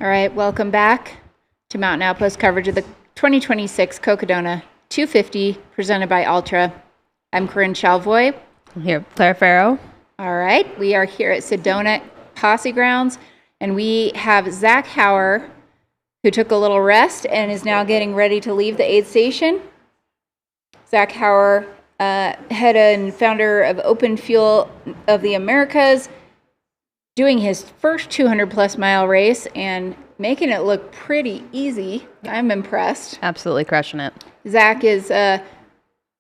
All right, welcome back to Mountain Outpost coverage of the 2026 Cocodona 250 presented by Ultra. I'm Corinne Chalvoy. I'm here, Claire Farrow. All right, we are here at Sedona Posse Grounds, and we have Zach Hauer, who took a little rest and is now getting ready to leave the aid station. Zach Hauer, head and founder of Open Fuel of the Americas, doing his first 200-plus mile race and making it look pretty easy. I'm impressed. Absolutely crushing it. Zach is a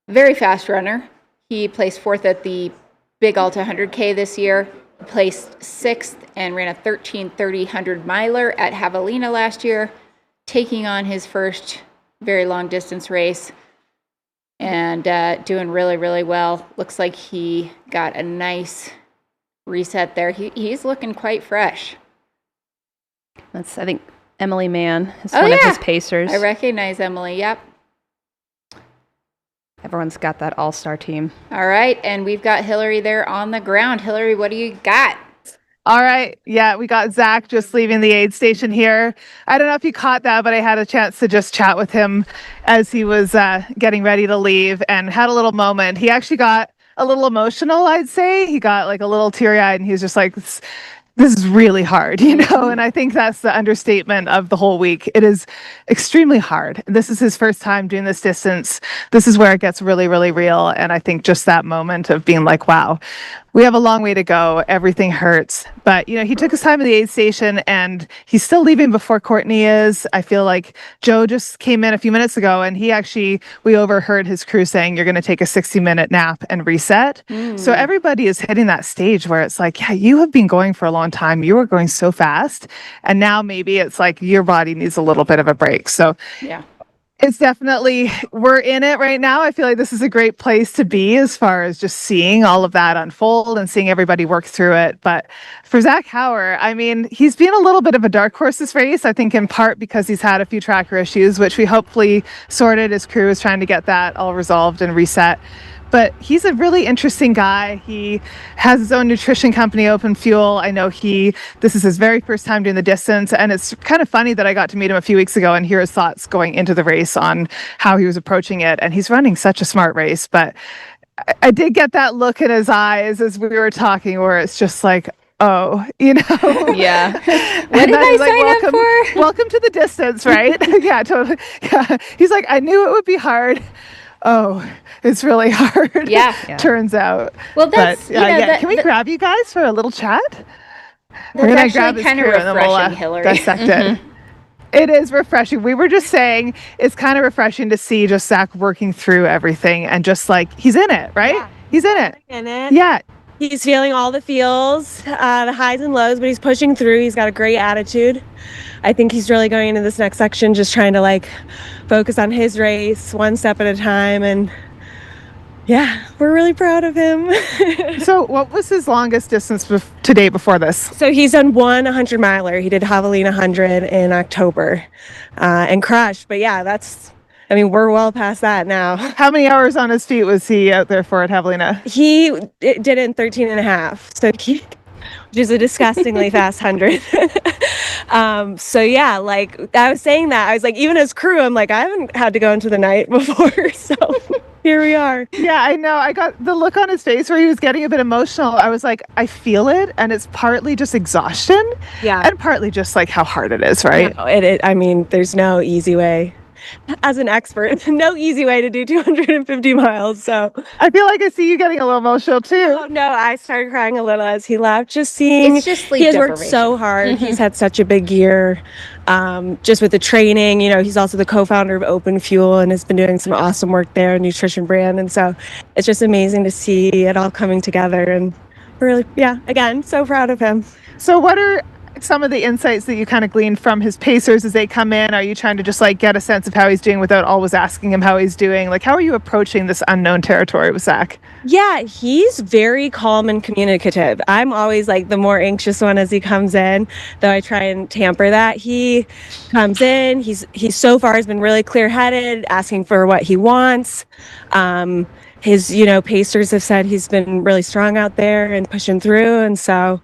very fast runner. He placed fourth at the Big Alta 100K this year. He placed sixth and ran a 13:30 100-miler at Javelina last year, taking on his first very long-distance race and doing really, really well. Looks like he got a nice reset there. He's looking quite fresh. That's, I think, Emily Mann is one of his pacers. I recognize Emily, yep. Everyone's got that all-star team. All right, and we've got Hillary there on the ground. Hillary, what do you got? All right. Yeah, we got Zach just leaving the aid station here. I don't know if you caught that, but I had a chance to just chat with him as he was getting ready to leave and had a little moment. He actually got a little emotional, I'd say. He got like a little teary-eyed and he was just like, this is really hard, you know? And I think that's the understatement of the whole week. It is extremely hard. This is his first time doing this distance. This is where it gets really, really real. And I think just that moment of being like, wow, we have a long way to go. Everything hurts. But, you know, he took his time at the aid station and he's still leaving before Courtney is. I feel like Joe just came in a few minutes ago and we overheard his crew saying, you're going to take a 60-minute nap and reset. So everybody is hitting that stage where it's like, yeah, you have been going for a long time. You were going so fast. And now maybe it's like your body needs a little bit of a break. So yeah. It's definitely, we're in it right now. I feel like this is a great place to be as far as just seeing all of that unfold and seeing everybody work through it. But for Zach Hauer, I mean, he's been a little bit of a dark horse this race, I think in part because he's had a few tracker issues, which we hopefully sorted. His crew is trying to get that all resolved and reset. But he's a really interesting guy. He has his own nutrition company, Open Fuel. I know this is his very first time doing the distance. And it's kind of funny that I got to meet him a few weeks ago and hear his thoughts going into the race on how he was approaching it. And he's running such a smart race. But I did get that look in his eyes as we were talking where it's just like, oh, you know. Yeah. What did I sign up for? Welcome to the distance, right? Yeah, totally. Yeah. He's like, I knew it would be hard. Oh, it's really hard. Yeah. Turns out. Well, that's, can we grab you guys for a little chat? We're going to grab kind of refreshing, Hillary. Dissect it. It is refreshing. We were just saying it's kind of refreshing to see just Zach working through everything and just like, he's in it, right? Yeah. He's in it. Yeah. He's feeling all the feels, the highs and lows, but he's pushing through. He's got a great attitude. I think he's really going into this next section just trying to like focus on his race one step at a time. And yeah, we're really proud of him. So what was his longest distance to date before this? So he's done one 100-miler. He did Javelina 100 in October and crushed. But yeah, we're well past that now. How many hours on his feet was he out there for at Javelina? He did it in 13 and a half. So which is a disgustingly fast 100. So yeah, like I was saying that, I was like, even as crew, I'm like, I haven't had to go into the night before. So here we are. Yeah, I know. I got the look on his face where he was getting a bit emotional. I was like, I feel it. And it's partly just exhaustion. Yeah. And partly just like how hard it is, right? No, there's no easy way. As an expert, no easy way to do 250 miles. So I feel like I see you getting a little emotional too. Oh, no, I started crying a little as he left. Just seeing, it's just sleep he has worked so hard. He's had such a big year, just with the training. You know, he's also the co-founder of Open Fuel and has been doing some awesome work there, nutrition brand. And so it's just amazing to see it all coming together. And really, yeah, again, so proud of him. So what are some of the insights that you kind of gleaned from his pacers as they come in? Are you trying to just like get a sense of how he's doing without always asking him how he's doing? Like, how are you approaching this unknown territory with Zach? Yeah, he's very calm and communicative. I'm always like the more anxious one as he comes in, though I try and tamper that. He comes in, he's so far has been really clear-headed, asking for what he wants. His, pacers have said he's been really strong out there and pushing through. And so,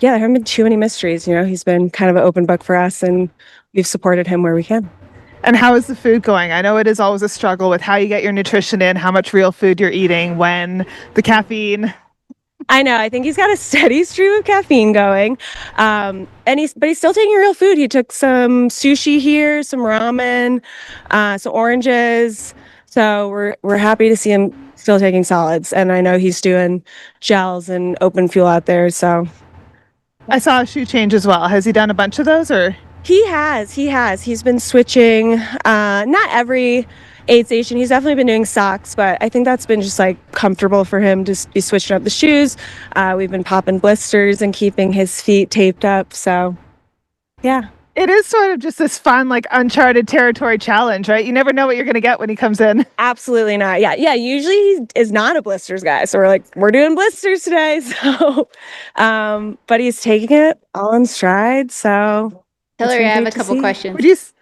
yeah, there haven't been too many mysteries. He's been kind of an open book for us, and we've supported him where we can. And how is the food going? I know it is always a struggle with how you get your nutrition in, how much real food you're eating, when the caffeine. I know. I think he's got a steady stream of caffeine going, but he's still taking real food. He took some sushi here, some ramen, some oranges. So we're happy to see him still taking solids. And I know he's doing gels and open fuel out there. So I saw a shoe change as well. Has he done a bunch of those, or? He has. He's been switching, not every aid station. He's definitely been doing socks, but I think that's been just like comfortable for him to be switching up the shoes. We've been popping blisters and keeping his feet taped up. So, yeah. It is sort of just this fun, like uncharted territory challenge, right? You never know what you're going to get when he comes in. Absolutely not. Yeah. Usually he is not a blisters guy. So we're doing blisters today. So, but he's taking it all in stride. So, Hillary, I have a couple questions.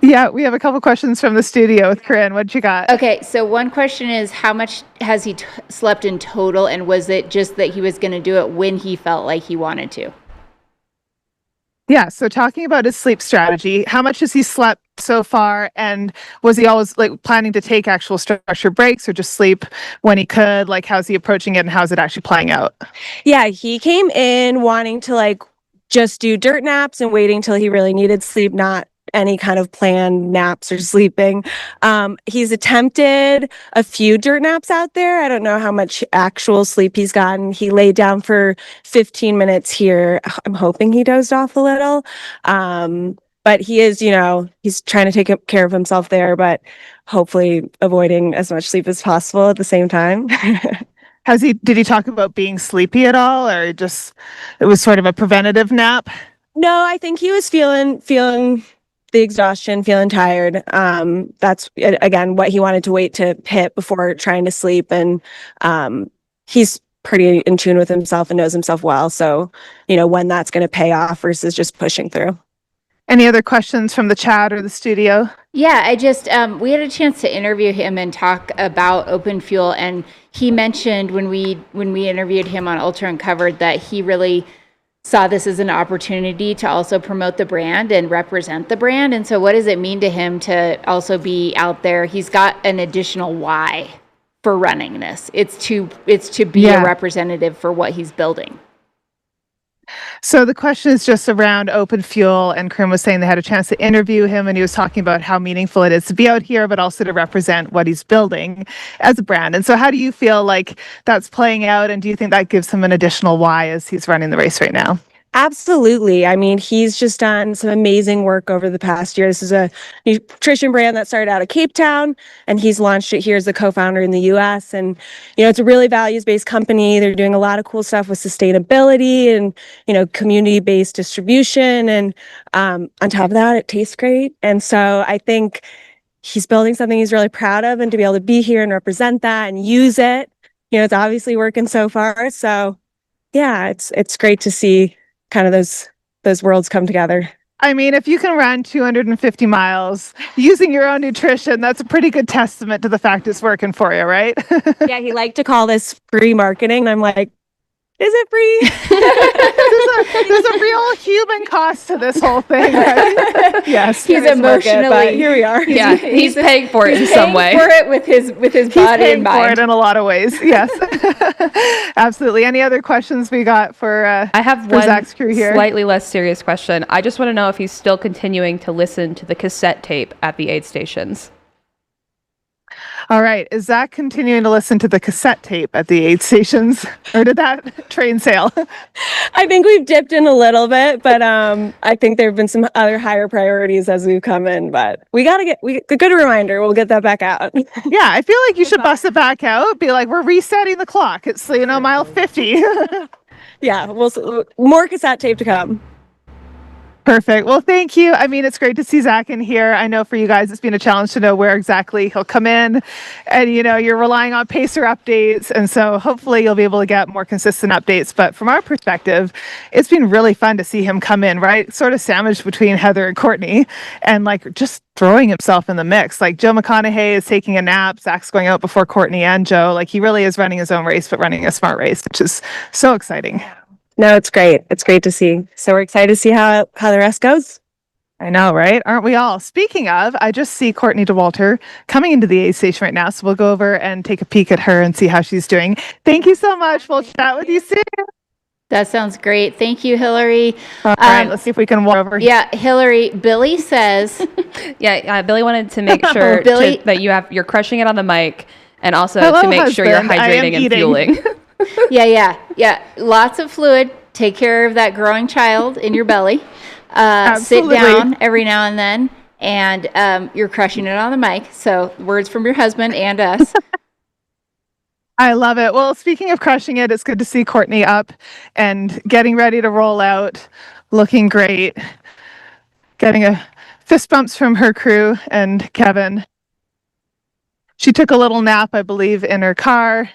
Yeah, we have a couple questions from the studio with Corinne. What you got? Okay, so one question is, how much has he slept in total, and was it just that he was going to do it when he felt like he wanted to? Yeah, so talking about his sleep strategy, how much has he slept so far, and was he always like planning to take actual structured breaks or just sleep when he could? Like, how's he approaching it, and how's it actually playing out? Yeah, he came in wanting to just do dirt naps and waiting till he really needed sleep, not any kind of planned naps or sleeping. He's attempted a few dirt naps out there. I don't know how much actual sleep he's gotten. He laid down for 15 minutes here. I'm hoping he dozed off a little. But he is, he's trying to take care of himself there, but hopefully avoiding as much sleep as possible at the same time. Did he talk about being sleepy at all, or just it was sort of a preventative nap? No, I think he was feeling the exhaustion, feeling tired. That's again what he wanted to wait to hit before trying to sleep. And he's pretty in tune with himself and knows himself well. So, when that's going to pay off versus just pushing through. Any other questions from the chat or the studio? Yeah, I just, we had a chance to interview him and talk about Open Fuel. And he mentioned when we interviewed him on Ultra Uncovered that he really saw this as an opportunity to also promote the brand and represent the brand. And so what does it mean to him to also be out there? He's got an additional why for running this. It's to be a representative for what he's building. So the question is just around Open Fuel, and Corinne was saying they had a chance to interview him, and he was talking about how meaningful it is to be out here, but also to represent what he's building as a brand. And so how do you feel like that's playing out, and do you think that gives him an additional why as he's running the race right now? Absolutely. I mean, he's just done some amazing work over the past year. This is a nutrition brand that started out of Cape Town, and he's launched it here as the co-founder in the US. And, it's a really values-based company. They're doing a lot of cool stuff with sustainability and, community-based distribution. And on top of that, it tastes great. And so I think he's building something he's really proud of, and to be able to be here and represent that and use it, it's obviously working so far. So yeah, it's great to see kind of those worlds come together. I mean, if you can run 250 miles using your own nutrition, that's a pretty good testament to the fact it's working for you, right? Yeah, he liked to call this free marketing. And I'm like, is it free? there's a real human cost to this whole thing, right? Yes. He's emotionally, but here we are. He's paying for it in some way. For it with his body and mind. For it in a lot of ways. Yes. Absolutely. Any other questions we got for I have for one Zach's crew here? Slightly less serious question. I just want to know if he's still continuing to listen to the cassette tape at the aid stations. All right. Is Zach continuing to listen to the cassette tape at the aid stations, or did that train sail? I think we've dipped in a little bit, but I think there have been some other higher priorities as we've come in. But a good reminder. We'll get that back out. Yeah, I feel like you should bust it back out. Be like, we're resetting the clock. It's mile 50. Yeah, more cassette tape to come. Perfect. Well, thank you. I mean, it's great to see Zach in here. I know for you guys, it's been a challenge to know where exactly he'll come in. And, you're relying on pacer updates. And so hopefully you'll be able to get more consistent updates. But from our perspective, it's been really fun to see him come in, right? Sort of sandwiched between Heather and Courtney, and just throwing himself in the mix. Like Joe McConaughey is taking a nap. Zach's going out before Courtney and Joe. He really is running his own race, but running a smart race, which is so exciting. No, it's great. It's great to see. So we're excited to see how the rest goes. I know, right? Aren't we all? Speaking of, I just see Courtney Dauwalter coming into the aid station right now. So we'll go over and take a peek at her and see how she's doing. Thank you so much. We'll chat with you soon. That sounds great. Thank you, Hillary. All right, let's see if we can walk over. Yeah, Hillary, Billy says. Billy wanted to make sure Billy, that you're crushing it on the mic, and also Hello, to make sure you're husband. I am hydrating and eating. fueling. Yeah. Lots of fluid. Take care of that growing child in your belly. Sit Absolutely. down every now and then, and you're crushing it on the mic. So words from your husband and us. I love it. Well, speaking of crushing it, it's good to see Courtney up and getting ready to roll out, looking great, getting a fist bumps from her crew and Kevin. She took a little nap, I believe, in her car.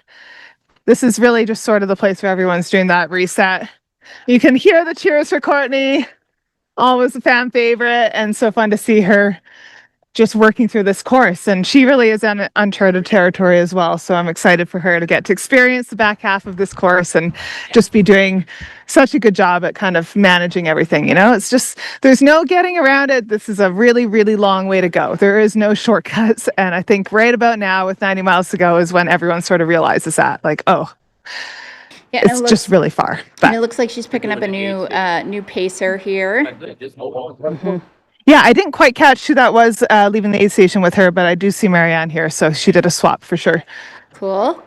This is really just sort of the place where everyone's doing that reset. You can hear the cheers for Courtney. Always a fan favorite, and so fun to see her just working through this course. And she really is in uncharted territory as well. So I'm excited for her to get to experience the back half of this course and just be doing such a good job at kind of managing everything. You know, it's just, there's no getting around it. This is a really, really long way to go. There is no shortcuts. And I think right about now with 90 miles to go is when everyone sort of realizes that, like, oh, Yeah, it's just really far. And But it looks like she's picking up a new pacer here. yeah, I didn't quite catch who that was leaving the aid station with her, but I do see Marianne here. So she did a swap for sure. Cool.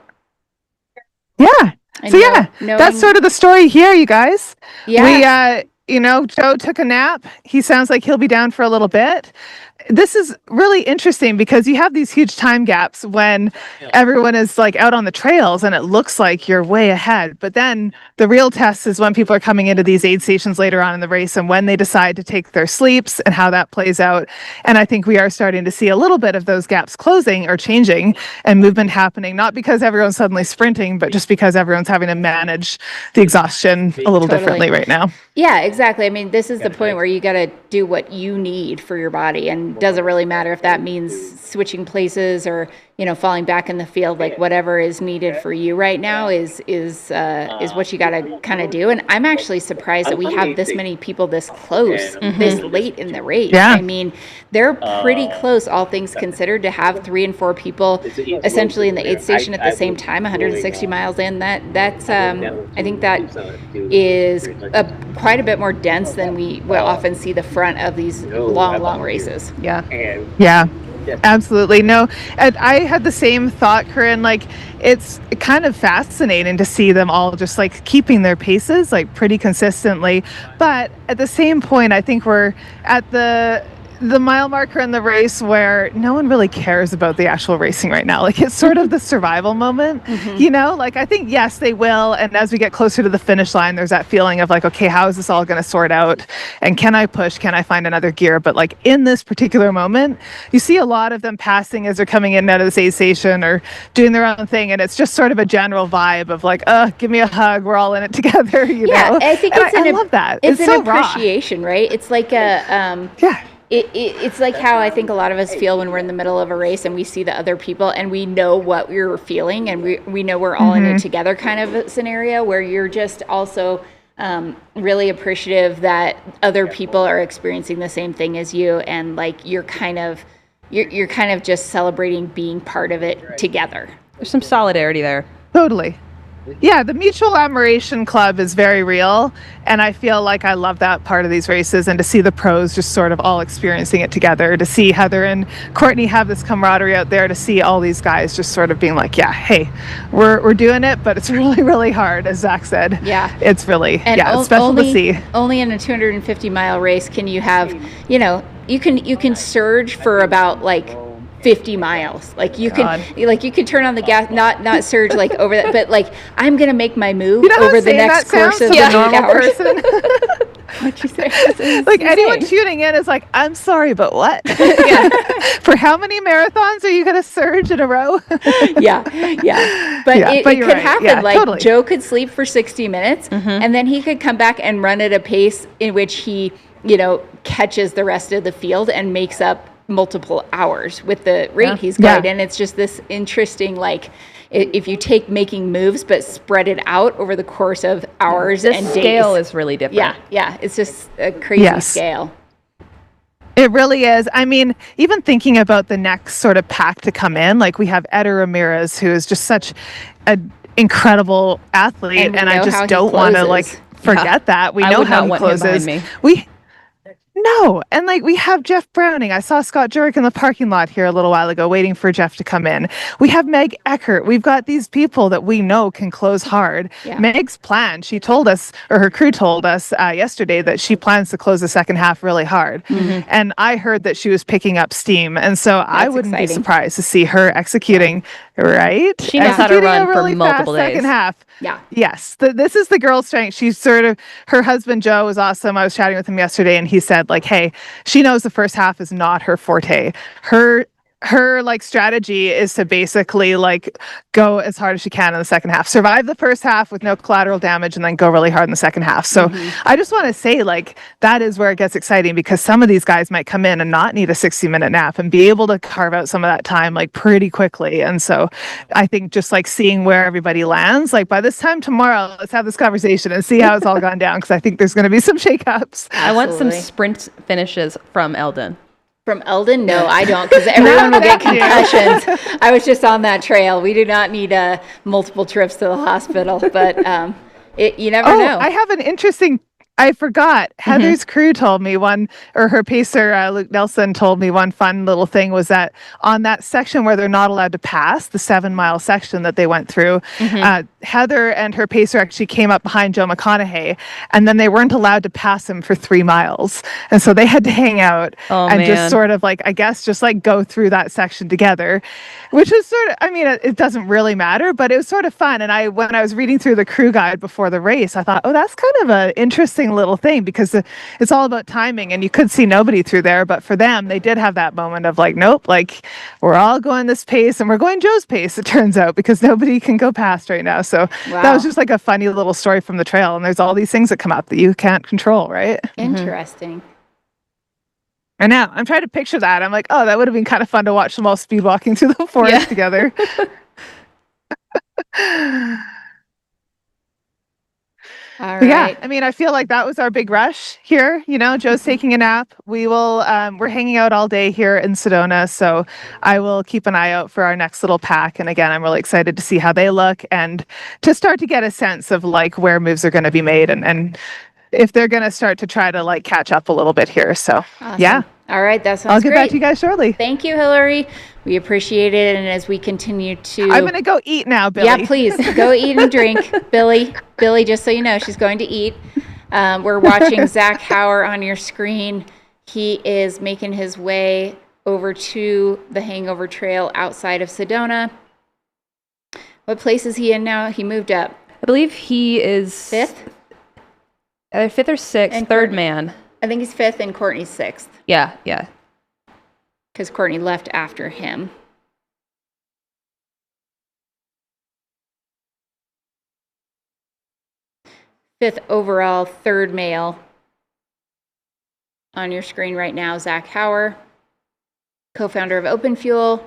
Yeah. And So yeah, knowing- that's sort of the story here, you guys. Yeah. We, Joe took a nap. He sounds like he'll be down for a little bit. This is really interesting because you have these huge time gaps when everyone is like out on the trails and it looks like you're way ahead. But then the real test is when people are coming into these aid stations later on in the race and when they decide to take their sleeps and how that plays out. And I think we are starting to see a little bit of those gaps closing or changing and movement happening, not because everyone's suddenly sprinting, but just because everyone's having to manage the exhaustion a little differently right now. Yeah, exactly. I mean, this is the point where you got to do what you need for your body, and doesn't really matter if that means switching places or falling back in the field. Like whatever is needed for you right now is what you got to kind of do. And I'm actually surprised that we have this many people this close, this late in the race. Yeah. I mean, they're pretty close, all things considered, to have 3 and 4 people essentially in the aid station at the same time, 160 miles in. That's I think that is quite a bit more dense than we will often see the front of these long races. Yeah, absolutely. No, and I had the same thought, Corinne. Like, it's kind of fascinating to see them all just like keeping their paces like pretty consistently. But at the same point, I think we're at the mile marker in the race where no one really cares about the actual racing right now. Like, it's sort of the survival moment, like I think, yes, they will. And as we get closer to the finish line, there's that feeling of like, okay, how is this all going to sort out? And can I push? Can I find another gear? But like in this particular moment, you see a lot of them passing as they're coming in and out of this aid station or doing their own thing. And it's just sort of a general vibe of like, give me a hug. We're all in it together. Yeah, I think I love that. It's an so raw. appreciation, right? It's like a It's like how I think a lot of us feel when we're in the middle of a race and we see the other people and we know what we're feeling and we know we're all in it together, kind of a scenario where you're just also really appreciative that other people are experiencing the same thing as you, and like you're kind of just celebrating being part of it together. There's some solidarity there. Totally. Yeah, the Mutual Admiration Club is very real, and I feel like I love that part of these races, and to see the pros just sort of all experiencing it together, to see Heather and Courtney have this camaraderie out there, to see all these guys just sort of being like, yeah, hey, we're doing it, but it's really, really hard, as Zach said. Yeah. It's really, And it's special to see. Only in a 250-mile race can you have, you can surge for about like 50 miles. Like you can turn on the gas, not surge like over that, but like I'm gonna make my move over the next course of the 8 hours. What'd you say? Like anyone tuning in is like, I'm sorry, but what? For how many marathons are you gonna surge in a row? yeah. But it could right. happen. Yeah, like totally. Joe could sleep for 60 minutes and then he could come back and run at a pace in which he catches the rest of the field and makes up multiple hours with the rate he's going. And it's just this interesting, like, if you take making moves but spread it out over the course of hours and days. The scale is really different. Yeah. It's just a crazy scale. It really is. I mean, even thinking about the next sort of pack to come in, like we have Eder Ramirez, who is just such an incredible athlete, and I just don't want to like forget that. We know how he closes. No, and like we have Jeff Browning. I saw Scott Jurek in the parking lot here a little while ago waiting for Jeff to come in. We have Meg Eckert. We've got these people that we know can close hard. Meg's plan, she told us, or her crew told us yesterday, that she plans to close the second half really hard. And I heard that she was picking up steam. And so I wouldn't be surprised to see her executing, right? She knows how to run for multiple days. Second half. Yeah. Yes. This is the girl's strength. She's sort of, her husband Joe was awesome. I was chatting with him yesterday and he said, like, hey, she knows the first half is not her forte. Her like strategy is to basically like go as hard as she can in the second half, survive the first half with no collateral damage, and then go really hard in the second half. So I just want to say, like, that is where it gets exciting, because some of these guys might come in and not need a 60-minute nap and be able to carve out some of that time like pretty quickly. And so I think just like seeing where everybody lands, like by this time tomorrow, let's have this conversation and see how it's all gone down, because I think there's going to be some shakeups. I want some sprint finishes from Eldon. From Eldon? No, I don't, because everyone will get concussions. I was just on that trail. We do not need multiple trips to the hospital, but you never know. I have an interesting... I forgot. Heather's crew told me one, or her pacer, Luke Nelson, told me one fun little thing was that on that section where they're not allowed to pass, the 7-mile section that they went through, Heather and her pacer actually came up behind Joe McConaughey, and then they weren't allowed to pass him for 3 miles. And so they had to hang out just sort of like, I guess, just like go through that section together, which is sort of, I mean, it doesn't really matter, but it was sort of fun. And when I was reading through the crew guide before the race, I thought, oh, that's kind of an interesting little thing, because it's all about timing, and you could see nobody through there, but for them, they did have that moment of like, nope, like we're all going this pace, and we're going Joe's pace, it turns out, because nobody can go past right now. So that was just like a funny little story from the trail, and there's all these things that come up that you can't control, right? Interesting. I know. I'm trying to picture that. I'm like, oh, that would have been kind of fun to watch them all speed walking through the forest together. All right. Yeah, I mean, I feel like that was our big rush here. You know, Joe's taking a nap. We will, we're hanging out all day here in Sedona, so I will keep an eye out for our next little pack. And again, I'm really excited to see how they look and to start to get a sense of like where moves are going to be made and if they're going to start to try to like catch up a little bit here. So yeah. All right, that sounds I'll get great. back to you guys shortly. Thank you, Hillary. We appreciate it. And as we continue to... I'm going to go eat now, Billy. Yeah, please. Go eat and drink. Billy, just so you know, she's going to eat. We're watching Zach Hauer on your screen. He is making his way over to the Hangover Trail outside of Sedona. What place is he in now? He moved up. I believe he is... Fifth? Either fifth or sixth, And third Courtney. man. I think he's fifth and Courtney's sixth. Yeah. Because Courtney left after him. Fifth overall, third male. On your screen right now, Zach Hauer, co-founder of Open Fuel,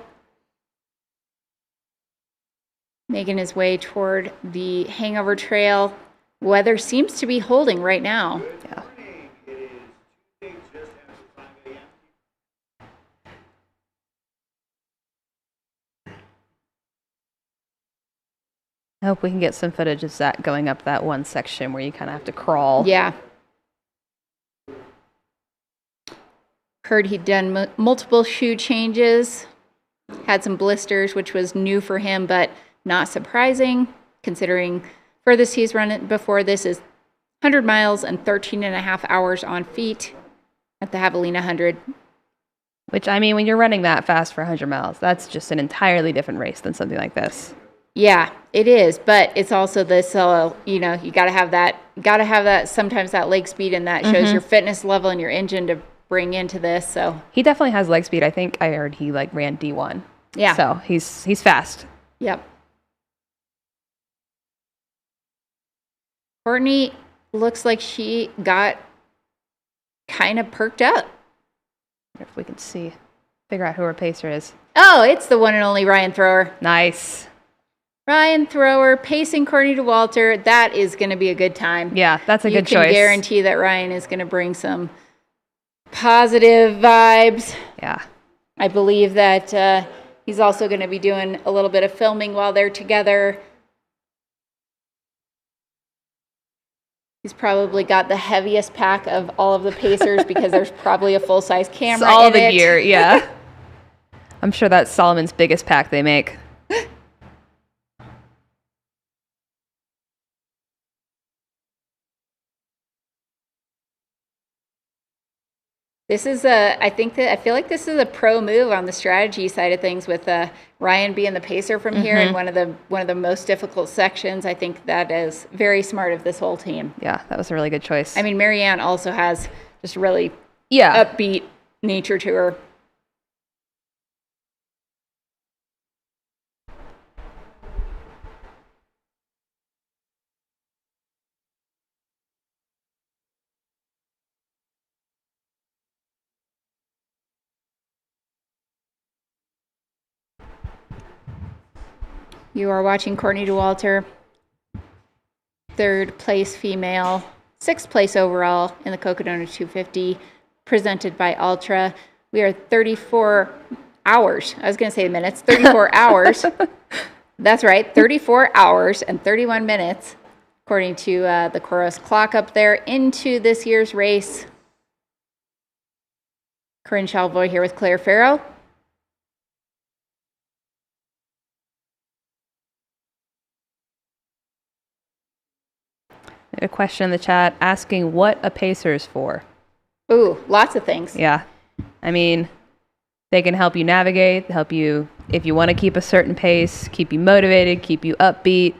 making his way toward the Hangover Trail. Weather seems to be holding right now. Yeah. I hope we can get some footage of Zach going up that one section where you kind of have to crawl. Yeah. Heard he'd done multiple shoe changes, had some blisters, which was new for him, but not surprising, considering furthest he's run before this is 100 miles and 13 and a half hours on feet at the Javelina 100. Which, I mean, when you're running that fast for 100 miles, that's just an entirely different race than something like this. Yeah, it is, but it's also this, you know, you got to have that, sometimes that leg speed, and that shows your fitness level and your engine to bring into this, so. He definitely has leg speed. I think I heard he, like, ran D1. Yeah. So he's fast. Yep. Courtney looks like she got kind of perked up. If we can see. Figure out who our pacer is. Oh, it's the one and only Ryan Thrower. Nice. Ryan Thrower pacing Courtney Dauwalter. That is going to be a good time. Yeah, that's a good choice. You can guarantee that Ryan is going to bring some positive vibes. Yeah. I believe that he's also going to be doing a little bit of filming while they're together. He's probably got the heaviest pack of all of the pacers because there's probably a full-size camera all in the it. gear, yeah. I'm sure that's Solomon's biggest pack they make. This is I feel like this is a pro move on the strategy side of things with Ryan being the pacer from here and one of the most difficult sections. I think that is very smart of this whole team. Yeah, that was a really good choice. I mean, Marianne also has just really upbeat nature to her. You are watching Courtney Dauwalter, 3rd place female, 6th place overall in the Cocodona 250, presented by Ultra. We are 34 hours. I was going to say minutes, 34 hours. That's right, 34 hours and 31 minutes, according to the Coros clock up there, into this year's race. Corinne Chalvoy here with Claire Farrow. A question in the chat asking what a pacer is for. Ooh, lots of things. Yeah. I mean, they can help you navigate, help you if you want to keep a certain pace, keep you motivated, keep you upbeat.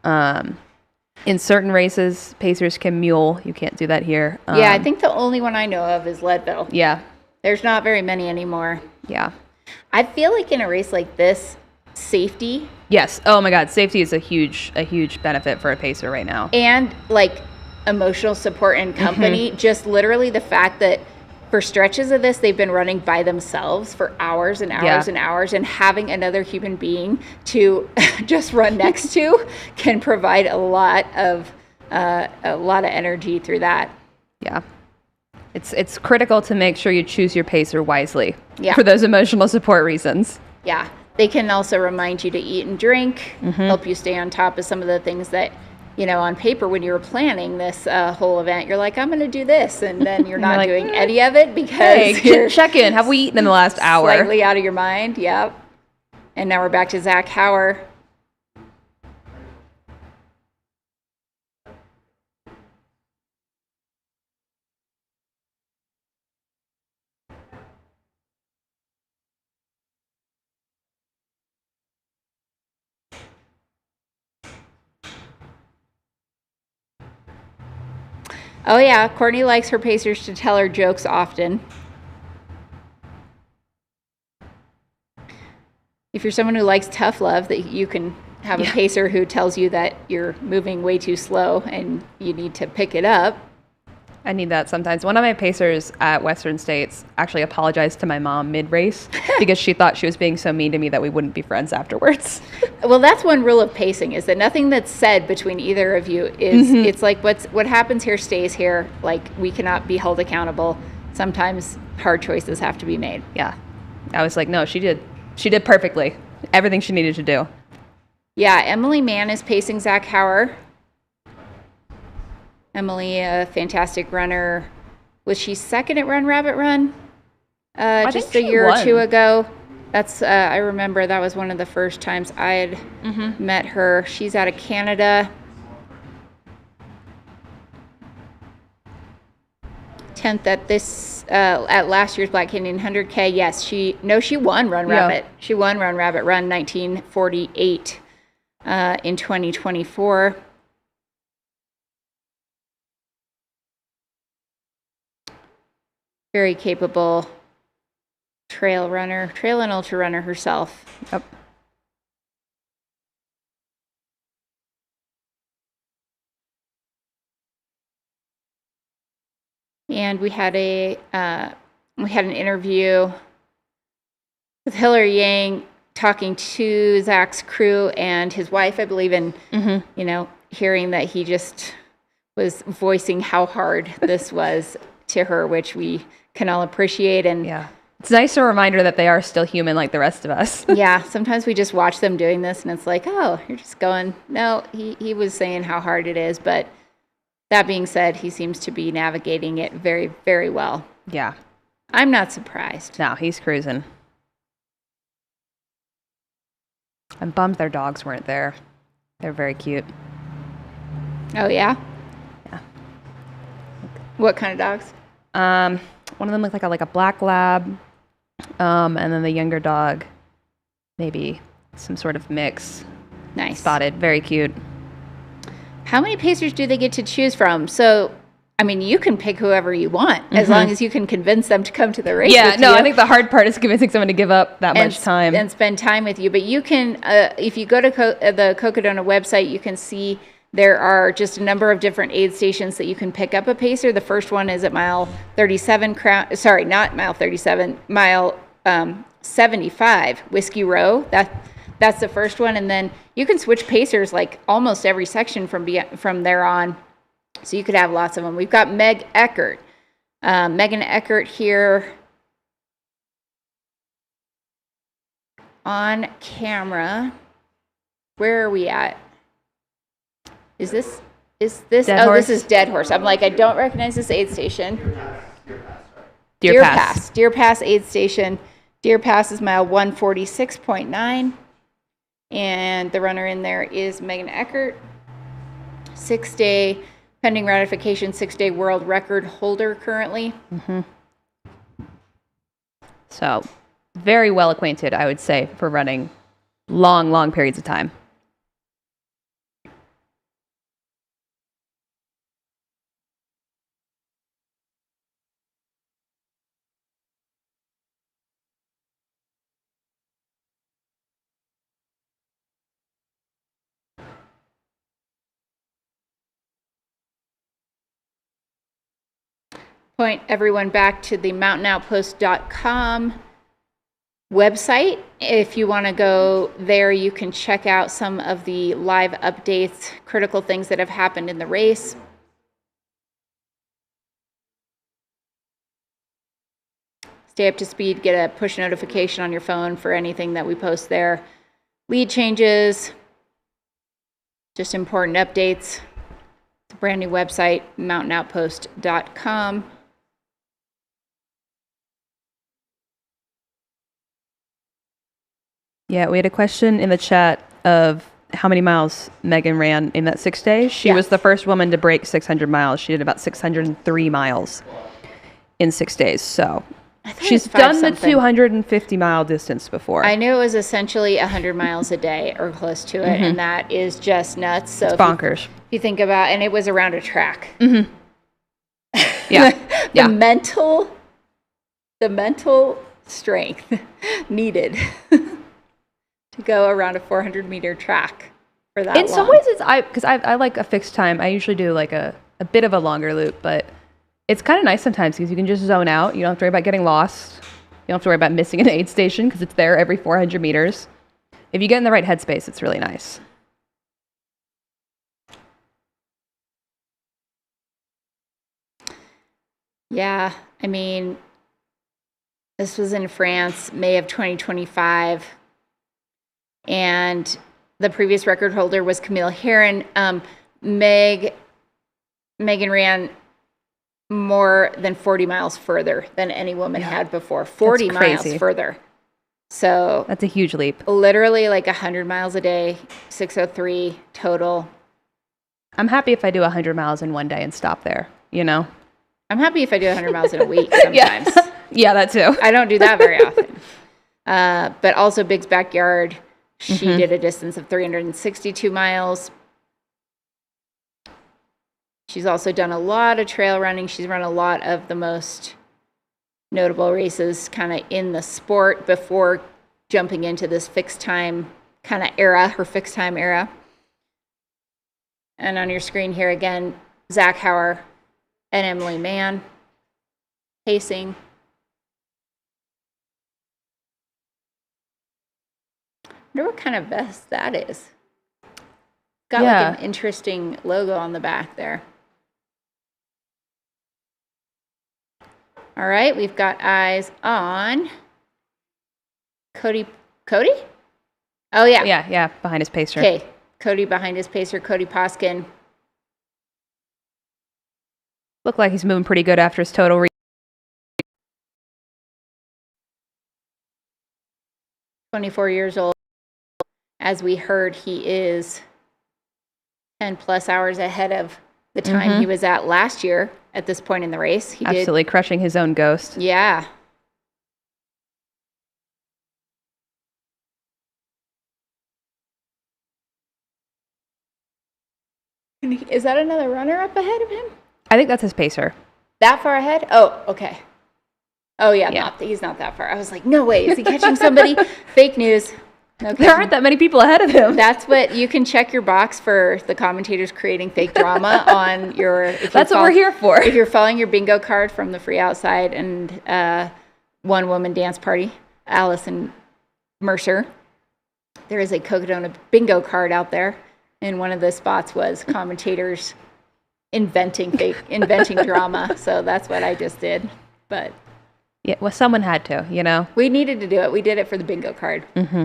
In certain races, pacers can mule. You can't do that here. Yeah, I think the only one I know of is Leadville. Yeah. There's not very many anymore. Yeah. I feel like in a race like this, safety. Yes. Oh my God. Safety is a huge benefit for a pacer right now. And like emotional support and company. Just literally the fact that for stretches of this, they've been running by themselves for hours and hours and hours, and having another human being to just run next to can provide a lot of energy through that. Yeah. It's critical to make sure you choose your pacer wisely Yeah. for those emotional support reasons. Yeah. They can also remind you to eat and drink, help you stay on top of some of the things that, you know, on paper when you were planning this whole event, you're like, I'm going to do this. And then you're not like, doing any of it because you're check in. Have we eaten in the last hour? Slightly out of your mind. Yep. And now we're back to Zach Hauer. Oh, yeah. Courtney likes her pacers to tell her jokes often. If you're someone who likes tough love, that you can have a pacer who tells you that you're moving way too slow and you need to pick it up. I need that sometimes. One of my pacers at Western States actually apologized to my mom mid-race because she thought she was being so mean to me that we wouldn't be friends afterwards. Well, that's one rule of pacing, is that nothing that's said between either of you is, it's like what happens here stays here. Like, we cannot be held accountable. Sometimes hard choices have to be made. Yeah. I was like, no, she did perfectly. Everything she needed to do. Yeah, Emily Mann is pacing Zach Hauer. Emily, a fantastic runner. Was she second at Run Rabbit Run just a year or two ago? That's I remember that was one of the first times I had met her. She's out of Canada. 10th at this at last year's Black Canyon 100K. Yes, she won Run Rabbit. She won Run Rabbit Run 1948 in 2024. Very capable trail and ultra runner herself. Yep. And we had an interview with Hillary Yang talking to Zach's crew and his wife, I believe, and, you know, hearing that he just was voicing how hard this was to her, which we can all appreciate. And Yeah. It's nice a reminder that they are still human like the rest of us. yeah, sometimes we just watch them doing this and it's like, oh, you're just going, no, he was saying how hard it is. But that being said, he seems to be navigating it very, very well. Yeah. I'm not surprised. No, he's cruising. I'm bummed their dogs weren't there. They're very cute. Oh, yeah? Yeah. What kind of dogs? One of them looked like a black lab. And then the younger dog, maybe some sort of mix. Nice. Spotted. Very cute. How many pacers do they get to choose from? So, I mean, you can pick whoever you want as long as you can convince them to come to the race. Yeah, with no, you I think the hard part is convincing someone to give up that much time. And spend time with you. But you can, if you go to the Cocodona website, you can see there are just a number of different aid stations that you can pick up a pacer. The first one is at mile 37, not mile 37, mile 75, Whiskey Row. That's the first one. And then you can switch pacers like almost every section from there on. So you could have lots of them. We've got Megan Eckert here on camera. Where are we at? Is this Dead Horse? This is Dead Horse. I'm like, I don't recognize this aid station. Deer Pass. Deer Pass aid station. Deer Pass is mile 146.9. And the runner in there is Megan Eckert. 6-day pending ratification, 6-day world record holder currently. So, very well acquainted, I would say, for running long periods of time. Point everyone back to the mountainoutpost.com website. If you want to go there, you can check out some of the live updates, critical things that have happened in the race. Stay up to speed, get a push notification on your phone for anything that we post there. Lead changes, just important updates. It's a brand new website, mountainoutpost.com. Yeah, we had a question in the chat of how many miles Megan ran in that 6 days. She was the first woman to break 600 miles. She did about 603 miles in 6 days. So she's done the 250-mile distance before. I knew it was essentially 100 miles a day or close to it, and that is just nuts. So it's bonkers. If you think about, and it was around a track. Yeah. The mental strength needed to go around a 400-meter track for that long. In some ways, it's because I like a fixed time. I usually do like a bit of a longer loop, but it's kind of nice sometimes because you can just zone out. You don't have to worry about getting lost. You don't have to worry about missing an aid station because it's there every 400 meters. If you get in the right headspace, it's really nice. Yeah, I mean, this was in France, May of 2025, and the previous record holder was Camille Herron. Megan ran more than 40 miles further than any woman had before. 40 miles further. So that's a huge leap. Literally like 100 miles a day, 603 total. I'm happy if I do 100 miles in one day and stop there, you know? I'm happy if I do 100 miles in a week sometimes. Yeah, that too. I don't do that very often. But also Big's Backyard, she did a distance of 362 miles. She's also done a lot of trail running. She's run a lot of the most notable races kind of in the sport before jumping into this fixed time kind of era, her fixed time era. And on your screen here again, Zach Hauer and Emily Mann pacing. wonder what kind of vest that is. Got Yeah. like an interesting logo on the back there. All right, we've got eyes on Cody. Cody? Oh, yeah. Yeah, behind his pacer. Okay, Cody behind his pacer, Cody Poskin. Looked like he's moving pretty good after his total 24 years old. As we heard, he is 10 plus hours ahead of the time he was at last year at this point in the race. He Absolutely crushing his own ghost. Yeah. Is that another runner up ahead of him? I think that's his pacer. That far ahead? Oh, okay. Oh, yeah. He's not that far. I was like, no way. Is he catching somebody? Fake news. No There aren't that many people ahead of him. That's what you can check your box for the commentators creating fake drama on your. That's what we're here for. If you're following your bingo card from the free outside and one woman dance party, Allison Mercer, there is a Cocodona bingo card out there, and one of the spots was commentators inventing drama. So that's what I just did. But yeah, well, someone had to, you know. we needed to do it. We did it for the bingo card. Mm-hmm.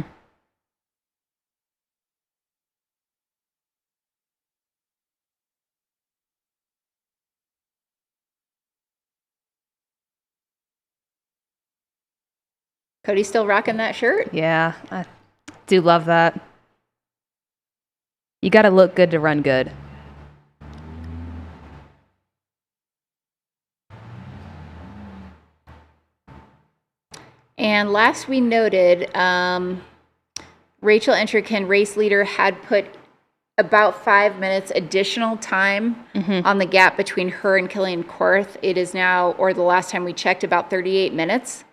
Cody's still rocking that shirt. Yeah, I do love that. You got to look good to run good. And last we noted, Rachel Entrekin, race leader, had put about 5 minutes additional time on the gap between her and Killian Korth. It is now, or the last time we checked, about 38 minutes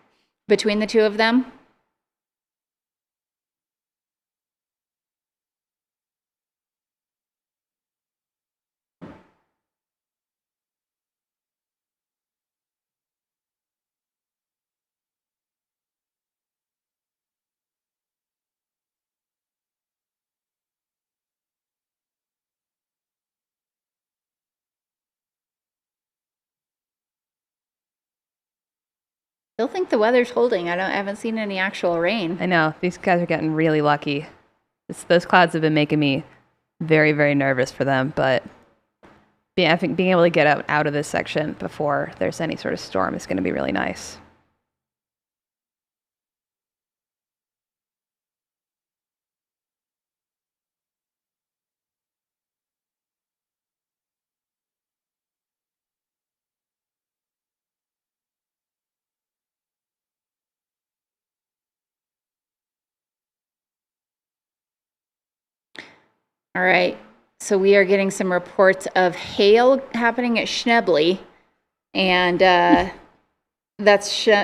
between the two of them. Still think the weather's holding. I haven't seen any actual rain. I know. These guys are getting really lucky. Those clouds have been making me very, very nervous for them. But I think being able to get out of this section before there's any sort of storm is going to be really nice. All right. So we are getting some reports of hail happening at Schnebly. And that's go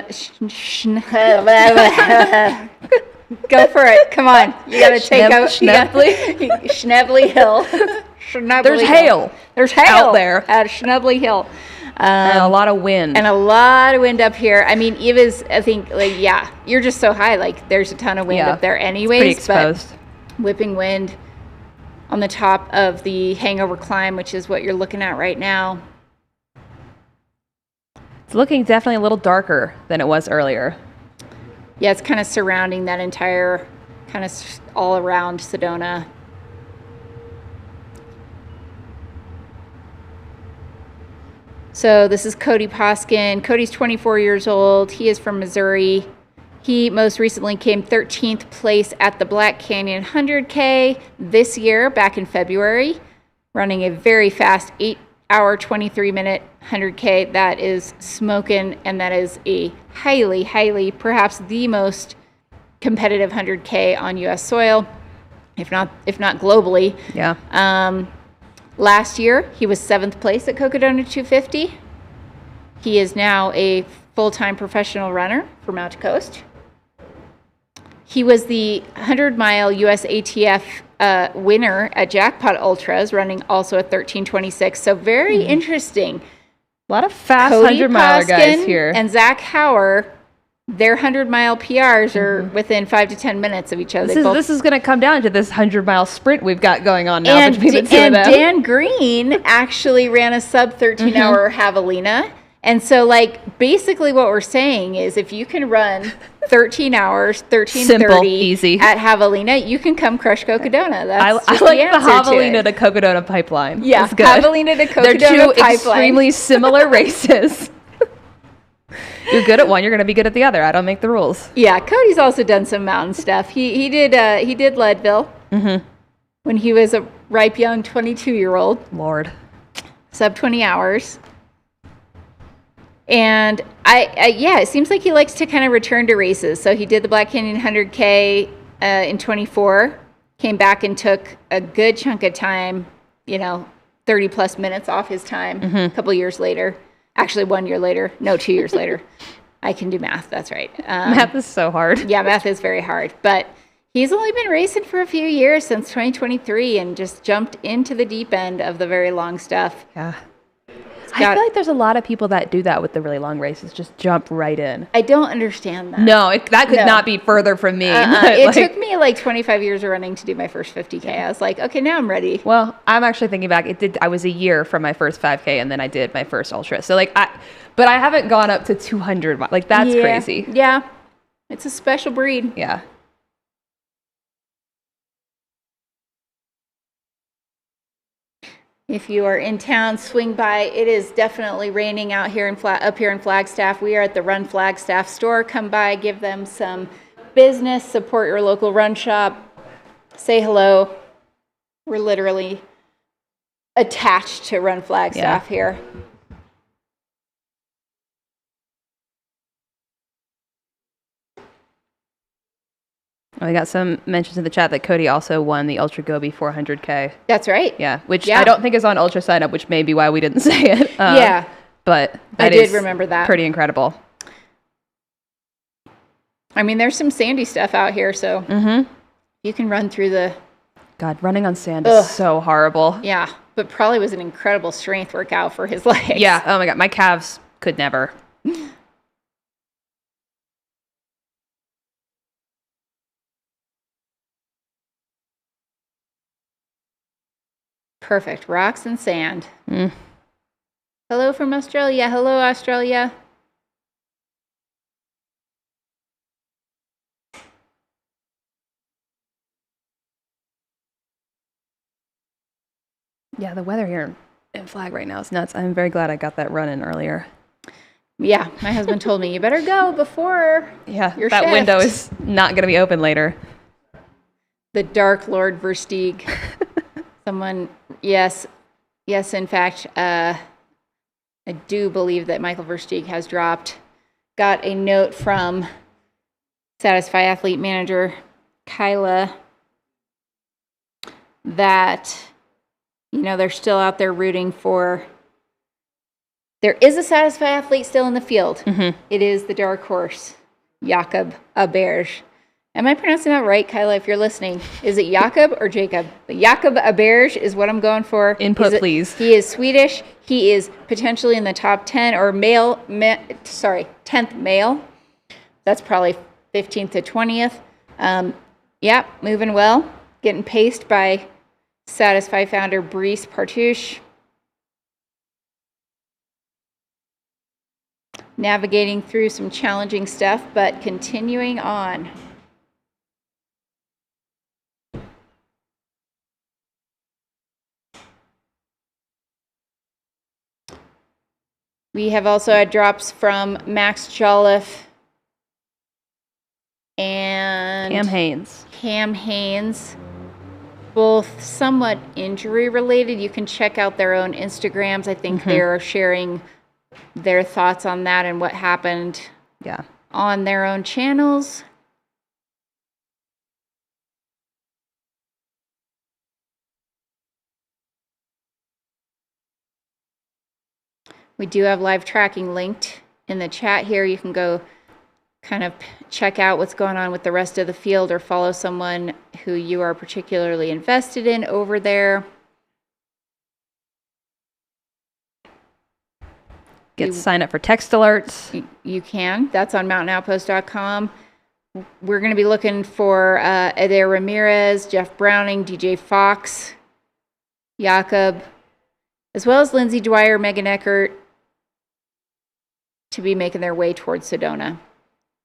for it. Come on. You got to take out Schnebly Hill. There's hail. There's hail out there at Schnebly Hill. And a lot of wind. And a lot of wind up here. I mean, Eva's, I think, like, yeah, you're just so high. Like, there's a ton of wind up there anyways. It's pretty exposed. But whipping wind on the top of the hangover climb, which is what you're looking at right now. It's looking definitely a little darker than it was earlier. Yeah, it's kind of surrounding that entire, kind of all around Sedona. So this is Cody Poskin. Cody's 24 years old. He is from Missouri. He most recently came 13th place at the Black Canyon 100K this year, back in February, running a very fast 8-hour, 23-minute 100K. That is smoking, and that is a highly, highly, perhaps the most competitive 100K on U.S. soil, if not globally. Yeah. Last year, he was 7th place at Cocodona 250. He is now a full-time professional runner for Mount to Coast. He was the 100-mile US ATF winner at Jackpot Ultras, running also at 13:26. So very interesting. A lot of fast Cody 100-miler guys Poskin here. and Zach Hauer their 100-mile PRs are within 5 to 10 minutes of each other. This is going to come down to this 100-mile sprint we've got going on now and between the two of them. Dan Green actually ran a sub 13-hour javelina. And so, like, basically what we're saying is if you can run 13 hours, 13:30 easy at javelina, you can come crush Cocodona. That's I just like the javelina to Cocodona pipeline. Yeah, it's good. javelina to Cocodona They're two pipeline. extremely similar races. You're good at one, you're going to be good at the other. I don't make the rules. Yeah, Cody's also done some mountain stuff. He did Leadville when he was a ripe young 22-year-old. Lord. Sub 20 hours. And it seems like he likes to kind of return to races. So he did the Black Canyon 100K in 24, came back and took a good chunk of time, 30 plus minutes off his time a couple years later. Actually, 1 year later. No, 2 years later. I can do math. That's right. Math is so hard. Yeah, math is very hard. But he's only been racing for a few years, since 2023, and just jumped into the deep end of the very long stuff. Yeah. I feel like there's a lot of people that do that with the really long races, just jump right in. I don't understand that. No, that could not be further from me. It took me like 25 years of running to do my first 50K. I was like, okay, now I'm ready. Well, I'm actually thinking back. I was a year from my first 5K, and then I did my first ultra. So but I haven't gone up to 200. Like, that's crazy. Yeah, it's a special breed. Yeah. If you are in town, swing by. It is definitely raining out here up here in Flagstaff. We are at the Run Flagstaff store. Come by, give them some business, support your local run shop, say hello. We're literally attached to Run Flagstaff here. We got some mentions in the chat that Cody also won the Ultra Gobi 400K. That's right. Yeah, which I don't think is on Ultra Sign Up, which may be why we didn't say it. But I did remember that. Pretty incredible. I mean, there's some sandy stuff out here, so you can run through the... God, running on sand is so horrible. Yeah, but probably was an incredible strength workout for his legs. Yeah, oh my God, my calves could never. Perfect. Rocks and sand. Hello from Australia. Hello, Australia. Yeah, the weather here in Flag right now is nuts. I'm very glad I got that run in earlier. Yeah, my husband told me, you better go before your that shift. window is not going to be open later. The Dark Lord Versteeg. Someone, yes, in fact, I do believe that Michael Versteeg has dropped. Got a note from Satisfy Athlete Manager Kyla that, they're still out there rooting for... There is a Satisfy athlete still in the field. It is the dark horse, Jakob Aberge. Am I pronouncing that right, Kyla, if you're listening? Is it Jakob or Jacob? But Jakob Aberge is what I'm going for. Input, please. He is Swedish. He is potentially in the top 10 or 10th male. That's probably 15th to 20th. Moving well. Getting paced by Satisfy founder Brice Partouche. Navigating through some challenging stuff, but continuing on. We have also had drops from Max Jolliffe and Cam Haynes, both somewhat injury related. You can check out their own Instagrams. I think they're sharing their thoughts on that and what happened on their own channels. We do have live tracking linked in the chat here. You can go kind of check out what's going on with the rest of the field or follow someone who you are particularly invested in over there. Sign up for text alerts. You can. That's on mountainoutpost.com. We're going to be looking for Adair Ramirez, Jeff Browning, DJ Fox, Jakob, as well as Lindsay Dwyer, Megan Eckert, to be making their way towards Sedona.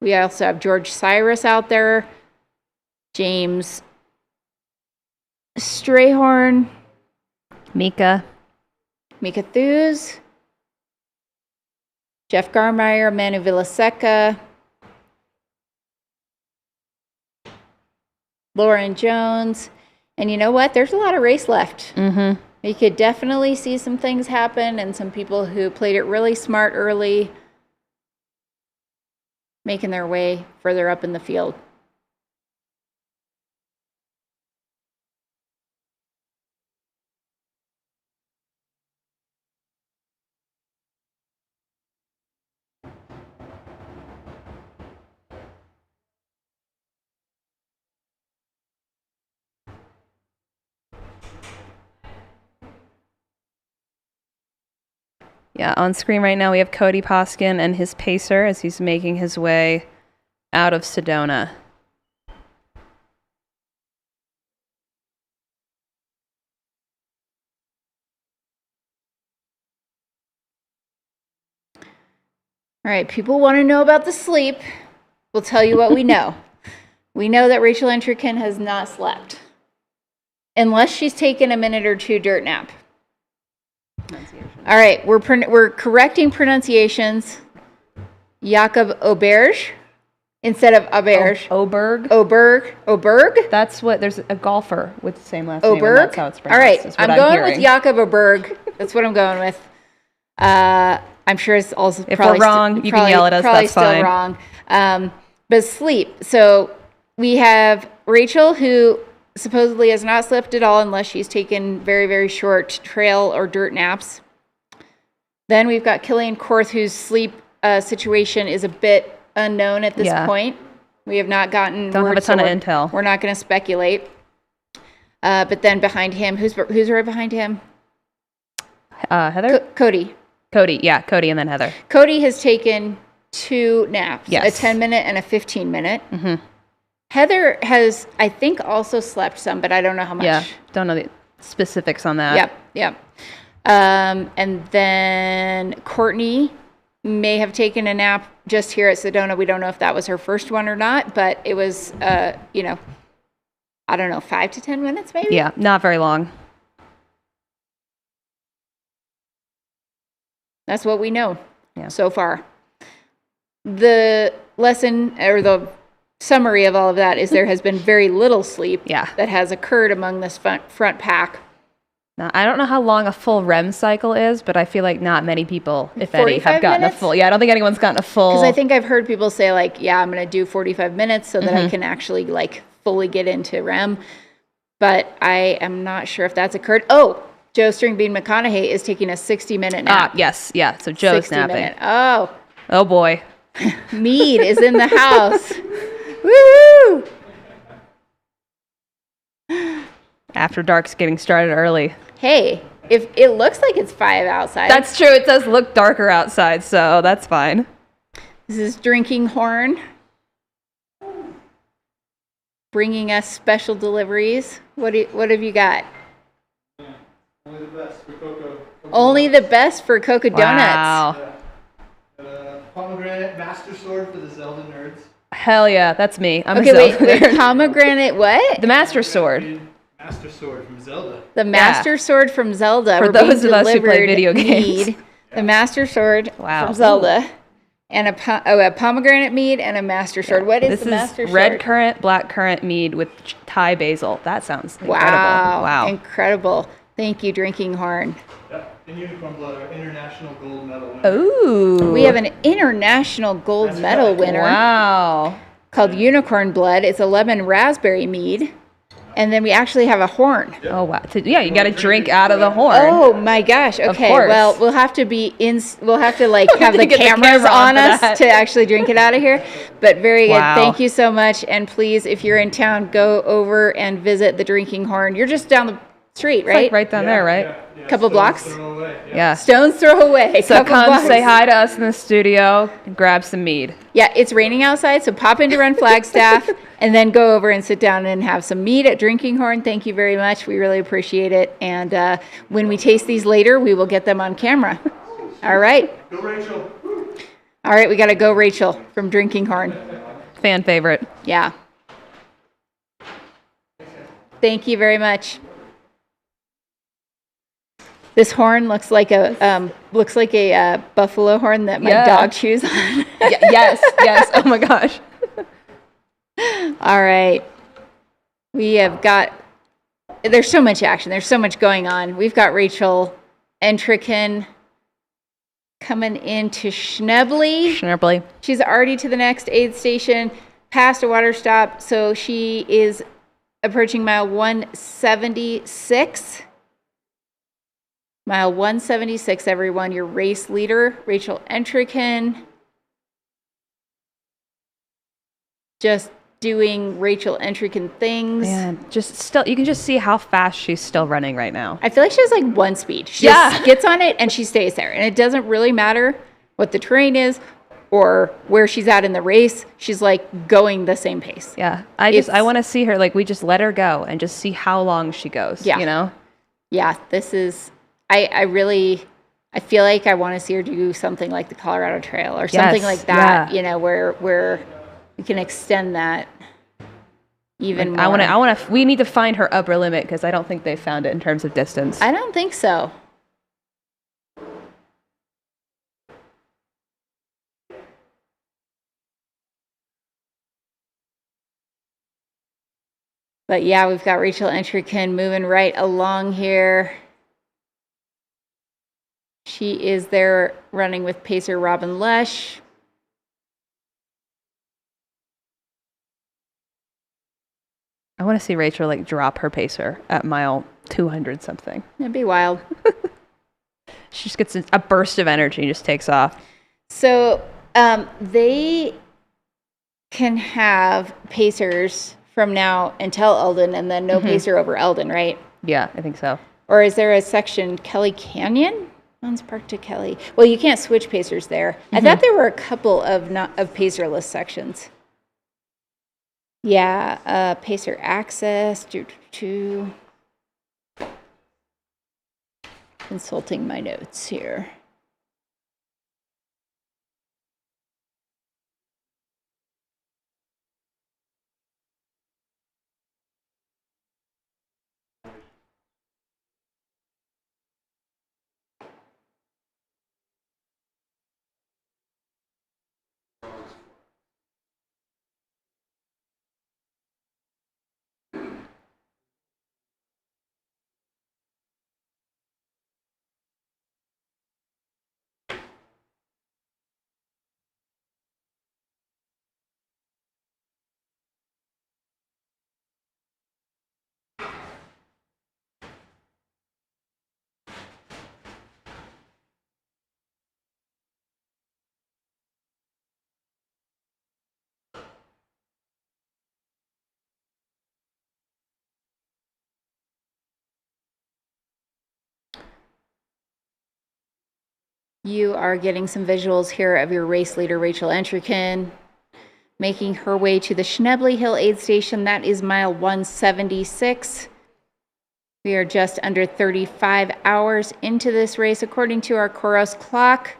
We also have George Cyrus out there, James Strayhorn, Mika Thews, Jeff Garmeyer, Manu Villaseca, Lauren Jones. And you know what? There's a lot of race left. Mm-hmm. You could definitely see some things happen, and some people who played it really smart early making their way further up in the field. Yeah, on screen right now we have Cody Poskin and his pacer as he's making his way out of Sedona. All right, people want to know about the sleep. We'll tell you what we know. We know that Rachel Entrekin has not slept, unless she's taken a minute or two dirt nap. All right, we're correcting pronunciations. Jakob Auberge instead of Auberge. Oberg. That's what, there's a golfer with the same last name. Oberg. That's how it's pronounced. All right, is what I'm going hearing. with Jakob Oberg. That's what I'm going with. I'm sure it's also If probably we're wrong, you can yell at us. Probably That's still fine. wrong. But sleep. So we have Rachel, who supposedly has not slept at all unless she's taken very, very short trail or dirt naps. Then we've got Killian Korth, whose sleep situation is a bit unknown at this point. We have not gotten Don't have a ton of intel. We're not going to speculate. But then behind him, who's right behind him? Heather? Cody. Cody and then Heather. Cody has taken 2 naps, Yes. a 10-minute and a 15-minute. Mm-hmm. Heather has, I think, also slept some, but I don't know how much. Yeah, don't know the specifics on that. Yep. And then Courtney may have taken a nap just here at Sedona. We don't know if that was her first one or not, but it was, I don't know, 5 to 10 minutes maybe? Yeah, not very long. That's what we know so far. The lesson or the summary of all of that is there has been very little sleep that has occurred among this front pack. Now, I don't know how long a full REM cycle is, but I feel like not many people, if any, have gotten minutes? a full. Yeah, I don't think anyone's gotten a full. Because I think I've heard people say, like, yeah, I'm going to do 45 minutes so that I can actually, like, fully get into REM. But I am not sure if that's occurred. Oh, Joe Stringbean McConaughey is taking a 60-minute nap. Yes. Yeah, so Joe's napping. Oh. Oh, boy. Mead is in the house. Woo! After Dark's getting started early. Hey, if it looks like it's 5 outside. That's true. It does look darker outside, so that's fine. This is Drinking Horn, bringing us special deliveries. What have you got? Only the best for Coco. Only the best for Coco Donuts. Wow. Pomegranate Master Sword for the Zelda nerds. Hell yeah, that's me. I'm Okay, a Zelda wait, nerd. pomegranate what? The Master Sword. Master Sword from Zelda. The Master Sword from Zelda. For We're those being of us who play delivered video games. mead. The Master Sword Wow. from Zelda. And a pomegranate mead and a Master Sword. What is This the Master is Sword? red currant, black currant mead with Thai basil. That sounds incredible. Wow. Incredible. Thank you, Drinking Horn. Yep. And Unicorn Blood, our international gold medal winner. Ooh. We have an international gold medal winner Wow. called Unicorn Blood. It's a lemon raspberry mead. And then we actually have a horn. Oh, wow. Yeah, you got to drink out of the horn. Oh my gosh. Okay. course. Well, we'll have to like have the get the cameras camera on for us that. to actually drink it out of here. But very good. Wow. Thank you so much. And please, if you're in town, go over and visit the Drinking Horn. You're just down the street, It's right? like right down there, right? Yeah, Couple stones blocks? throw away, Yeah. Stones throw away. So couple come blocks. say hi to us in the studio and grab some mead. Yeah, it's raining outside, so pop into Run Flagstaff and then go over and sit down and have some mead at Drinking Horn. Thank you very much. We really appreciate it. And when we taste these later, we will get them on camera. All right. Go Rachel. All right, we got to go Rachel from Drinking Horn. Fan favorite. Yeah. Thank you very much. This horn looks like a buffalo horn that my Yeah. dog chews on. Yes, yes. Oh my gosh. All right. We have got, there's so much action. There's so much going on. We've got Rachel Entrekin coming into Schnebly. Schnurply. She's already to the next aid station, past a water stop. So she is approaching mile 176. Mile 176, everyone. Your race leader, Rachel Entrekin. Just doing Rachel Entrekin things. Man, just still, you can just see how fast she's still running right now. I feel like she has like one speed. She Yeah. just gets on it and she stays there. And it doesn't really matter what the terrain is or where she's at in the race. She's like going the same pace. Yeah, I want to see her, like, we just let her go and just see how long she goes, Yeah. you know? Yeah, this is, I feel like I want to see her do something like the Colorado Trail or something Yes, like that, yeah. you know, where we can extend that even more. We need to find her upper limit because I don't think they found it in terms of distance. I don't think so. But yeah, we've got Rachel Entrekin moving right along here. She is there running with pacer Robin Lesh. I want to see Rachel, like, drop her pacer at mile 200 something. It'd be wild. She just gets a burst of energy and just takes off. So they can have pacers from now until Eldon and then no pacer over Eldon, right? Yeah, I think so. Or is there a section Kelly Canyon? Mons Park to Kelly. Well, you can't switch pacers there. I thought there were a couple of pacerless sections. Yeah, pacer access. Consulting my notes here. You are getting some visuals here of your race leader, Rachel Entrekin, making her way to the Schnebly Hill aid station. That is mile 176. We are just under 35 hours into this race, according to our Coros clock.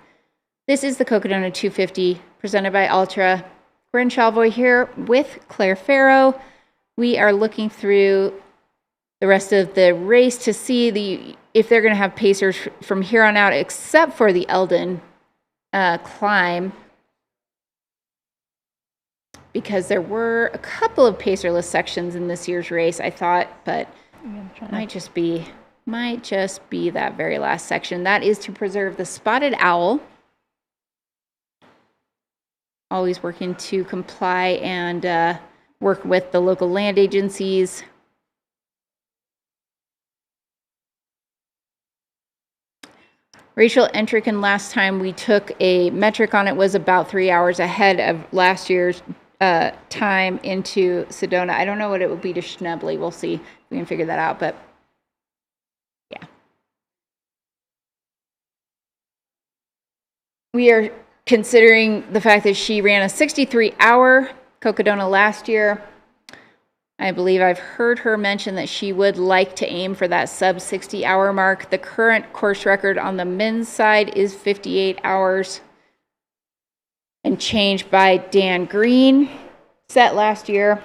This is the Cocodona 250, presented by Ultra. Corinne Chalvoy here with Claire Farrow. We are looking through the rest of the race to see if they're going to have pacers from here on out, except for the Eldon climb, because there were a couple of pacerless sections in this year's race, I thought, but might just be that very last section. That is to preserve the spotted owl. Always working to comply and work with the local land agencies. Rachel Entrekin, last time we took a metric on it, was about 3 hours ahead of last year's time into Sedona. I don't know what it would be to Schnebly. We'll see if we can figure that out. But We are considering the fact that she ran a 63-hour Cocodona last year. I believe I've heard her mention that she would like to aim for that sub 60-hour mark. The current course record on the men's side is 58 hours and changed by Dan Green, set last year.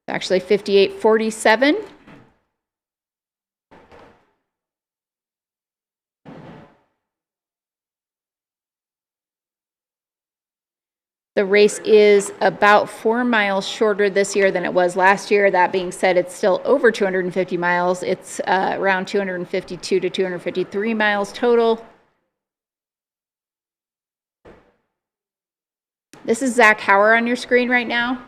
Actually 58:47. The race is about 4 miles shorter this year than it was last year. That being said, it's still over 250 miles. It's around 252 to 253 miles total. This is Zach Hauer on your screen right now.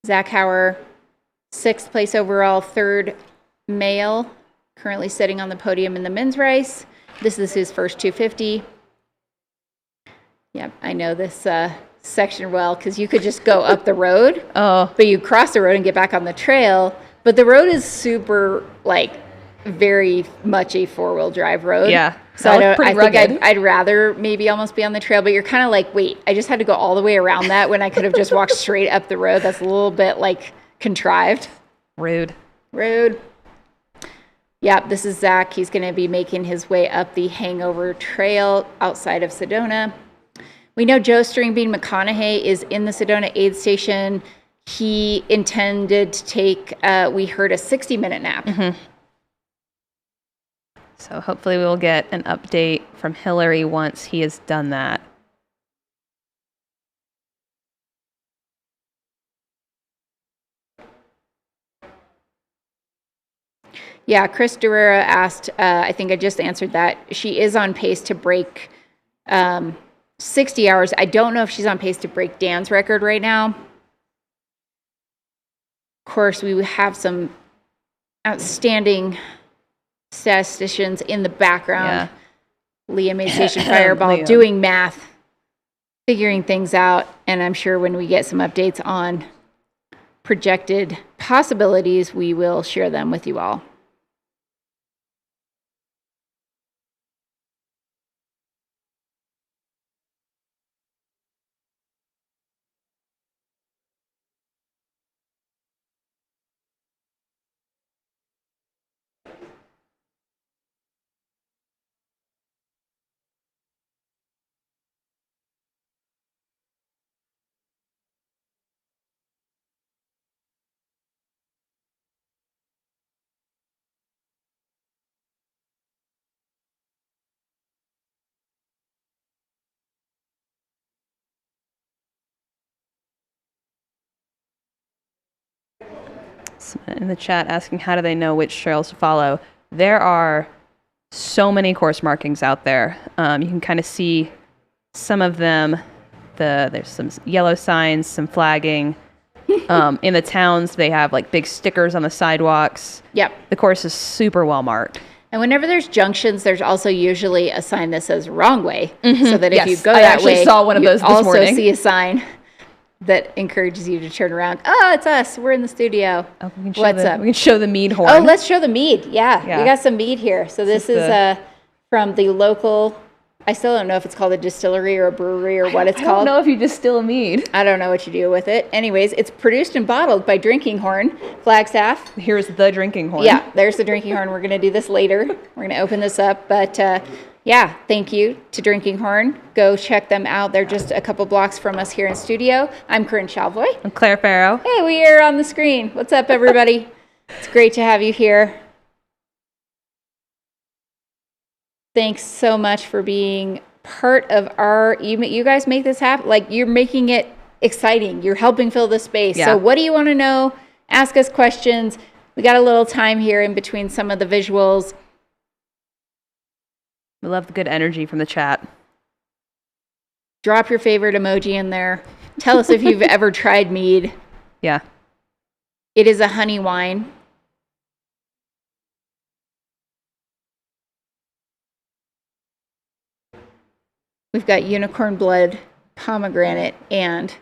Zach Hauer, 6th place overall, 3rd male, currently sitting on the podium in the men's race. This is his first 250. Yep, I know this section well because you could just go up the road. Oh. But you cross the road and get back on the trail. But the road is super, like, very much a 4-wheel drive road. Yeah. So I think I'd rather maybe almost be on the trail. But you're kind of like, wait, I just had to go all the way around that when I could have just walked straight up the road. That's a little bit, like, contrived. Rude. Yeah, this is Zach. He's going to be making his way up the Hangover Trail outside of Sedona. We know Joe Stringbean McConaughey is in the Sedona aid station. He intended to take, we heard, a 60-minute nap. Mm-hmm. So hopefully we'll get an update from Hillary once he has done that. Yeah, Chris Durera asked, I think I just answered that. She is on pace to break 60 hours. I don't know if she's on pace to break Dan's record right now. Of course, we have some outstanding statisticians in the background. Yeah. Leah made Station Fireball doing math, figuring things out, and I'm sure when we get some updates on projected possibilities, we will share them with you all. In the chat asking how do they know which trails to follow. There are so many course markings out there. You can kind of see some of them. There's some yellow signs, some flagging. In the towns, they have like big stickers on the sidewalks. Yep. The course is super well marked. And whenever there's junctions, there's also usually a sign that says wrong way. Mm-hmm. So that if you go I that actually way, saw one of those you this also morning. see a sign that encourages you to turn around. Oh, it's us. We're in the studio. Oh, What's up? We can show the mead horn. Oh, let's show the mead. Yeah. Yeah. We got some mead here. So this is from the local, I still don't know if it's called a distillery or a brewery or what it's called. I don't know if you distill a mead. I don't know what you do with it. Anyways, it's produced and bottled by Drinking Horn, Flagstaff. Here's the drinking horn. Yeah, there's the Drinking Horn. We're going to do this later. We're going to open this up. But yeah, thank you to Drinking Horn. Go check them out. They're just a couple blocks from us here in studio. I'm Corinne Chalvoy. I'm Claire Farrow. Hey, we are on the screen. What's up, everybody? It's great to have you here. Thanks so much for being part of you guys make this happen. Like, you're making it exciting. You're helping fill the space. Yeah. So what do you want to know? Ask us questions. We got a little time here in between some of the visuals. We love the good energy from the chat. Drop your favorite emoji in there. Tell us if you've ever tried mead. Yeah. It is a honey wine. We've got unicorn blood, pomegranate, and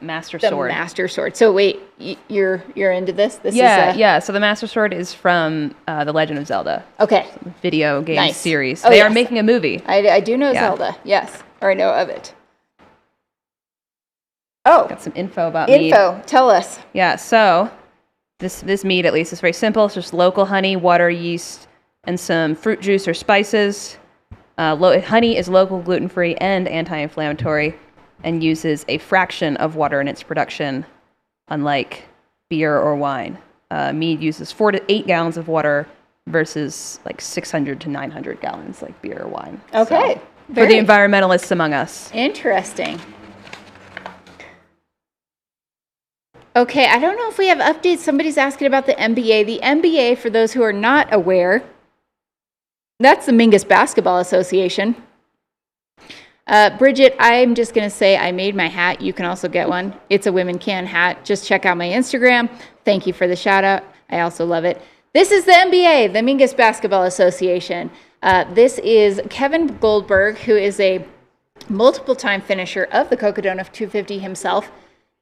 Master The Sword. Master Sword. So wait, you're into this? This Yeah, is yeah. So the Master Sword is from The Legend of Zelda Okay. video game Nice. series. Oh, They are yes. making a movie. I do know Yeah. Zelda. Yes. Or I know of it. Oh, Got some info about mead. info. Tell us. Yeah, so this mead at least is very simple. It's just local honey, water, yeast, and some fruit juice or spices. Honey is local, gluten-free, and anti-inflammatory, and uses a fraction of water in its production, unlike beer or wine. Mead uses 4 to 8 gallons of water versus like 600 to 900 gallons like beer or wine. Okay. So, for the environmentalists among us. Interesting. Okay, I don't know if we have updates. Somebody's asking about the NBA. The NBA, for those who are not aware, that's the Mingus Basketball Association. Bridget, I'm just going to say I made my hat. You can also get one. It's a women can hat. Just check out my Instagram. Thank you for the shout out. I also love it. This is the NBA, the Mingus Basketball Association. This is Kevin Goldberg, who is a multiple-time finisher of the Cocodona 250 himself.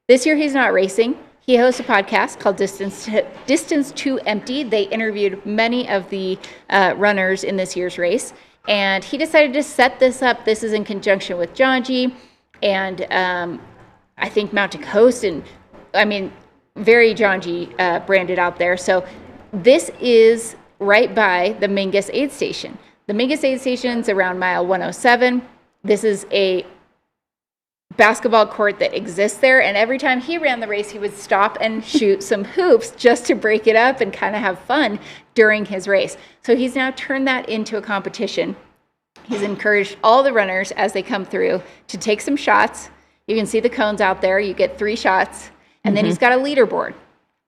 This year he's not racing. He hosts a podcast called Distance to Empty. They interviewed many of the runners in this year's race. And he decided to set this up. This is in conjunction with John G. and I think Mountain Coast. And I mean, very John G. branded out there. So this is right by the Mingus aid station. The Mingus aid station is around mile 107. This is a basketball court that exists there, and every time he ran the race he would stop and shoot some hoops just to break it up and kind of have fun during his race. So he's now turned that into a competition. He's encouraged all the runners as they come through to take some shots. You can see the cones out there. You get 3 shots, and then he's got a leaderboard.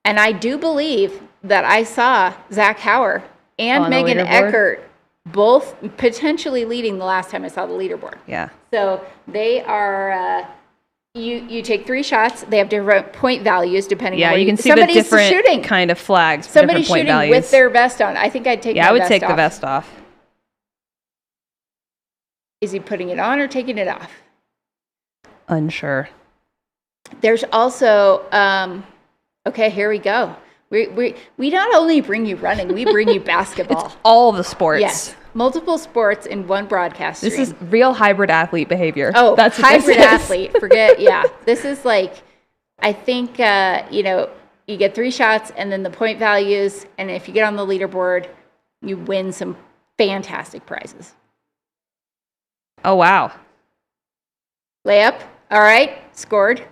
And I do believe that I saw Zach Hauer and On the Megan leaderboard? Eckert both potentially leading the last time I saw the leaderboard. Yeah. So they are, you take 3 shots. They have different point values depending on Yeah, where you can see the somebody's different shooting. kind of flags for Somebody's different point shooting values. with their vest on. I think I'd take yeah, my I would vest take off. the vest off. Is he putting it on or taking it off? Unsure. There's also, okay, here we go. We not only bring you running, we bring you basketball. All the sports. Yes, multiple sports in one broadcast stream. This is real hybrid athlete behavior. Oh, that's what this hybrid is. athlete. Forget, yeah. This is like, I think, you get 3 shots and then the point values. And if you get on the leaderboard, you win some fantastic prizes. Oh, wow. Layup. All right. Scored.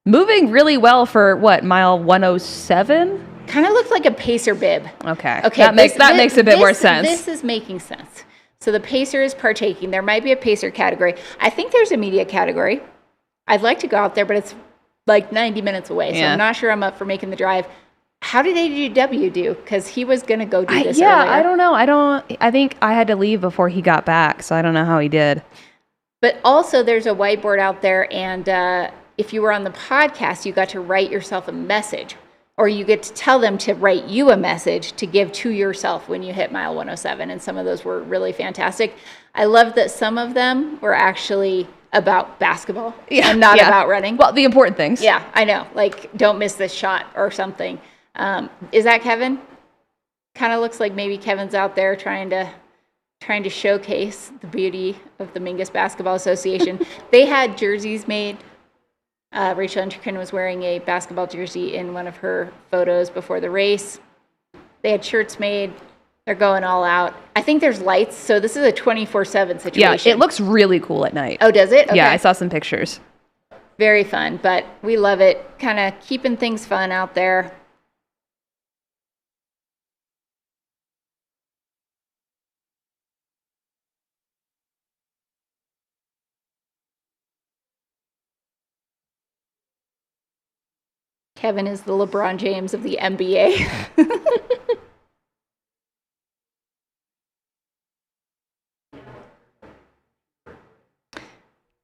Moving really well for what, mile 107? Kind of looked like a pacer bib. Okay. Okay. That makes a bit more sense. This is making sense. So the pacer is partaking. There might be a pacer category. I think there's a media category. I'd like to go out there, but it's like 90 minutes away. So Yeah. I'm not sure I'm up for making the drive. How did ADW do? Because he was going to go do this yeah, earlier. I don't know. I think I had to leave before he got back, so I don't know how he did. But also there's a whiteboard out there, and if you were on the podcast, you got to write yourself a message, or you get to tell them to write you a message to give to yourself when you hit mile 107, and some of those were really fantastic. I love that some of them were actually about basketball and not about running. Well, the important things. Yeah, I know. Like, don't miss this shot or something. Is that Kevin? Kind of looks like maybe Kevin's out there trying to showcase the beauty of the Mingus Basketball Association. They had jerseys made. Rachel Entrekin was wearing a basketball jersey in one of her photos before the race. They had shirts made. They're going all out. I think there's lights, so this is a 24/7 situation. Yeah, it looks really cool at night. Oh, does it? Okay. Yeah, I saw some pictures. Very fun, but we love it. Kind of keeping things fun out there. Kevin is the LeBron James of the NBA.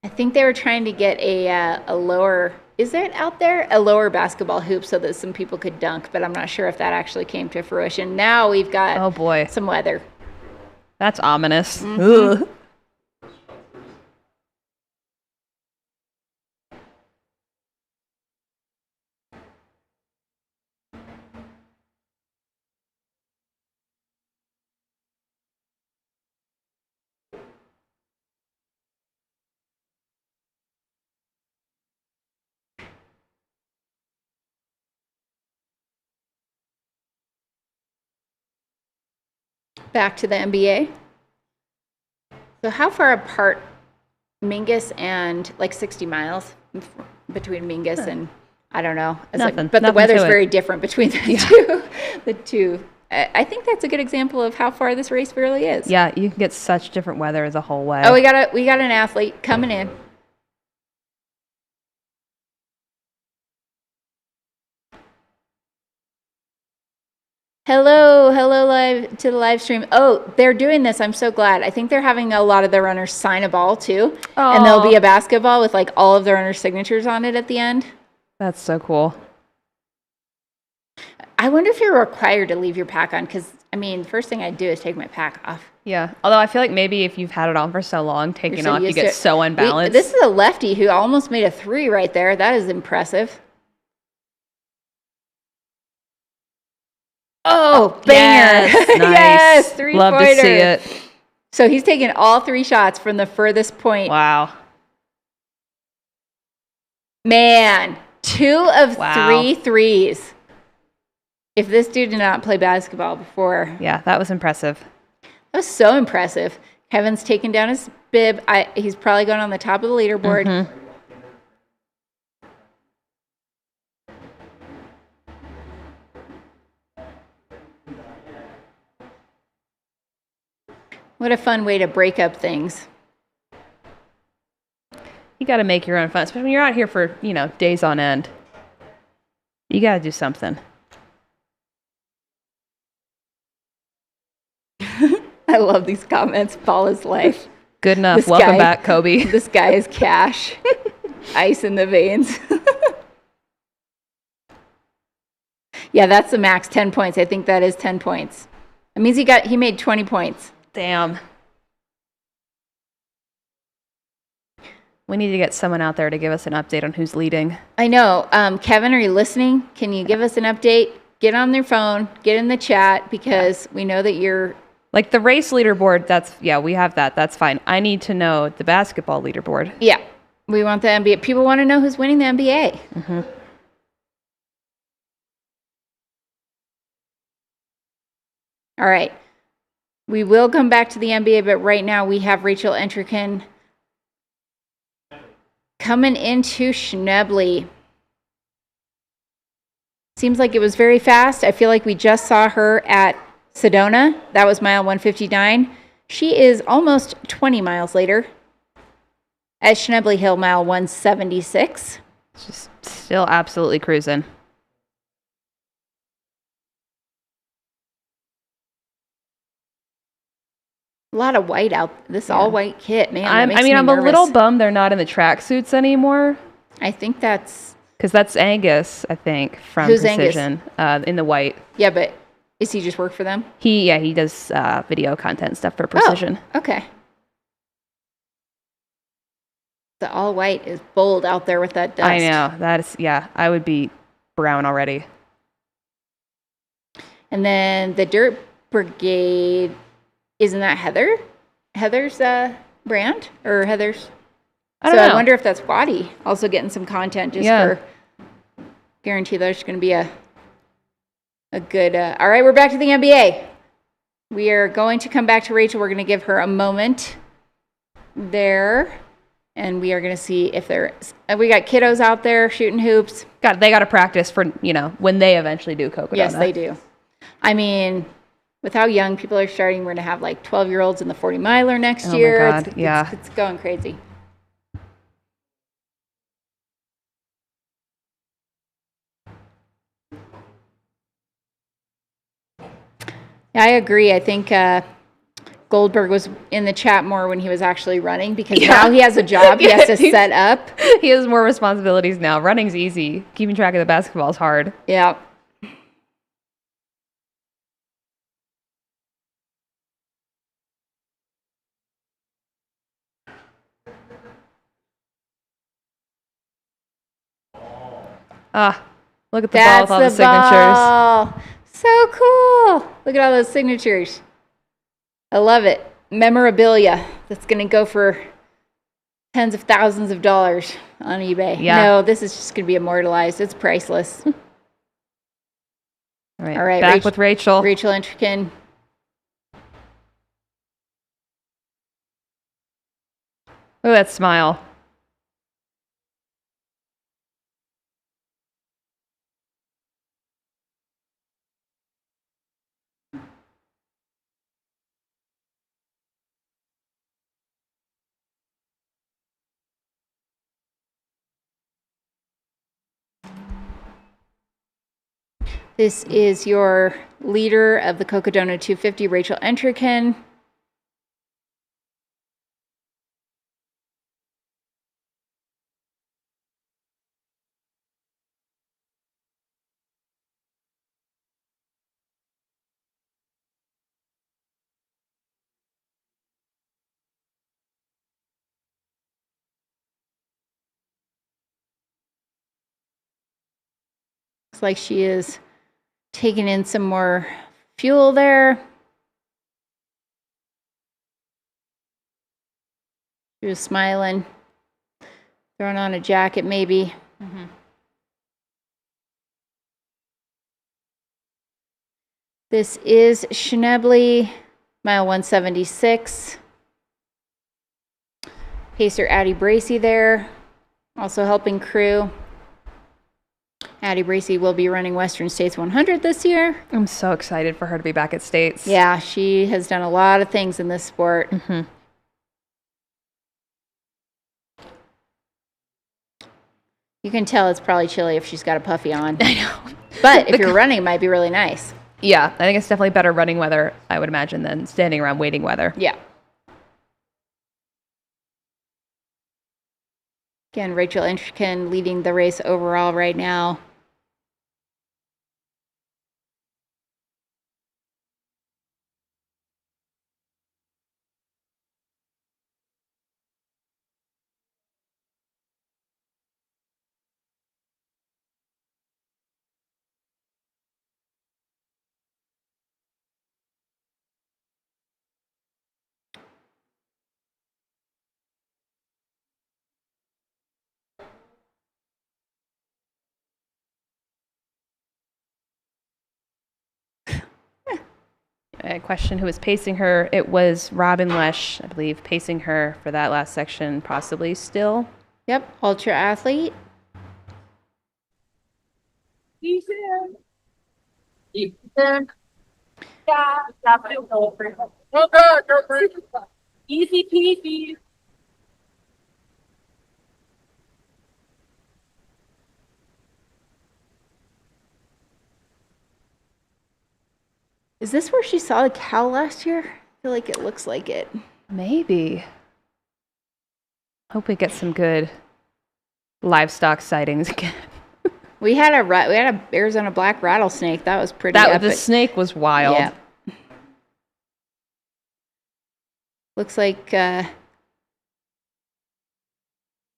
I think they were trying to get a lower, is it out there? A lower basketball hoop so that some people could dunk, but I'm not sure if that actually came to fruition. Now we've got Oh boy, some weather. that's ominous. Mm-hmm. Ugh. back to the NBA. So how far apart Mingus and like 60 miles between Mingus and I don't know. Nothing. But the Nothing weather's to it. very different between the two. I think that's a good example of how far this race really is. Yeah, you can get such different weather the whole way. Oh, we got an athlete coming in. Hello live to the live stream. Oh, they're doing this. I'm so glad. I think they're having a lot of the runners sign a ball too. And there'll be a basketball with like all of the runners' signatures on it at the end. That's so cool. I wonder if you're required to leave your pack on because, I mean, the first thing I'd do is take my pack off. Yeah. Although I feel like maybe if you've had it on for so long, taking You're so off, you used to get it. so unbalanced. This is a lefty who almost made a 3 right there. That is impressive. Oh, banger. Yes, nice. Yes, 3-pointer. Love to see it. So he's taking all 3 shots from the furthest point. Wow. Man, 2 of Wow. 3 threes. If this dude did not play basketball before, Yeah, that was impressive. that was so impressive. Kevin's taking down his bib. He's probably going on the top of the leaderboard. Mm-hmm. What a fun way to break up things. You got to make your own fun, especially when you're out here for, days on end. You got to do something. I love these comments. Ball is life. Good enough. This Welcome guy- back, Kobe. This guy is cash. Ice in the veins. Yeah, that's the max, 10 points. I think that is 10 points. That means he made 20 points. Damn. We need to get someone out there to give us an update on who's leading. I know. Kevin, are you listening? Can you give us an update? Get on their phone, get in the chat, because we know that you're... Like the race leaderboard, we have that. That's fine. I need to know the basketball leaderboard. Yeah, we want the NBA. People want to know who's winning the NBA. Mm-hmm. All right. We will come back to the NBA, but right now we have Rachel Entrekin coming into Schnebly. Seems like it was very fast. I feel like we just saw her at Sedona. That was mile 159. She is almost 20 miles later at Schnebly Hill, mile 176. Just still absolutely cruising. A lot of white out. This all-white kit, man. I'm a nervous. little bummed they're not in the tracksuits anymore. I think that's... Because that's Angus, I think, from Who's Angus? Precision, in the white. Yeah, but is he just work for them? He does video content stuff for Precision. Oh, okay. The all-white is bold out there with that dust. I know. I would be brown already. And then the Dirt Brigade, isn't that Heather? Heather's brand? Or Heather's? I don't know. I wonder if that's Waddy also getting some content just for guarantee there's going to be a good... all right, we're back to the NBA. We are going to come back to Rachel. We're going to give her a moment there. And we are going to see if we got kiddos out there shooting hoops. They got to practice for, when they eventually do Cocodona. Yes, they do. I mean, with how young people are starting, we're going to have like 12-year-olds in the 40 miler next year. Oh my God, It's going crazy. Yeah, I agree. I think Goldberg was in the chat more when he was actually running because now he has a job he has to set up. He has more responsibilities now. Running's easy. Keeping track of the basketball is hard. Yeah. Look at the ball with all the signatures. Ball. So cool. Look at all those signatures. I love it. Memorabilia that's going to go for tens of thousands of dollars on eBay. Yeah. No, this is just going to be immortalized. It's priceless. All right. All right, Back with Rachel. Rachel Entrekin. Oh, that smile. This is your leader of the Cocodona 250, Rachel Entrekin. Looks like she is taking in some more fuel there. She was smiling, throwing on a jacket maybe. This is Schnebly, mile 176. Pacer Addie Bracey there, also helping crew. Addie Bracey will be running Western States 100 this year. I'm so excited for her to be back at States. Yeah, she has done a lot of things in this sport. You can tell it's probably chilly if she's got a puffy on. I know. But if you're running, it might be really nice. Yeah, I think it's definitely better running weather, I would imagine, than standing around waiting weather. Yeah. Again, Rachel Entrekin leading the race overall right now. A question who was pacing her. It was Robin Lesh, I believe, pacing her for that last section, possibly still. Yep, ultra athlete. Easy peasy. Is this where she saw the cow last year? I feel like it looks like it. Maybe. Hope we get some good livestock sightings again. We had a Arizona black rattlesnake. That was pretty epic. The snake was wild. Yeah. Looks like I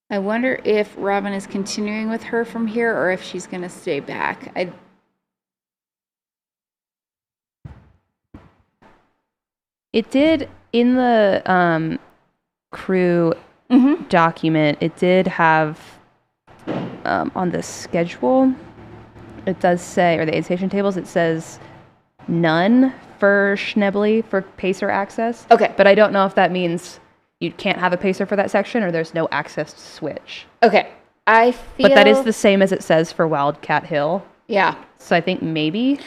wonder if Robin is continuing with her from here or if she's going to stay back. It did, in the crew document, it did have on the schedule, it does say, or the aid station tables, it says none for Schnebly for pacer access. Okay. But I don't know if that means you can't have a pacer for that section or there's no access to switch. Okay. But that is the same as it says for Wildcat Hill. Yeah. So I think maybe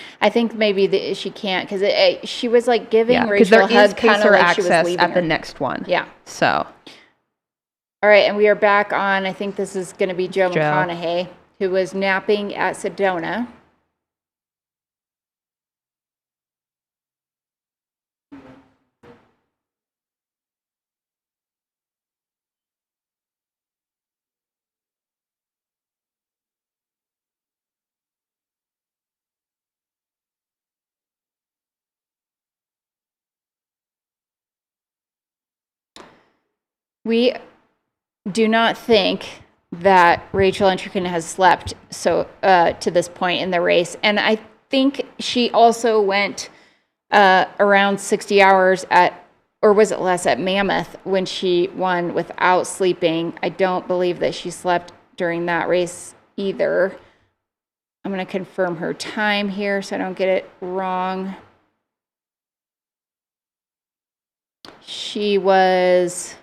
she can't because she was like giving because Rachel there a hug is kind of pacer like she was access leaving at the her. next one. Yeah. So. All right, and we are back on, I think this is going to be Joe Joe. McConaughey, who was napping at Sedona. We do not think that Rachel Entrekin has slept to this point in the race, and I think she also went around 60 hours or was it less at Mammoth when she won without sleeping. I don't believe that she slept during that race either. I'm going to confirm her time here so I don't get it wrong. She was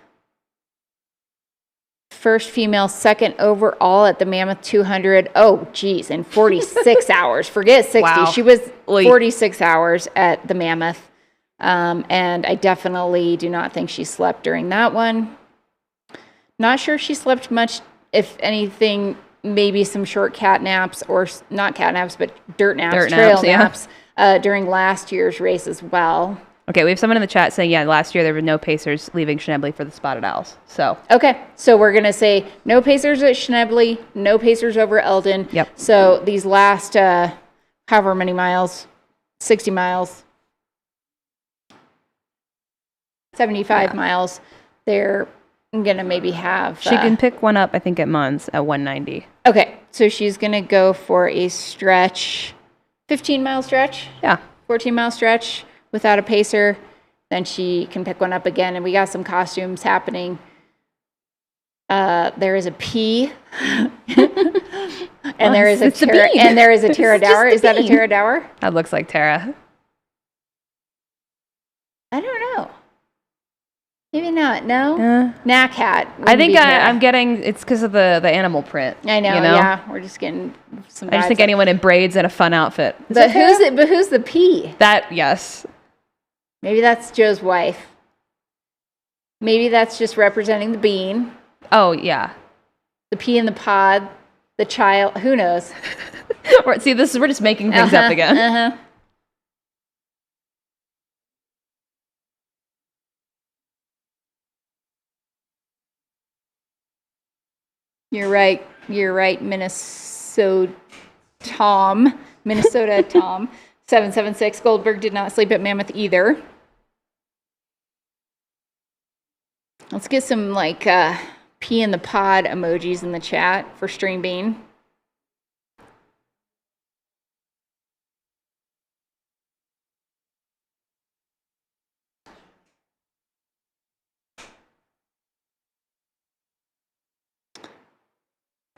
first female second overall at the Mammoth 200. Oh, geez, in 46 hours. Forget 60. Wow. She was Oy. 46 hours at the Mammoth. And I definitely do not think she slept during that one. Not sure she slept much, if anything, maybe some short cat naps, or not cat naps, but dirt naps, trail naps, during last year's race as well. Okay, we have someone in the chat saying, yeah, last year there were no Pacers leaving Schnebly for the Spotted Owls. So Okay, so we're going to say no Pacers at Schnebly, no Pacers over Eldon. Yep. So these last, however many miles, 60 miles, 75 miles, they're going to maybe have... she can pick one up, I think, at Mons at 190. Okay, so she's going to go for a stretch, 15-mile stretch, Yeah. 14-mile stretch without a pacer. Then she can pick one up again, and we got some costumes happening. There is a P, and there is a it's the Tara, bean. and there is a Tara It's just Dower. the Is that a bean. Tara Dower? That looks like Tara. I don't know. Maybe not. No. Knack hat. I think wouldn't be Tara. I'm getting, it's because of the animal print. I know. You know? Yeah, we're just getting some. I just think vibes. anyone in braids and a fun outfit. Is But that Tara? who's the P? That, yes. Maybe that's Joe's wife. Maybe that's just representing the bean, Oh, yeah. the pea in the pod, the child. Who knows? See, we're just making things up again. Uh-huh. You're right. You're right, Minnesota Tom. 776. Goldberg did not sleep at Mammoth either. Let's get some pea in the pod emojis in the chat for Stream Bean.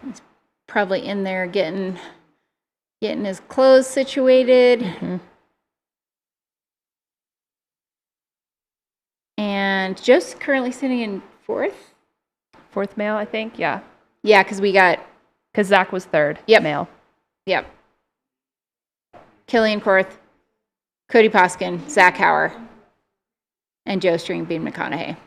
He's probably in there getting his clothes situated. Mm-hmm. And Joe's currently sitting in fourth. Fourth male, I think. Yeah. Yeah, because we got, Because Zach was third Yep. male. yep. Killian Korth, Cody Poskin, Zach Hauer, and Joe String Bean McConaughey.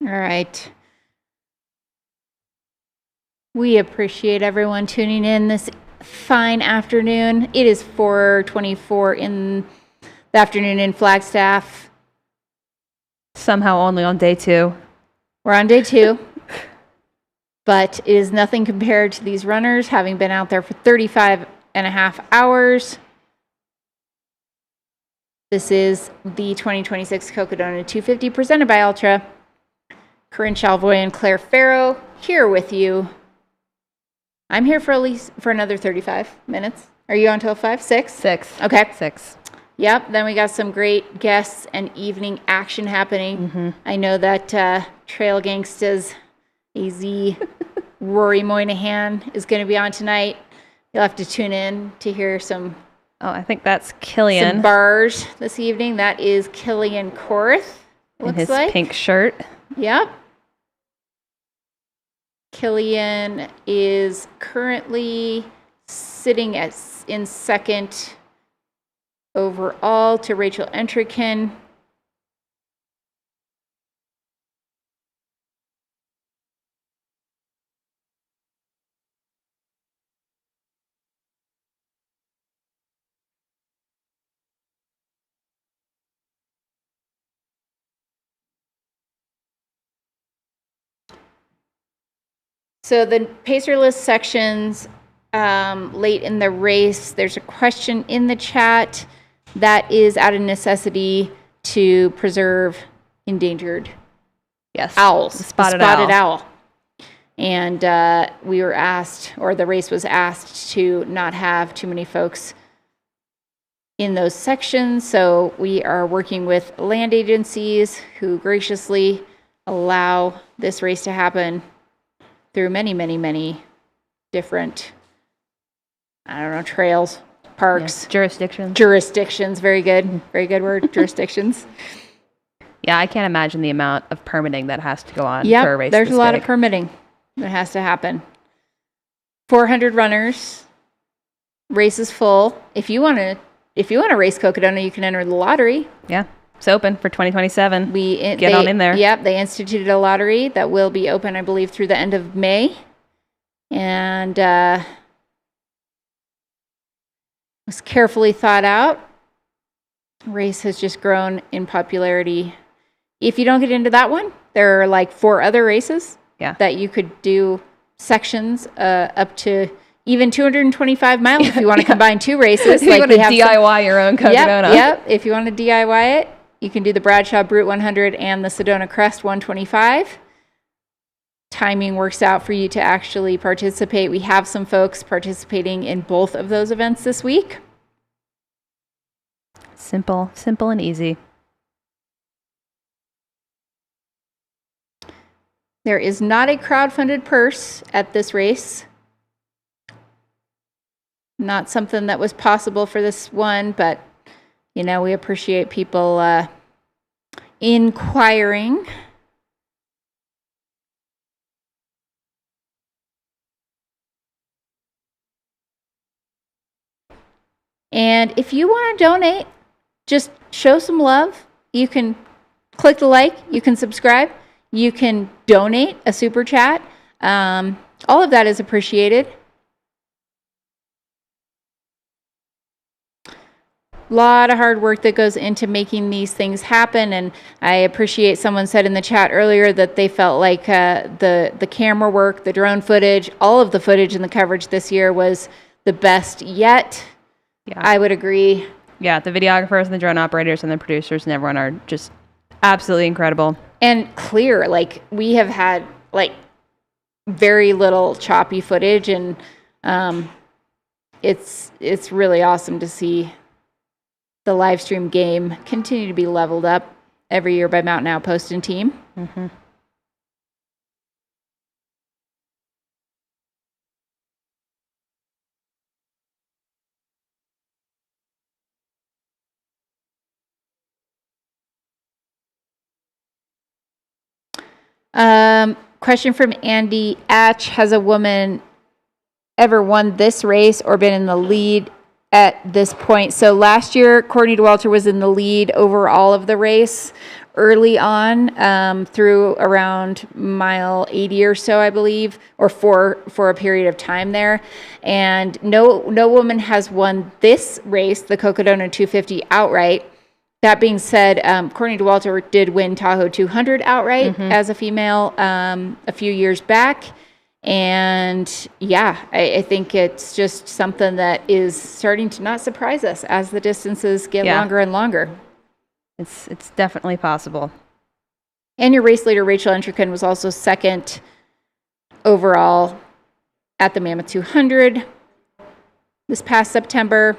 All right. We appreciate everyone tuning in this fine afternoon. It is 4:24 in the afternoon in Flagstaff. Somehow only on day 2. We're on day 2, but it is nothing compared to these runners having been out there for 35 and a half hours. This is the 2026 Cocodona 250 presented by Ultra. Corinne Chalvoy and Claire Farrow here with you. I'm here for another 35 minutes. Are you on till 5, 6? 6. Okay. 6. Yep. Then we got some great guests and evening action happening. Mm-hmm. I know that Trail Gangstas AZ Rory Moynihan is going to be on tonight. You'll have to tune in to hear some Oh, I think that's some Killian bars this evening. That is Killian Korth. in Looks his like. pink shirt. Yep. Killian is currently sitting in second overall to Rachel Entrekin. So the pacer list sections late in the race, there's a question in the chat that is out of necessity to preserve endangered Yes. owls, The spotted owl. And we were asked, or the race was asked, to not have too many folks in those sections. So we are working with land agencies who graciously allow this race to happen through many, many, many different, trails, parks, Jurisdictions. Very good word, jurisdictions. Yeah, I can't imagine the amount of permitting that has to go on for a Yep, race there's this a lot big. of permitting that has to happen. 400 runners. Race is full. If you want to race Cocodona, you can enter the lottery. Yeah, it's open for 2027. Get on in there. Yep, they instituted a lottery that will be open, I believe, through the end of May. And was carefully thought out. Race has just grown in popularity. If you don't get into that one, there are like 4 other races that you could do sections up to even 225 miles if you want to combine 2 races. If you want to DIY your own Cocodona. Yep. If you want to DIY it, you can do the Bradshaw Brute 100 and the Sedona Crest 125. Timing works out for you to actually participate. We have some folks participating in both of those events this week. Simple and easy. There is not a crowdfunded purse at this race. Not something that was possible for this one, but we appreciate people inquiring. And if you want to donate, just show some love. You can click the like, you can subscribe, you can donate a super chat. All of that is appreciated. A lot of hard work that goes into making these things happen, and I appreciate someone said in the chat earlier that they felt like the camera work, the drone footage, all of the footage and the coverage this year was the best yet. Yeah. I would agree. Yeah, the videographers and the drone operators and the producers and everyone are just absolutely incredible. And clear, like we have had like very little choppy footage, and it's really awesome to see the live stream game continue to be leveled up every year by Mountain Outpost and team. Mm-hmm. Question from Andy Atch. Has a woman ever won this race or been in the lead at this point? So last year, Courtney Dauwalter was in the lead over all of the race early on through around mile 80 or so, I believe, or for a period of time there. And no woman has won this race, the Cocodona 250, outright. That being said, Courtney Dauwalter did win Tahoe 200 outright as a female a few years back. And yeah, I think it's just something that is starting to not surprise us as the distances get longer and longer. It's definitely possible. And your race leader, Rachel Entrekin, was also second overall at the Mammoth 200 this past September.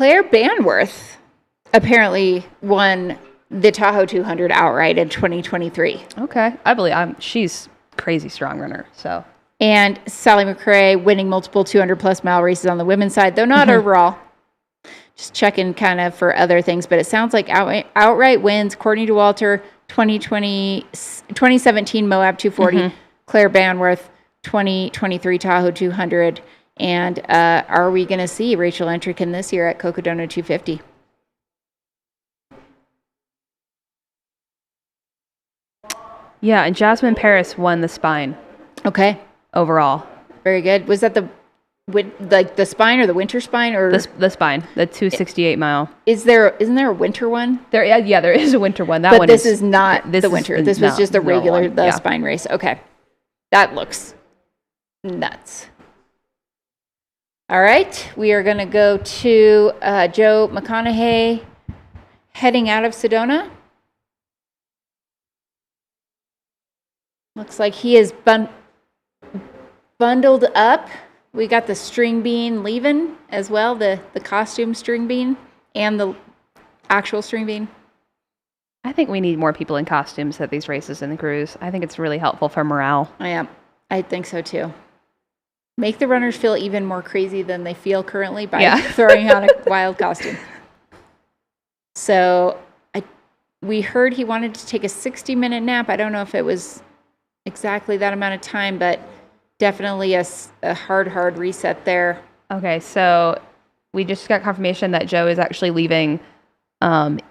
Claire Banworth apparently won the Tahoe 200 outright in 2023. Okay. I believe she's crazy strong runner. So. And Sally McRae winning multiple 200 plus mile races on the women's side, though not overall. Just checking kind of for other things, but it sounds like outright wins. Courtney Dauwalter, 2017 Moab 240. Claire Banworth, 2023 Tahoe 200. And are we going to see Rachel Entrekin this year at Cocodona 250? Yeah, and Jasmine Paris won the spine. Okay. Overall. Very good. Was that the spine or the winter spine or the spine, the 268 mile? Isn't there a winter one? There is a winter one. That but one this is not the winter. This was just a regular spine race. Okay. That looks nuts. All right. We are going to go to Joe McConaughey heading out of Sedona. Looks like he is bundled up. We got the string bean leaving as well, the costume string bean and the actual string bean. I think we need more people in costumes at these races in the cruise. I think it's really helpful for morale. I think so too. Make the runners feel even more crazy than they feel currently by throwing on a wild costume. So we heard he wanted to take a 60-minute nap. I don't know if it was exactly that amount of time, but definitely a hard reset there. Okay, so we just got confirmation that Joe is actually leaving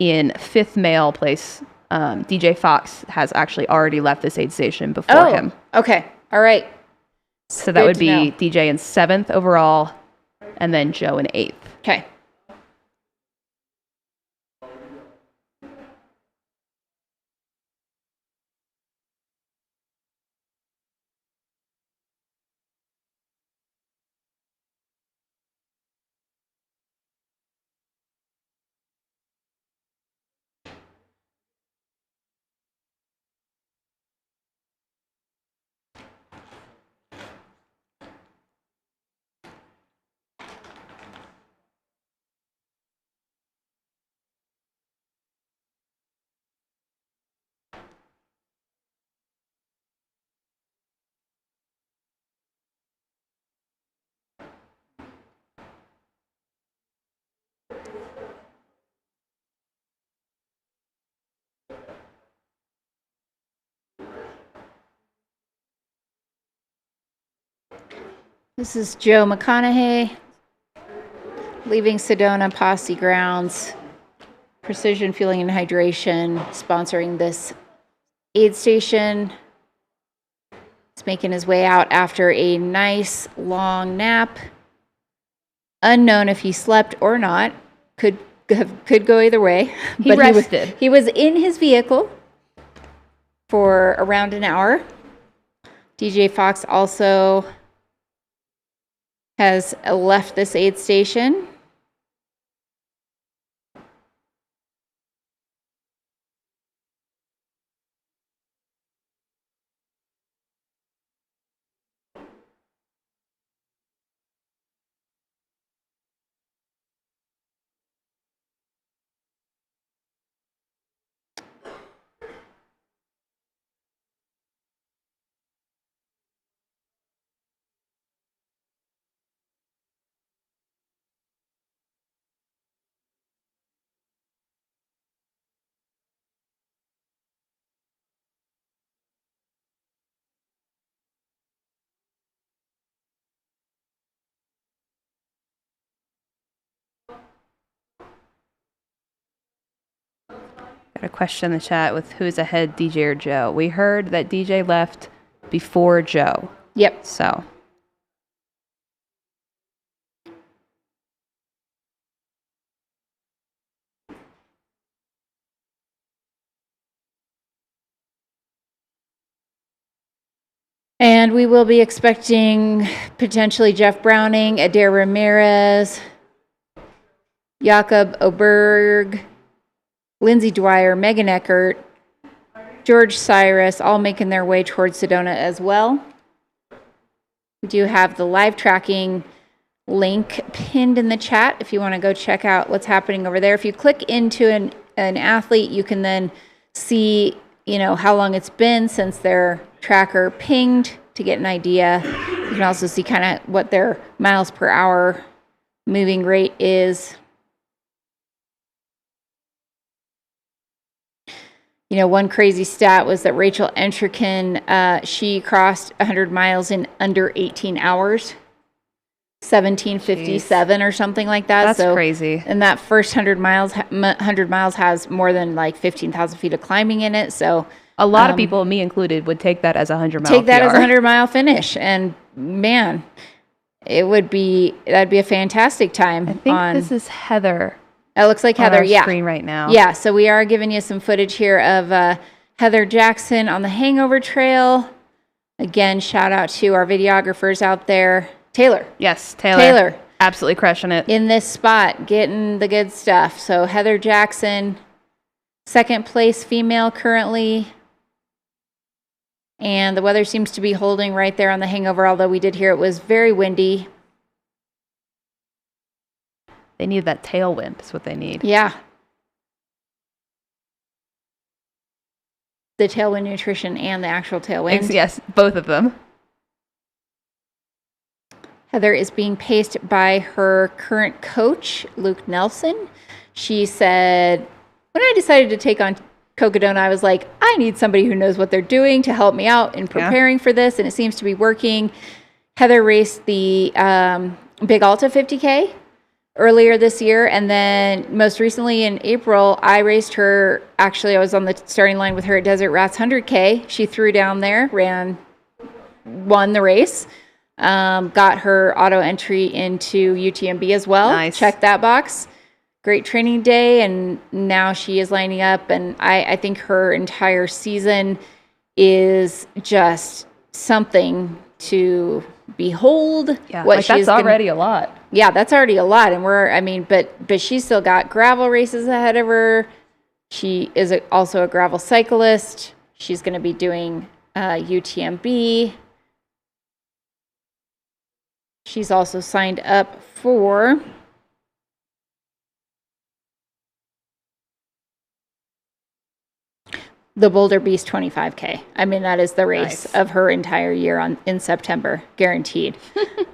in fifth male place. DJ Fox has actually already left this aid station before him. Okay, all right. So that would be DJ in seventh overall, and then Joe in eighth. Okay. This is Joe McConaughey leaving Sedona Posse Grounds. Precision Fueling and Hydration sponsoring this aid station. He's making his way out after a nice long nap. Unknown if he slept or not. Could go either way. He rested. He was in his vehicle for around an hour. DJ Fox also has left this aid station. Got a question in the chat with who's ahead, DJ or Joe. We heard that DJ left before Joe. Yep. So. And we will be expecting potentially Jeff Browning, Adair Ramirez, Jakob Oberg, Lindsay Dwyer, Megan Eckert, George Cyrus, all making their way towards Sedona as well. We do have the live tracking link pinned in the chat if you want to go check out what's happening over there. If you click into an athlete, you can then see, how long it's been since their tracker pinged to get an idea. You can also see kind of what their miles per hour moving rate is. One crazy stat was that Rachel Entrekin, she crossed 100 miles in under 18 hours, 17:57 or something like that. That's crazy. And that first 100 miles has more than like 15,000 feet of climbing in it. So a lot of people, me included, would take that as a 100-mile take that PR. as a 100-mile finish. And man, that'd be a fantastic time. I think this is Heather. It looks like Heather, on our screen right now. Yeah, so we are giving you some footage here of Heather Jackson on the Hangover Trail. Again, shout out to our videographers out there. Taylor. Yes, Taylor. Taylor. Absolutely crushing it. In this spot, getting the good stuff. So Heather Jackson, second place female currently. And the weather seems to be holding right there on the Hangover, although we did hear it was very windy. They need that tailwind is what they need. Yeah. The tailwind nutrition and the actual tailwind. Yes, both of them. Heather is being paced by her current coach, Luke Nelson. She said, when I decided to take on Cocodona, I was like, I need somebody who knows what they're doing to help me out in preparing for this, and it seems to be working. Heather raced the Big Alta 50K earlier this year, and then most recently in April, I raced her. Actually, I was on the starting line with her at Desert Rats 100K. She threw down there, won the race, got her auto entry into UTMB as well. Nice. Check that box. Great training day, and now she is lining up, and I think her entire season is just something to behold. Yeah, that's already a lot. Yeah, that's already a lot, and but she's still got gravel races ahead of her. She is also a gravel cyclist. She's going to be doing UTMB. She's also signed up for the Boulder Beast 25K. That is the race of her entire year in September, guaranteed.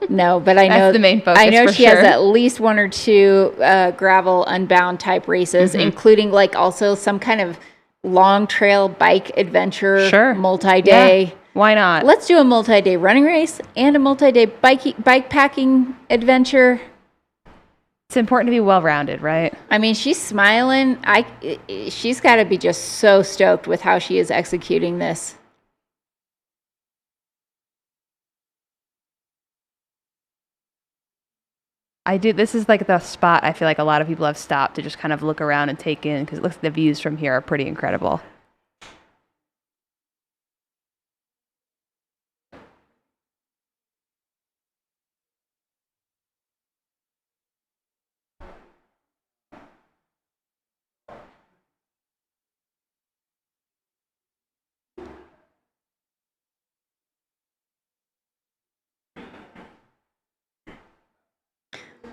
No, but I know that's the main focus. I know for she sure. has at least one or two gravel unbound type races, including also some kind of long trail bike adventure, multi-day. Yeah. Why not? Let's do a multi-day running race and a multi-day bike packing adventure. It's important to be well-rounded, right? She's smiling. She's got to be just so stoked with how she is executing this. This is like the spot I feel like a lot of people have stopped to just kind of look around and take in, because it looks like the views from here are pretty incredible.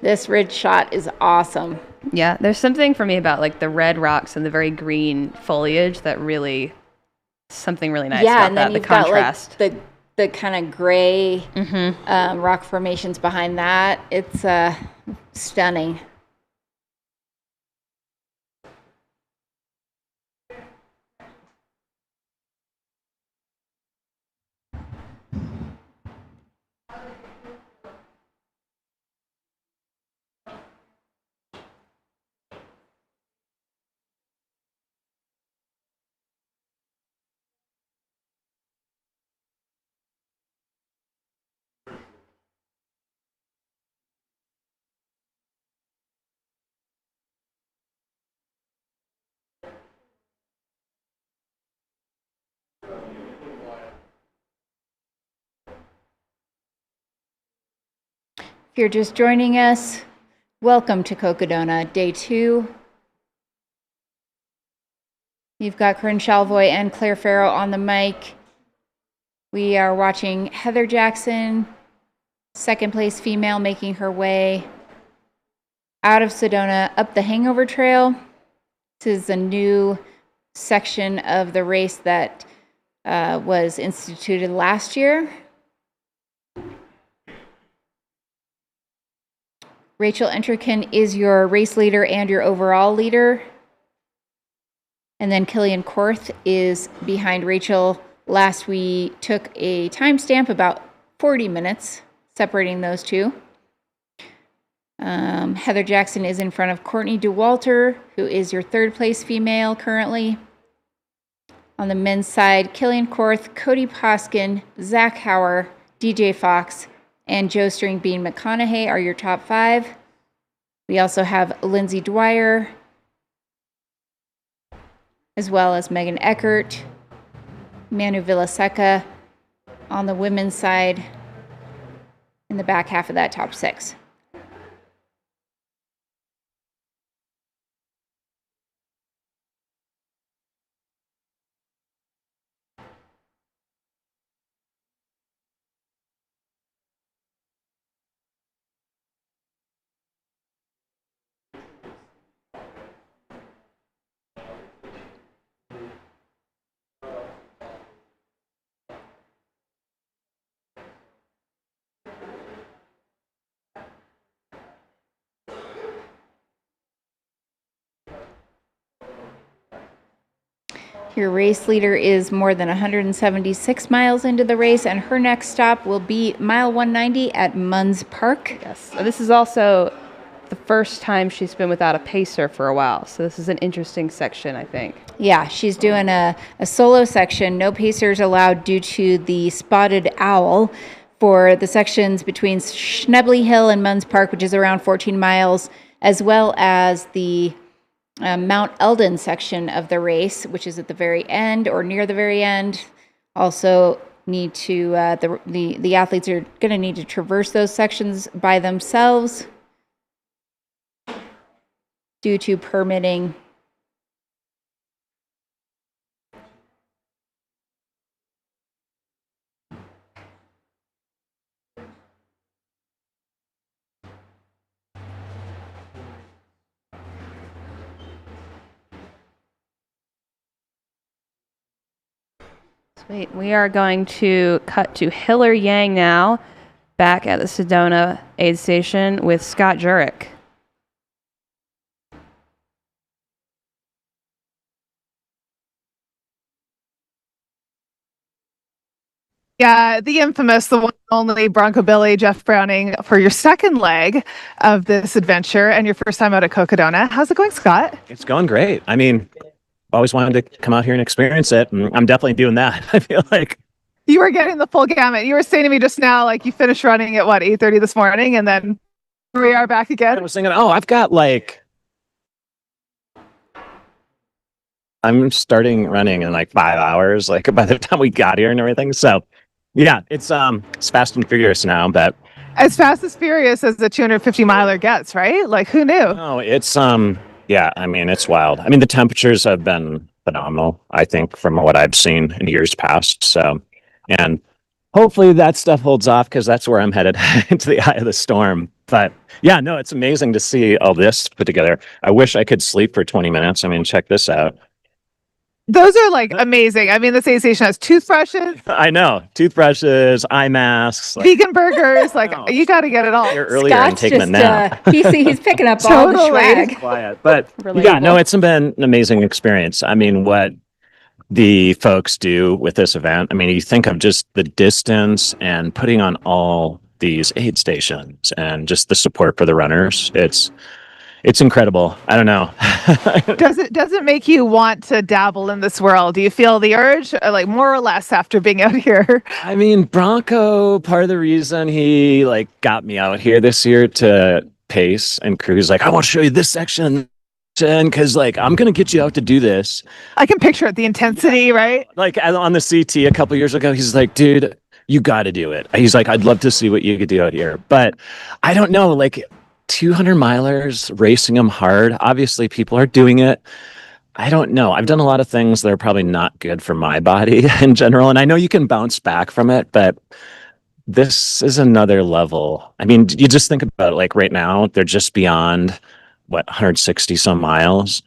This ridge shot is awesome. Yeah, there's something for me about the red rocks and the very green foliage that really, something really nice about and then that, you've the contrast. got the kind of gray rock formations behind that. It's stunning. If you're just joining us, welcome to Cocodona, day 2. You've got Corinne Shalvoy and Claire Farrow on the mic. We are watching Heather Jackson second place female making her way out of Sedona up the Hangover Trail. This is a new section of the race that was instituted last year. Rachel Entrekin is your race leader and your overall leader. And then Killian Korth is behind Rachel. Last we took a timestamp about 40 minutes separating those two. Heather Jackson is in front of Courtney Dauwalter, who is your third place female currently. On the men's side, Killian Korth, Cody Poskin, Zach Hauer, DJ Fox, and Joe Stringbean McConaughey are your top 5. We also have Lindsay Dwyer, as well as Megan Eckert, Manu Villaseca on the women's side in the back half of that top 6. Your race leader is more than 176 miles into the race, and her next stop will be mile 190 at Munns Park. Yes. This is also the first time she's been without a pacer for a while. So this is an interesting section, I think. Yeah, she's doing a solo section. No pacers allowed due to the spotted owl for the sections between Schnebley Hill and Munns Park, which is around 14 miles, as well as the Mount Eldon section of the race, which is at the very end or near the very end. Also need to, the athletes are going to need to traverse those sections by themselves due to permitting. Sweet. We are going to cut to Hiller Yang now, back at the Sedona aid station with Scott Jurek. Yeah, the infamous, the one and only Bronco Billy, Jeff Browning, for your second leg of this adventure and your first time out at Cocodona. How's it going, Scott? It's going great. I mean, always wanted to come out here and experience it, and I'm definitely doing that. I feel like You were getting the full gamut. You were saying to me just now, like you finished running at what, 8:30 this morning, and then here we are back I again. was thinking, oh, I've got I'm starting running in like 5 hours, like by the time we got here and everything. So yeah, it's fast and furious now, but As fast as furious as the 250 miler gets, right? Like who knew? no, it's yeah, I mean, it's wild. I mean, the temperatures have been phenomenal, I think, from what I've seen in years past. So, and hopefully that stuff holds off because that's where I'm headed into the eye of the storm. But yeah, no, it's amazing to see all this put together. I wish I could sleep for 20 minutes. I mean, check this out. Those are like amazing. I mean, this aid station has toothbrushes, I know. Toothbrushes, eye masks. Like, vegan burgers. Like No. you got to get it all. here earlier and Scott's taking a just, nap. he's picking up all the Totally. swag. Quiet. But yeah, Relatable. no, it's been an amazing experience. I mean, what the folks do with this event, I mean, you think of just the distance and putting on all these aid stations and just the support for the runners. It's incredible. I don't know. Does it make you want to dabble in this world? Do you feel the urge, like more or less after being out here? I mean, Bronco, part of the reason he like got me out here this year to pace and cruise, like, I want to show you this section because like I'm gonna get you out to do this. I can picture it, the intensity, right? Like on the CT a couple years ago, he's like, dude, you got to do it. He's like, I'd love to see what you could do out here. But I don't know, like 200 milers, racing them hard. Obviously, people are doing it. I don't know. I've done a lot of things that are probably not good for my body in general. And I know you can bounce back from it, but this is another level. I mean, you just think about it, like right now, they're just beyond what 160 some miles.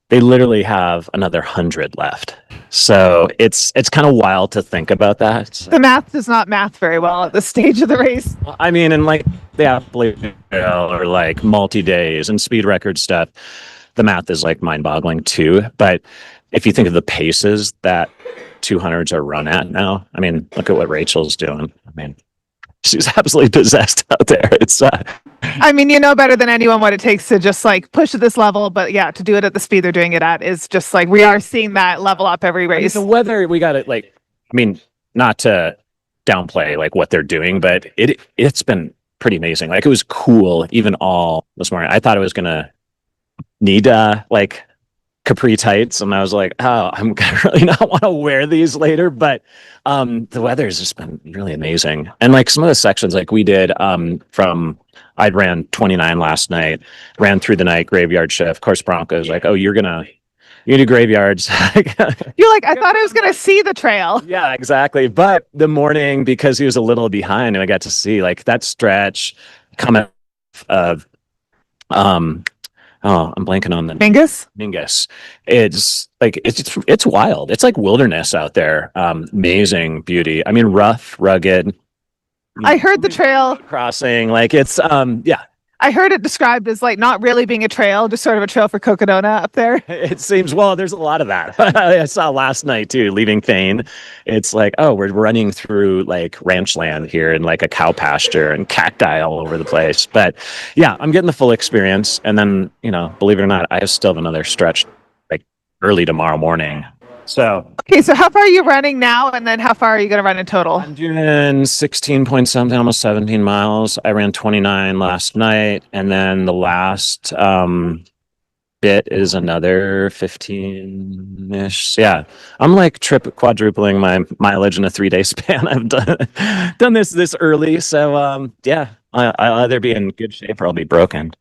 They literally have another 100 left. So it's kind of wild to think about that. The math does not math very well at this stage of the race. I mean, and like the athlete or like multi-days and speed record stuff, the math is like mind-boggling too. But if you think of the paces that 200s are run at now, I mean, look at what Rachel's doing. I mean, she's absolutely possessed out there. It's I mean, you know better than anyone what it takes to just like push at this level, but yeah, to do it at the speed they're doing it at is just like we are seeing that level up every race. the weather, we got it. Like, I mean, not to downplay like what they're doing, but it's been pretty amazing. Like, it was cool even all this morning. I thought it was gonna need like capri tights, and I was like, oh, I'm gonna really not want to wear these later. But the weather has just been really amazing, and like some of the sections like we did from I ran 29 last night, ran through the night graveyard shift. Of course, Broncos like, oh, you do graveyards. You're like, I thought I was gonna see the trail. Yeah, exactly. But the morning, because he was a little behind, and I got to see like that stretch coming of oh, I'm blanking on the Mingus? Mingus. It's like it's wild. It's like wilderness out there. Amazing beauty. I mean, rough, rugged. I heard the trail Crossing, like it's yeah. I heard it described as like not really being a trail, just sort of a trail for Cocodona up there. It seems, well, there's a lot of that. I saw last night too, leaving Thane. It's like, oh, we're running through like ranch land here and like a cow pasture and cacti all over the place. But yeah, I'm getting the full experience. And then, you know, believe it or not, I still have another stretch like early tomorrow morning. So Okay, so how far are you running now, and then how far are you going to run in total? I'm doing 16 point something, almost 17 miles. I ran 29 last night, and then the last bit is another 15-ish. Yeah, I'm like quadrupling my mileage in a 3-day span. I've done this early, so yeah, I'll either be in good shape or I'll be broken.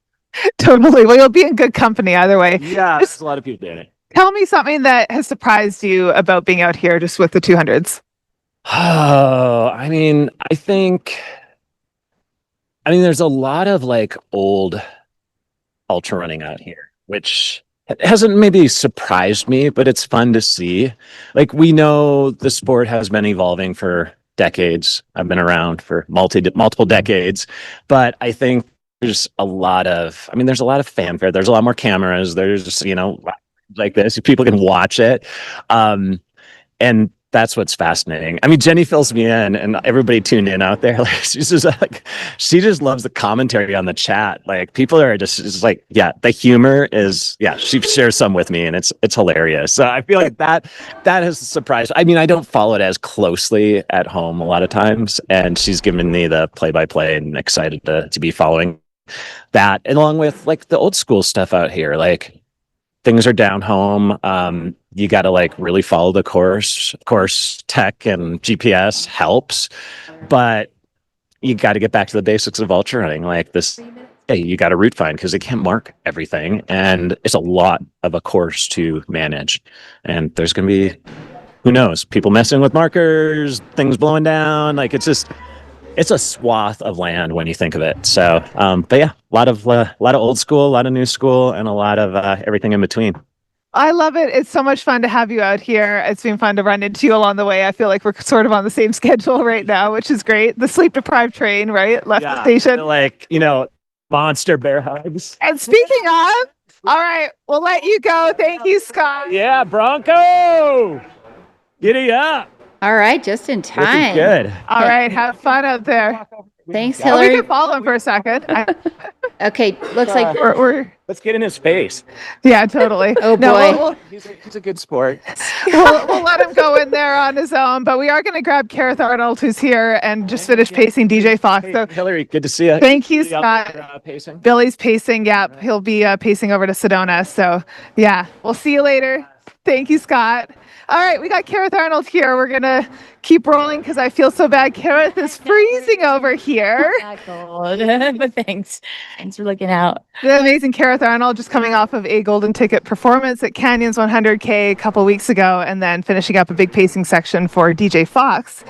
Totally. Well, you'll be in good company either way. Yeah, there's a lot of people doing it. Tell me something that has surprised you about being out here just with the 200s. Oh, I mean, there's a lot of like old ultra running out here, which hasn't maybe surprised me, but it's fun to see. Like, we know the sport has been evolving for decades. I've been around for multiple decades, but I think there's a lot of fanfare. There's a lot more cameras. There's, you know, like this, people can watch it. And that's what's fascinating. I mean, Jenny fills me in, and everybody tuned in out there. Like, she just loves the commentary on the chat. Like, people are just like, yeah, the humor is, yeah, she shares some with me, and it's hilarious. So I feel like that has surprised. I mean, I don't follow it as closely at home a lot of times, and she's given me the play-by-play, and excited to be following that, and along with like the old school stuff out here. Like, things are down home. You got to like really follow the course. Of course, tech and GPS helps, but you got to get back to the basics of ultra running. Like this, hey, you got to route find because they can't mark everything, and it's a lot of a course to manage. And there's going to be, who knows, people messing with markers, things blowing down. Like, it's a swath of land when you think of it. So, but yeah, a lot of old school, a lot of new school, and a lot of everything in between. I love it. It's so much fun to have you out here. It's been fun to run into you along the way. I feel like we're sort of on the same schedule right now, which is great. The sleep deprived train, right? Left the station. Like, you know, monster bear hugs. And speaking of, all right, we'll let you go. Thank you, Scott. Yeah, Bronco, giddy up. All right, just in time. Good. All right, have fun out there. Thanks, Oh, we Hillary. can follow him for a second. Okay, looks like We're Let's get in his face. yeah, totally. Oh, No, boy. He's a good sport. we'll let him go in there on his own, but we are going to grab Kareth Arnold, who's here, and just finish pacing DJ Fox. So Hillary, good to see you. thank you, See you out there, Scott. pacing. Billy's pacing. Yep, he'll be pacing over to Sedona. So yeah, we'll see you later. Thank you, Scott. All right, we got Kareth Arnold here. We're gonna keep rolling because I feel so bad. Kareth is freezing over here. But thanks for looking out. The amazing Kareth Arnold just coming off of a golden ticket performance at Canyons 100K a couple weeks ago, and then finishing up a big pacing section for DJ Fox.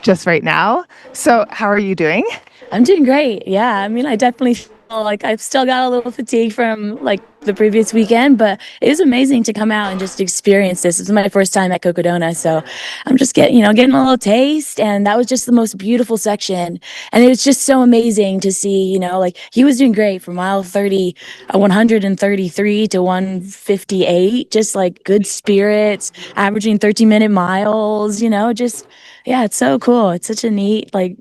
just right now. So how are you doing? I'm doing great. Yeah, I mean, I definitely feel like I've still got a little fatigue from like the previous weekend, but it was amazing to come out and just experience this. This is my first time at Cocodona, so I'm just getting a little taste, and that was just the most beautiful section. And it was just so amazing to see, like he was doing great from mile 30, 133 to 158, just like good spirits, averaging 30-minute miles, yeah, it's so cool. It's such a neat like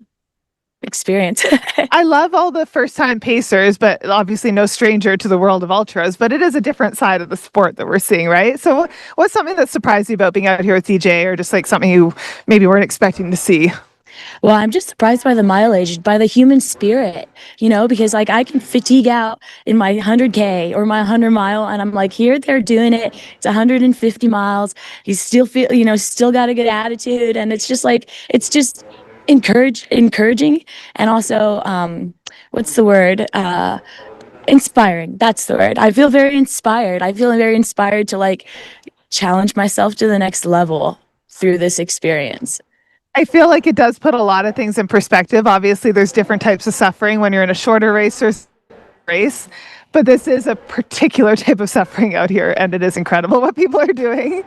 experience. I love all the first time pacers, but obviously no stranger to the world of ultras, but it is a different side of the sport that we're seeing, right? So what's something that surprised you about being out here with DJ, or just like something you maybe weren't expecting to see? Well, I'm just surprised by the mileage, by the human spirit, because like I can fatigue out in my 100K or my 100-mile, and I'm like, here they're doing it. It's 150 miles. You still feel, still got a good attitude. And it's just like, it's just encouraging. And also, what's the word? Inspiring. That's the word. I feel very inspired. I feel very inspired to like challenge myself to the next level through this experience. I feel like it does put a lot of things in perspective. Obviously, there's different types of suffering when you're in a shorter race or race, but this is a particular type of suffering out here, and it is incredible what people are doing.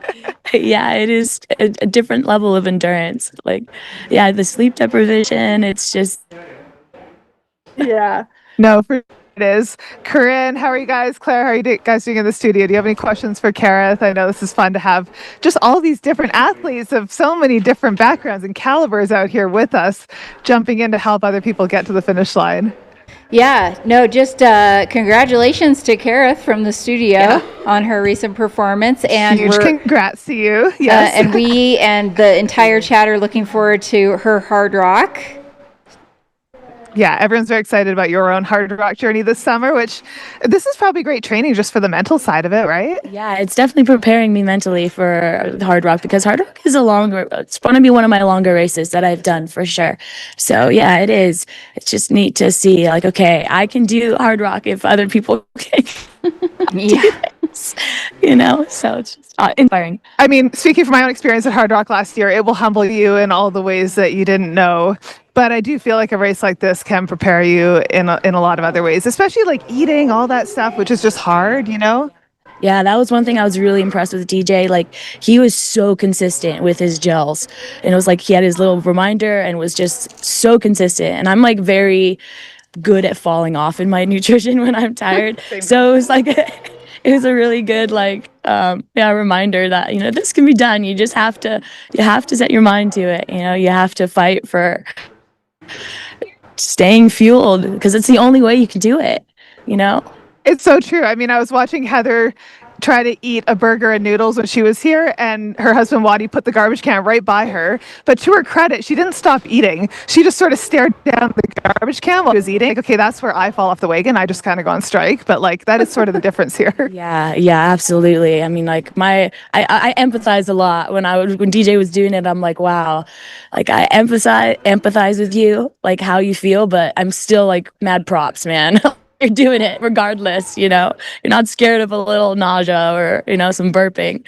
Yeah, it is a different level of endurance. Like, yeah, the sleep deprivation, it's just... Yeah. No, for it is. Corinne, how are you guys? Claire, how are you guys doing in the studio? Do you have any questions for Kareth? I know this is fun to have just all these different athletes of so many different backgrounds and calibers out here with us, jumping in to help other people get to the finish line. Yeah, no, just congratulations to Kareth from the studio on her recent performance. And huge congrats to you. Yes. And we and the entire chat are looking forward to her hard rock. Yeah, everyone's very excited about your own hard rock journey this summer, which this is probably great training just for the mental side of it, right? Yeah, it's definitely preparing me mentally for hard rock, because hard rock is it's going to be one of my longer races that I've done for sure. So yeah, it is. It's just neat to see like, okay, I can do hard rock if other people can. So it's just inspiring. I mean, speaking from my own experience at Hard Rock last year, it will humble you in all the ways that you didn't know. But I do feel like a race like this can prepare you in a lot of other ways, especially like eating, all that stuff, which is just hard, Yeah, that was one thing I was really impressed with DJ. Like, he was so consistent with his gels. And it was like he had his little reminder and was just so consistent. And I'm like very good at falling off in my nutrition when I'm tired. So it was like... It was a really good reminder that this can be done. You just have to set your mind to it. You have to fight for staying fueled, because it's the only way you can do it. It's so true. I mean, I was watching Heather try to eat a burger and noodles when she was here, and her husband Waddy put the garbage can right by her. But to her credit, she didn't stop eating. She just sort of stared down the garbage can while she was eating. Like, okay, that's where I fall off the wagon. I just kind of go on strike. But like, that is sort of the difference here. Yeah, absolutely. I mean, like I empathize a lot when DJ was doing it. I'm like, wow, like I empathize with you, like how you feel, but I'm still like mad props, man. You're doing it regardless, you're not scared of a little nausea or, some burping.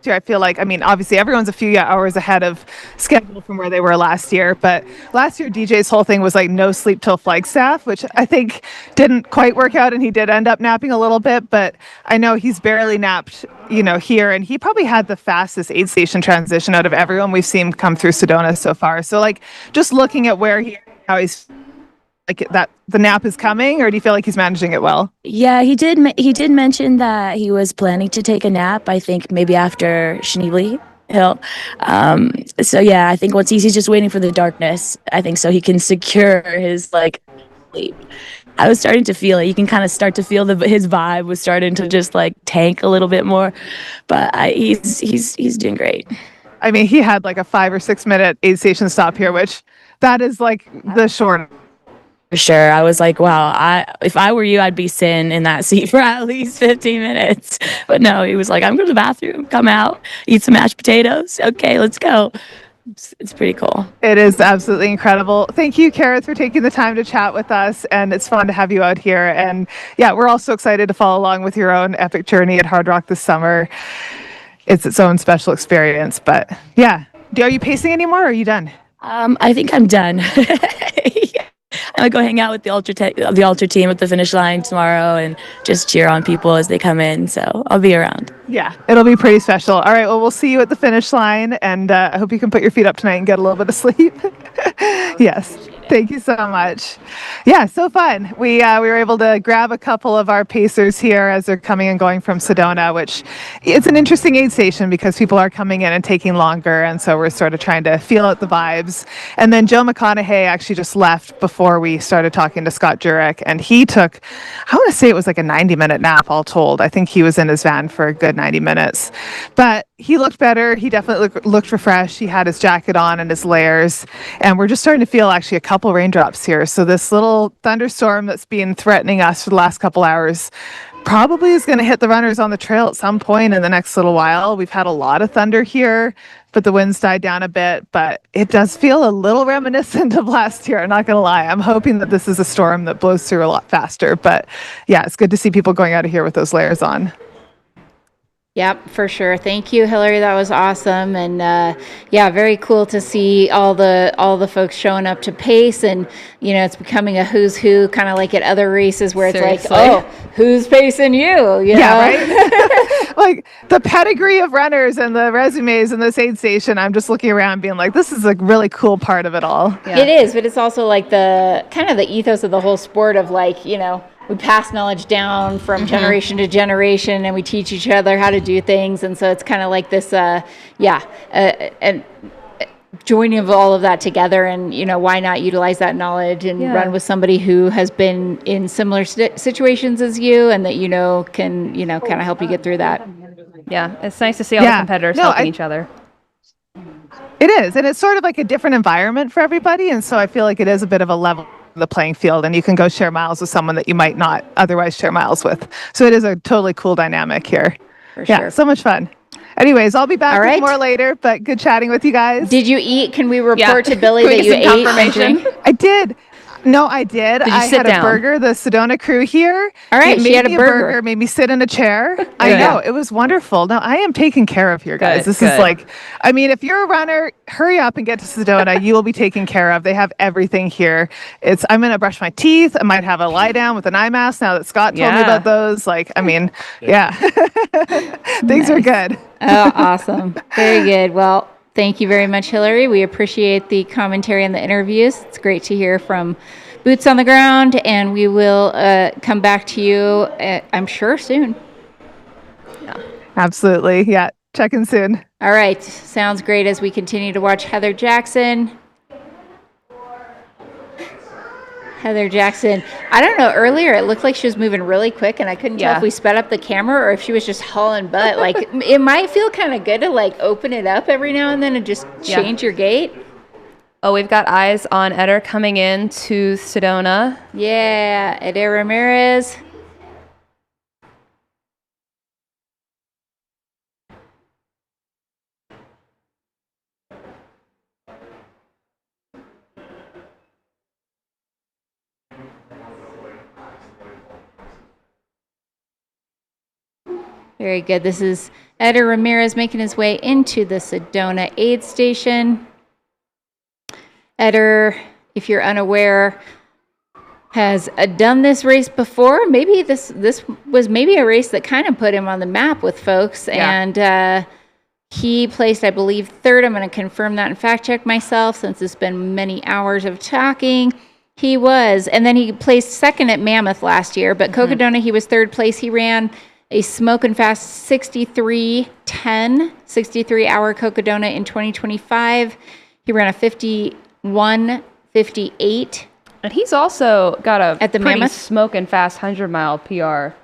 I feel like, I mean, obviously everyone's a few hours ahead of schedule from where they were last year, but last year DJ's whole thing was like no sleep till Flagstaff, which I think didn't quite work out, and he did end up napping a little bit, but I know he's barely napped, here, and he probably had the fastest aid station transition out of everyone we've seen come through Sedona so far. So like, just looking at where how he's like that, the nap is coming, or do you feel like he's managing it well? Yeah, he did mention that he was planning to take a nap, I think maybe after Schneebly Hill. So yeah, I think once he's just waiting for the darkness, I think, so he can secure his like sleep. I was starting to feel it. You can kind of start to feel his vibe was starting to just like tank a little bit more, but he's doing great. I mean, he had like a 5 or 6 minute aid station stop here, which that is like the short. For sure. I was like, wow, if I were you, I'd be sitting in that seat for at least 15 minutes. But no, he was like, I'm going to the bathroom, come out, eat some mashed potatoes. Okay, let's go. It's pretty cool. It is absolutely incredible. Thank you, Kareth, for taking the time to chat with us. And it's fun to have you out here. And yeah, we're also excited to follow along with your own epic journey at Hard Rock this summer. it's its own special experience. But yeah, are you pacing anymore? Or are you done? I think I'm done. I'm gonna go hang out with the ultra team at the finish line tomorrow and just cheer on people as they come in. So I'll be around. Yeah, it'll be pretty special. All right, well, we'll see you at the finish line, and I hope you can put your feet up tonight and get a little bit of sleep. Yes. Thank you so much. Yeah, so fun. We were able to grab a couple of our pacers here as they're coming and going from Sedona, which it's an interesting aid station because people are coming in and taking longer, and so we're sort of trying to feel out the vibes. And then Joe McConaughey actually just left before we started talking to Scott Jurek, and he took, I want to say it was like a 90-minute nap all told. I think he was in his van for a good 90 minutes. But he looked better. He definitely looked refreshed. He had his jacket on and his layers, and we're just starting to feel actually a couple raindrops here. So this little thunderstorm that's been threatening us for the last couple hours probably is going to hit the runners on the trail at some point in the next little while. We've had a lot of thunder here, but the winds died down a bit. But it does feel a little reminiscent of last year. I'm not going to lie. I'm hoping that this is a storm that blows through a lot faster. But yeah, it's good to see people going out of here with those layers on. Yep, for sure. Thank you, Hillary. That was awesome, and yeah, very cool to see all the folks showing up to pace, and it's becoming a who's who, kind of like at other races where it's Seriously. like, oh, who's pacing you? Yeah, right. Like the pedigree of runners and the resumes in this aid station. I'm just looking around, being like, this is a really cool part of it all. Yeah. It is, but it's also like the kind of the ethos of the whole sport of like, we pass knowledge down from generation to generation, and we teach each other how to do things. And so it's kind of like this, and joining of all of that together. And, why not utilize that knowledge and run with somebody who has been in similar situations as you, and that, can, kind of help you get through that. Yeah, it's nice to see all the competitors helping each other. It is. And it's sort of like a different environment for everybody. And so I feel like it is a bit of a level the playing field, and you can go share miles with someone that you might not otherwise share miles with. So it is a totally cool dynamic here. For sure. So much fun. Anyways, I'll be back All right. with more later, but good chatting with you guys. Did you eat? Can we report to Billy Can we that get you some ate? confirmation? I did. No, I did. Did you I sit had down? a burger. The Sedona crew here. All right, It she made had a me burger. Made me sit in a chair. I know. It was wonderful. No, I am taken care of here, guys. Good, This good. is like, I mean, if you're a runner, hurry up and get to Sedona. You will be taken care of. They have everything here. I'm going to brush my teeth. I might have a lie down with an eye mask now that Scott told me about those. Like, I mean, yeah. Things are good. Oh, awesome. Very good. Well, thank you very much, Hillary. We appreciate the commentary and the interviews. It's great to hear from boots on the ground, and we will come back to you, I'm sure, soon. Absolutely. Yeah. Check in soon. All right. Sounds great as we continue to watch Heather Jackson. Heather Jackson. I don't know. Earlier, it looked like she was moving really quick, and I couldn't tell if we sped up the camera or if she was just hauling butt. Like, it might feel kind of good to, like, open it up every now and then and just change your gait. Oh, we've got eyes on Eder coming in to Sedona. Yeah, Eder Ramirez. Very good. This is Eder Ramirez making his way into the Sedona aid station. Eder, if you're unaware, has done this race before. Maybe this was maybe a race that kind of put him on the map with folks. Yeah. And he placed, I believe, third. I'm going to confirm that and fact check myself since it's been many hours of talking. He was. And then he placed second at Mammoth last year. But Cocodona, he was third place. He ran a smoking fast 63:10, 63-hour Cocodona in 2025. He ran a 51:58. And he's also got a At the pretty Mammoth? smoking fast 100-mile PR.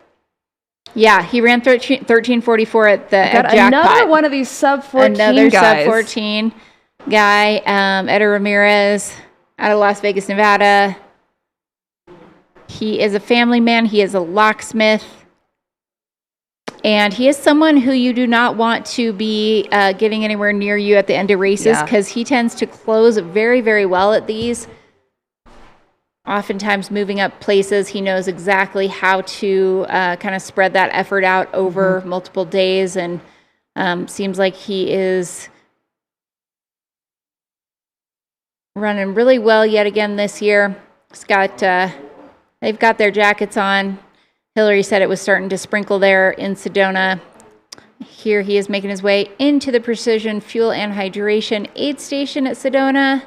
Yeah, he ran 13:44 at the Got at Jackpot. another one of these sub-14 Another guys. sub-14 guy, Eder Ramirez, out of Las Vegas, Nevada. He is a family man. He is a locksmith. And he is someone who you do not want to be getting anywhere near you at the end of races because he tends to close very, very well at these. Oftentimes moving up places, he knows exactly how to kind of spread that effort out over multiple days. And Seems like he is running really well yet again this year. They've got their jackets on. Hillary said it was starting to sprinkle there in Sedona. Here he is making his way into the Precision Fuel and Hydration aid station at Sedona.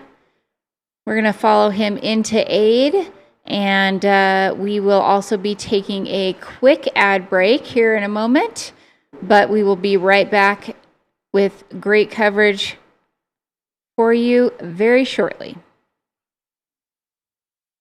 We're going to follow him into aid, and we will also be taking a quick ad break here in a moment, but we will be right back with great coverage for you very shortly.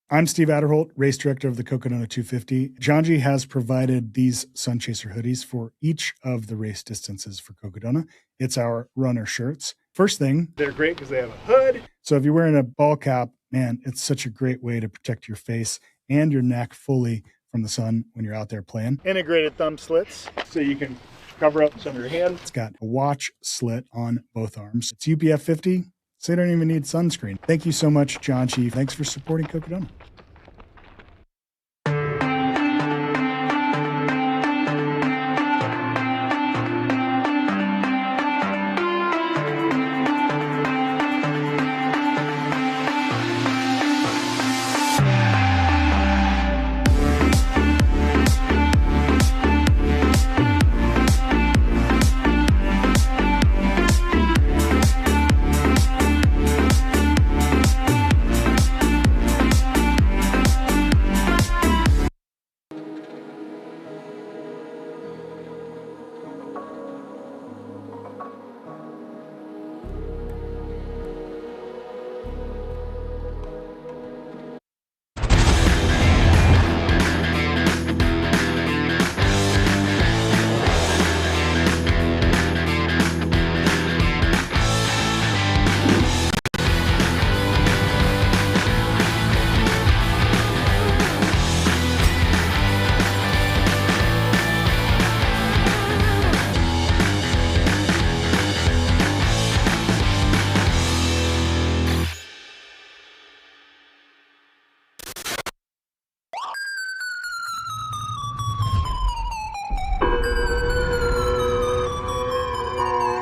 I'm Steve Adderholt, race director of the Cocodona 250. Janji has provided these Sun Chaser hoodies for each of the race distances for Cocodona. It's our runner shirts. First thing, they're great because they have a hood. So if you're wearing a ball cap, man, it's such a great way to protect your face and your neck fully from the sun when you're out there playing. Integrated thumb slits, so you can cover up some of your hand. It's got a watch slit on both arms. It's UPF 50. So they don't even need sunscreen. Thank you so much, John Chief. Thanks for supporting Cocodona.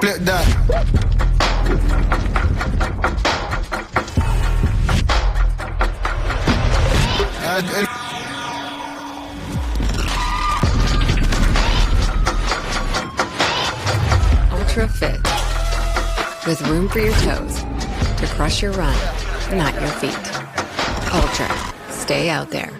Flip that. Ultra fit, with room for your toes to crush your run, not your feet. Ultra, stay out there.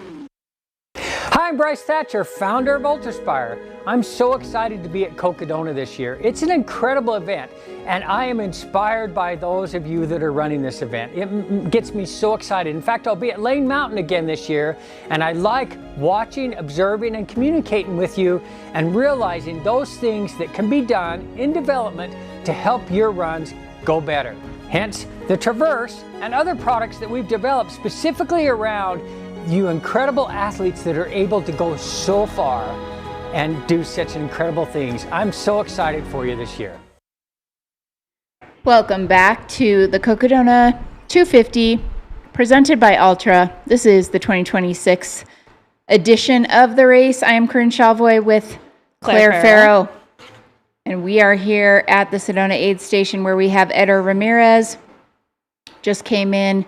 Hi, I'm Bryce Thatcher, founder of Ultraspire. I'm so excited to be at Cocodona this year. It's an incredible event, and I am inspired by those of you that are running this event. It gets me so excited. In fact, I'll be at Lane Mountain again this year, and I like watching, observing, and communicating with you and realizing those things that can be done in development to help your runs go better. Hence, the Traverse and other products that we've developed specifically around you incredible athletes that are able to go so far and do such incredible things. I'm so excited for you this year. Welcome back to the Cocodona 250 presented by Ultra. This is the 2026 edition of the race. I am Corinne Chalvoy with Claire Farrow. And we are here at the Sedona Aid Station where we have Eder Ramirez. Just came in,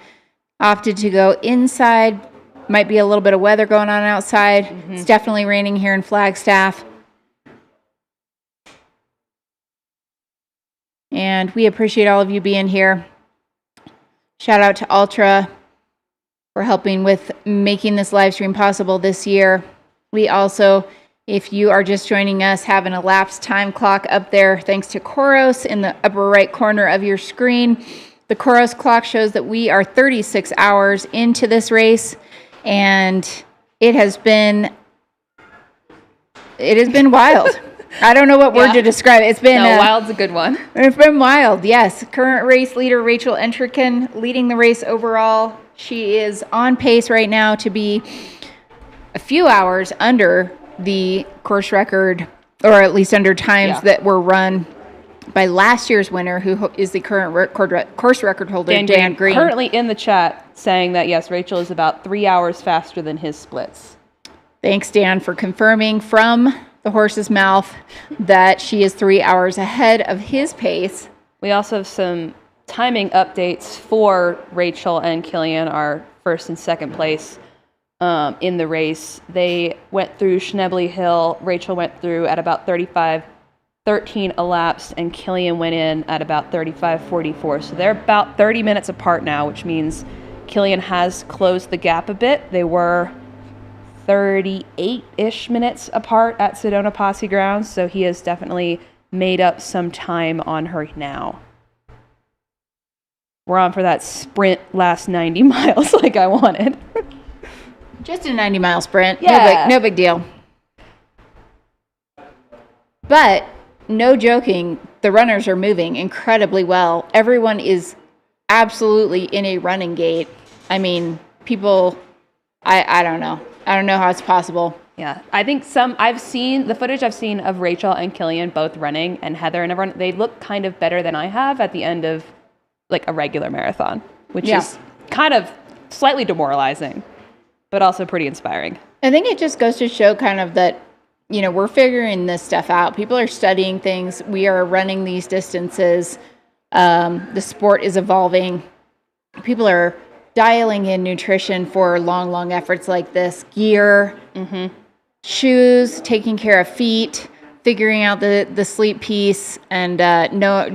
opted to go inside. Might be a little bit of weather going on outside. Mm-hmm. It's definitely raining here in Flagstaff. And we appreciate all of you being here. Shout out to Ultra for helping with making this live stream possible this year. We also, if you are just joining us, have an elapsed time clock up there thanks to Koros in the upper right corner of your screen. The Koros clock shows that we are 36 hours into this race. And it has been wild. I don't know what word to describe it. It's been wild's a good one. It's been wild, yes. Current race leader Rachel Entrekin leading the race overall. She is on pace right now to be a few hours under the course record, or at least under times that were run by last year's winner, who is the current course record holder, Dan Green. Currently in the chat saying that, yes, Rachel is about 3 hours faster than his splits. Thanks, Dan, for confirming from the horse's mouth that she is 3 hours ahead of his pace. We also have some timing updates for Rachel and Killian, our first and second place in the race. They went through Schnebley Hill. Rachel went through at about 35:13 elapsed, and Killian went in at about 35:44. So they're about 30 minutes apart now, which means Killian has closed the gap a bit. They were 38-ish minutes apart at Sedona Posse Grounds, so he has definitely made up some time on her now. We're on for that sprint last 90 miles like I wanted. Just a 90-mile sprint. Yeah. No big deal. But no joking, the runners are moving incredibly well. Everyone is absolutely in a running gait. I mean, people, I don't know. I don't know how it's possible. Yeah, I think I've seen the footage I've seen of Rachel and Killian both running, and Heather and everyone, they look kind of better than I have at the end of like a regular marathon, which is kind of slightly demoralizing, but also pretty inspiring. I think it just goes to show kind of that, you know, we're figuring this stuff out. People are studying things. We are running these distances. The sport is evolving. People are dialing in nutrition for long efforts like this. Gear, shoes, taking care of feet, figuring out the sleep piece, and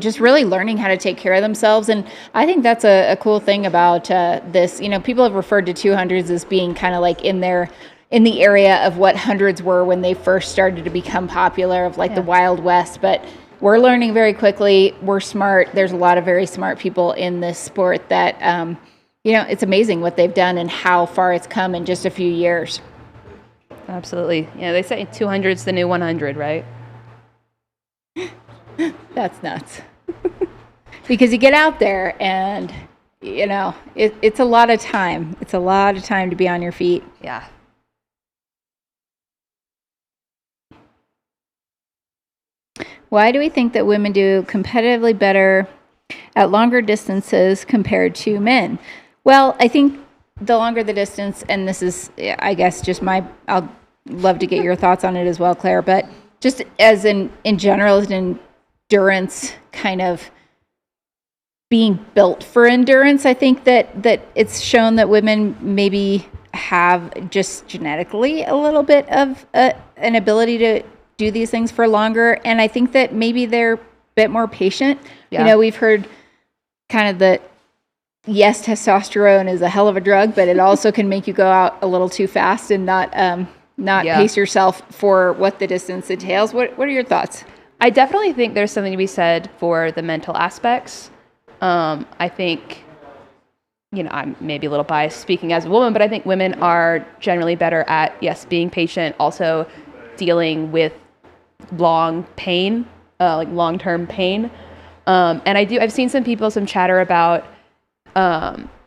just really learning how to take care of themselves. And I think that's a cool thing about this. You know, people have referred to 200s as being kind of like in the area of what hundreds were when they first started to become popular, of like the Wild West. But we're learning very quickly. We're smart. There's a lot of very smart people in this sport that, you know, it's amazing what they've done and how far it's come in just a few years. Absolutely. Yeah, they say 200's the new 100, right? That's nuts. Because you get out there and, you know, it's a lot of time. It's a lot of time to be on your feet. Yeah. Why do we think that women do competitively better at longer distances compared to men? Well, I think the longer the distance, and this is, I guess, just I'll love to get your thoughts on it as well, Claire, but just as in general, as an endurance kind of being built for endurance, I think that it's shown that women maybe have just genetically a little bit of an ability to do these things for longer. And I think that maybe they're a bit more patient. Yeah. You know, we've heard kind of that, yes, testosterone is a hell of a drug, but it also can make you go out a little too fast and not pace yourself for what the distance entails. What are your thoughts? I definitely think there's something to be said for the mental aspects. I think, you know, I'm maybe a little biased speaking as a woman, but I think women are generally better at, yes, being patient, also dealing with long pain, like long-term pain. And I've seen some chatter about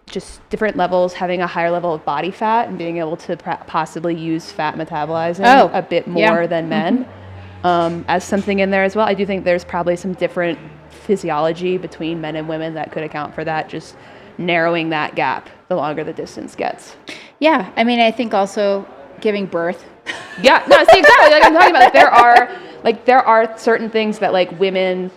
just different levels having a higher level of body fat and being able to possibly use fat metabolizing a bit more than men as something in there as well. I do think there's probably some different physiology between men and women that could account for that, just narrowing that gap the longer the distance gets. Yeah, I mean, I think also giving birth. Yeah, no, see, exactly. Like I'm talking about, there are certain things that like women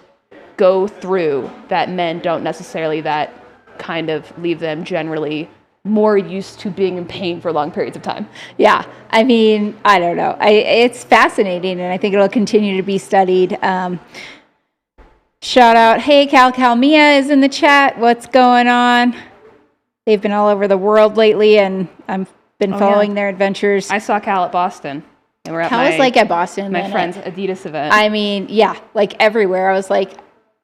go through that men don't necessarily, that kind of leave them generally more used to being in pain for long periods of time. Yeah, I mean, I don't know. It's fascinating, and I think it'll continue to be studied. Shout out, hey, Cal Mia is in the chat. What's going on? They've been all over the world lately, and I've been following their adventures. I saw Cal at Boston. And we're at Cal was like at Boston. My friend's Adidas event. I mean, yeah, like everywhere. I was like,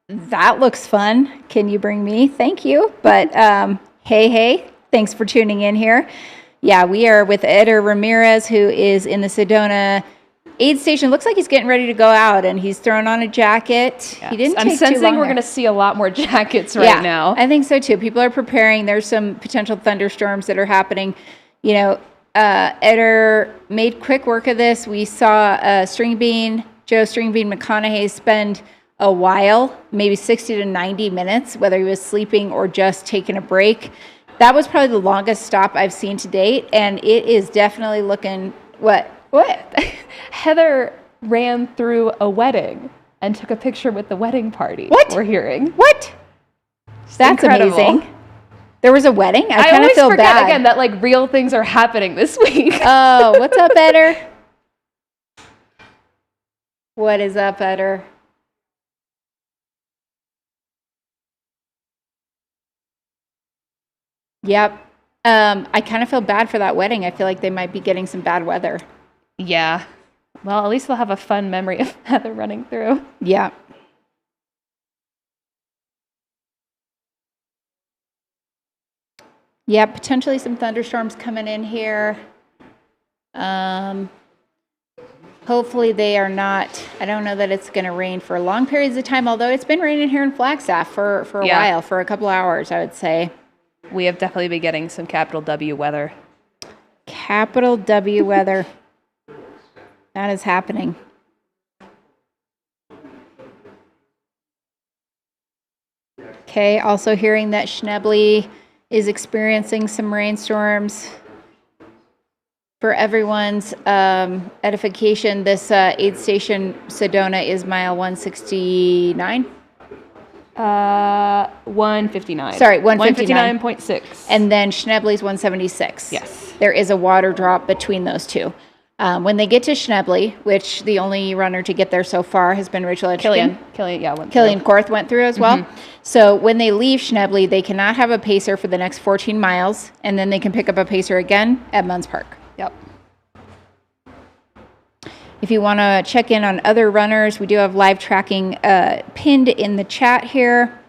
that looks fun. Can you bring me? Thank you. But hey, thanks for tuning in here. Yeah, we are with Eder Ramirez, who is in the Sedona aid station. Looks like he's getting ready to go out, and he's throwing on a jacket. Yes. He didn't I'm take sensing too long we're going to see a lot more jackets right now. I think so too. People are preparing. There's some potential thunderstorms that are happening. You know, Eder made quick work of this. We saw Joe Stringbean McConaughey spend a while, maybe 60 to 90 minutes, whether he was sleeping or just taking a break. That was probably the longest stop I've seen to date, and it is definitely looking what? Heather ran through a wedding and took a picture with the wedding party. What? We're hearing. What? That's incredible. amazing. There was a wedding? I kind of always feel forget bad. again that like real things are happening this week. Oh, what's up, Eder? What is up, Eder? Yep. I kind of feel bad for that wedding. I feel like they might be getting some bad weather. Yeah. Well, at least they'll have a fun memory of Heather running through. Yeah. Yeah, potentially some thunderstorms coming in here. Hopefully they are not, I don't know that it's going to rain for long periods of time, although it's been raining here in Flagstaff for a while, for a couple hours, I would say. We have definitely been getting some capital W weather. Capital W weather. That is happening. Okay, also hearing that Schnebly is experiencing some rainstorms. For everyone's edification, this aid station Sedona is mile 169. 159. Sorry, 159. 159.6. And then Schnebly's 176. Yes. There is a water drop between those two. When they get to Schnebly, which the only runner to get there so far has been Rachel Entrekin. Killian Korth went through as well. So when they leave Schnebly, they cannot have a pacer for the next 14 miles, and then they can pick up a pacer again at Munns Park. Yep. If you want to check in on other runners, we do have live tracking pinned in the chat here.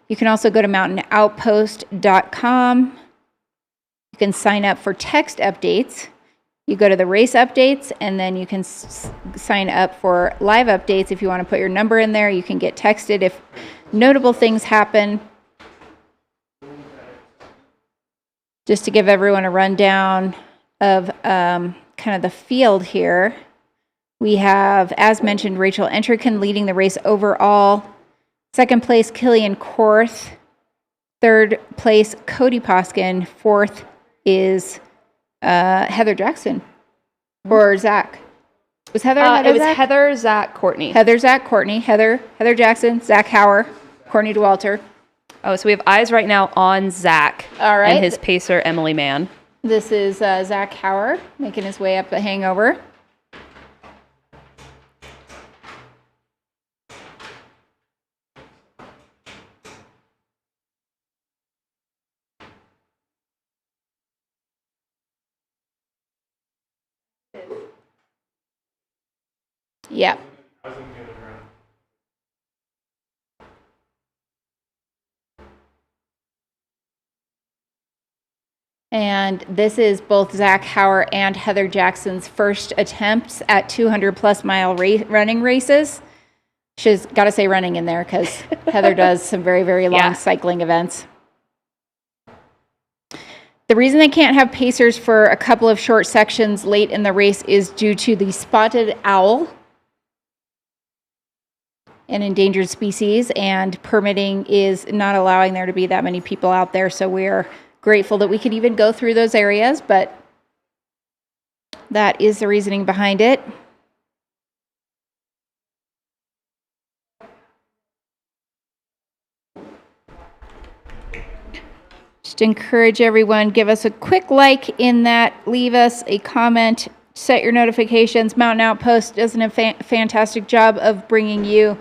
You can also go to mountainoutpost.com. You can sign up for text updates. You go to the race updates, and then you can sign up for live updates. If you want to put your number in there, you can get texted if notable things happen. Just to give everyone a rundown of kind of the field here. We have, as mentioned, Rachel Entrekin leading the race overall. Second place, Killian Korth. Third place, Cody Poskin. Fourth is Heather Jackson or Zach. Was Heather? It was Heather, Zach, Courtney. Heather, Zach, Courtney. Heather Jackson, Zach Hauer, Courtney Dauwalter. Oh, so we have eyes right now on Zach. All right. And his pacer, Emily Mann. This is Zach Hauer making his way up the hangover. Yeah. And this is both Zach Hauer and Heather Jackson's first attempts at 200-plus mile running races. She's got to say running in there because Heather does some very, very long cycling events. The reason they can't have pacers for a couple of short sections late in the race is due to the spotted owl, an endangered species, and permitting is not allowing there to be that many people out there. So we're grateful that we could even go through those areas, but that is the reasoning behind it. Just encourage everyone, give us a quick like in that, leave us a comment, set your notifications. Mountain Outpost does a fantastic job of bringing you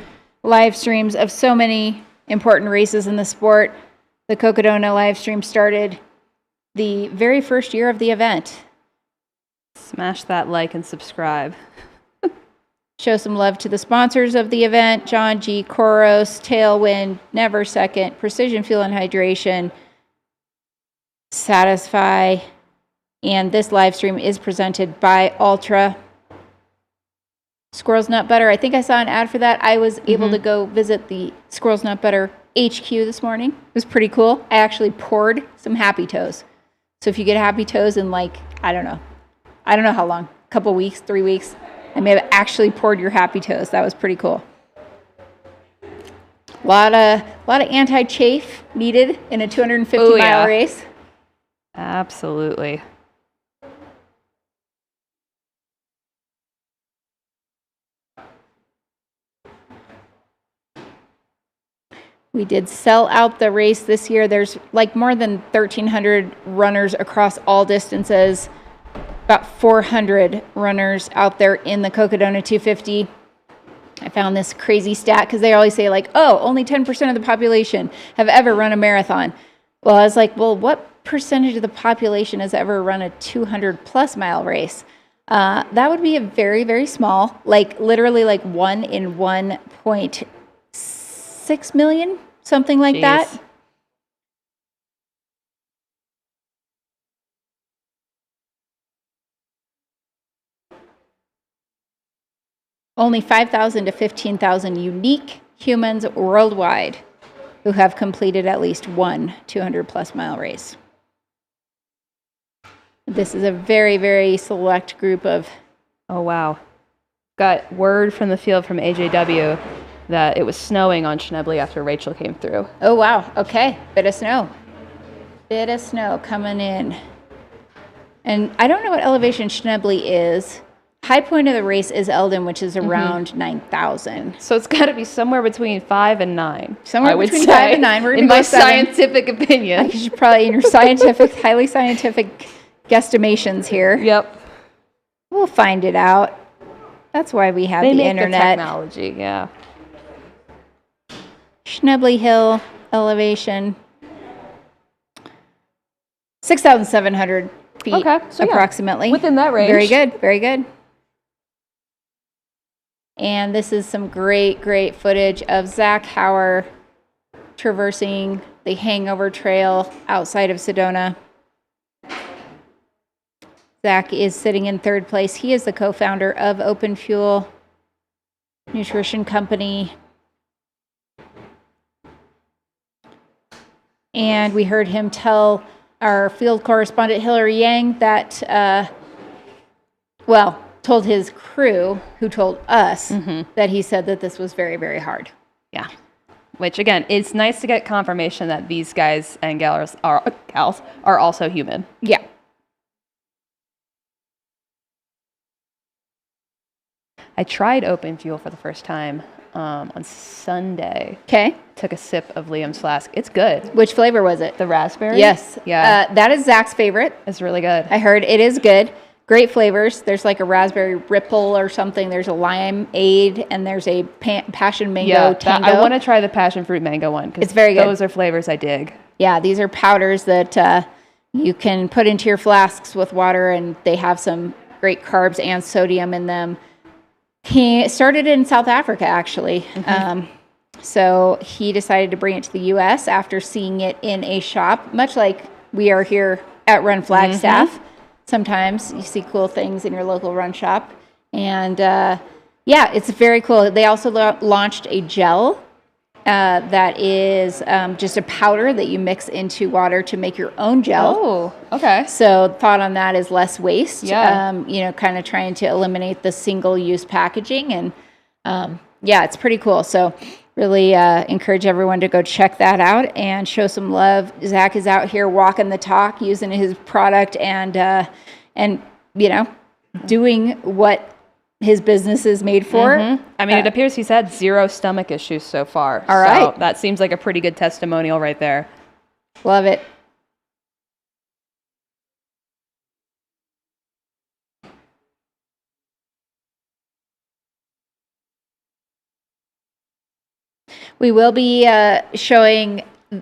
live streams of so many important races in the sport. The Cocodona live stream started the very first year of the event. Smash that like and subscribe. Show some love to the sponsors of the event: John G. Koros, Tailwind, Never Second, Precision Fuel and Hydration, Satisfy, and this live stream is presented by Ultra. Squirrel's Nut Butter. I think I saw an ad for that. I was able to go visit the Squirrel's Nut Butter HQ this morning. It was pretty cool. I actually poured some Happy Toes. So if you get Happy Toes in I don't know how long, a couple weeks, 3 weeks, I may have actually poured your Happy Toes. That was pretty cool. A lot of anti-chafe needed in a 250-mile race. Absolutely. We did sell out the race this year. There's like more than 1,300 runners across all distances, about 400 runners out there in the Cocodona 250. I found this crazy stat because they always say like, oh, only 10% of the population have ever run a marathon. Well, I was like, well, what percentage of the population has ever run a 200+ mile race? That would be a very, very small, like literally like 1 in 1.6 million, something like Jeez. that. Only 5,000 to 15,000 unique humans worldwide who have completed at least one 200+ mile race. This is a very, very select group of... Oh, wow. Got word from the field from AJW that it was snowing on Schnebly after Rachel came through. Oh, wow. Okay. Bit of snow. Bit of snow coming in. And I don't know what elevation Schnebly is. High point of the race is Eldon, which is around 9,000. So it's got to be somewhere between 5 and 9. Somewhere between 5 and 9. We're going in to go my 7. scientific opinion. You should probably, in your scientific, highly scientific guesstimations here. Yep. We'll find it out. That's why we have They the make internet. the technology, yeah. Schnebly Hill elevation, 6,700 feet, Okay, so yeah, approximately. within that range. Very good, very good. And this is some great, great footage of Zach Hauer traversing the Hangover Trail outside of Sedona. Zach is sitting in third place. He is the co-founder of Open Fuel Nutrition Company. And we heard him tell our field correspondent, Hillary Yang, that, told his crew, who told us, that he said that this was very, very hard. Yeah. Which, again, it's nice to get confirmation that these guys and gals are also human. Yeah. I tried Open Fuel for the first time on Sunday. Okay. Took a sip of Liam's flask. It's good. Which flavor was it? The raspberry? Yes. Yeah. That is Zach's favorite. It's really good. I heard it is good. Great flavors. There's like a raspberry ripple or something. There's a limeade, and there's a passion mango tango. I want to try the passion fruit mango one. It's very good. Those are flavors I dig. Yeah, these are powders that you can put into your flasks with water, and they have some great carbs and sodium in them. He started in South Africa, actually. So he decided to bring it to the U.S. after seeing it in a shop, much like we are here at Run Flagstaff. Sometimes you see cool things in your local run shop. And it's very cool. They also launched a gel that is just a powder that you mix into water to make your own gel. Oh, okay. So thought on that is less waste. Yeah. Kind of trying to eliminate the single-use packaging. And it's pretty cool. So really encourage everyone to go check that out and show some love. Zach is out here walking the talk, using his product and doing what his business is made for. I mean, it appears he's had 0 stomach issues so far. All right. So that seems like a pretty good testimonial right there. Love it. We will be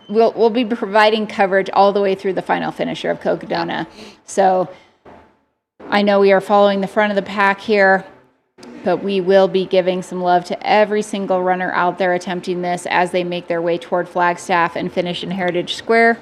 we'll be providing coverage all the way through the final finisher of Cocodona. So I know we are following the front of the pack here, but we will be giving some love to every single runner out there attempting this as they make their way toward Flagstaff and finish in Heritage Square.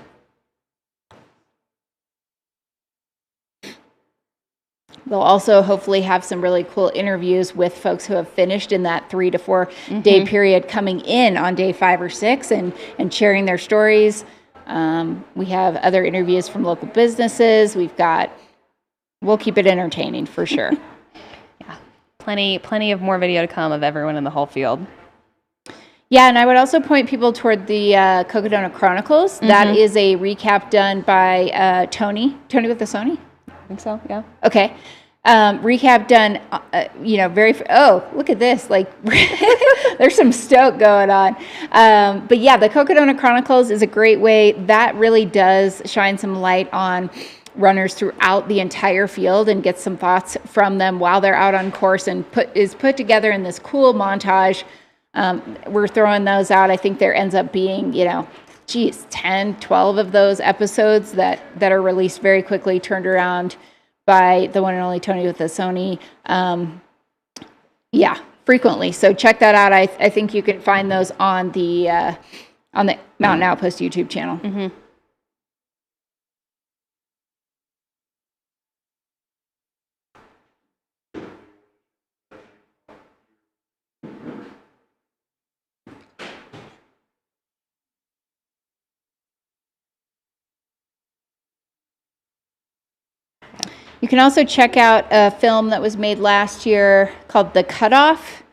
They'll also hopefully have some really cool interviews with folks who have finished in that 3 to 4 day period coming in on day 5 or 6 and sharing their stories. We have other interviews from local businesses. We'll keep it entertaining for sure. Yeah. Plenty of more video to come of everyone in the whole field. Yeah, and I would also point people toward the Cocodona Chronicles. That is a recap done by Tony with the Sony. I think so, yeah. Okay. Recap done, look at this. Like, there's some stoke going on. But yeah, the Cocodona Chronicles is a great way. That really does shine some light on runners throughout the entire field and get some thoughts from them while they're out on course, and is put together in this cool montage. We're throwing those out. I think there ends up being, 10, 12 of those episodes that are released very quickly, turned around by the one and only Tony with the Sony. Frequently. So check that out. I think you can find those on the Mountain Outpost YouTube channel. Mm-hmm. You can also check out a film that was made last year called The Cutoff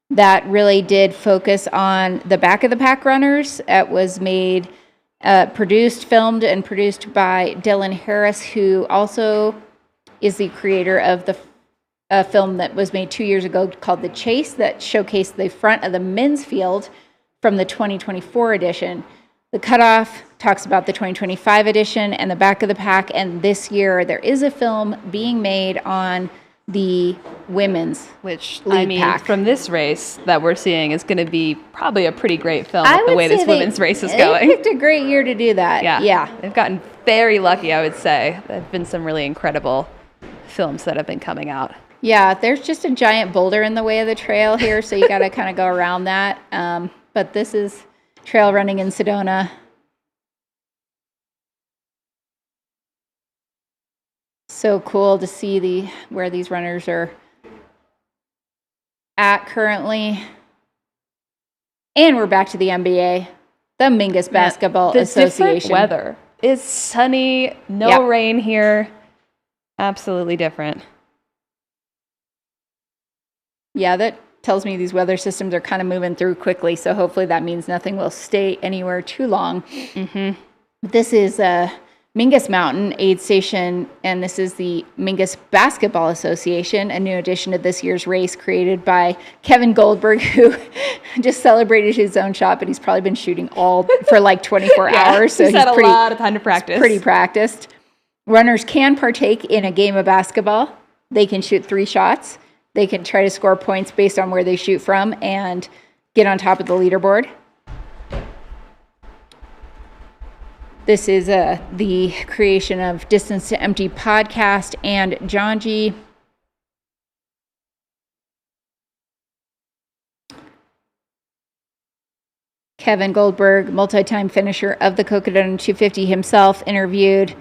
that really did focus on the back of the pack runners. It was made, filmed and produced by Dylan Harris, who also is the creator of the film that was made 2 years ago called The Chase, that showcased the front of the men's field from the 2024 edition. The Cutoff talks about the 2025 edition and the back of the pack, and this year there is a film being made on the women's lead pack. From this race that we're seeing is going to be probably a pretty great film with the way this women's race is going. They picked a great year to do that. Yeah. They've gotten very lucky, I would say. There have been some really incredible films that have been coming out. Yeah, there's just a giant boulder in the way of the trail here, so you got to kind of go around that. But this is trail running in Sedona. So cool to see where these runners are at currently. And we're back to the NBA, the Mingus Basketball Association. Different weather. It's sunny, no rain here. Absolutely different. Yeah, that tells me these weather systems are kind of moving through quickly, so hopefully that means nothing will stay anywhere too long. Mm-hmm. This is Mingus Mountain aid station, and this is the Mingus Basketball Association, a new addition to this year's race created by Kevin Goldberg, who just celebrated his own shot, but he's probably been shooting for like 24 hours. So he's had a lot of time to practice. Pretty practiced. Runners can partake in a game of basketball. They can shoot 3 shots. They can try to score points based on where they shoot from and get on top of the leaderboard. This is the creation of Distance to Empty podcast and John G. Kevin Goldberg, multi-time finisher of the Cocodona 250 himself, interviewed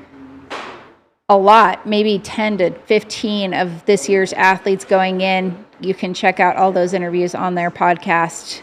a lot, maybe 10 to 15 of this year's athletes going in. You can check out all those interviews on their podcast.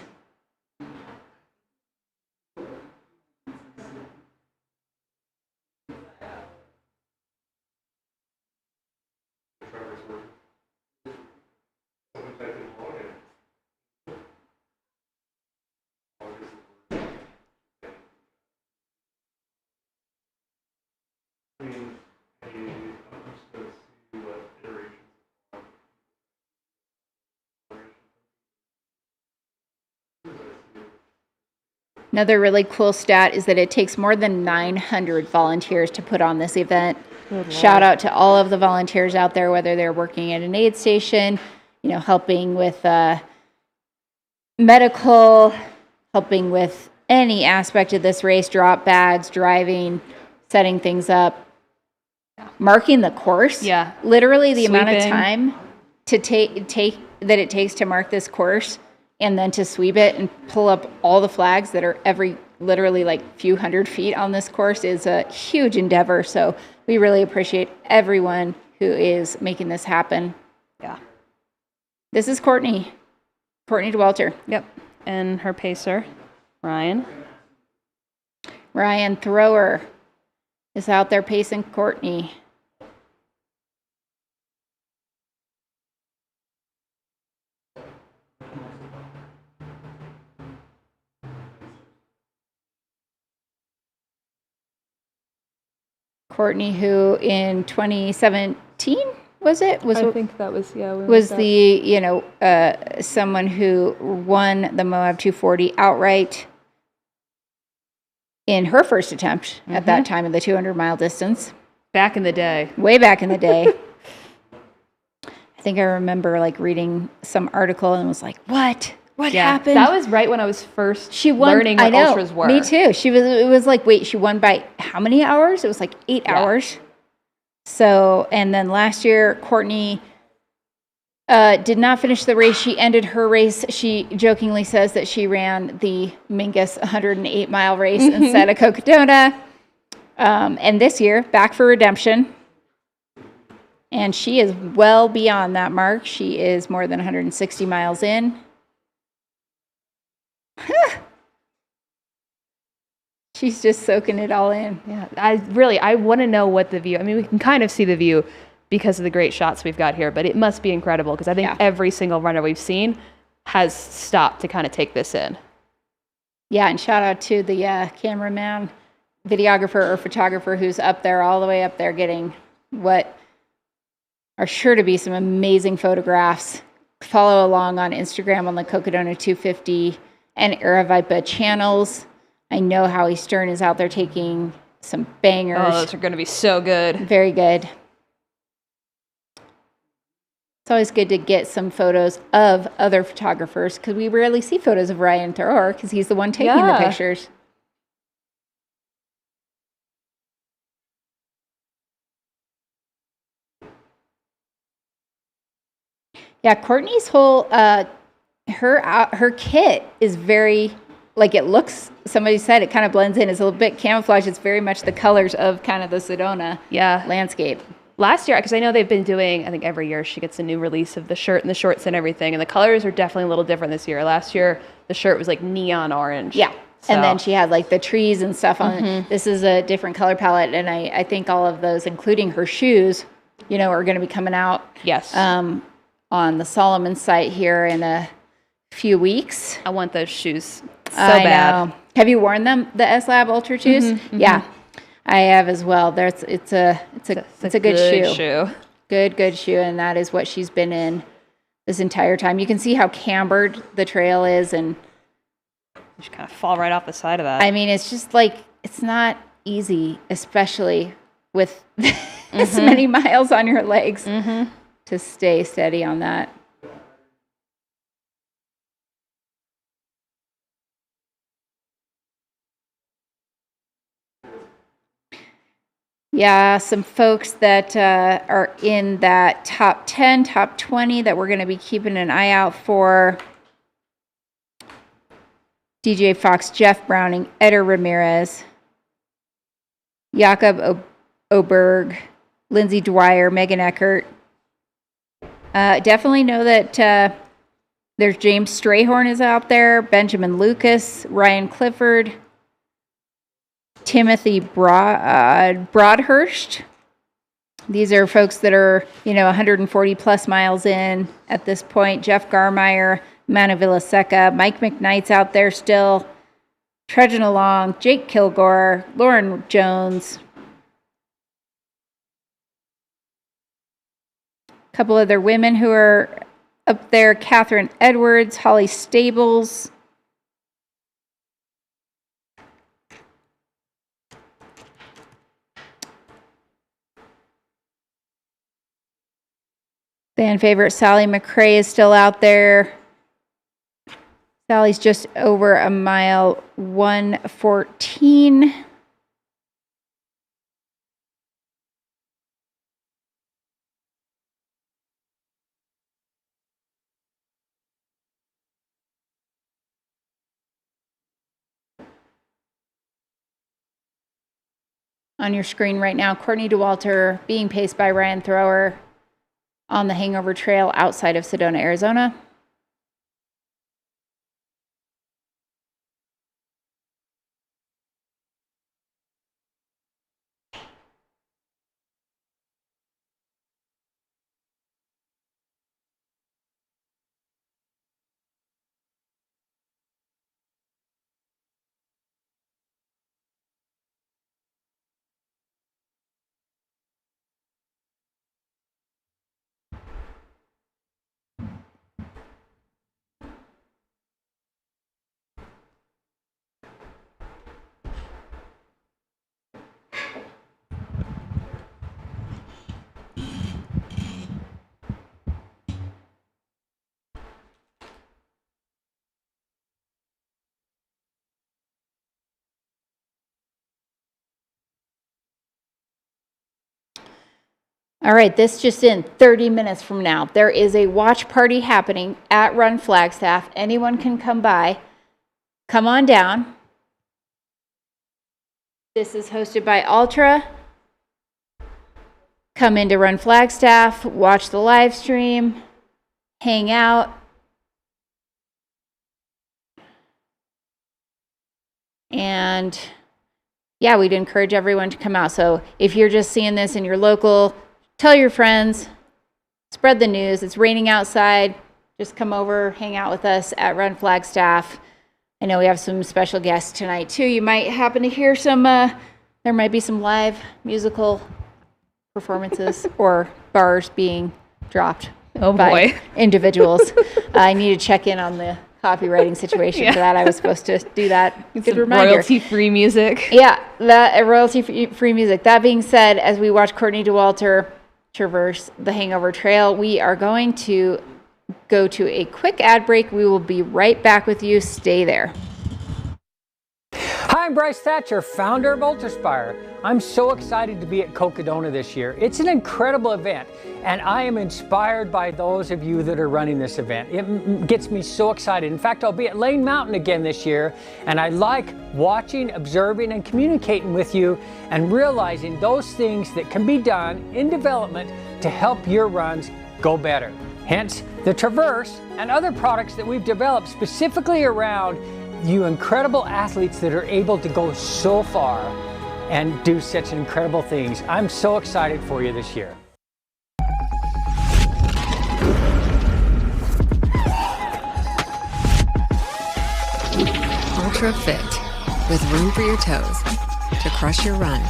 Another really cool stat is that it takes more than 900 volunteers to put on this event. Shout out to all of the volunteers out there, whether they're working at an aid station, helping with medical, helping with any aspect of this race, drop bags, driving, setting things up, marking the course. Yeah. Literally the amount of time to take that it takes to mark this course, and then to sweep it and pull up all the flags that are literally like few hundred feet on this course is a huge endeavor. So we really appreciate everyone who is making this happen. Yeah. This is Courtney Dauwalter. Yep. And her pacer, Ryan Thrower is out there pacing Courtney. Courtney, who in 2017 was it? I think that was, yeah. Was the, someone who won the Moab 240 outright in her first attempt at that time of the 200-mile distance. Back in the day. Way back in the day. I think I remember like reading some article and was like, what? What happened? That was right when I was first learning what ultras were. Me too. It was like, wait, she won by how many hours? It was like 8 hours. So, and then last year, Courtney did not finish the race. She ended her race. She jokingly says that she ran the Mingus 108-mile race instead of Cocodona. And this year, back for redemption. And she is well beyond that mark. She is more than 160 miles in. She's just soaking it all in. Yeah, I want to know what the view, I mean, we can kind of see the view because of the great shots we've got here, but it must be incredible because I think every single runner we've seen has stopped to kind of take this in. Yeah, and shout out to the cameraman, videographer, or photographer who's up there, all the way up there, getting what are sure to be some amazing photographs. Follow along on Instagram on the Cocodona 250 and Aravipa channels. I know Howie Stern is out there taking some bangers. Oh, those are going to be so good. Very good. It's always good to get some photos of other photographers because we rarely see photos of Ryan Thoreau because he's the one taking the pictures. Yeah, Courtney's whole her kit is very, like, it looks, somebody said it kind of blends in. It's a little bit camouflage. It's very much the colors of kind of the Sedona landscape. Last year, because I know they've been doing, I think every year she gets a new release of the shirt and the shorts and everything, and the colors are definitely a little different this year. Last year, the shirt was like neon orange. Yeah. So. And then she had like the trees and stuff on it. This is a different color palette, and I think all of those, including her shoes, are going to be coming out. Yes. On the Solomon site here in a few weeks. I want those shoes so bad. Know. Have you worn them, the S-Lab Ultra shoes? Yeah, I have as well. It's a good shoe. Good shoe, and that is what she's been in this entire time. You can see how cambered the trail is, and you just kind of fall right off the side of that. I mean, it's just like, it's not easy, especially with this many miles on your legs, to stay steady on that. Yeah, some folks that are in that top 10, top 20 that we're going to be keeping an eye out for. DJ Fox, Jeff Browning, Eder Ramirez, Jakob Oberg, Lindsay Dwyer, Megan Eckert. Definitely know that there's James Strayhorn is out there, Benjamin Lucas, Ryan Clifford, Timothy Broadhurst. These are folks that are, 140 plus miles in at this point. Jeff Garmeyer, Manu Villaseca, Mike McKnight's out there still, trudging along. Jake Kilgore, Lauren Jones. A couple other women who are up there, Catherine Edwards, Holly Stables. Fan favorite Sally McRae is still out there. Sally's just over a mile 114. On your screen right now, Courtney Dauwalter being paced by Ryan Thrower on the Hangover Trail outside of Sedona, Arizona. All right, this just in, 30 minutes from now, there is a watch party happening at Run Flagstaff. Anyone can come by. Come on down. This is hosted by Ultra. Come in to Run Flagstaff, watch the live stream, hang out. And yeah, we'd encourage everyone to come out. So if you're just seeing this in your local, tell your friends, spread the news. It's raining outside. Just come over, hang out with us at Run Flagstaff. I know we have some special guests tonight too. You might happen to hear some, there might be some live musical performances or bars being dropped by individuals. I need to check in on the copywriting situation for that. I was supposed to do that. Good reminder. Royalty-free music. Yeah, that royalty-free music. That being said, as we watch Courtney Dauwalter traverse the Hangover Trail, we are going to go to a quick ad break. We will be right back with you. Stay there. Hi, I'm Bryce Thatcher, founder of Ultraspire. I'm so excited to be at Cocodona this year. It's an incredible event, and I am inspired by those of you that are running this event. It gets me so excited. In fact, I'll be at Lane Mountain again this year, and I like watching, observing, and communicating with you and realizing those things that can be done in development to help your runs go better. Hence, the Traverse and other products that we've developed specifically around you incredible athletes that are able to go so far and do such incredible things. I'm so excited for you this year. Ultra Fit, with room for your toes to crush your run,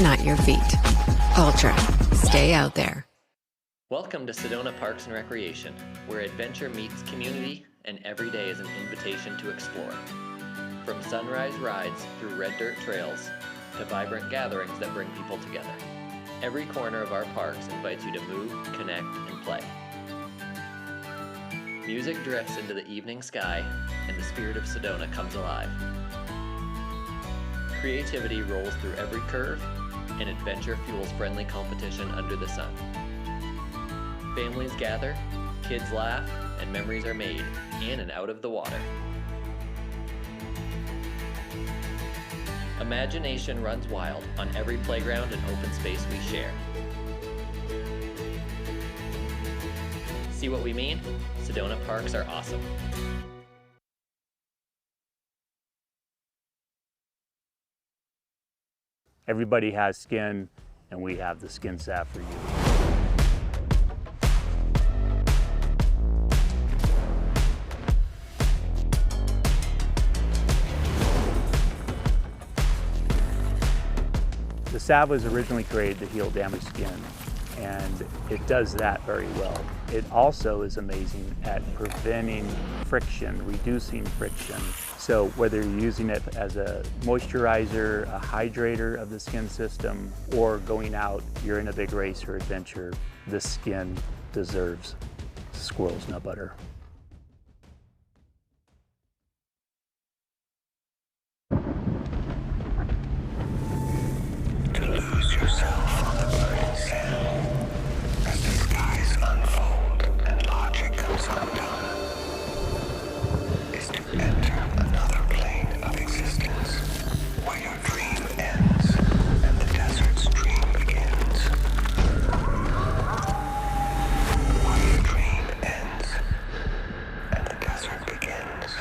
not your feet. Ultra, stay out there. Welcome to Sedona Parks and Recreation, where adventure meets community and every day is an invitation to explore. From sunrise rides through red dirt trails to vibrant gatherings that bring people together, every corner of our parks invites you to move, connect, and play. Music drifts into the evening sky, and the spirit of Sedona comes alive. Creativity rolls through every curve, and adventure fuels friendly competition under the sun. Families gather, kids laugh, and memories are made in and out of the water. Imagination runs wild on every playground and open space we share. See what we mean? Sedona parks are awesome. Everybody has skin, and we have the skin salve for you. The salve was originally created to heal damaged skin, and it does that very well. It also is amazing at preventing friction, reducing friction. So whether you're using it as a moisturizer, a hydrator of the skin system, or going out, you're in a big race or adventure, the skin deserves squirrel's nut butter. To lose yourself on the burning sand as the skies unfold and logic comes undone is to enter another plane of existence where your dream ends and the desert's dream begins. Where your dream ends and the desert begins.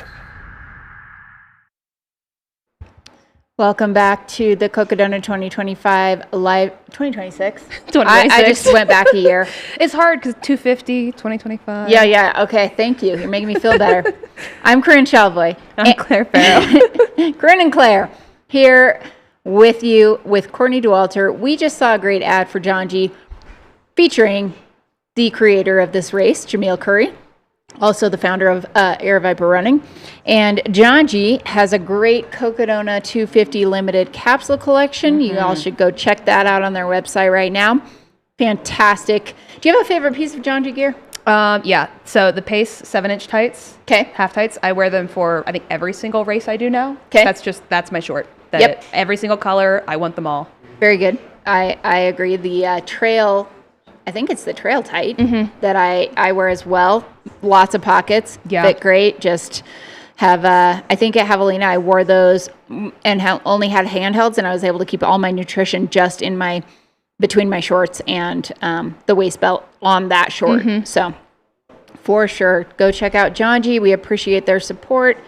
Welcome back to the Cocodona 2025 live 2026. 2026. I just went back a year. It's hard because 250, 2025. Yeah. Okay, thank you. You're making me feel better. I'm Corinne Shalvoy. I'm Claire Farrow. Corinne and Claire here with you with Courtney Dauwalter. We just saw a great ad for John G featuring the creator of this race, Jameel Curry, also the founder of Air Viper Running. And John G has a great Cocodona 250 limited capsule collection. You all should go check that out on their website right now. Fantastic. Do you have a favorite piece of John G gear? Yeah. So the Pace 7-inch tights. Okay. Half tights. I wear them for, I think, every single race I do now. Okay. That's my short. Yep. Every single color. I want them all. Very good. I agree. The trail I think it's the trail tight that I wear as well. Lots of pockets, fit great. Just have, I think at Javelina I wore those and only had handhelds, and I was able to keep all my nutrition just in between my shorts and the waist belt on that short. So for sure, go check out Janji. We appreciate their support.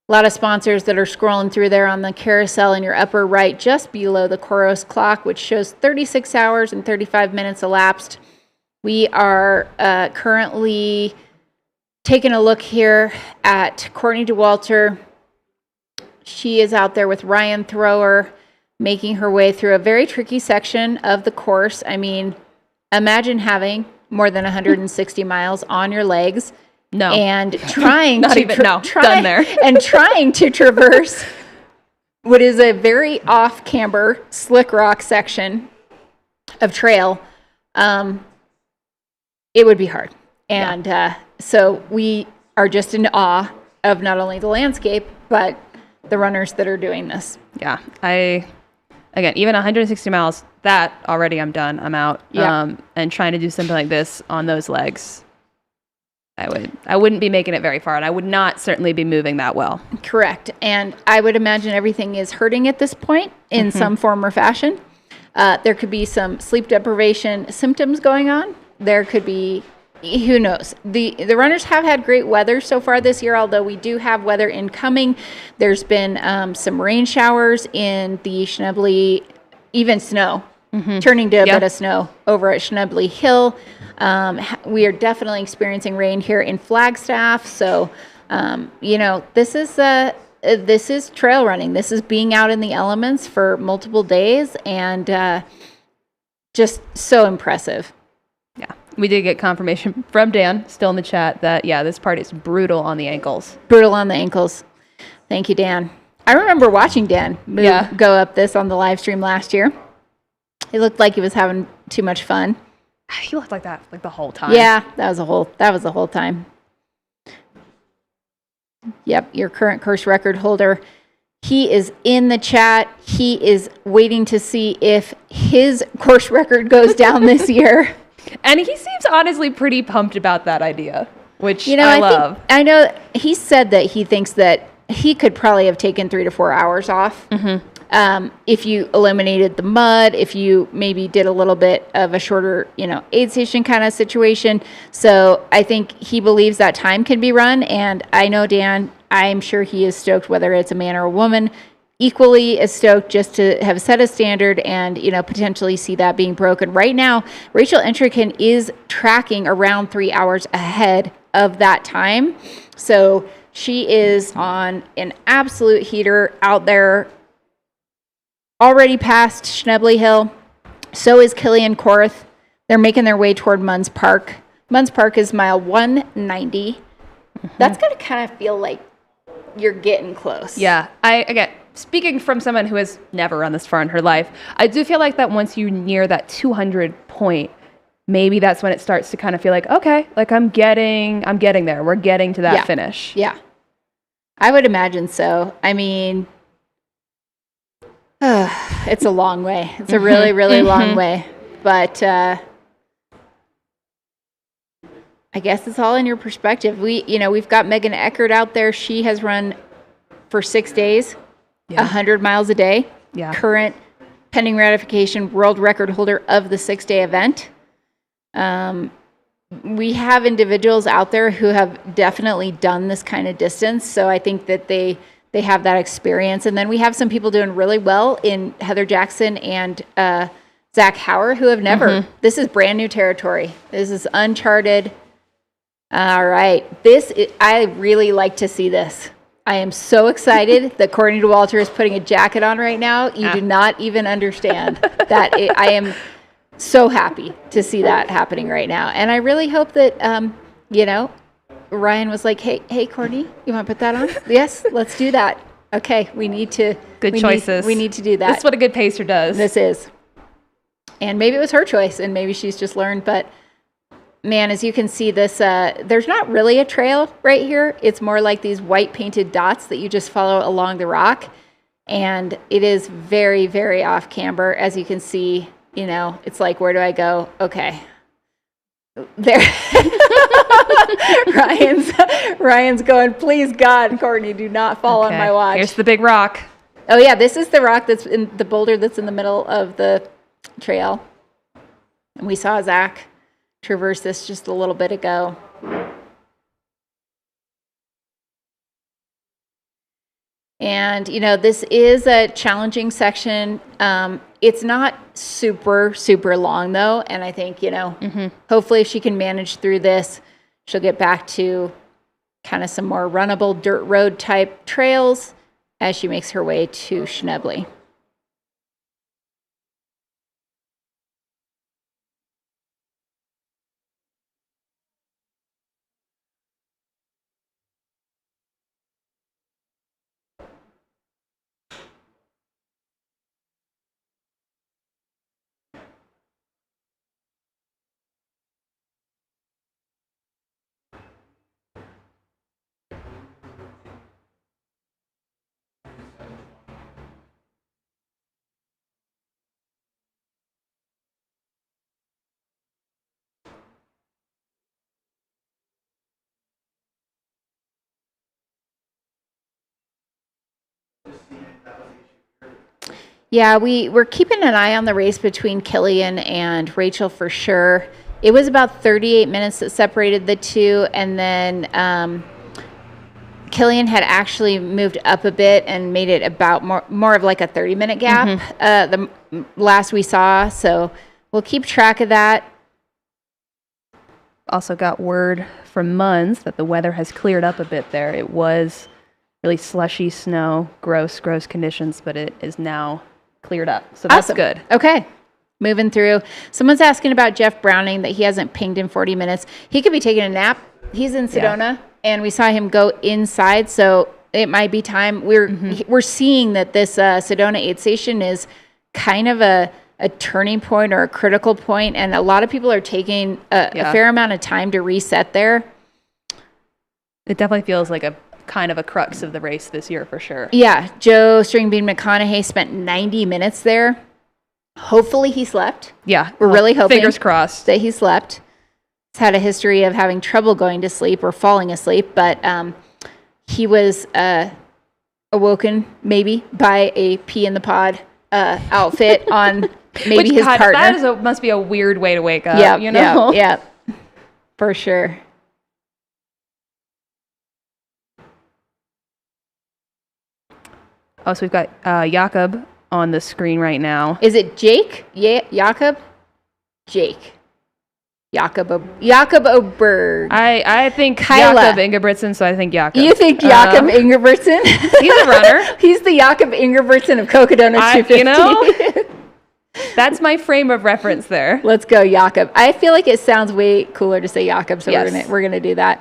A lot of sponsors that are scrolling through there on the carousel in your upper right, just below the Koros clock, which shows 36 hours and 35 minutes elapsed. We are currently taking a look here at Courtney Dauwalter. She is out there with Ryan Thrower, making her way through a very tricky section of the course. I mean, imagine having more than 160 miles on your legs. No. And trying Not to even, no. Done there. and trying to traverse what is a very off camber slick rock section of trail. It would be hard. And so we are just in awe of not only the landscape, but the runners that are doing this. Yeah. Again, even 160 miles, that already I'm done. I'm out. Yeah. And trying to do something like this on those legs, I wouldn't be making it very far, and I would not certainly be moving that well. Correct. And I would imagine everything is hurting at this point in some form or fashion. There could be some sleep deprivation symptoms going on. There could be, who knows? The runners have had great weather so far this year, although we do have weather incoming. There's been some rain showers in the Schnebly, even snow, turning to a bit of snow over at Schnebly Hill. We are definitely experiencing rain here in Flagstaff. So, this is trail running. This is being out in the elements for multiple days, and just so impressive. Yeah. We did get confirmation from Dan, still in the chat, that, this part is brutal on the ankles. Brutal on the ankles. Thank you, Dan. I remember watching Dan go up this on the live stream last year. It looked like he was having too much fun. He looked like that the whole time. Yeah, that was the whole time. Yep, your current course record holder. He is in the chat. He is waiting to see if his course record goes down this year. And he seems honestly pretty pumped about that idea, which I love. I know he said that he thinks that he could probably have taken 3 to 4 hours off. If you eliminated the mud, if you maybe did a little bit of a shorter, aid station kind of situation. So I think he believes that time can be run. And I know Dan, I'm sure he is stoked, whether it's a man or a woman, equally as stoked just to have set a standard and, potentially see that being broken. Right now, Rachel Entrekin is tracking around 3 hours ahead of that time. So she is on an absolute heater out there, already past Schnebly Hill. So is Killian Korth. They're making their way toward Munns Park. Munns Park is mile 190. That's going to kind of feel like you're getting close. Yeah. Again, speaking from someone who has never run this far in her life, I do feel like that once you near that 200 point, maybe that's when it starts to kind of feel like, okay, like I'm getting there. We're getting to that finish. Yeah. I would imagine so. I mean, it's a long way. It's a really, really long way. But I guess it's all in your perspective. We've got Megan Eckert out there. She has run for 6 days, 100 miles a day. Yeah. Current pending ratification world record holder of the 6-day event. We have individuals out there who have definitely done this kind of distance. So I think that they have that experience. And then we have some people doing really well in Heather Jackson and Zach Hauer who have never. This is brand new territory. This is uncharted. All right. I really like to see this. I am so excited that Courtney Dauwalter is putting a jacket on right now. You do not even understand that. I am so happy to see that happening right now. And I really hope that, Ryan was like, hey, Courtney, you want to put that on? Yes, let's do that. Okay, we need to. Good choices. We need to do that. That's what a good pacer does. This is. And maybe it was her choice, and maybe she's just learned. But, man, as you can see, this there's not really a trail right here. It's more like these white painted dots that you just follow along the rock. And it is very, very off camber. As you can see, it's like, where do I go? Okay, There. Ryan's going, please God, Courtney, do not fall on Okay, my watch. here's the big rock. Oh yeah, this is the rock that's in the boulder that's in the middle of the trail. And we saw Zach traverse this just a little bit ago. And, you know, this is a challenging section. It's not super, super long, though. And I think, you know, hopefully if she can manage through this, she'll get back to kind of some more runnable dirt road type trails as she makes her way to Schnebly. Yeah, we're keeping an eye on the race between Killian and Rachel for sure. It was about 38 minutes that separated the two, and then Killian had actually moved up a bit and made it about more of like a 30-minute gap the last we saw. So we'll keep track of that. Also got word from Munns that the weather has cleared up a bit there. It was really slushy snow, gross conditions, but it is now cleared up. So that's Awesome. good. Okay. Moving through. Someone's asking about Jeff Browning, that he hasn't pinged in 40 minutes. He could be taking a nap. He's in Sedona, and we saw him go inside, so it might be time. We're seeing that this Sedona aid station is kind of a turning point or a critical point, and a lot of people are taking a fair amount of time to reset there. It definitely feels like a kind of a crux of the race this year for sure. Yeah, Joe Stringbean McConaughey spent 90 minutes there. Hopefully he slept. Yeah. We're really hoping. Fingers crossed. That he slept. He's had a history of having trouble going to sleep or falling asleep, but he was awoken maybe by a pee in the pod outfit on maybe his partner. That must be a weird way to wake up, you know? Yeah, for sure. Oh, so we've got Jakob on the screen right now. Is it Jake? Yeah, Jakob? Jake. Jakob Oberg. I think Kyla. Jakob Ingebrigtsen, so I think Jakob. You think Jakob Ingebrigtsen? He's a runner. He's the Jakob Ingebrigtsen of Cocodona 250. You know, that's my frame of reference there. Let's go, Jakob. I feel like it sounds way cooler to say Jakob, so we're gonna do that.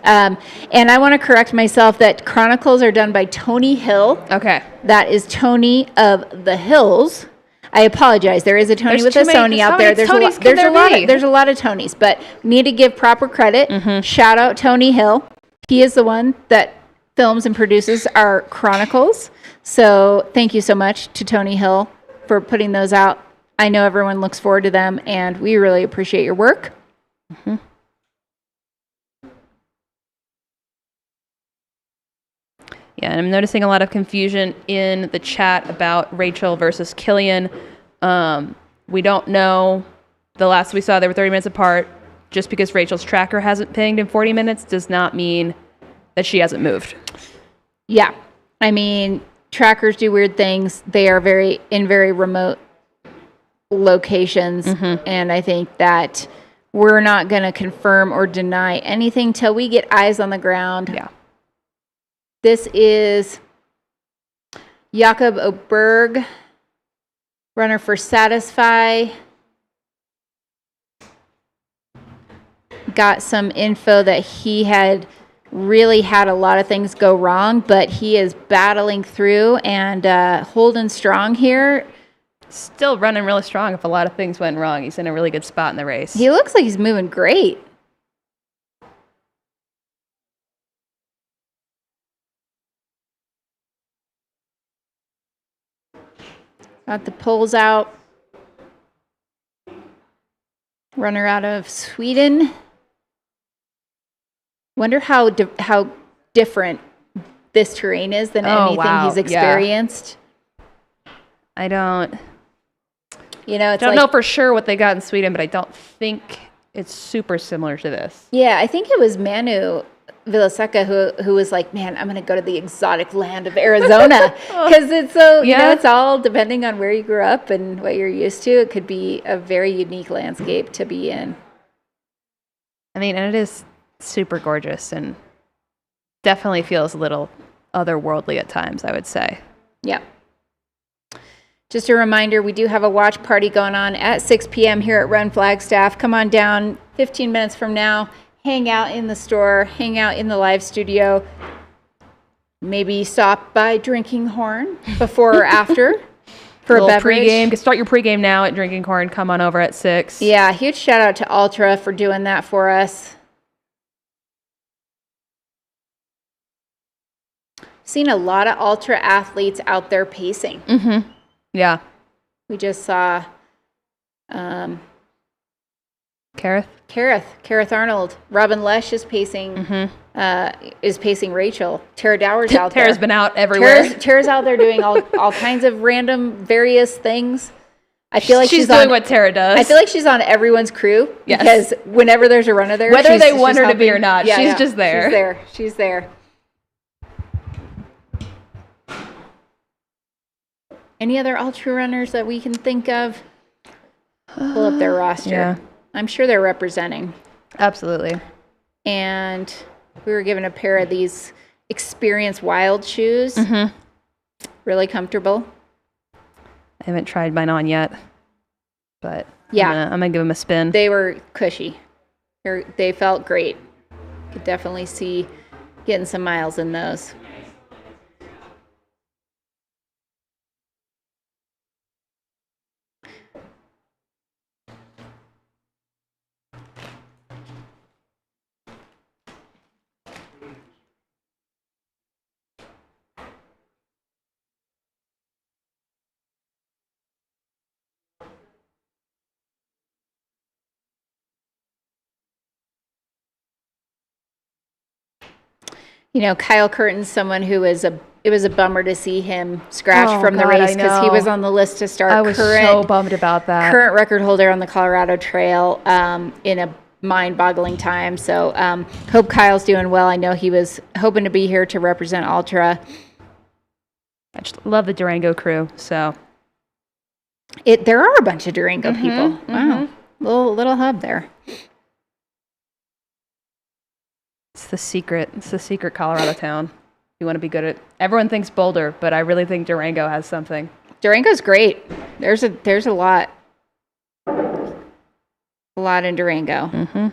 And I want to correct myself that Chronicles are done by Tony Hill. Okay. That is Tony of the Hills. I apologize. There is a Tony with a Sony out there. There's a lot of Tonys, but need to give proper credit. Shout out Tony Hill. He is the one that films and produces our Chronicles. So thank you so much to Tony Hill for putting those out. I know everyone looks forward to them, and we really appreciate your work. Yeah, and I'm noticing a lot of confusion in the chat about Rachel versus Killian. We don't know. The last we saw, they were 30 minutes apart. Just because Rachel's tracker hasn't pinged in 40 minutes does not mean that she hasn't moved. Yeah. I mean, trackers do weird things. They are in very remote locations. And I think that we're not going to confirm or deny anything till we get eyes on the ground. Yeah. This is Jakob Oberg, runner for Satisfy. Got some info that he had really had a lot of things go wrong, but he is battling through and holding strong here. Still running really strong if a lot of things went wrong. He's in a really good spot in the race. He looks like he's moving great. Got the poles out. runner out of Sweden. Wonder how different this terrain is than anything he's experienced. I don't it's know for sure what they got in Sweden, but I don't think it's super similar to this. Yeah, I think it was Manu Villaseca who was like, man, I'm going to go to the exotic land of Arizona because it's so, it's all depending on where you grew up and what you're used to. It could be a very unique landscape to be in. I mean, and it is super gorgeous and definitely feels a little otherworldly at times, I would say. Yeah. Just a reminder, we do have a watch party going on at 6 p.m. here at Run Flagstaff. Come on down 15 minutes from now. Hang out in the store, hang out in the live studio, maybe stop by Drinking Horn before or after for a beverage. Pregame. Start your pregame now at Drinking Horn. Come on over at 6. Yeah, huge shout out to Ultra for doing that for us. Seen a lot of Ultra athletes out there pacing. Mm-hmm. Yeah. We just saw Kareth Arnold. Robin Lesh is pacing Rachel. Tara Dower's out there. Tara's been out everywhere. Tara's out there doing all kinds of random various things. I feel like she's doing what Tara does. I feel like she's on everyone's crew because whenever there's a runner there, whether they want her to be or not, she's just there. She's there. Any other ultra runners that we can think of? Pull up their roster. Yeah. I'm sure they're representing. Absolutely. And we were given a pair of these Experience Wild shoes. Mm-hmm. Really comfortable. I haven't tried mine on yet, but yeah, I'm gonna give them a spin. They were cushy. They felt great. Could definitely see getting some miles in those. Kyle Curtin's someone who it was a bummer to see him scratched from the race because he was on the list to start. I was so bummed about that. Current record holder on the Colorado Trail in a mind-boggling time. So hope Kyle's doing well. I know he was hoping to be here to represent Ultra. I just love the Durango crew. So there are a bunch of Durango people. Wow, little hub there. It's the secret. It's the secret Colorado town. You want to be good at. Everyone thinks Boulder, but I really think Durango has something. Durango's great. There's a lot in Durango. Mm-hmm.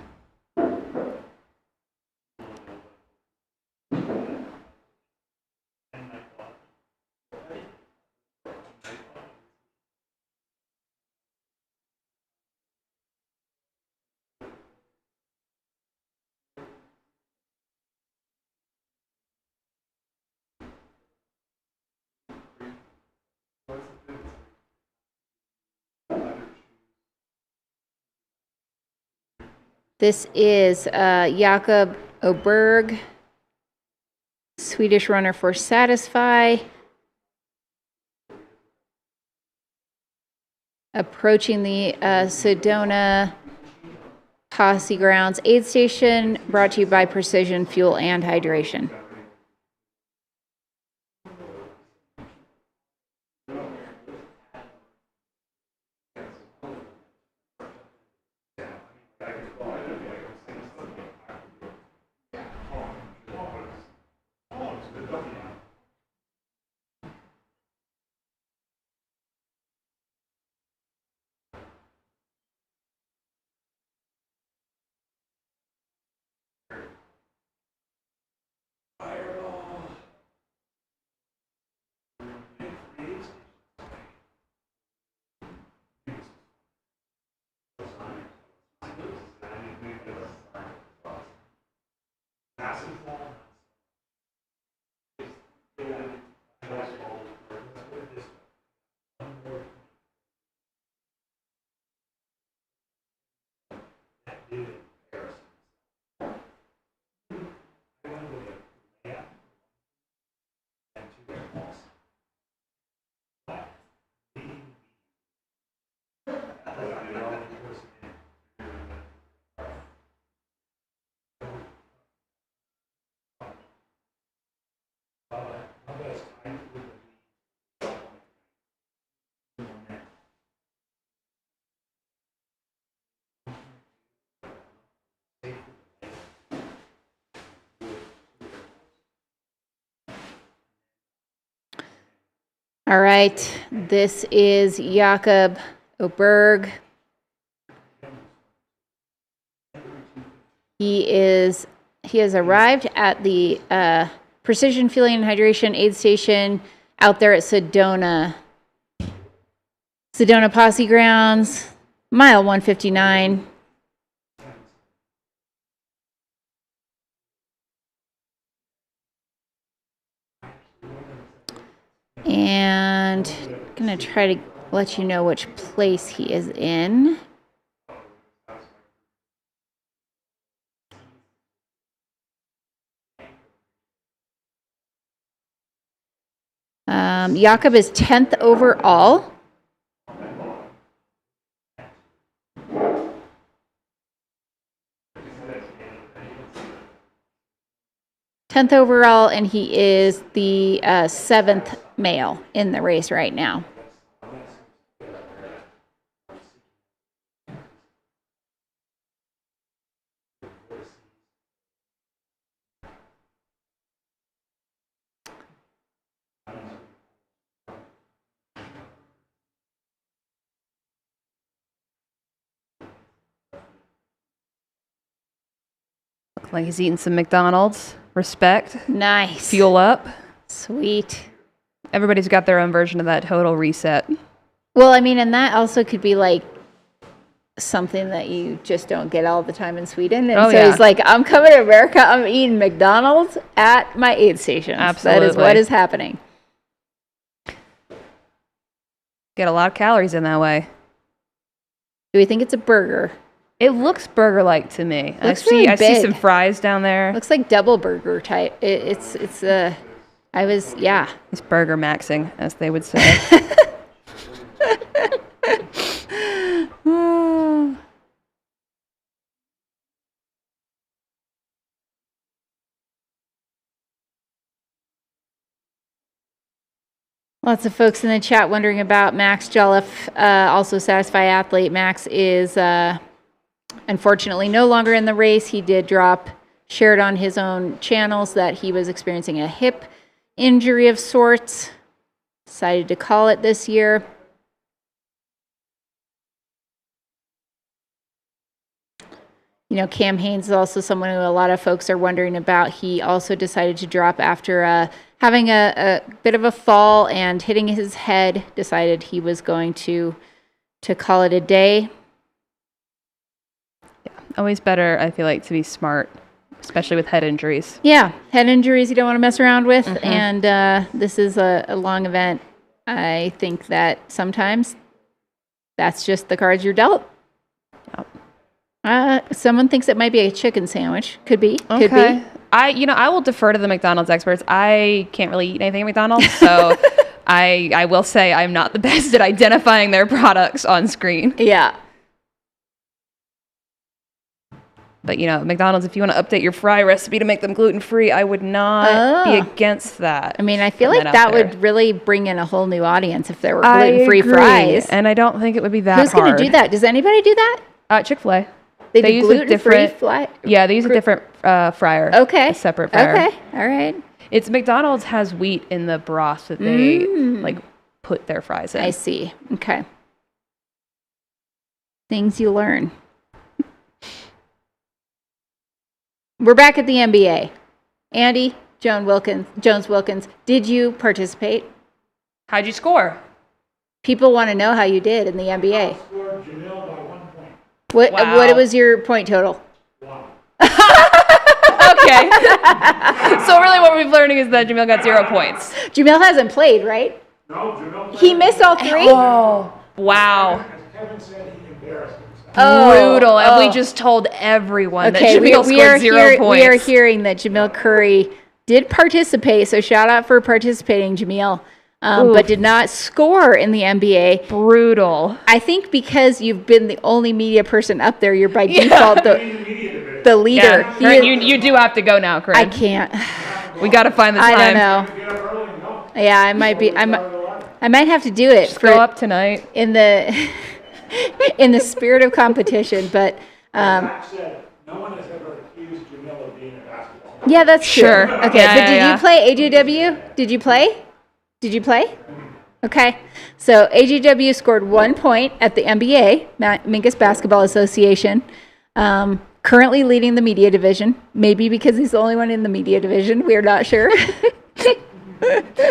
This is Jakob Oberg, Swedish runner for Satisfy. Approaching the Sedona Posse Grounds aid station, brought to you by Precision Fuel and Hydration. All right, this is Jakob Oberg. He has arrived at the Precision Fueling and Hydration Aid Station out there at Sedona Posse Grounds, mile 159. And I'm going to try to let you know which place he is in. Jakob is 10th overall. And he is the 7th male in the race right now. Looks like he's eating some McDonald's. Respect. Nice. Fuel up. Sweet. Everybody's got their own version of that total reset. Well, I mean, and that also could be like something that you just don't get all the time in Sweden. And he's like, I'm coming to America. I'm eating McDonald's at my aid stations. Absolutely. That is what is happening. Get a lot of calories in that way. Do we think it's a burger? It looks burger-like to me. I Really see some fries down there. Looks like double burger type. It's It's burger maxing, as they would say. Lots of folks in the chat wondering about Max Jolliffe, also Satisfy Athlete. Max is unfortunately no longer in the race. He did shared on his own channels that he was experiencing a hip injury of sorts. Decided to call it this year. You know, Cam Hanes is also someone who a lot of folks are wondering about. He also decided to drop after having a bit of a fall and hitting his head. Decided he was going to call it a day. Yeah, always better, I feel like, to be smart, especially with head injuries. Yeah, head injuries you don't want to mess around with. Mm-hmm. And this is a long event. I think that sometimes that's just the cards you're dealt. Someone thinks it might be a chicken sandwich. Could be. Okay. Could be. I will defer to the McDonald's experts. I can't really eat anything at McDonald's, so I will say I'm not the best at identifying their products on screen. Yeah. But, you know, McDonald's, if you want to update your fry recipe to make them gluten-free, I would not be against that. I mean, I feel like that would really bring in a whole new audience if there were gluten-free fries. And I don't think it would be that Who's hard. Who's going to do that? Does anybody do that? Chick-fil-A. They use a different fry? Yeah, they use a different fryer. Okay. A separate fryer. Okay. All right. It's McDonald's has wheat in the broth that they put their fries in. I see. Okay. Things you learn. We're back at the NBA. Andy, Jones Wilkins, did you participate? How'd you score? People want to know how you did in the NBA. Scored Jamil by 1 point. What was your point total? Wow. Okay. So really what we're learning is that Jamil got 0 points. Jamil hasn't played, right? No, Jamil. He missed all 3? Oh, wow. As Kevin said, he embarrassed himself. brutal. And we Oh. just told everyone Okay, that Jamil scored 0 points. we are hearing that Jamil Curry did participate, so shout out for participating, Jamil, but did not score in the NBA. Brutal. I think because you've been the only media person up there, you're by default the leader. Yeah, right, you do have to go now, Corinne. I can't. We got to find the time. I don't know. Yeah, I might be. I might have to do it. Just go up tonight in the in the spirit of competition, but. Zach said, no one has ever accused Jamil of being a basketball. Yeah, that's true. Sure. Okay, Yeah, but did you play AJW? Did you play? Did you play? Okay. So AJW scored 1 point at the NBA, Mingus Basketball Association. Currently leading the media division. Maybe because he's the only one in the media division. We're not sure.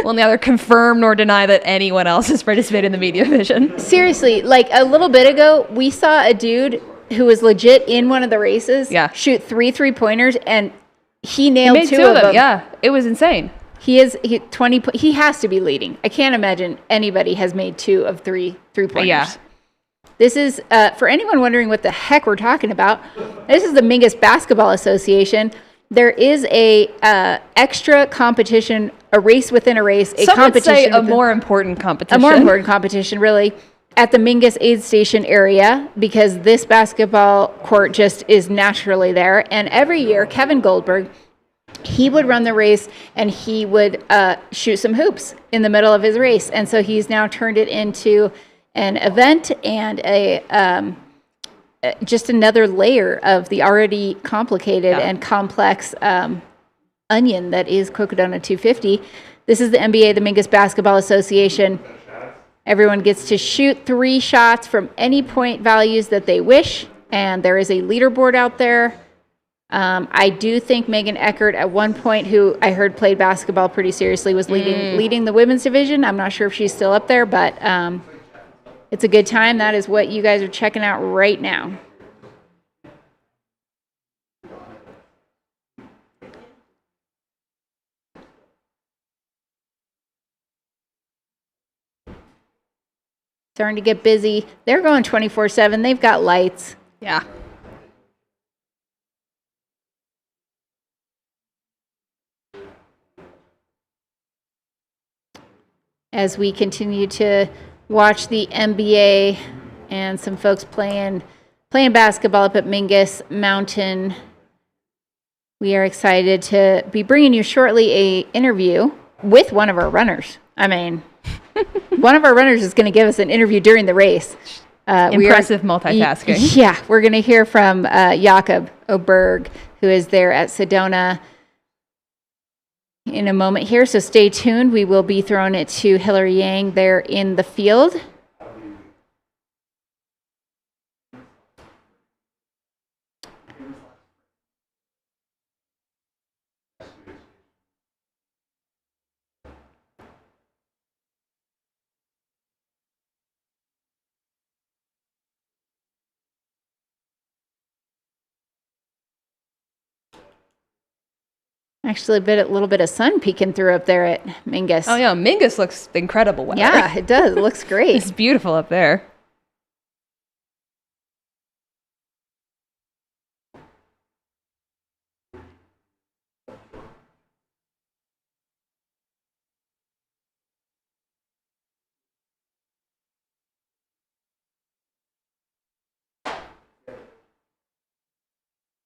Will neither confirm nor deny that anyone else has participated in the media division. Seriously, like a little bit ago, we saw a dude who was legit in one of the races shoot 3 3-pointers, and he nailed made two of them. Yeah, it was insane. He has to be leading. I can't imagine anybody has made 2 of 3 3-pointers. Yeah. This is, for anyone wondering what the heck we're talking about, this is the Mingus Basketball Association. There is a extra competition, a race within a race, Some would say a more important competition. A more important competition, really, at the Mingus Aid Station area, because this basketball court just is naturally there. And every year, Kevin Goldberg, he would run the race and he would shoot some hoops in the middle of his race. And so he's now turned it into an event and just another layer of the already complicated and complex onion that is Cocodona 250. This is the NBA, the Mingus Basketball Association. Everyone gets to shoot 3 shots from any point values that they wish, and there is a leaderboard out there. I do think Megan Eckert, at one point, who I heard played basketball pretty seriously, was leading the women's division. I'm not sure if she's still up there, but it's a good time. That is what you guys are checking out right now. Starting to get busy. They're going 24/7. They've got lights. Yeah. As we continue to watch the NBA and some folks playing basketball up at Mingus Mountain, we are excited to be bringing you shortly a interview with one of our runners. I mean, one of our runners is going to give us an interview during the race. Impressive multitasking. Yeah, we're going to hear from Jakob Oberg, who is there at Sedona in a moment here. So stay tuned. We will be throwing it to Hillary Yang there in the field. Actually, a little bit of sun peeking through up there at Mingus. Oh yeah, Mingus looks incredible weather. Yeah, it does. It looks great. It's beautiful up there.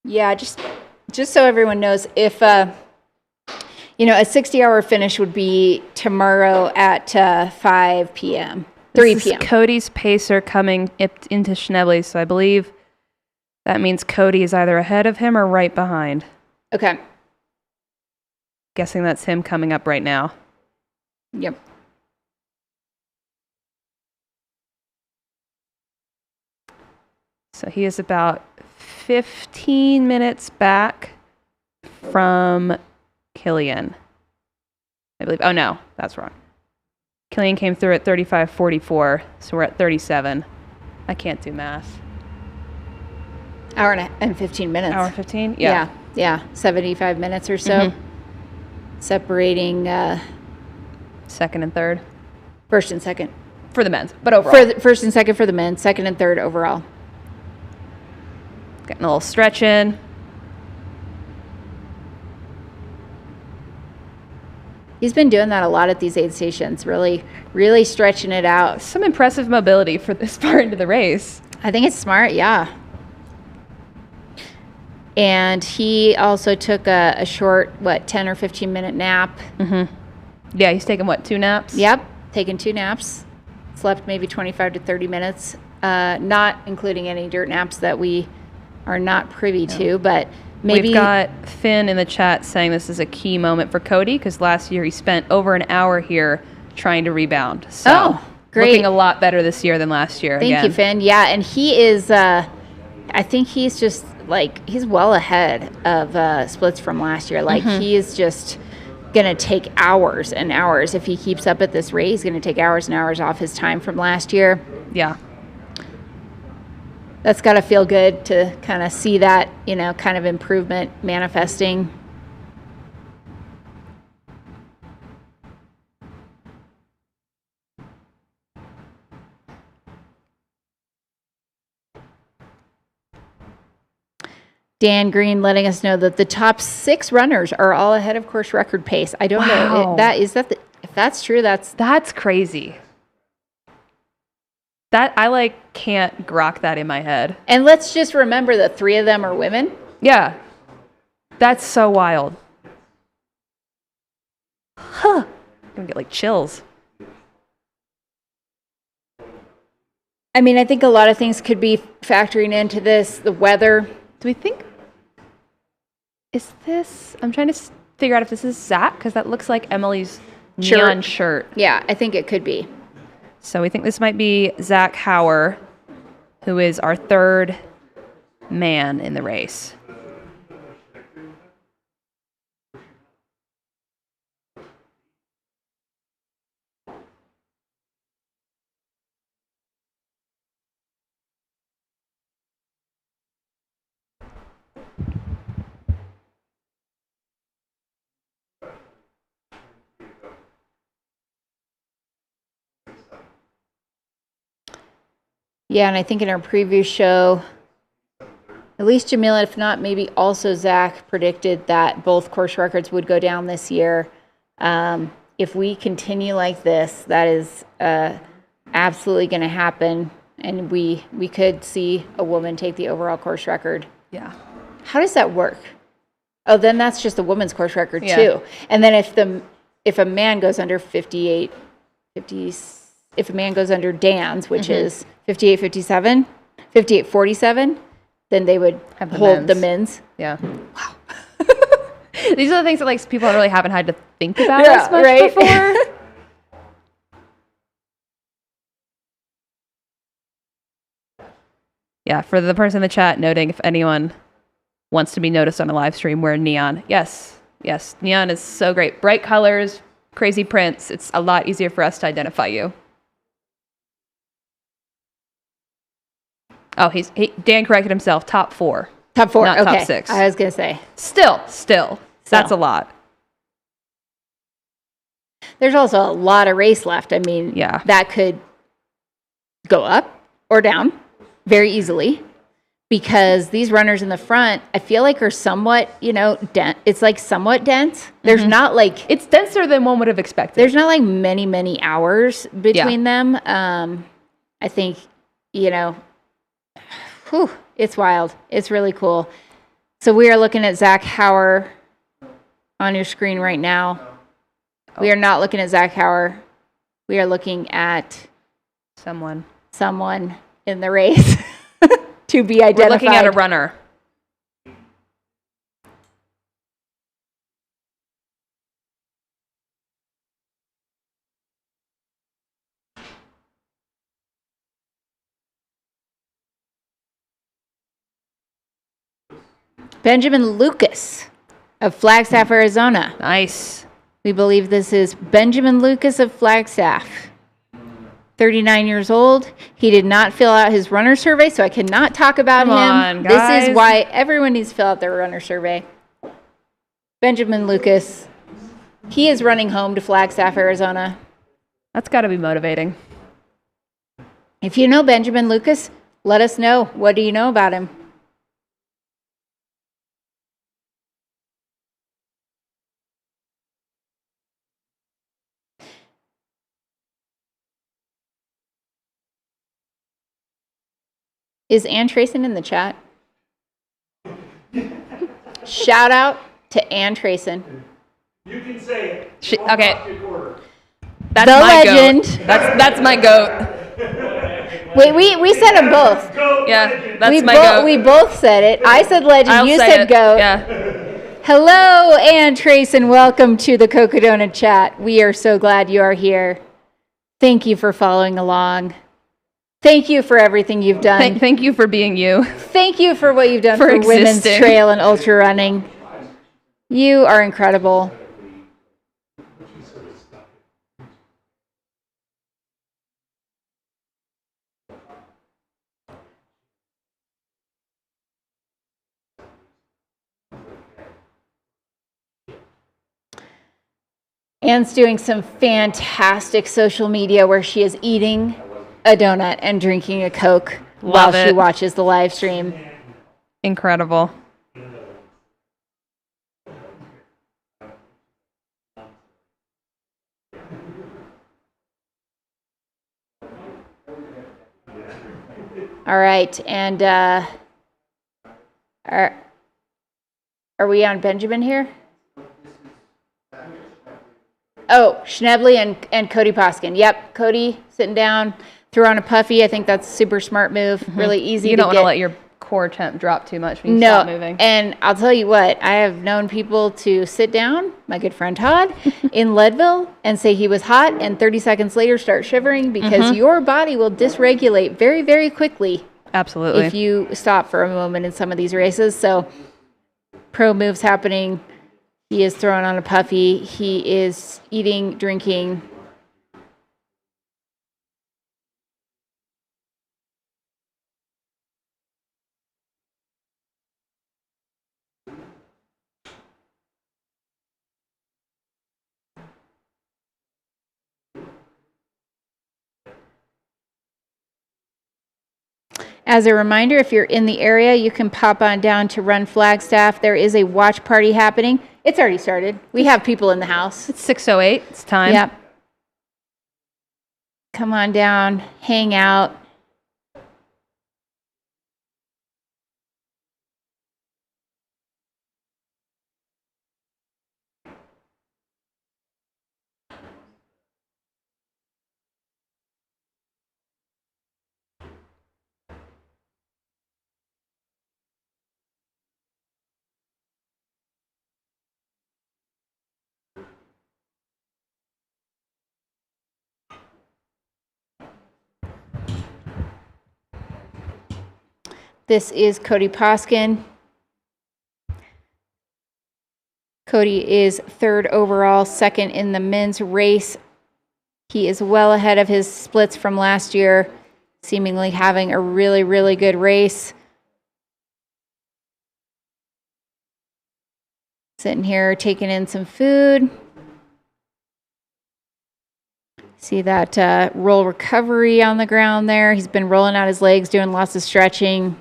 Yeah, just so everyone knows, if a 60-hour finish would be tomorrow at 5 p.m., 3 This p.m. is Cody's pacer coming into Schnebley, so I believe that means Cody is either ahead of him or right behind. Okay. Guessing that's him coming up right now. Yep. So he is about 15 minutes back from Killian, I believe. Oh, no, that's wrong. Killian came through at 35:44, so we're at 37. I can't do math. Hour and 15 minutes. Hour 15? Yeah. 75 minutes or so. Separating second and third. First and second. For the men's, but overall. First and second for the men, second and third overall. Getting a little stretch in. He's been doing that a lot at these aid stations, really stretching it out. Some impressive mobility for this far into the race. I think it's smart, yeah. And he also took a short, 10 or 15 minute nap. Mm-hmm. Yeah, he's taken, 2 naps? Yep, taken 2 naps. Slept maybe 25 to 30 minutes, not including any dirt naps that we are not privy to, but maybe... We've got Finn in the chat saying this is a key moment for Cody because last year he spent over an hour here trying to rebound. So great. Looking a lot better this year than last year. Thank you, Finn. Yeah, and he is, I think he's just, he's well ahead of splits from last year. He is just going to take hours and hours. If he keeps up at this rate, he's going to take hours and hours off his time from last year. Yeah. That's got to feel good to kind of see that, kind of improvement manifesting. Dan Green letting us know that the top 6 runners are all ahead of course record pace. I don't know. If that's true, that's crazy. That I can't grok that in my head. And let's just remember that 3 of them are women. Yeah. That's so wild. Huh. I'm gonna get chills. I mean, I think a lot of things could be factoring into this. The weather. Do we think... Is this... I'm trying to figure out if this is Zach, because that looks like Emily's neon shirt. Yeah, I think it could be. So we think this might be Zach Hauer, who is our 3rd man in the race. Yeah, and I think in our preview show, at least Jamila, if not maybe also Zach, predicted that both course records would go down this year. If we continue like this, that is absolutely going to happen, and we could see a woman take the overall course record. Yeah. How does that work? Oh, then that's just a woman's course record too. And then if a man goes under 58, 50, if a man goes under Dan's, which is 58, 57, 58, 47, then they would hold the men's. Yeah. Wow. These are the things that people really haven't had to think about as much before. Yeah, for the person in the chat noting if anyone wants to be noticed on a live stream, wear neon. Yes, neon is so great. Bright colors, crazy prints. It's a lot easier for us to identify you. Oh, Dan corrected himself. Top 4. Top 4, not okay. Top 6. I was going to say. Still. That's a lot. There's also a lot of race left. I mean, that could go up or down very easily because these runners in the front, I feel like are somewhat, it's somewhat dense. There's not it's denser than one would have expected. There's not many hours between them. I think, it's wild. It's really cool. So we are looking at Zach Hauer on your screen right now. We are not looking at Zach Hauer. We are looking at someone in the race to be identified. We're looking at a runner. Benjamin Lucas of Flagstaff, Arizona. Nice. We believe this is Benjamin Lucas of Flagstaff. 39 years old. He did not fill out his runner survey, so I cannot talk about him. This is why everyone needs to fill out their runner survey. Benjamin Lucas. He is running home to Flagstaff, Arizona. That's got to be motivating. If you know Benjamin Lucas, let us know. What do you know about him? Is Ann Trayson in the chat? Shout out to Ann Trayson. You can say it. Okay. That's The my legend. goat. That's my goat. Wait, we said them both. Yeah, that's my goat. We both said it. I said legend. You said goat. Yeah. Hello, Ann Trayson. Welcome to the Cocodona chat. We are so glad you are here. Thank you for following along. Thank you for everything you've done. Thank you for being you. Thank you for what you've done for women's existing. trail and ultra running. You are incredible. Anne's doing some fantastic social media where she is eating a donut and drinking a Coke while she watches the live stream. Incredible. All right, and are we on Benjamin here? Oh, Schnebly and Cody Poskin. Yep, Cody sitting down, threw on a puffy. I think that's a super smart move. Really easy. You don't want to let your core temp drop too much when you stop moving. And I'll tell you what, I have known people to sit down, my good friend Todd, in Leadville and say he was hot and 30 seconds later start shivering because your body will dysregulate very, very quickly. Absolutely. If you stop for a moment in some of these races. So pro moves happening. He is throwing on a puffy. He is eating, drinking. As a reminder, if you're in the area, you can pop on down to Run Flagstaff. There is a watch party happening. It's already started. We have people in the house. It's 6:08. It's time. Yep. Come on down, hang out. This is Cody Poskin. Cody is third overall, second in the men's race. He is well ahead of his splits from last year, seemingly having a really, really good race. Sitting here taking in some food. See that roll recovery on the ground there. He's been rolling out his legs, doing lots of stretching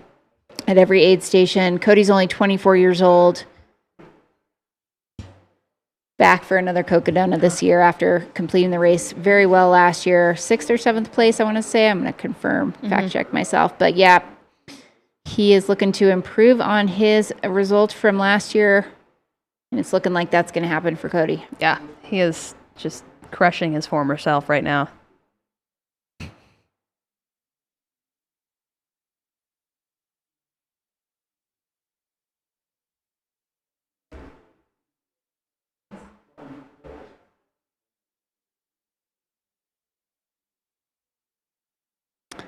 at every aid station. Cody's only 24 years old. Back for another Cocodona this year after completing the race very well last year. 6th or 7th place, I want to say. I'm going to confirm, fact check myself. But yeah, he is looking to improve on his result from last year. And it's looking like that's going to happen for Cody. Yeah, he is just crushing his former self right now.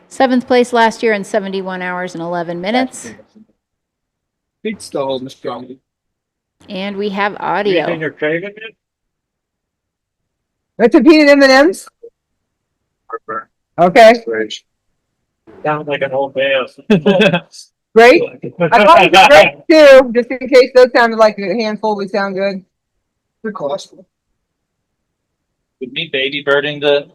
Seventh place last year in 71 hours and 11 minutes. Feet still holding strong. And we have audio. Anything you're craving it? That's a peanut M&M's. Okay. Sounds like an old man. Great. I thought it was great too, just in case those sounded like a handful would sound good. They're costly. With me baby birding the,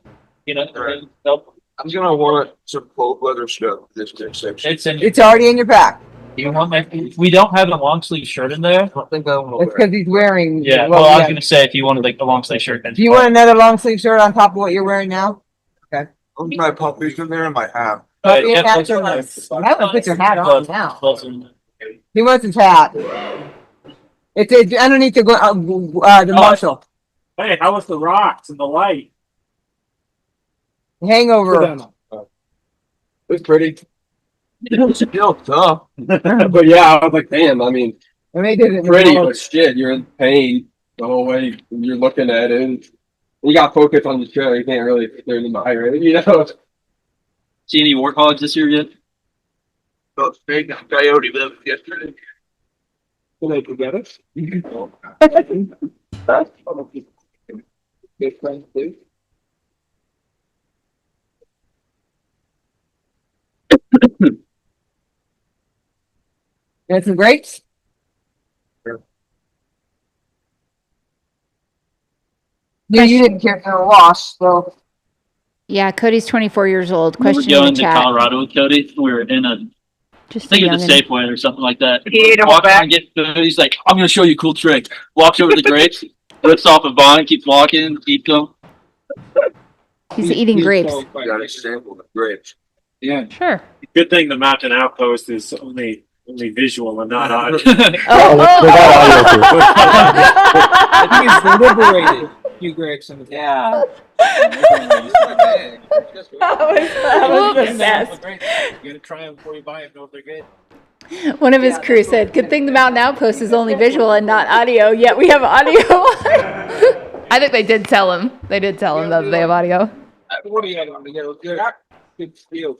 nope. I'm gonna want some cold weather stuff this next section. It's already in your pack. You want we don't have a long sleeve shirt in there. I don't think I will. It's because he's wearing. Yeah, well, I was gonna say if you wanted like a long sleeve shirt. Do you want another long sleeve shirt on top of what you're wearing now? Okay. I'll put my puppies in there and my hat. That one, put your hat on now. He wants his hat. It's underneath the Marshall. Hey, how was the rocks and the light? Hangover. It's pretty. It's still tough. But yeah, I was like, damn, I mean, And they did it. pretty, but shit, you're in pain the whole way. You're looking at it. And you got focus on the show. You can't really clear the eye, you know? See any warthogs this year yet? So big coyote lived yesterday. Can they get us? Good friends too. Got some grapes? Yeah, you didn't care for a wash, so. Yeah, Cody's 24 years old. We were Question in going the to chat. Colorado with Cody. We were in a, I think it was a Safeway or something like that. Walking around, get food. He's like, I'm going to show you a cool trick. Walks over the grapes, rips off a vine, keeps walking, keeps going. He's eating grapes. Got a sample of grapes. Yeah. Sure. Good thing the Mountain Outpost is only visual and not audio. I think it's liberated. You grapes and Yeah. That was the best. You gotta try them before you buy them, know if they're good. One of his crew said, "Good thing the Mountain Outpost is only visual and not audio. Yet we have audio." I think they did tell him. They did tell him that they have audio. What do you have on the yellow? Good. Good steel.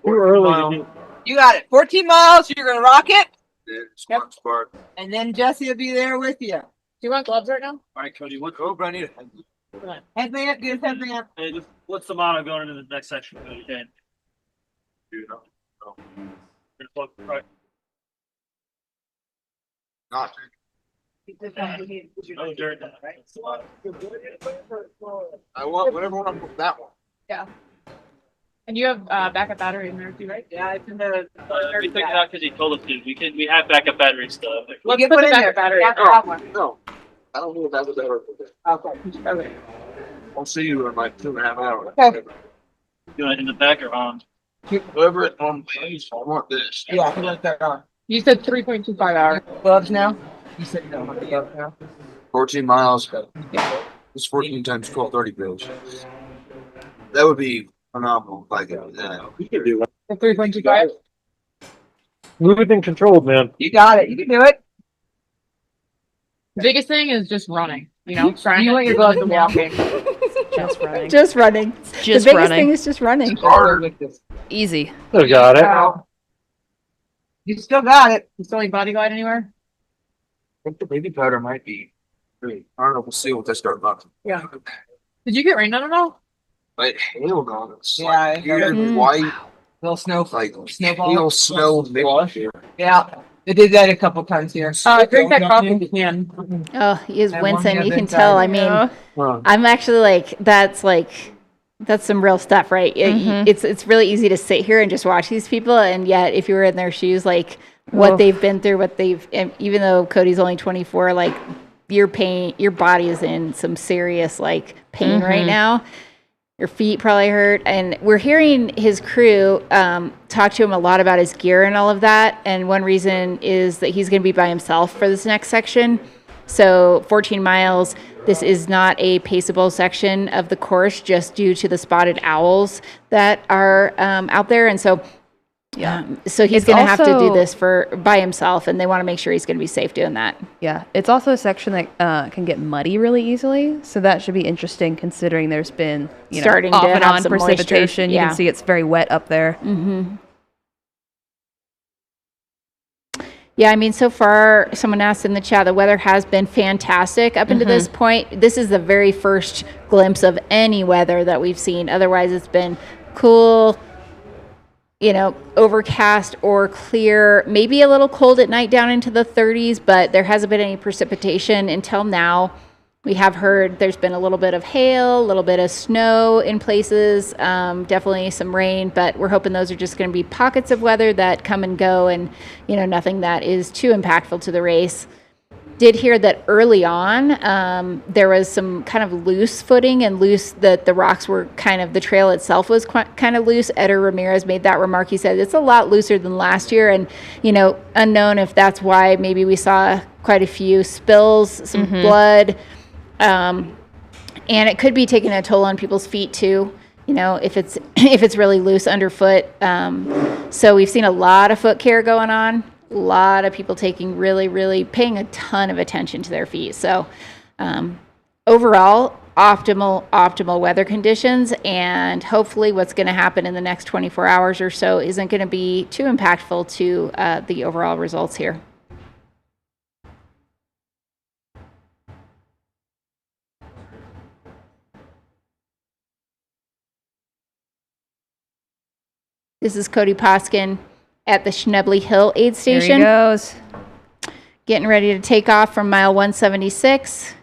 We're early. You got it. 14 miles. You're going to rock it. Smart, smart. And then Jesse will be there with you. Do you want gloves right now? All right, Cody, what, I need it. Headband, get his headband. hey, what's the motto going into the next section, Cody? Okay. Right. Not. Oh, dirt. I want whatever one. That one. Yeah. And you have backup battery in there too, right? Yeah, it's in the. We took it out because he told us to. We have backup battery stuff. Let's You put can the put it in backup battery. No, I don't know if that was ever. Okay. I'll see you in like 2.5 hours. Okay. You want it in the back or on? Whoever it on pays, I want this. Yeah, he left that on. You said 3.25 hours. Gloves now? You said no. Gloves now? 14 miles. It's 14 times 1230 bills. That would be phenomenal if I could do that. You can do it. 3.25? Moving controlled, man. You got it. You can do it. The biggest thing is just running. You know, You want your gloves and walking. Just running. Just running. Just the biggest running. thing is just running. Easy. Still got it. Wow. You still got it. You still need body glide anywhere? I think the baby powder might be. I don't know. We'll see what they start about. Yeah. Did you get rained on at all? Like hail on it. It's Yeah, like I heard. weird white, Little snow. like Snowball. hail, snow mix. Yeah. They did that a couple times here. Drink that coffee if you can. Oh, he is That one wincing. the You other can tell. I side. mean, I'm actually that's some real stuff, right? It's really easy to sit here and just watch these people, and yet if you were in their shoes, like what they've been through, and even though Cody's only 24, like your body is in some serious like pain right now. Your feet probably hurt, and we're hearing his crew talk to him a lot about his gear and all of that. And one reason is that he's going to be by himself for this next section. So 14 miles. This is not a paceable section of the course, just due to the spotted owls that are out there. And so, so he's going to have to do this by himself, and they want to make sure he's going to be safe doing that. Yeah, it's also a section that can get muddy really easily, so that should be interesting considering there's been Starting off to and have on some precipitation. moisture. You Yeah. can see it's very wet up there. Yeah, I mean, so far, someone asked in the chat, the weather has been fantastic up into this point. This is the very first glimpse of any weather that we've seen. Otherwise, it's been cool, overcast or clear, maybe a little cold at night down into the 30s, but there hasn't been any precipitation until now. We have heard there's been a little bit of hail, a little bit of snow in places, definitely some rain, but we're hoping those are just going to be pockets of weather that come and go, and nothing that is too impactful to the race. did hear that early on there was some kind of loose footing and that the rocks were kind of, the trail itself was kind of loose. Eder Ramirez made that remark. He said it's a lot looser than last year, and unknown if that's why maybe we saw quite a few spills, some blood, and it could be taking a toll on people's feet too. If it's really loose underfoot. So we've seen a lot of foot care going on. A lot of people taking really paying a ton of attention to their feet. So overall, optimal weather conditions, and hopefully what's going to happen in the next 24 hours or so isn't going to be too impactful to the overall results here. This is Cody Poskin at the Schnebly Hill aid station. There he goes. Getting ready to take off from mile 176.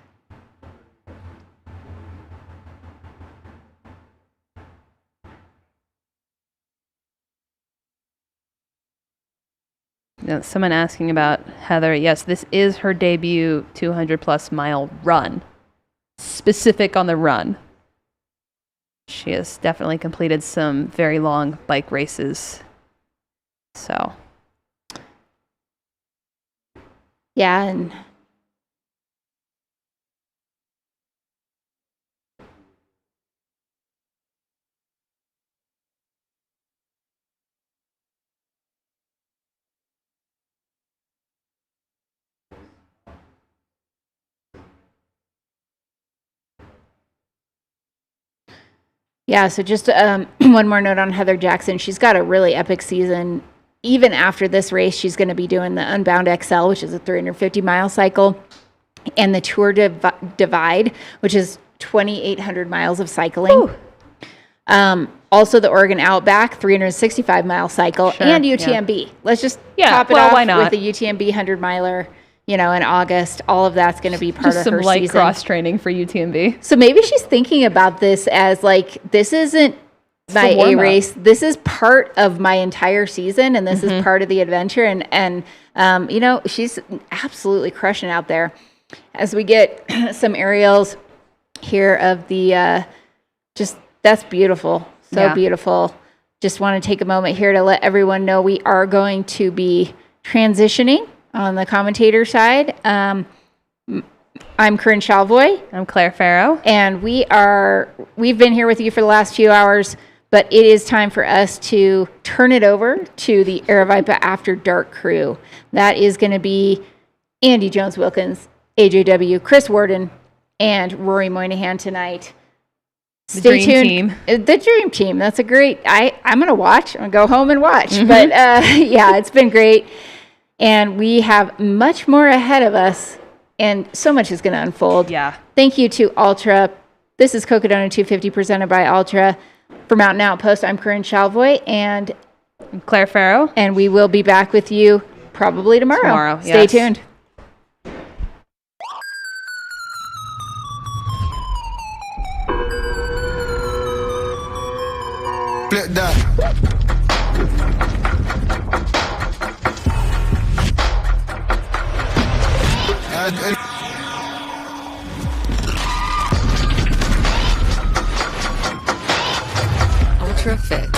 Now, someone asking about Heather. Yes, this is her debut 200+ mile run. Specific on the run. She has definitely completed some very long bike races. So, yeah, and yeah, so just one more note on Heather Jackson. She's got a really epic season. Even after this race, she's going to be doing the Unbound XL, which is a 350-mile cycle, and the Tour Divide, which is 2,800 miles of cycling. Also, the Oregon Outback, 365-mile cycle, Sure, and UTMB. yeah. Let's just Yeah, top it well, off why not? with the UTMB 100-miler, in August. All of that's going to be part just of some her light season. cross training for UTMB. So maybe she's thinking about this as like, this isn't my the A warm-up. race. This is part of my entire season, and this is part of the adventure. And she's absolutely crushing out there. As we get some aerials here of the, that's beautiful. So Yeah. beautiful. Just want to take a moment here to let everyone know we are going to be transitioning on the commentator side. I'm Corinne Chalvoy. I'm Claire Farrow. And we've been here with you for the last few hours, but it is time for us to turn it over to the Aravaipa After Dark crew. That is going to be Andy Jones-Wilkins, AJW, Chris Worden, and Rory Moynihan tonight. Stay tuned. The Dream Team. That's a great, I'm going to watch. I'm going to go home and watch. But yeah, it's been great. And we have much more ahead of us, and so much is going to unfold. Yeah. Thank you to Ultra. This is Cocodona 250 presented by Ultra. For Mountain Outpost, I'm Corinne Chalvoy, and I'm Claire Farrow. And we will be back with you probably tomorrow. Stay tuned. Flip that. Ultra Fit.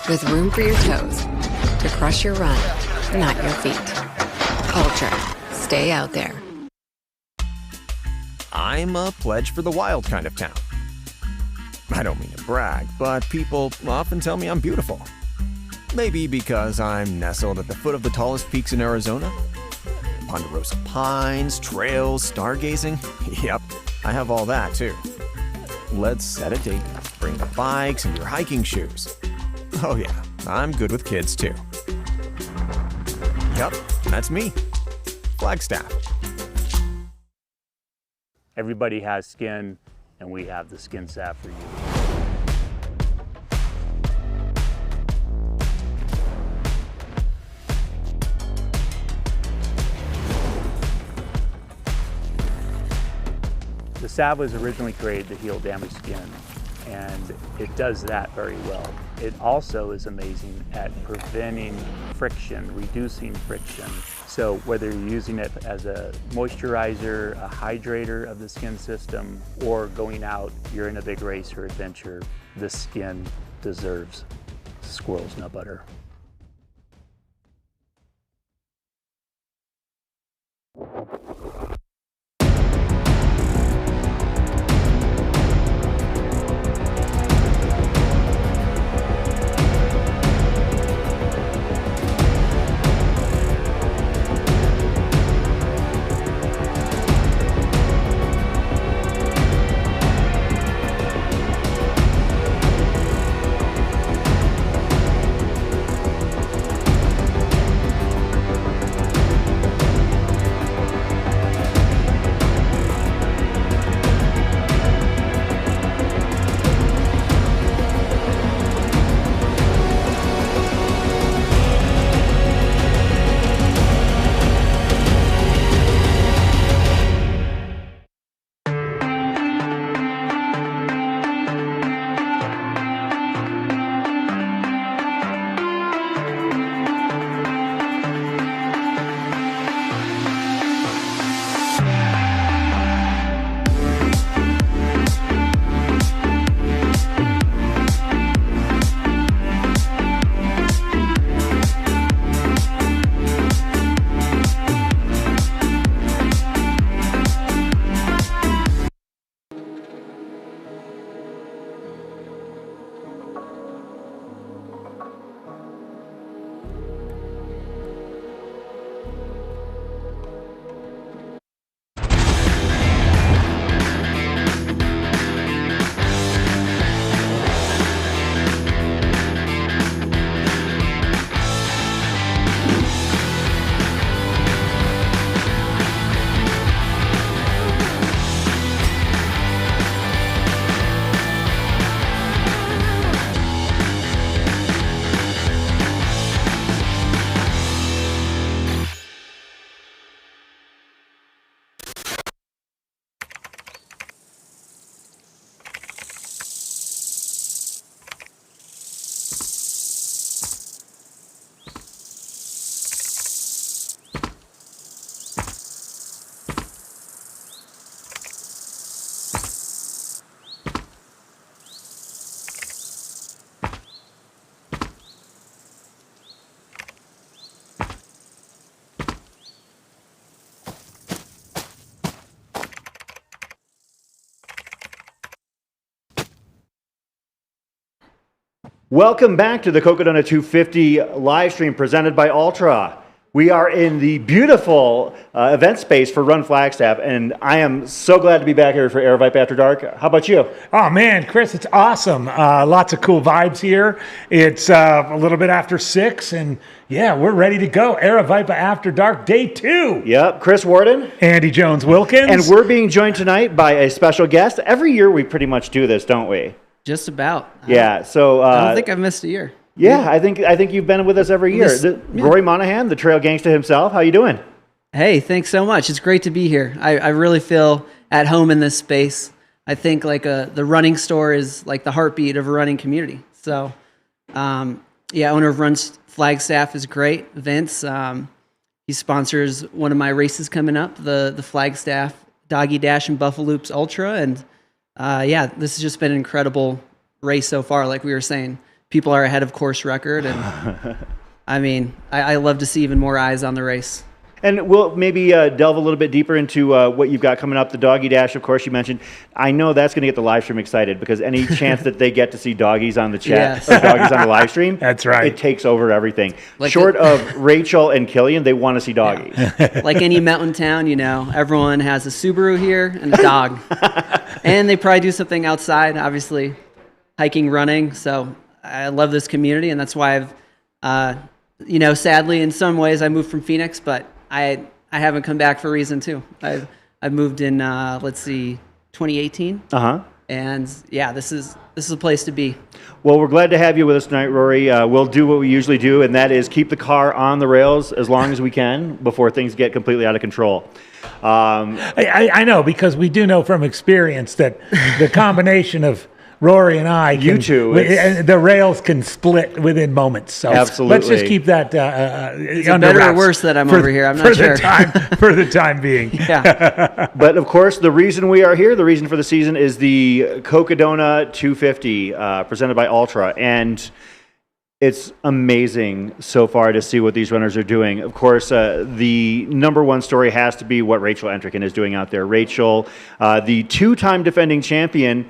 With room for your toes to crush your run, not your feet. Ultra. Stay out there. I'm a pledge for the wild kind of town. I don't mean to brag, but people often tell me I'm beautiful. Maybe because I'm nestled at the foot of the tallest peaks in Arizona? Ponderosa pines, trails, stargazing. Yep, I have all that too. Let's set a date. Bring the bikes and your hiking shoes. Oh yeah, I'm good with kids too. Yep, that's me. Flagstaff. Everybody has skin, and we have the skin salve for you. The salve was originally created to heal damaged skin, and it does that very well. It also is amazing at preventing friction, reducing friction. So whether you're using it as a moisturizer, a hydrator of the skin system, or going out, you're in a big race or adventure, the skin deserves squirrel's nut butter. Welcome back to the Cocodona 250 live stream presented by Ultra. We are in the beautiful event space for Run Flagstaff, and I am so glad to be back here for Aerovipe After Dark. How about you? Oh man, Chris, it's awesome. Lots of cool vibes here. It's a little bit after 6, and yeah, we're ready to go. Aerovipe After Dark, day 2. Yep, Chris Warden. Andy Jones-Wilkins. And we're being joined tonight by a special guest. Every year we pretty much do this, don't we? Just about. Yeah, so... I don't think I've missed a year. Yeah, I think you've been with us every year. Rory Monahan, the trail gangster himself. How you doing? Hey, thanks so much. It's great to be here. I really feel at home in this space. I think like the running store is like the heartbeat of a running community. So, yeah, owner of Run Flagstaff is great. Vince, he sponsors one of my races coming up, the Flagstaff Doggy Dash and Buffalo Loops Ultra, and yeah, this has just been an incredible race so far. Like we were saying, people are ahead of course record, and I mean, I love to see even more eyes on the race. And we'll maybe delve a little bit deeper into what you've got coming up. The Doggy Dash, of course, you mentioned. I know that's going to get the live stream excited, because any chance that they get to see doggies on the chat, or doggies on the live stream, that's right. It takes over everything. Like Short of Rachel and Killian, they want to see doggies. Yeah. Like any mountain town, you know, everyone has a Subaru here and a dog. And they probably do something outside, obviously, hiking, running. So I love this community, and that's why I've, you know, sadly, in some ways, I moved from Phoenix, but I haven't come back for a reason too. I've moved in let's see, 2018. And yeah, this is a place to be. Well, we're glad to have you with us tonight, Rory. We'll do what we usually do, and that is keep the car on the rails as long as we can before things get completely out of control. I know, because we do know from experience that the combination of Rory and I, You two, the rails can split within moments. So Absolutely. let's just keep that Is under it better or wraps worse that I'm over here? I'm not sure. For the time being. Yeah. But of course, the reason we are here, the reason for the season, is the Cocodona 250 presented by Ultra, and it's amazing so far to see what these runners are doing. Of course, the number one story has to be what Rachel Entrekin is doing out there. Rachel, the two-time defending champion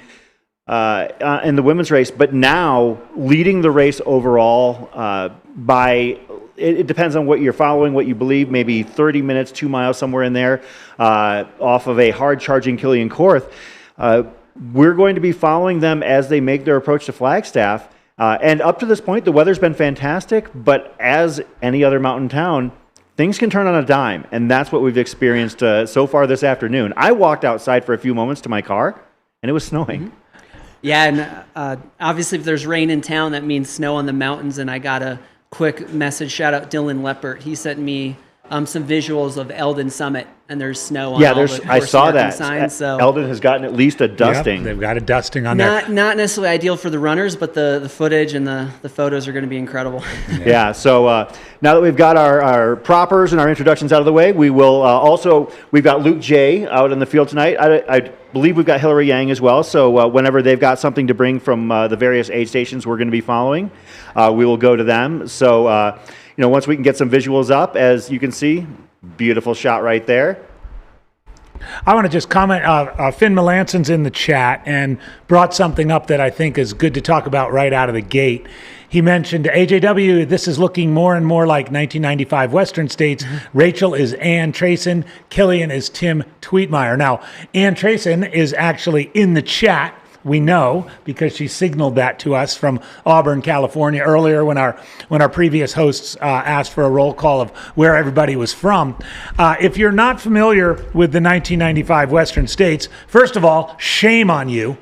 in the women's race, but now leading the race overall by, it depends on what you're following, what you believe, maybe 30 minutes, 2 miles, somewhere in there, off of a hard-charging Killian Korth. We're going to be following them as they make their approach to Flagstaff. And up to this point, the weather's been fantastic, but as any other mountain town, things can turn on a dime, and that's what we've experienced so far this afternoon. I walked outside for a few moments to my car, and it was snowing. Mm-hmm. Yeah, and obviously if there's rain in town, that means snow on the mountains, and I got a quick message, shout out Dylan Leppert. He sent me some visuals of Eldon Summit, and there's snow on all the I saw course marking that. signs. So Eldon has gotten at least a dusting. Yep, they've got a dusting on there. Not necessarily ideal for the runners, but the footage and the photos are going to be incredible. Yeah, so now that we've got our propers and our introductions out of the way, we will we've got Luke J out in the field tonight. I believe we've got Hillary Yang as well, so whenever they've got something to bring from the various aid stations we're going to be following, we will go to them. So, once we can get some visuals up, as you can see, beautiful shot right there. I want to just comment, Finn Melanson's in the chat and brought something up that I think is good to talk about right out of the gate. He mentioned AJW, this is looking more and more like 1995 Western States. Rachel is Ann Trayson, Killian is Tim Tweetmeyer. Now, Ann Trayson is actually in the chat. We know because she signaled that to us from Auburn, California earlier when our previous hosts asked for a roll call of where everybody was from. If you're not familiar with the 1995 Western States, first of all, shame on you.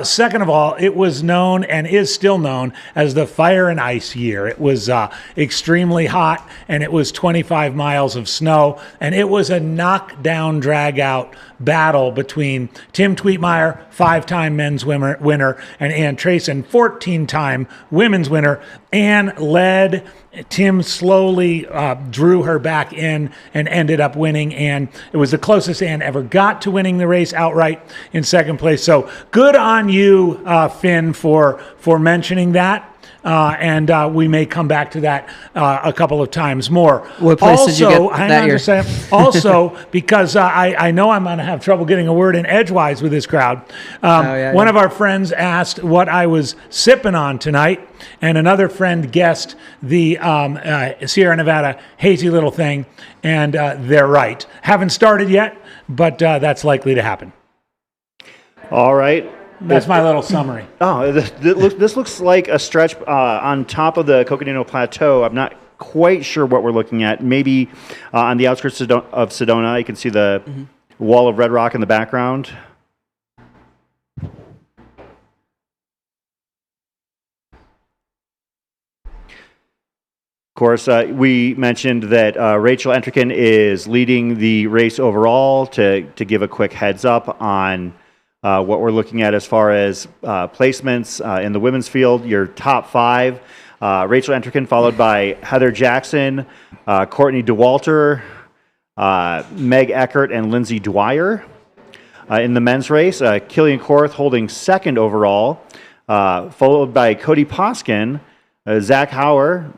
Second of all, it was known and is still known as the Fire and Ice year. It was extremely hot, and it was 25 miles of snow, and it was a knockdown, drag-out battle between Tim Tweetmeyer, 5-time men's winner, and Ann Trayson, 14-time women's winner. Ann led. Tim slowly drew her back in and ended up winning, and it was the closest Ann ever got to winning the race outright in second place. So good on you, Finn, for mentioning that. And we may come back to that a couple of times more. What place did you get that year? Also, because I know I'm going to have trouble getting a word in edgewise with this crowd. One of our friends asked what I was sipping on tonight, and another friend guessed the Sierra Nevada hazy little thing, and they're right. Haven't started yet, but that's likely to happen. All right. That's my little summary. Oh, this looks like a stretch on top of the Cocodona Plateau. I'm not quite sure what we're looking at. Maybe on the outskirts of Sedona, you can see the wall of red rock in the background. Of course, we mentioned that Rachel Entrekin is leading the race overall. To give a quick heads up on what we're looking at as far as placements in the women's field, your top 5, Rachel Entrekin, followed by Heather Jackson, Courtney Dauwalter, Meg Eckert, and Lindsay Dwyer. In the men's race, Killian Korth holding second overall, followed by Cody Poskin, Zach Hauer,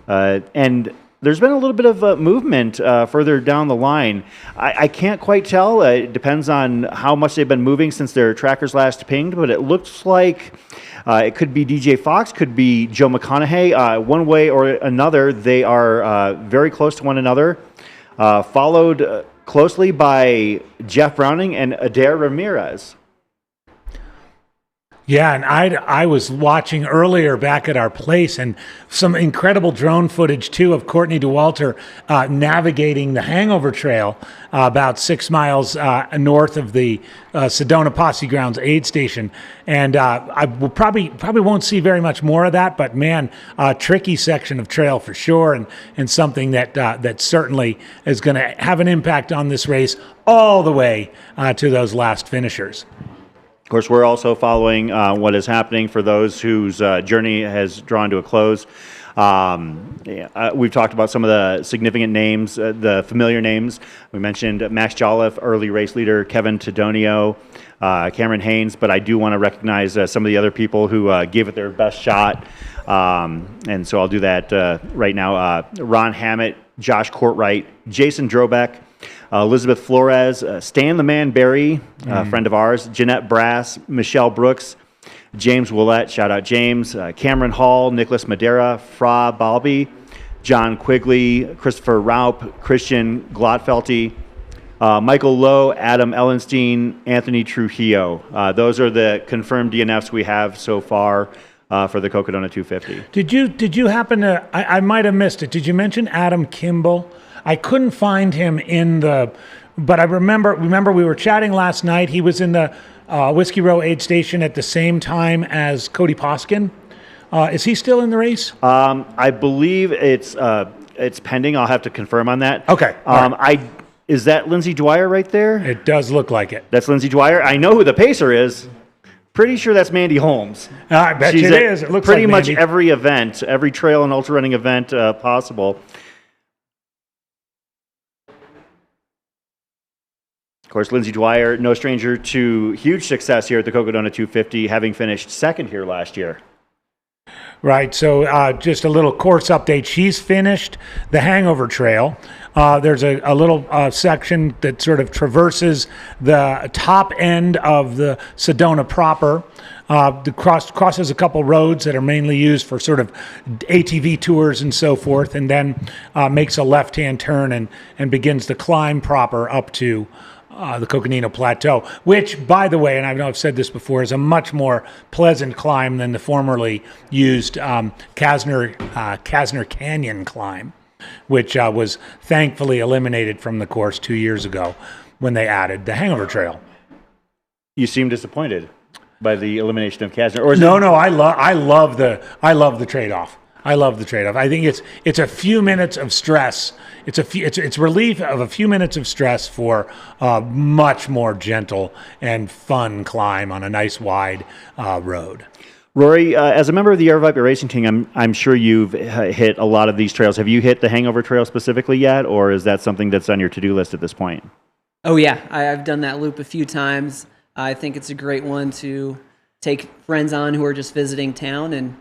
and there's been a little bit of movement further down the line. I can't quite tell. It depends on how much they've been moving since their trackers last pinged, but it looks like it could be DJ Fox, could be Joe McConaughey. One way or another, they are very close to one another, followed closely by Jeff Browning and Adair Ramirez. Yeah, and I was watching earlier back at our place, and some incredible drone footage, too, of Courtney Dauwalter navigating the Hangover Trail about 6 miles north of the Sedona Posse Grounds aid station. And I will probably won't see very much more of that, but, man, a tricky section of trail for sure, and something that certainly is going to have an impact on this race all the way to those last finishers. Of course, we're also following what is happening for those whose journey has drawn to a close. We've talked about some of the significant names, the familiar names. We mentioned Max Jolliffe, early race leader, Kevin Tedonio, Cameron Haynes, but I do want to recognize some of the other people who gave it their best shot. And so I'll do that right now. Ron Hammett, Josh Courtwright, Jason Drobeck, Elizabeth Flores, Stan the Man Berry, friend of ours, Jeanette Brass, Michelle Brooks, James Willett, shout out James, Cameron Hall, Nicholas Madera, Fra Balby, John Quigley, Christopher Raup, Christian Glotfelty, Michael Lowe, Adam Ellenstein, Anthony Trujillo. Those are the confirmed DNFs we have so far for the Cocodona 250. Did you happen to, I might have missed it, did you mention Adam Kimball? I couldn't find him in the, but I remember we were chatting last night. He was in the Whiskey Row aid station at the same time as Cody Poskin. Is he still in the race? I believe it's pending. I'll have to confirm on that. Okay. Is that Lindsay Dwyer right there? It does look like it. That's Lindsay Dwyer. I know who the pacer is. Pretty sure that's Mandy Holmes. I bet She's it is. It looks pretty like much Mandy. every event, every trail and ultra running event possible. Of course, Lindsay Dwyer, no stranger to huge success here at the Cocodona 250, having finished second here last year. Right, so just a little course update. She's finished the Hangover Trail. There's a little section that sort of traverses the top end of the Sedona proper. The crosses a couple roads that are mainly used for sort of ATV tours and so forth, and then makes a left-hand turn and begins the climb proper up to the Coconino Plateau, which, by the way, and I know I've said this before, is a much more pleasant climb than the formerly used Kasner Canyon climb, which was thankfully eliminated from the course 2 years ago when they added the Hangover Trail. You seem disappointed by the elimination of Kasner, or is No, I love the trade-off. I love the trade-off. I think it's a few minutes of stress. It's relief of a few minutes of stress for a much more gentle and fun climb on a nice wide road. Rory, as a member of the Air Viper racing team, I'm sure you've hit a lot of these trails. Have you hit the Hangover Trail specifically yet, or is that something that's on your to-do list at this point? Oh yeah, I've done that loop a few times. I think it's a great one to take friends on who are just visiting town, and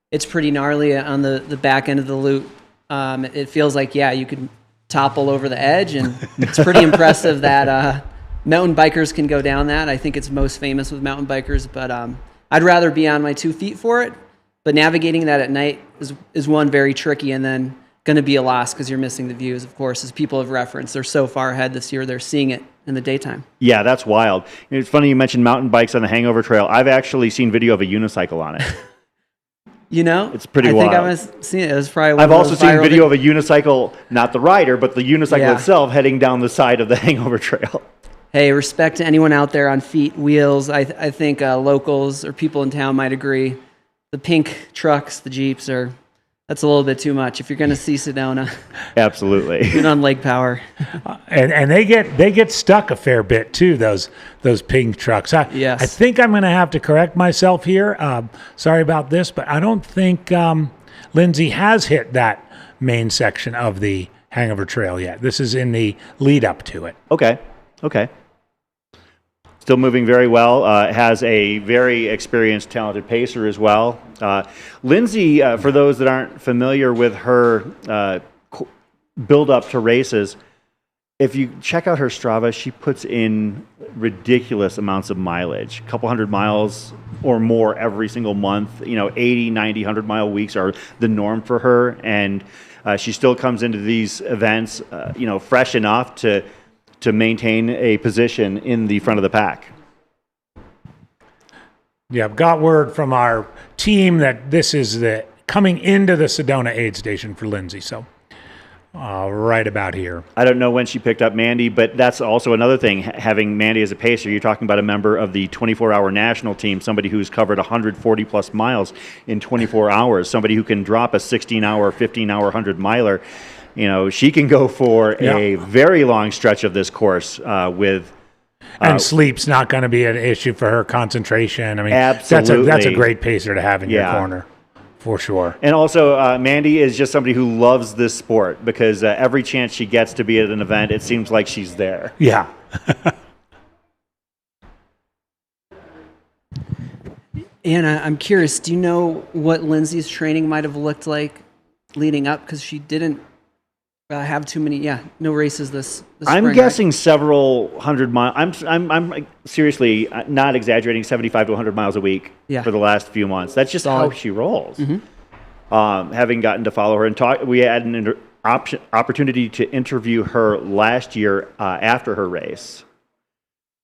it's pretty gnarly on the back end of the loop. It feels like, you could topple over the edge, and it's pretty impressive that mountain bikers can go down that. I think it's most famous with mountain bikers, but I'd rather be on my 2 feet for it. But navigating that at night is one, very tricky, and then going to be a loss because you're missing the views, of course, as people have referenced. They're so far ahead this year, they're seeing it in the daytime. Yeah, that's wild. It's funny you mentioned mountain bikes on the Hangover Trail. I've actually seen video of a unicycle on it. You know, it's pretty I wild. think I've seen it. It was probably one I've of also those seen viral video of a unicycle, not the rider, but the unicycle Yeah. itself heading down the side of the Hangover Trail. Hey, respect to anyone out there on feet, wheels. I think locals or people in town might agree. The pink trucks, the Jeeps that's a little bit too much. If you're going to see Sedona, Absolutely. even on Lake Power. And they get stuck a fair bit too. Those pink trucks. Yes. I think I'm going to have to correct myself here. Sorry about this, but I don't think Lindsay has hit that main section of the Hangover Trail yet. This is in the lead up to it. Okay. Still moving very well. Has a very experienced, talented pacer as well. Lindsay, for those that aren't familiar with her build up to races, if you check out her Strava, she puts in ridiculous amounts of mileage, a couple hundred miles or more every single month. 80, 90, 100-mile weeks are the norm for her. And she still comes into these events, fresh enough to maintain a position in the front of the pack. Yeah, I've got word from our team that this is the coming into the Sedona aid station for Lindsay. So right about here. I don't know when she picked up Mandy, but that's also another thing. Having Mandy as a pacer, you're talking about a member of the 24-hour national team, somebody who's covered 140-plus miles in 24 hours, somebody who can drop a 16-hour, 15-hour, 100-miler. She can go for a very long stretch of this course with And sleep's not going to be an issue for her concentration. I mean, absolutely. That's a great pacer to have in your corner, for sure. And also, Mandy is just somebody who loves this sport because every chance she gets to be at an event, it seems like she's there. Yeah. Anna, I'm curious, do you know what Lindsay's training might have looked like leading up? Because she didn't have too many, no races this I'm spring, guessing several 100 miles. I'm seriously not exaggerating, 75 to 100 miles a week for the last few months. That's just how she rolls. Having gotten to follow her and talk, we had an opportunity to interview her last year after her race,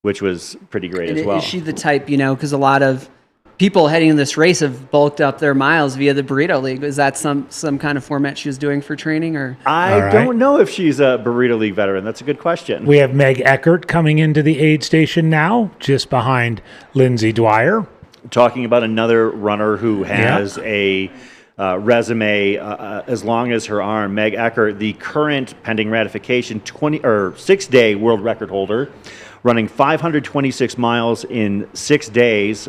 which was pretty great as well. Is she the type, because a lot of people heading in this race have bulked up their miles via the Burrito League. Is that some kind of format she was doing for training? Or I don't know if she's a Burrito League veteran. That's a good question. We have Meg Eckert coming into the aid station now, just behind Lindsay Dwyer. Talking about another runner who has a resume as long as her arm. Meg Eckert, the current pending ratification 6-day world record holder, running 526 miles in 6 days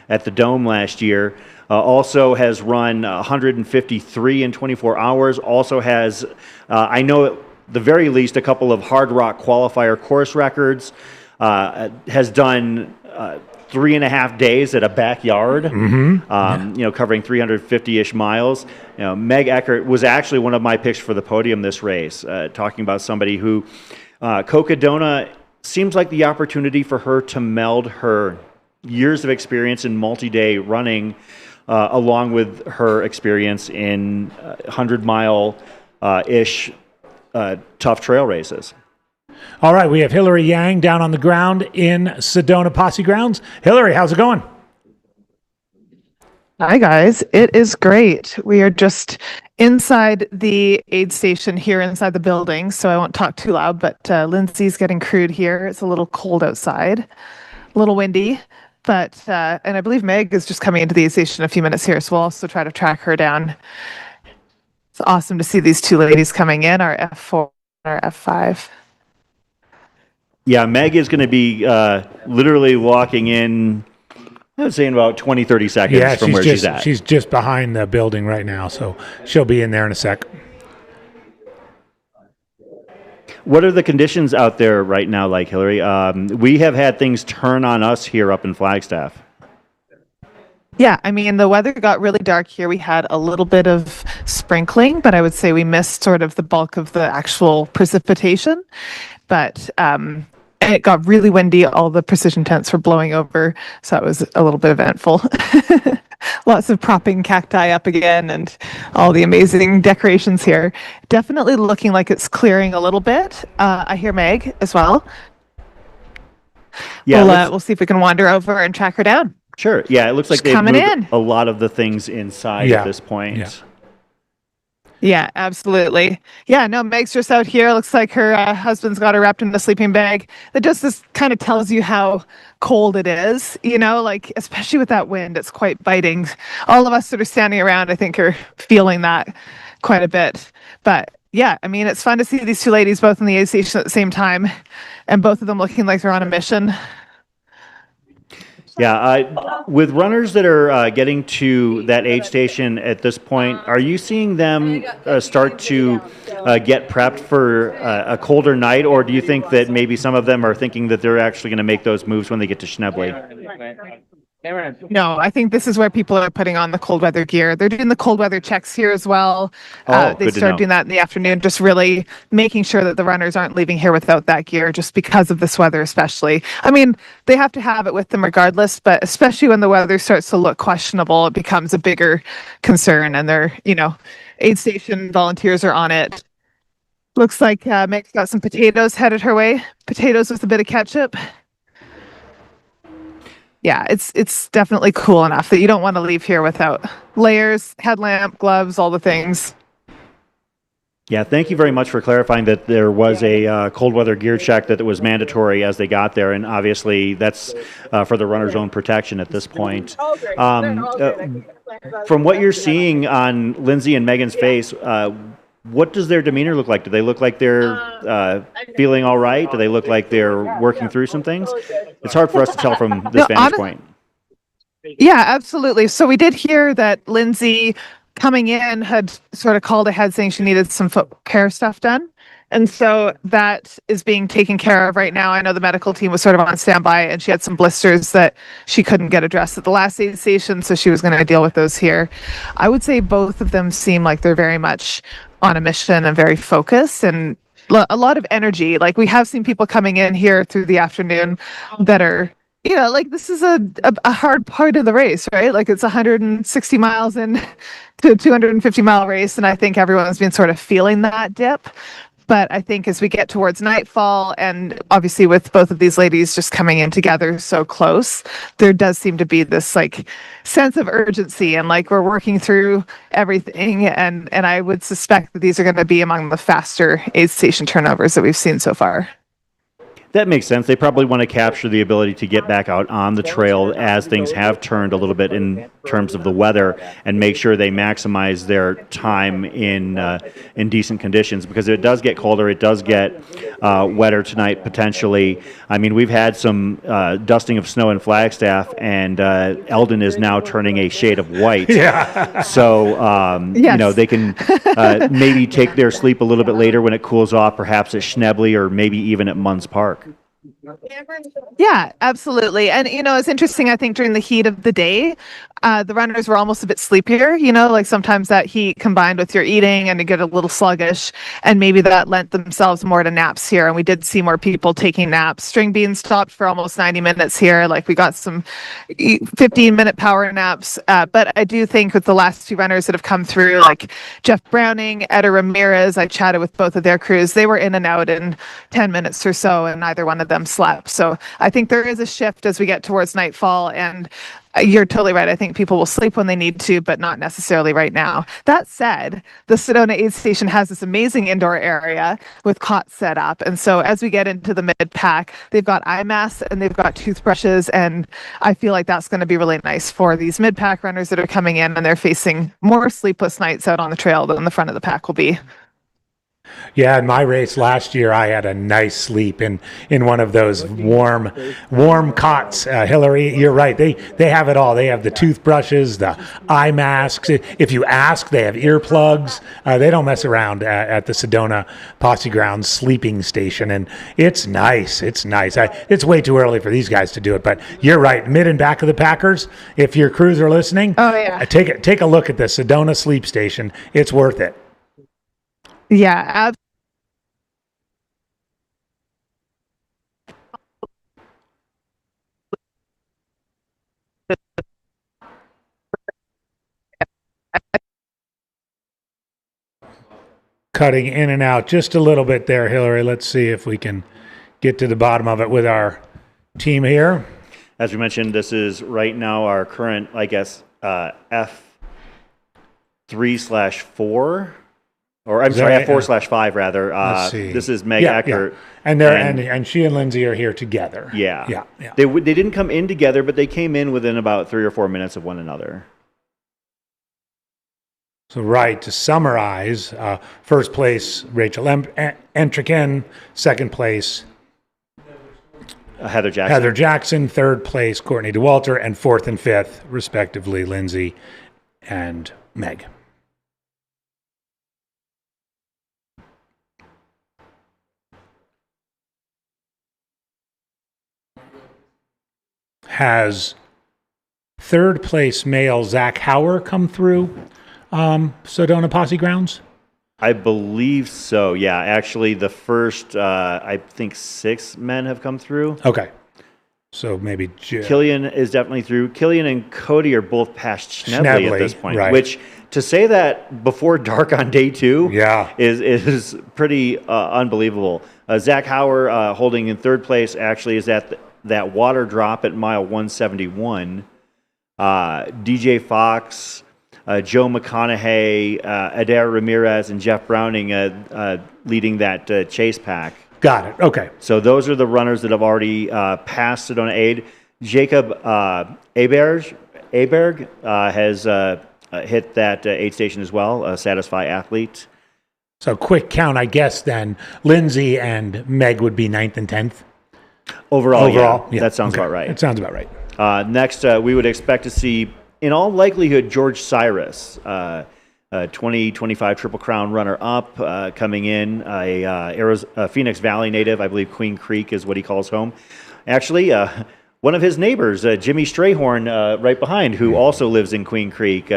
at the Dome last year. Also has run 153 in 24 hours. Also has, I know at the very least, a couple of Hard Rock qualifier course records. Has done 3.5 days at a backyard, covering 350-ish miles. Meg Eckert was actually one of my picks for the podium this race, talking about somebody who, Cocodona seems like the opportunity for her to meld her years of experience in multi-day running along with her experience in 100-mile-ish tough trail races. All right, we have Hillary Yang down on the ground in Sedona Posse Grounds. Hillary, how's it going? Hi, guys. It is great. We are just inside the aid station here inside the building, so I won't talk too loud, but Lindsay's getting crewed here. It's a little cold outside, a little windy, but, and I believe Meg is just coming into the aid station in a few minutes here, so we'll also try to track her down. It's awesome to see these two ladies coming in, our F4 and our F5. Yeah, Meg is going to be literally walking in, I would say in about 20, 30 seconds from where she's at. She's just behind the building right now, so she'll be in there in a sec. What are the conditions out there right now like, Hillary? We have had things turn on us here up in Flagstaff. Yeah, I mean, the weather got really dark here. We had a little bit of sprinkling, but I would say we missed sort of the bulk of the actual precipitation. But it got really windy. All the precision tents were blowing over, so it was a little bit eventful. Lots of propping cacti up again and all the amazing decorations here. Definitely looking like it's clearing a little bit. I hear Meg as well. Yeah, we'll see if we can wander over and track her down. Sure. Yeah, it looks like they've moved a lot of the things inside at this point. Yeah, absolutely. Yeah, no, Meg's just out here. Looks like her husband's got her wrapped in a sleeping bag. That just this kind of tells you how cold it is, like especially with that wind, it's quite biting. All of us sort of standing around, I think, are feeling that quite a bit. But yeah, I mean, it's fun to see these two ladies both in the aid station at the same time and both of them looking like they're on a mission. Yeah, with runners that are getting to that aid station at this point, are you seeing them start to get prepped for a colder night, or do you think that maybe some of them are thinking that they're actually going to make those moves when they get to Schnebly? No, I think this is where people are putting on the cold weather gear. They're doing the cold weather checks here as well. They started doing that in the afternoon, just really making sure that the runners aren't leaving here without that gear just because of this weather especially. I mean, they have to have it with them regardless, but especially when the weather starts to look questionable, it becomes a bigger concern, and they're, aid station volunteers are on it. Looks like Meg's got some potatoes headed her way. Potatoes with a bit of ketchup. Yeah, it's definitely cool enough that you don't want to leave here without layers, headlamp, gloves, all the things. Yeah, thank you very much for clarifying that there was a cold weather gear check that was mandatory as they got there, and obviously that's for the runner's own protection at this point. From what you're seeing on Lindsay and Megan's face, What does their demeanor look like? Do they look like they're feeling all right? Do they look like they're working through some things? It's hard for us to tell from this vantage point. Yeah, absolutely. So we did hear that Lindsay coming in had sort of called ahead saying she needed some foot care stuff done. And so that is being taken care of right now. I know the medical team was sort of on standby and she had some blisters that she couldn't get addressed at the last aid station. So she was going to deal with those here. I would say both of them seem like they're very much on a mission and very focused and a lot of energy. Like we have seen people coming in here through the afternoon that are, like this is a hard part of the race, right? Like it's 160 miles in to a 250-mile race. And I think everyone's been sort of feeling that dip. But I think as we get towards nightfall, and obviously with both of these ladies just coming in together so close, there does seem to be this like sense of urgency and like we're working through everything. And I would suspect that these are going to be among the faster aid station turnovers that we've seen so far. That makes sense. They probably want to capture the ability to get back out on the trail as things have turned a little bit in terms of the weather and make sure they maximize their time in decent conditions, because it does get colder. It does get wetter tonight potentially. I mean, we've had some dusting of snow in Flagstaff, and Eldon is now turning a shade of white. Yeah. So, Yes. they can maybe take their sleep a little bit later when it cools off, perhaps at Schnebley or maybe even at Munns Park. Yeah, absolutely. And, it's interesting, I think, during the heat of the day, the runners were almost a bit sleepier, like sometimes that heat combined with your eating and to get a little sluggish, and maybe that lent themselves more to naps here. And we did see more people taking naps. String Bean stopped for almost 90 minutes here. Like we got some 15-minute power naps. But I do think with the last two runners that have come through, like Jeff Browning, Etta Ramirez, I chatted with both of their crews. They were in and out in 10 minutes or so, and neither one of them slept. So I think there is a shift as we get towards nightfall, and you're totally right. I think people will sleep when they need to, but not necessarily right now. That said, the Sedona aid station has this amazing indoor area with cots set up. And so as we get into the mid-pack, they've got eye masks and they've got toothbrushes. And I feel like that's going to be really nice for these mid-pack runners that are coming in and they're facing more sleepless nights out on the trail than the front of the pack will be. Yeah, in my race last year, I had a nice sleep in one of those warm cots. Hillary, you're right. They have it all. They have the toothbrushes, the eye masks. If you ask, they have earplugs. They don't mess around at the Sedona Posse Grounds sleeping station, and it's nice. It's nice. It's way too early for these guys to do it, but you're right. Mid and back of the Packers, if your crews are listening, take a look at the Sedona sleep station. It's worth it. Yeah, Cutting in and out just a little bit there, Hillary. Let's see if we can get to the bottom of it with our team here. As we mentioned, this is right now our current, I guess, F3/4. Or I'm sorry, F4/5 rather. Let's see. This is Meg Eckert. Yeah. And she and Lindsay are here together. Yeah. They didn't come in together, but they came in within about 3 or 4 minutes of one another. So to summarize, first place, Rachel Entrekin, second place, Heather Jackson, third place, Courtney Dauwalter, and fourth and fifth, respectively, Lindsay and Meg. Has third place male Zach Hauer come through Sedona Posse Grounds? I believe so, yeah. Actually, the first, I think 6 men have come through. Okay. So maybe Killian is definitely through. Killian and Cody are both past Schnebley at this point, right. Which to say that before dark on day 2 is pretty unbelievable. Zach Hauer holding in third place actually is at that water drop at mile 171. DJ Fox, Joe McConaughey, Adair Ramirez, and Jeff Browning leading that chase pack. Got it. Okay. So those are the runners that have already passed Sedona Aid. Jacob Aberg has hit that aid station as well, a Satisfy athlete. So quick count, I guess then Lindsay and Meg would be 9th and 10th. Overall, yeah. That sounds about right. That sounds about right. Next, we would expect to see, in all likelihood, George Cyrus, 2025 Triple Crown runner-up, coming in, a Phoenix Valley native. I believe Queen Creek is what he calls home. Actually, one of his neighbors, Jimmy Strayhorn, right behind, who also lives in Queen Creek,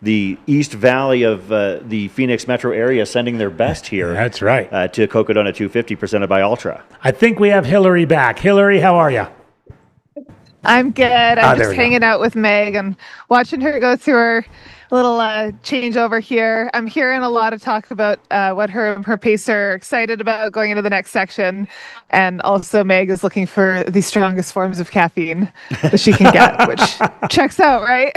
the East Valley of the Phoenix metro area, sending their best here. That's right. To Cocodona 250, presented by Ultra. I think we have Hillary back. Hillary, how are you? I'm good. I'm just hanging out with Meg and watching her go through her little changeover here. I'm hearing a lot of talk about what her and her pacer are excited about going into the next section. And also Meg is looking for the strongest forms of caffeine that she can get, which checks out, right?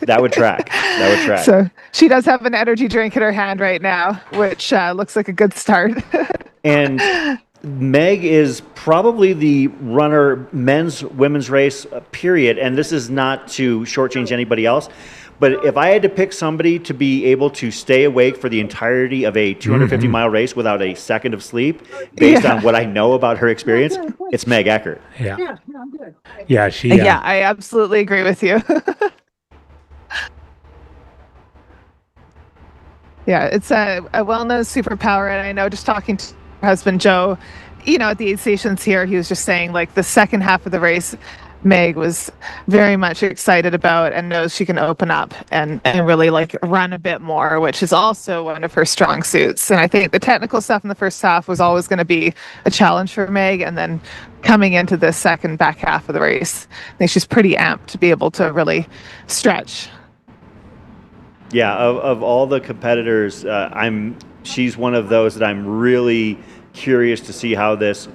That would track. That would track. So she does have an energy drink in her hand right now, which looks like a good start. And Meg is probably the runner, men's, women's race, period. And this is not to shortchange anybody else. But if I had to pick somebody to be able to stay awake for the entirety of a 250-mile race without a second of sleep, based on what I know about her experience, it's Meg Eckert. Yeah. Yeah, she. Yeah, I absolutely agree with you. Yeah, it's a well-known superpower, and I know just talking to her husband Joe, at the aid stations here, he was just saying like the second half of the race, Meg was very much excited about and knows she can open up and really like run a bit more, which is also one of her strong suits. And I think the technical stuff in the first half was always going to be a challenge for Meg. And then coming into the second back half of the race, I think she's pretty amped to be able to really stretch. Yeah, of all the competitors, she's one of those that I'm really curious to see how this,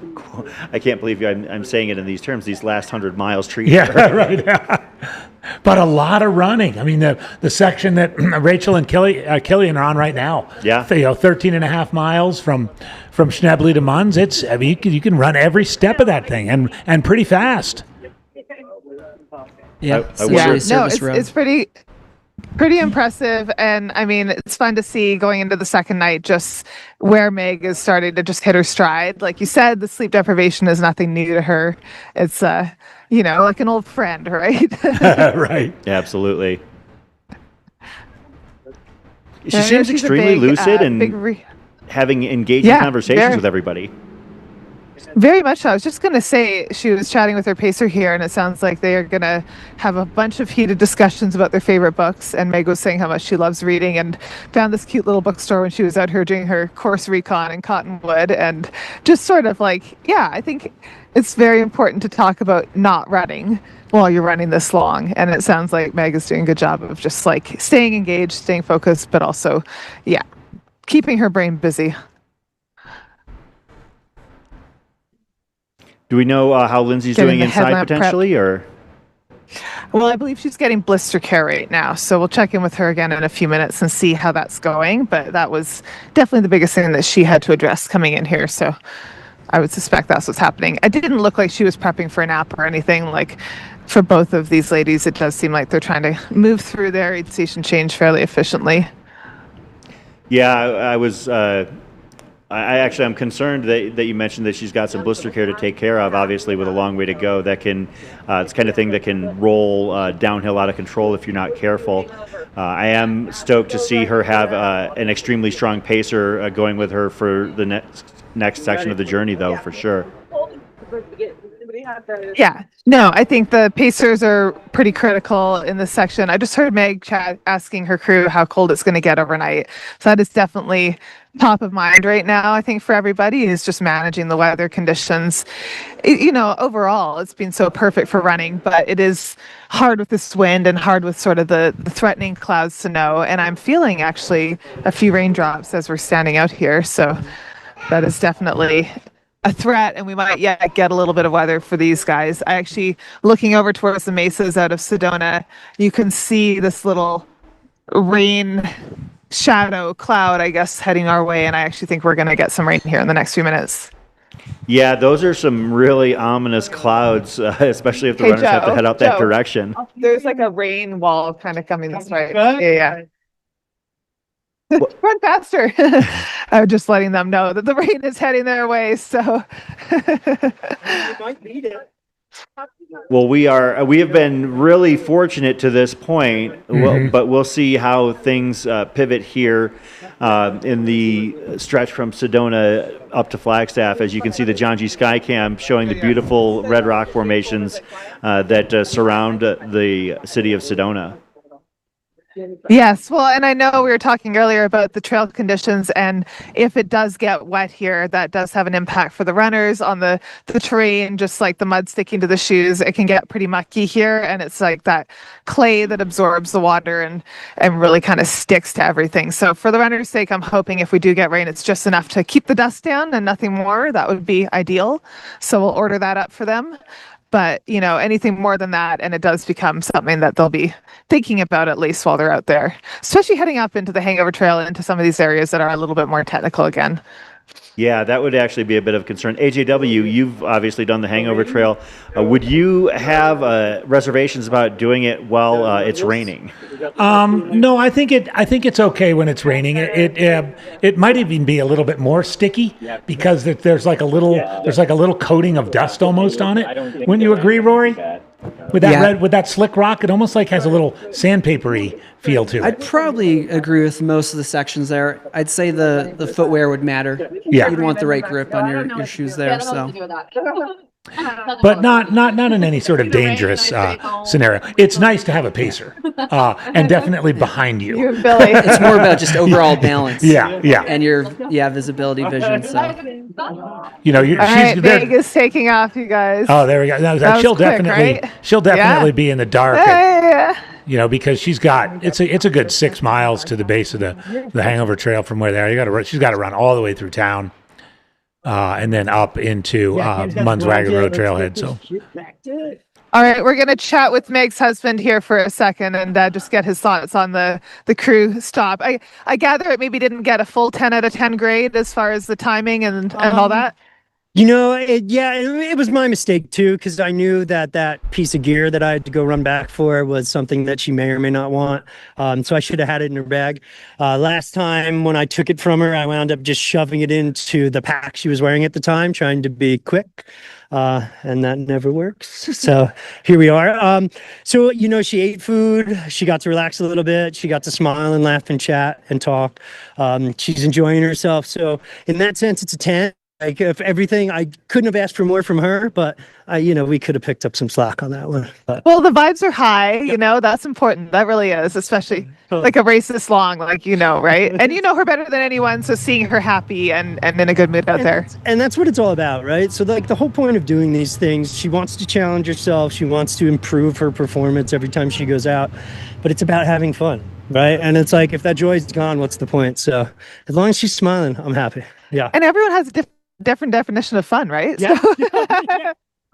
I can't believe I'm saying it in these terms, these last 100 miles treat her. Yeah, right. But a lot of running. I mean, the section that Rachel and Killian are on right now. Yeah. 13 and a half miles from Schnebly to Munns. You can run every step of that thing and pretty fast. Yeah. It's pretty impressive, and I mean it's fun to see going into the second night just where Meg is starting to just hit her stride. Like you said, the sleep deprivation is nothing new to her. It's like an old friend, right? Right. Yeah, absolutely. She seems extremely lucid and having engaging conversations with everybody. Very much so. I was just going to say, she was chatting with her pacer here, and it sounds like they are going to have a bunch of heated discussions about their favorite books. And Meg was saying how much she loves reading and found this cute little bookstore when she was out here doing her course recon in Cottonwood. And just sort of like, I think it's very important to talk about not running while you're running this long. And it sounds like Meg is doing a good job of just like staying engaged, staying focused, but also, keeping her brain busy. Do we know how Lindsay's doing inside potentially, or? Well, I believe she's getting blister care right now, so we'll check in with her again in a few minutes and see how that's going. But that was definitely the biggest thing that she had to address coming in here, so I would suspect that's what's happening. It didn't look like she was prepping for a nap or anything. Like for both of these ladies, it does seem like they're trying to move through their aid station change fairly efficiently. Yeah, I was. I'm concerned that you mentioned that she's got some blister care to take care of. Obviously, with a long way to go, that can it's kind of thing that can roll downhill out of control if you're not careful. I am stoked to see her have an extremely strong pacer going with her for the next section of the journey, though, for sure. Yeah, no, I think the pacers are pretty critical in this section. I just heard Meg asking her crew how cold it's going to get overnight. So that is definitely top of mind right now, I think, for everybody, is just managing the weather conditions. Overall, it's been so perfect for running, but it is hard with this wind and hard with sort of the threatening clouds to know. And I'm feeling actually a few raindrops as we're standing out here. So that is definitely a threat, and we might get a little bit of weather for these guys. I actually, looking over towards the mesas out of Sedona, you can see this little rain shadow cloud, I guess, heading our way, and I actually think we're going to get some rain here in the next few minutes. Yeah, those are some really ominous clouds, especially if the runners have to head out that direction. There's like a rain wall kind of coming this way. Yeah. Run faster. I'm just letting them know that the rain is heading their way. So Well, we have been really fortunate to this point, but we'll see how things pivot here in the stretch from Sedona up to Flagstaff. As you can see, the John G. Skycam showing the beautiful red rock formations that surround the city of Sedona. yes, well, and I know we were talking earlier about the trail conditions, and if it does get wet here, that does have an impact for the runners on the terrain, just like the mud sticking to the shoes. It can get pretty mucky here, and it's like that clay that absorbs the water and really kind of sticks to everything. So for the runners' sake, I'm hoping if we do get rain, it's just enough to keep the dust down and nothing more. That would be ideal. So we'll order that up for them. But, you know, anything more than that, and it does become something that they'll be thinking about at least while they're out there, especially heading up into the Hangover Trail, into some of these areas that are a little bit more technical again. Yeah, that would actually be a bit of concern. AJW, you've obviously done the Hangover Trail. Would you have reservations about doing it while it's raining? No, I think it's okay when it's raining. It might even be a little bit more sticky because there's like a little coating of dust almost on it. Wouldn't you agree, Rory? With that with that slick rock, it almost like has a little sandpapery feel to it. I'd probably agree with most of the sections there. I'd say the footwear would matter. Yeah. You'd want the right grip on your shoes there. So. But not in any sort of dangerous scenario. It's nice to have a pacer, and definitely behind you. You and Billy. It's more about just overall balance. Yeah. And your visibility, vision. So. You know, All right, Vegas taking off, you guys. Oh, there we go. That She'll was quick, definitely right? she'll definitely be in the dark. Yeah. You know, because she's got it's a good 6 miles to the base of the Hangover Trail from where there. She's got to run all the way through town, and then up into Munswagon Road Trailhead. So. All right, we're going to chat with Meg's husband here for a second and just get his thoughts on the crew stop. I gather it maybe didn't get a full 10 out of 10 grade as far as the timing and all that. You know, it was my mistake too, because I knew that piece of gear that I had to go run back for was something that she may or may not want. So I should have had it in her bag. Last time when I took it from her, I wound up just shoving it into the pack she was wearing at the time, trying to be quick. And that never works. So here we are. So, you know, she ate food. She got to relax a little bit. She got to smile and laugh and chat and talk. She's enjoying herself. So in that sense, it's a 10. Like if everything, I couldn't have asked for more from her, but we could have picked up some slack on that one. But. Well, the vibes are high, you know, that's important. That really is, especially like a race this long, like, you know, right? And you know her better than anyone. So seeing her happy and in a good mood out there. And that's what it's all about, right? So like the whole point of doing these things, she wants to challenge herself. She wants to improve her performance every time she goes out, but it's about having fun. Right. And it's like, if that joy is gone, what's the point? So as long as she's smiling, I'm happy. Yeah. And everyone has a different definition of fun, right? Yeah. So.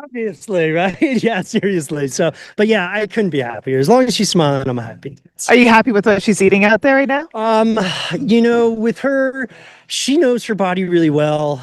Obviously, right? Yeah, seriously. So, but yeah, I couldn't be happier. As long as she's smiling, I'm happy. Are you happy with what she's eating out there right now? You know, with her, she knows her body really well.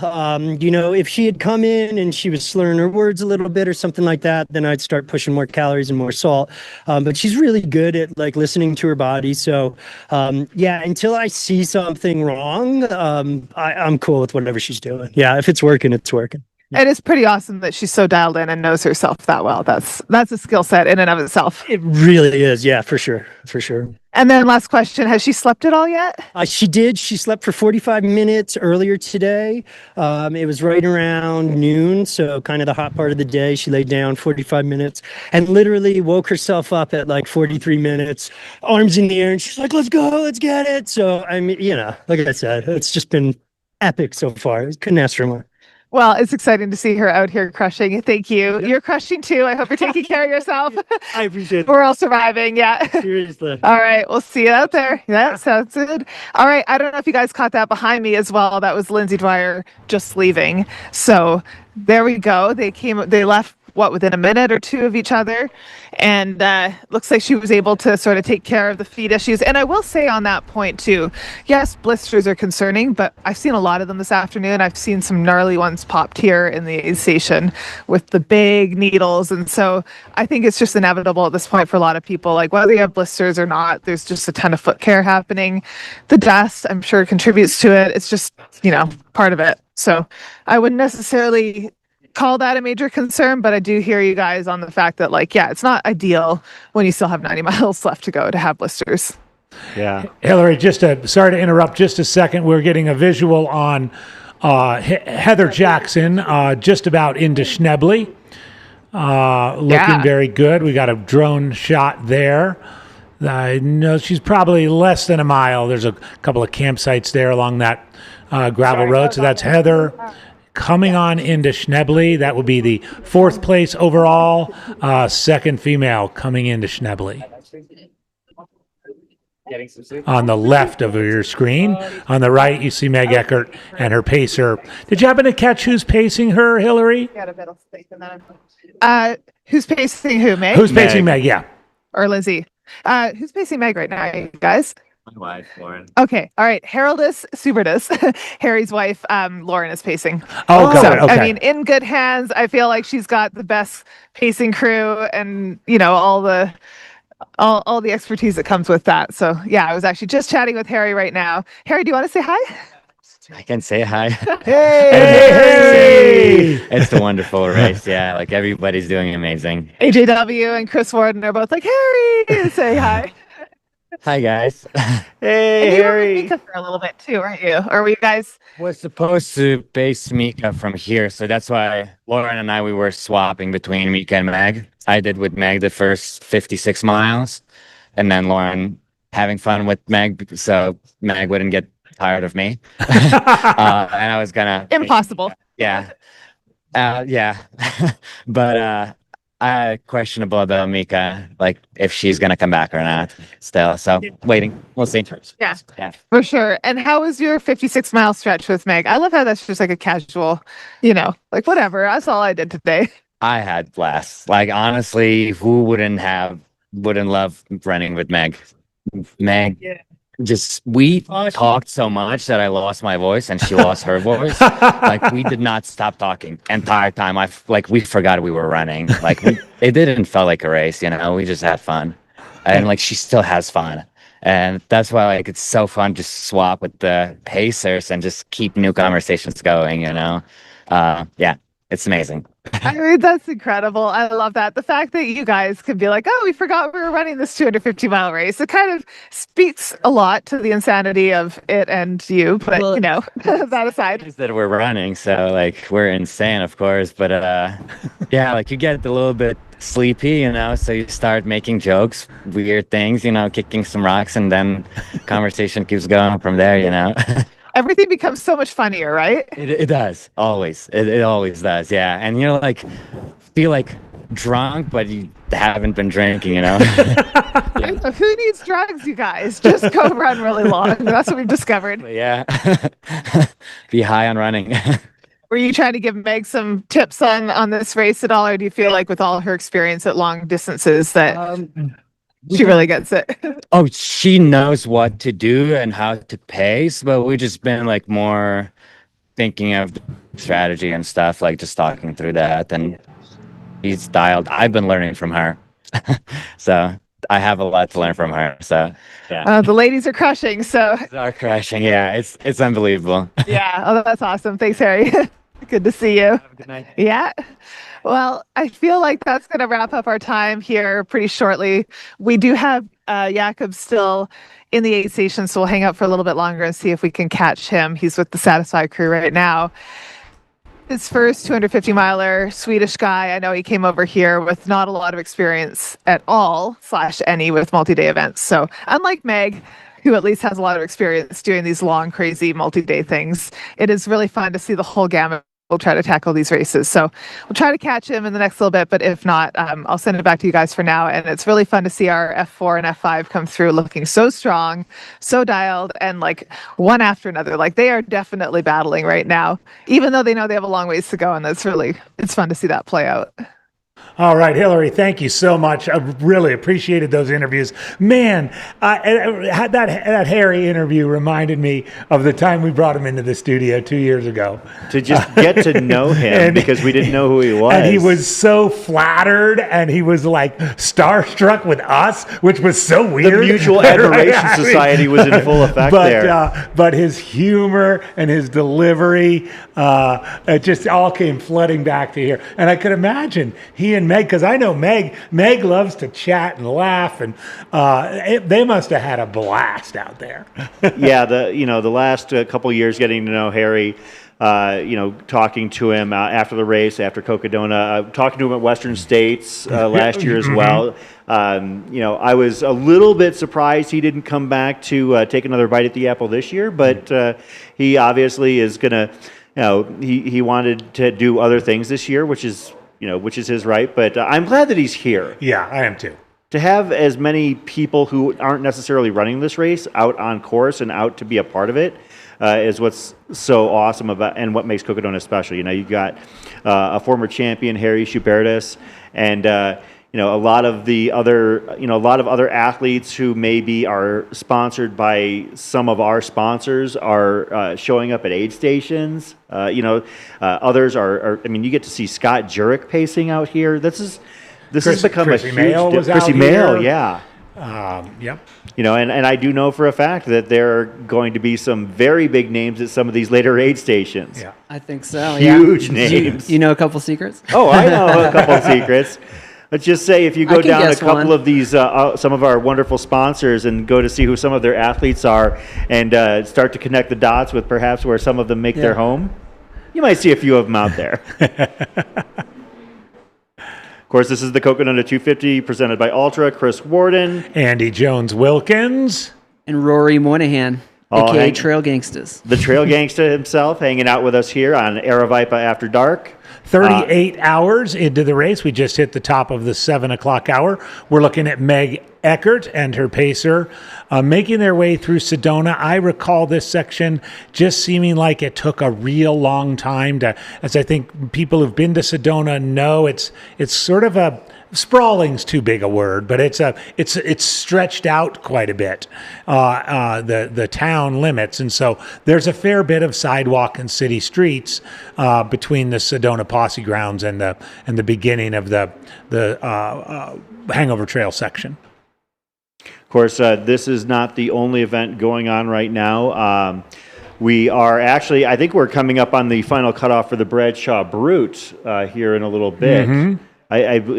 You know, if she had come in and she was slurring her words a little bit or something like that, then I'd start pushing more calories and more salt. But she's really good at like listening to her body. So, yeah, until I see something wrong, I'm cool with whatever she's doing. Yeah, if it's working, it's working. It is pretty awesome that she's so dialed in and knows herself that well. That's a skill set in and of itself. It really is. Yeah, for sure. For sure. And then last question, has she slept at all yet? She did. She slept for 45 minutes earlier today. It was right around noon, so kind of the hot part of the day. She laid down 45 minutes and literally woke herself up at like 43 minutes, arms in the air, and she's like, let's go, let's get it. So, I mean, you know, like I said, it's just been epic so far. Couldn't ask for more. Well, it's exciting to see her out here crushing. Thank you. You're crushing too. I hope you're taking care of yourself. I appreciate it. We're all surviving. Yeah. Seriously. All right. We'll see you out there. Yeah, sounds good. All right. I don't know if you guys caught that behind me as well. That was Lindsay Dwyer just leaving. So there we go. They left within a minute or two of each other. And looks like she was able to sort of take care of the feet issues. And I will say on that point too, yes, blisters are concerning, but I've seen a lot of them this afternoon. I've seen some gnarly ones popped here in the aid station with the big needles. And so I think it's just inevitable at this point for a lot of people, like whether you have blisters or not, there's just a ton of foot care happening. The dust, I'm sure, contributes to it. It's just, part of it. So I wouldn't necessarily call that a major concern, but I do hear you guys on the fact that, it's not ideal when you still have 90 miles left to go to have blisters. Yeah. Hillary, sorry to interrupt just a second. We're getting a visual on Heather Jackson just about into Schnebly. Looking very good. We got a drone shot there. I know she's probably less than a mile. There's a couple of campsites there along that gravel road. So that's Heather coming on into Schnebly. That would be the 4th place overall, second female coming into Schnebly. On the left of your screen. On the right, you see Meg Eckert and her pacer. Did you happen to catch who's pacing her, Hillary? Who's pacing who, Meg? Who's pacing Meg, yeah. Or Lindsay? Who's pacing Meg right now, you guys? My wife, Lauren. Okay, all right. Haroldus Suberdus, Harry's wife, Lauren is pacing. Oh, got it. Okay. I mean, in good hands. I feel like she's got the best pacing crew, and all the expertise that comes with that. So yeah, I was actually just chatting with Harry right now. Harry, do you want to say hi? I can say hi. Hey! It's a wonderful race. Yeah, everybody's doing amazing. AJW and Chris Warden are both like, Harry, say hi. Hi, guys. Hey, and you Harry. were with Mika for a little bit too, weren't you? Or were you guys? Was supposed to base Mika from here, so that's why Lauren and we were swapping between Mika and Meg. I did with Meg the first 56 miles, and then Lauren having fun with Meg, so Meg wouldn't get tired of me. And I was gonna impossible. Yeah. But questionable about Mika, if she's gonna come back or not still. So waiting. We'll see. Yeah, for sure. And how was your 56-mile stretch with Meg? I love how that's just a casual, whatever. That's all I did today. I had blast. Honestly, who wouldn't love running with Meg? Meg. Yeah. We talked so much that I lost my voice and she lost her voice. We did not stop talking entire time. We forgot we were running. It didn't feel like a race, we just had fun. And she still has fun. And that's why it's so fun to swap with the pacers and just keep new conversations going, Yeah, it's amazing. I mean, that's incredible. I love that. The fact that you guys can be like, oh, we forgot we were running this 250-mile race. It kind of speaks a lot to the insanity of it and you. But, that aside. Is that we're running. So, we're insane, of course. But, you get a little bit sleepy, so you start making jokes, weird things, kicking some rocks, and then conversation keeps going from there, Everything becomes so much funnier, right? It does. Always. It always does. Yeah. And feel drunk, but you haven't been drinking, Yeah. Who needs drugs, you guys? Just go run really long. That's what we've discovered. But yeah. Be high on running. Were you trying to give Meg some tips on this race at all? Or do you feel with all her experience at long distances that she really gets it? Oh, she knows what to do and how to pace, but we've just been more thinking of strategy and stuff, just talking through that. And she's dialed. I've been learning from her. So I have a lot to learn from her. So yeah. The ladies are crushing. So they are crushing. Yeah, it's unbelievable. Yeah. Oh, that's awesome. Thanks, Harry. Good to see you. Have a good night. Yeah. Well, I feel like that's going to wrap up our time here pretty shortly. We do have Jakob still in the aid station, so we'll hang out for a little bit longer and see if we can catch him. He's with the Satisfy crew right now. His first 250-miler, Swedish guy. I know he came over here with not a lot of experience at all, / any with multi-day events. So unlike Meg, who at least has a lot of experience doing these long, crazy multi-day things, it is really fun to see the whole gamut. We'll try to tackle these races. So we'll try to catch him in the next little bit, but if not, I'll send it back to you guys for now. And it's really fun to see our F4 and F5 come through looking so strong, so dialed, and one after another. They are definitely battling right now, even though they know they have a long ways to go. And it's fun to see that play out. All right, Hillary, thank you so much. I really appreciated those interviews. Man, that Harry interview reminded me of the time we brought him into the studio 2 years ago. To just get to know him because we didn't know who he was. And he was so flattered and he was like starstruck with us, which was so weird. The Mutual Admiration Society was in full effect there. But his humor and his delivery, it just all came flooding back to here. And I could imagine he and Meg, because I know Meg loves to chat and laugh, and they must have had a blast out there. Yeah, the last couple of years getting to know Harry, talking to him after the race, after Cocodona, talking to him at Western States last year as well. I was a little bit surprised he didn't come back to take another bite at the apple this year, but he obviously is going to, he wanted to do other things this year, which is his right. But I'm glad that he's here. Yeah, I am too. To have as many people who aren't necessarily running this race out on course and out to be a part of it is what's so awesome about, and what makes Cocodona special. You've got a former champion, Harry Schubertus, and a lot of other athletes who maybe are sponsored by some of our sponsors are showing up at aid stations. Others are. You get to see Scott Jurek pacing out here. This has become Chrissy a huge. Mail was Chrissy out Mail, here. yeah. Yep. And I do know for a fact that there are going to be some very big names at some of these later aid stations. Yeah, I think so. Huge names. You know a couple secrets? Oh, I know a couple of secrets. Let's just say if you go down a couple of these, some of our wonderful sponsors, and go to see who some of their athletes are, and start to connect the dots with perhaps where some of them make their home, you might see a few of them out there. Of course, this is the Cocodona 250 presented by Ultra. Chris Warden, Andy Jones-Wilkins, and Rory Moynihan, a.k.a. Trail Gangstas. The Trail Gangsta himself, hanging out with us here on Aravipa After Dark. 38 hours into the race. We just hit the top of the 7 o'clock hour. We're looking at Meg Eckert and her pacer making their way through Sedona. I recall this section just seeming like it took a real long time to, as I think people who've been to Sedona know, it's sort of a, sprawling's too big a word, but it's stretched out quite a bit, the town limits, and so there's a fair bit of sidewalk and city streets between the Sedona Posse grounds and the beginning of the Hangover Trail section. Of course, this is not the only event going on right now. We are actually, I think we're coming up on the final cutoff for the Bradshaw Brute here in a little bit. Mm-hmm.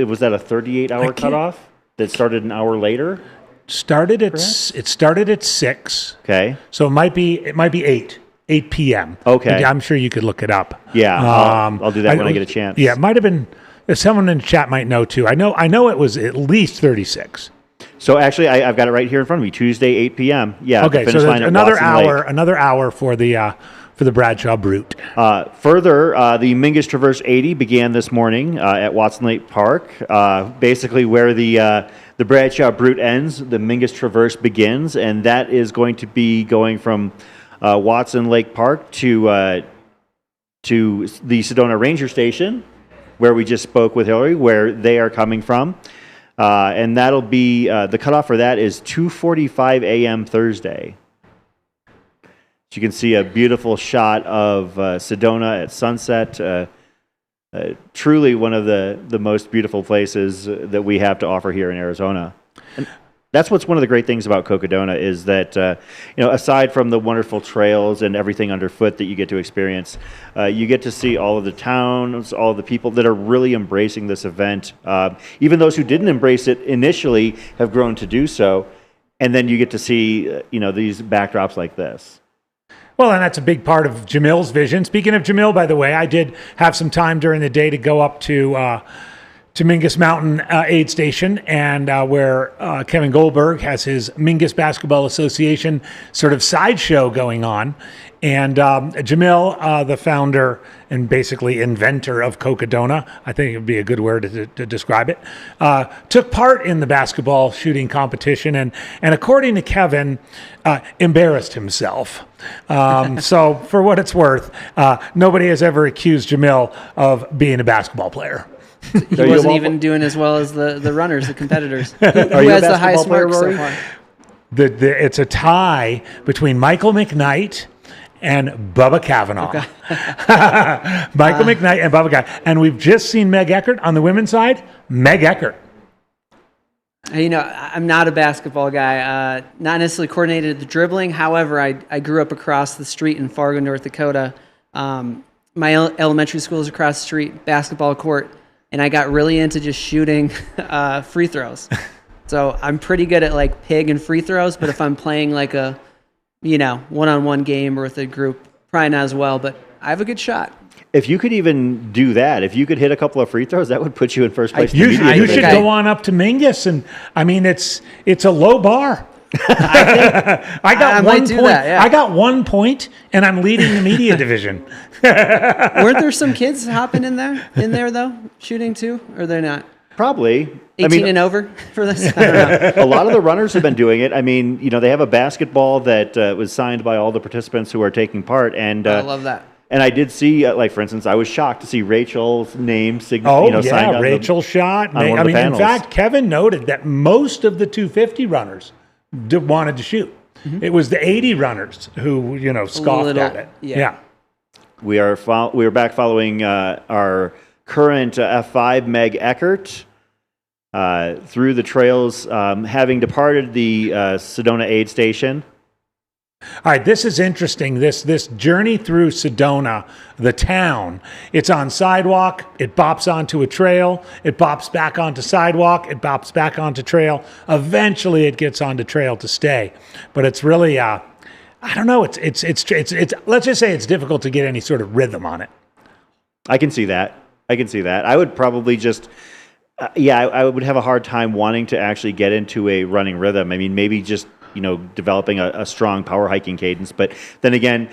Was that a 38-hour cutoff that started an hour later? It started at 6. Okay. So it might be 8 p.m. Okay. I'm sure you could look it up. Yeah, I'll do that when I get a chance. Yeah, it might have been. Someone in the chat might know too. I know it was at least 36. So actually, I've got it right here in front of me. Tuesday, 8 p.m. Yeah. Okay. So another hour for the Bradshaw Brute. Further, the Mingus Traverse 80 began this morning at Watson Lake Park. Basically, where the Bradshaw Brute ends, the Mingus Traverse begins, and that is going to be going from Watson Lake Park to the Sedona Ranger Station, where we just spoke with Hillary, where they are coming from. And that'll be, the cutoff for that is 2:45 a.m. Thursday. So you can see a beautiful shot of Sedona at sunset. Truly one of the most beautiful places that we have to offer here in Arizona. And that's what's one of the great things about Cocodona is that, aside from the wonderful trails and everything underfoot that you get to experience, you get to see all of the towns, all of the people that are really embracing this event. Even those who didn't embrace it initially have grown to do so. And then you get to see, these backdrops like this. Well, and that's a big part of Jamil's vision. Speaking of Jamil, by the way, I did have some time during the day to go up to Mingus Mountain Aid Station, and where Kevin Goldberg has his Mingus Basketball Association sort of sideshow going on. And Jamil, the founder and basically inventor of Cocodona, I think it would be a good word to describe it, took part in the basketball shooting competition and according to Kevin, embarrassed himself. So for what it's worth, nobody has ever accused Jamil of being a basketball player. He wasn't even doing as well as the runners, the competitors. Who Are you a has the basketball highest player, mark so Rory? far? It's a tie between Michael McKnight and Bubba Kavanaugh. Michael McKnight and Bubba Kavanaugh. And we've just seen Meg Eckert on the women's side. Meg Eckert. I'm not a basketball guy. Not necessarily coordinated the dribbling. However, I grew up across the street in Fargo, North Dakota. My elementary school is across the street, basketball court, and I got really into just shooting free throws. So I'm pretty good at like pig and free throws, but if I'm playing like a, one-on-one game or with a group, probably not as well, but I have a good shot. If you could even do that, if you could hit a couple of free throws, that would put you in first place. You should go on up to Mingus, and I mean it's a low bar. I got 1 point. I got 1 point, and I'm leading the media division. Weren't there some kids hopping in there though, shooting too, or they're not? Probably 18 and over for this. I don't know. A lot of the runners have been doing it. I mean, they have a basketball that was signed by all the participants who are taking part, and I love that. And I did see, like for instance, I was shocked to see Rachel's name signed. Rachel shot. In fact, Kevin noted that most of the 250 runners wanted to shoot. Mm-hmm. It was the 80 runners who scoffed at it. Yeah. We are back following our current F5 Meg Eckert through the trails, having departed the Sedona aid station. All right, this is interesting. This journey through Sedona, the town, it's on sidewalk, it bops onto a trail, it bops back onto sidewalk, it bops back onto trail. Eventually it gets onto trail to stay. But it's really I don't know, it's let's just say it's difficult to get any sort of rhythm on it. I can see that. I would probably just I would have a hard time wanting to actually get into a running rhythm. I mean, maybe just developing a strong power hiking cadence. But then again,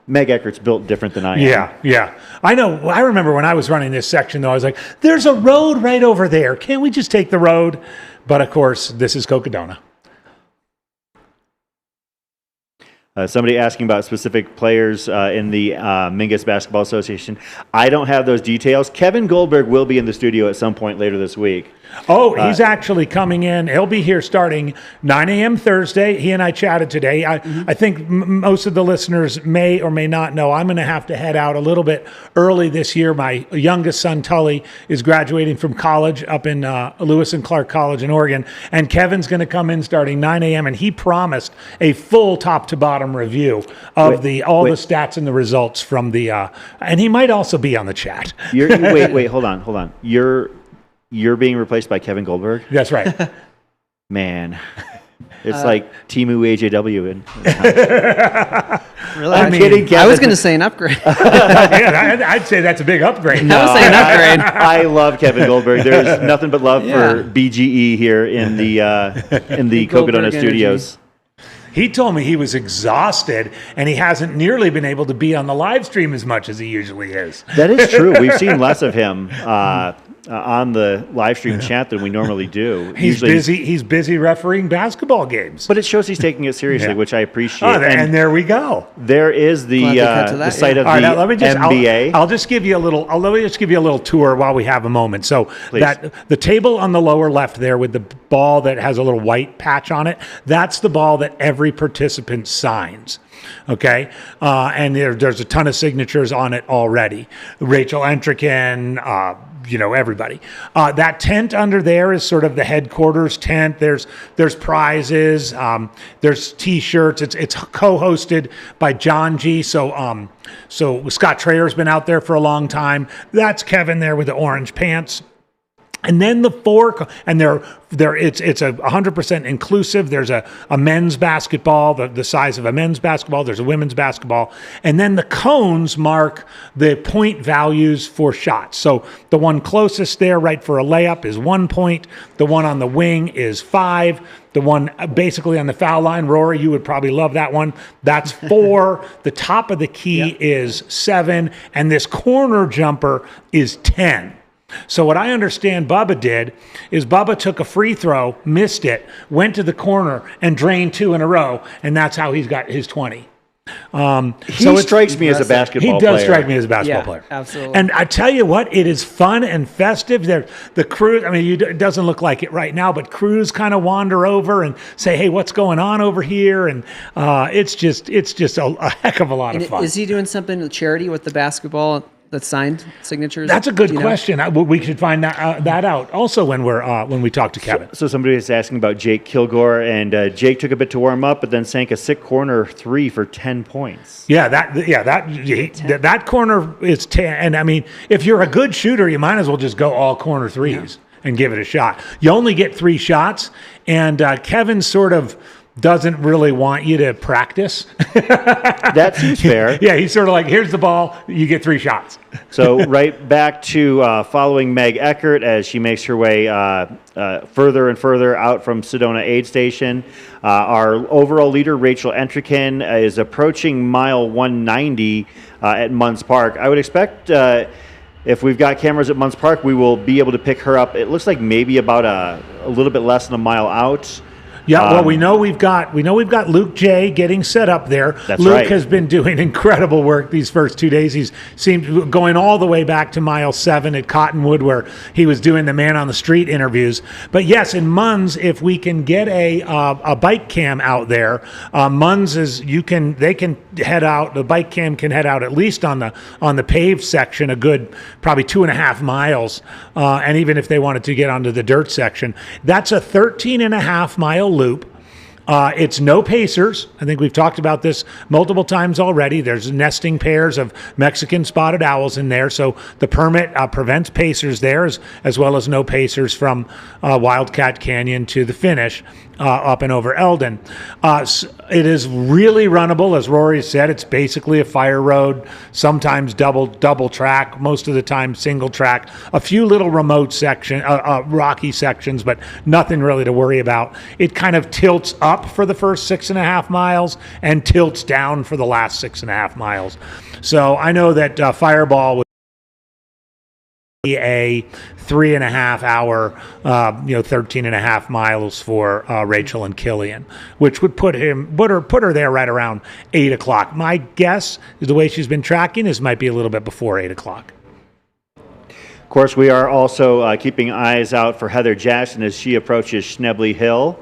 Meg Eckert's built different than I am. Yeah. I know. I remember when I was running this section, though, I was like, there's a road right over there. Can't we just take the road? But, of course, this is Cocodona. Somebody asking about specific players in the Mingus Basketball Association. I don't have those details. Kevin Goldberg will be in the studio at some point later this week. Oh, he's actually coming in. He'll be here starting 9 a.m. Thursday. He and I chatted today. I think most of the listeners may or may not know I'm going to have to head out a little bit early this year. My youngest son, Tully, is graduating from college up in Lewis and Clark College in Oregon. And Kevin's going to come in starting 9 a.m. And he promised a full top-to-bottom review of the stats and the results from the and he might also be on the chat. Wait, hold on. You're being replaced by Kevin Goldberg? That's right. Man. It's like Timu AJW. Really? I'm kidding, Kevin. I was going to say an upgrade. I'd say that's a big upgrade. I was saying upgrade. I love Kevin Goldberg. There's nothing but love for BGE here in the Cocodona studios. He told me he was exhausted and he hasn't nearly been able to be on the live stream as much as he usually is. That is true. We've seen less of him on the live stream chat than we normally do. He's busy refereeing basketball games. But it shows he's taking it seriously, which I appreciate. And there we go. There is the site of the NBA. I'll just give you a little. Let me just give you a little tour while we have a moment. So that the table on the lower left there with the ball that has a little white patch on it, that's the ball that every participant signs. Okay, and there's a ton of signatures on it already. Rachel Entrekin, everybody. That tent under there is sort of the headquarters tent. There's prizes. There's T-shirts. It's co-hosted by John G. So Scott Trayer's been out there for a long time. That's Kevin there with the orange pants. And then the four, and it's 100% inclusive. There's a men's basketball, the size of a men's basketball. There's a women's basketball. And then the cones mark the point values for shots. So the one closest there, right, for a layup is 1 point. The one on the wing is 5. The one basically on the foul line, Rory, you would probably love that one. That's 4. The top of the key is 7. And this corner jumper is 10. So what I understand Bubba did is Bubba took a free throw, missed it, went to the corner, and drained 2 in a row, and that's how he's got his 20. He strikes me as a basketball player. He does strike me as a basketball player. Absolutely. And I tell you what, it is fun and festive. The crew, I mean, it doesn't look like it right now, but crews kind of wander over and say, hey, what's going on over here? And it's just a heck of a lot of fun. Is he doing something with charity with the basketball that's signed signatures? That's a good question. We should find that out also when we talk to Kevin. So somebody is asking about Jake Kilgore, and Jake took a bit to warm up, but then sank a sick corner 3 for 10 points. That corner is 10. And I mean, if you're a good shooter, you might as well just go all corner threes and give it a shot. You only get 3 shots, and Kevin sort of doesn't really want you to practice. That seems fair. Yeah, he's sort of like, here's the ball, you get 3 shots. So right back to following Meg Eckert as she makes her way further and further out from Sedona Aid Station. Our overall leader, Rachel Entrekin, is approaching mile 190 at Munns Park. I would expect if we've got cameras at Munns Park, we will be able to pick her up. It looks like maybe about a little bit less than a mile out. Yeah, well, we know we've got Luke J getting set up there. That's Luke right. has been doing incredible work these first 2 days. He's seemed going all the way back to mile 7 at Cottonwood, where he was doing the man on the street interviews. But yes, in Munns, if we can get a bike cam out there, Munns they can head out. The bike cam can head out at least on the paved section, a good probably 2.5 miles, and even if they wanted to get onto the dirt section, that's a 13.5 mile loop. It's no pacers. I think we've talked about this multiple times already. There's nesting pairs of Mexican spotted owls in there, so the permit prevents pacers there, as well as no pacers from Wildcat Canyon to the finish up and over Eldon. It is really runnable, as Rory said. It's basically a fire road, sometimes double track, most of the time single track. A few little remote rocky sections, but nothing really to worry about. It kind of tilts up for the first 6.5 miles and tilts down for the last 6.5 miles. So I know that Fireball would be a 3.5 hour, 13.5 miles for Rachel and Killian, which would put her there right around 8 o'clock. My guess is the way she's been tracking is might be a little bit before 8 o'clock. Of course, we are also keeping eyes out for Heather Jackson as she approaches Schnebley Hill.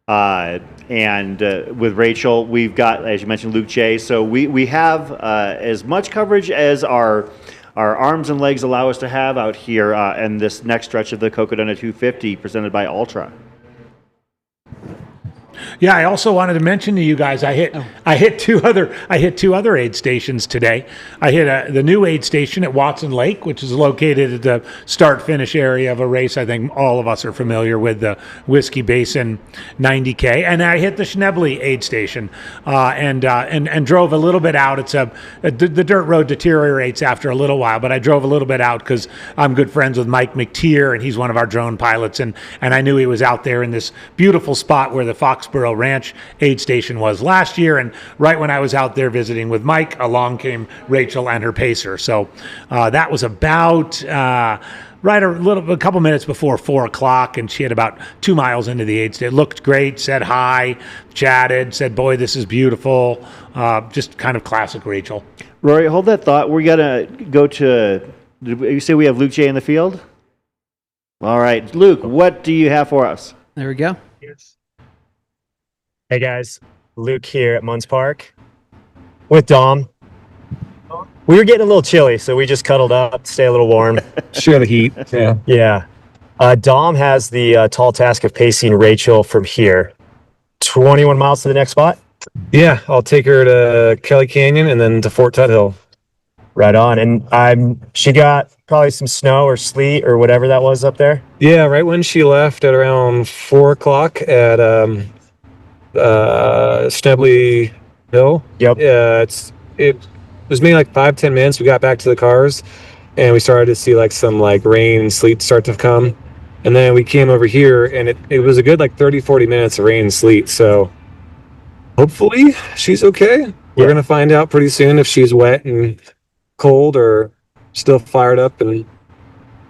And with Rachel, we've got, as you mentioned, Luke J. So we have as much coverage as our arms and legs allow us to have out here in this next stretch of the Cocodona 250 presented by Ultra. Yeah, I also wanted to mention to you guys, I hit two other aid stations today. I hit the new aid station at Watson Lake, which is located at the start-finish area of a race I think all of us are familiar with, the Whiskey Basin 90K. And I hit the Schnebley aid station and drove a little bit out. It's the dirt road deteriorates after a little while, but I drove a little bit out because I'm good friends with Mike McTier, and he's one of our drone pilots, and I knew he was out there in this beautiful spot where the Foxborough Ranch aid station was last year. And right when I was out there visiting with Mike, along came Rachel and her pacer. So that was about a couple minutes before 4 o'clock, and she had about 2 miles into the aid station. Looked great, said hi, chatted, said, "Boy, this is beautiful." Just kind of classic Rachel. Rory, hold that thought. We're gonna go to. Did you say we have Luke J in the field? All right, Luke, what do you have for us? There we go. Hey guys, Luke here at Munns Park with Dom. We were getting a little chilly, so we just cuddled up to stay a little warm. Share the heat. Yeah. Yeah. Dom has the tall task of pacing Rachel from here. 21 miles to the next spot? Yeah, I'll take her to Kelly Canyon and then to Fort Tuthill. Right on. And she got probably some snow or sleet or whatever that was up there? Yeah, right when she left at around 4 o'clock at Schnebley Hill. Yep. Yeah, it was maybe like 5-10 minutes. We got back to the cars and we started to see like some like rain and sleet start to come. And then we came over here and it was a good like 30-40 minutes of rain and sleet. So hopefully she's okay. We're going to find out pretty soon if she's wet and cold or still fired up and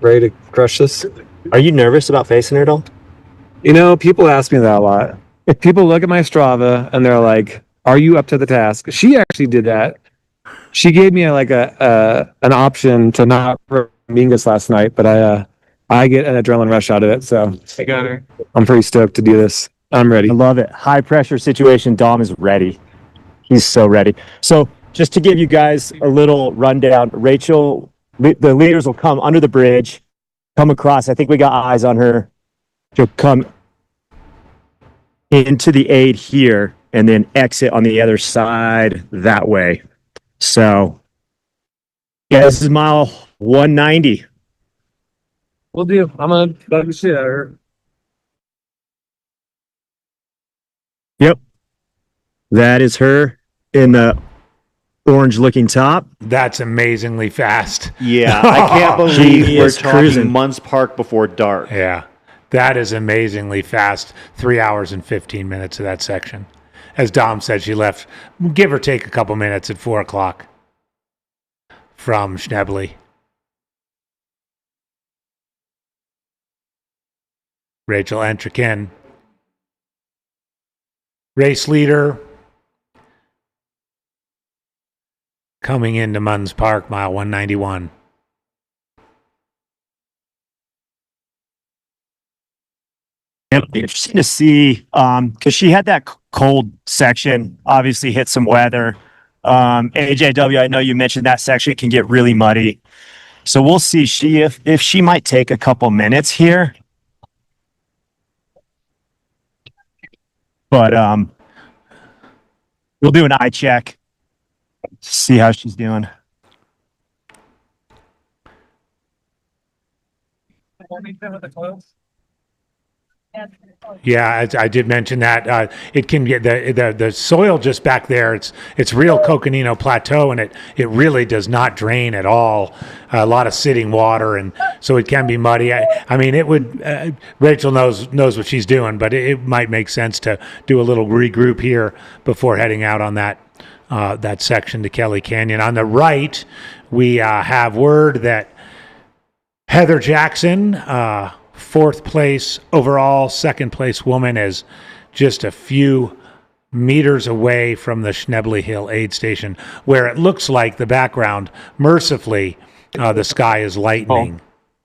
ready to crush this. Are you nervous about facing her at all? You know, people ask me that a lot. People look at my Strava and they're like, Are you up to the task? She actually did that. She gave me an option to not run Mingus last night, but I get an adrenaline rush out of it. So I got her. I'm pretty stoked to do this. I'm ready. I love it. High pressure situation. Dom is ready. He's so ready. So just to give you guys a little rundown, Rachel, the leaders will come under the bridge, come across. I think we got eyes on her. She'll come into the aid here and then exit on the other side that way. So, yeah, this is mile 190. We'll do. I'm gonna bug the shit out of her. Yep. That is her in the orange looking top. That's amazingly fast. Yeah, I can't believe we're talking Munns Park before dark. Yeah, that is amazingly fast. 3 hours and 15 minutes of that section. As Dom said, she left, give or take a couple minutes at 4 o'clock from Schnebly. Rachel Entrekin, race leader, coming into Munns Park, mile 191. It'll be interesting to see because she had that cold section, obviously hit some weather. AJW, I know you mentioned that section can get really muddy. So we'll see if she might take a couple minutes here. But we'll do an eye check, see how she's doing. Yeah, I did mention that it can get the soil just back there. It's real Coconino Plateau, and it really does not drain at all. A lot of sitting water, and so it can be muddy. I mean, it would. Rachel knows what she's doing, but it might make sense to do a little regroup here before heading out on that section to Kelly Canyon. On the right, we have word that Heather Jackson. Fourth place overall, second place woman, is just a few meters away from the Schnebly Hill aid station, where it looks like the background, mercifully, the sky is lightening.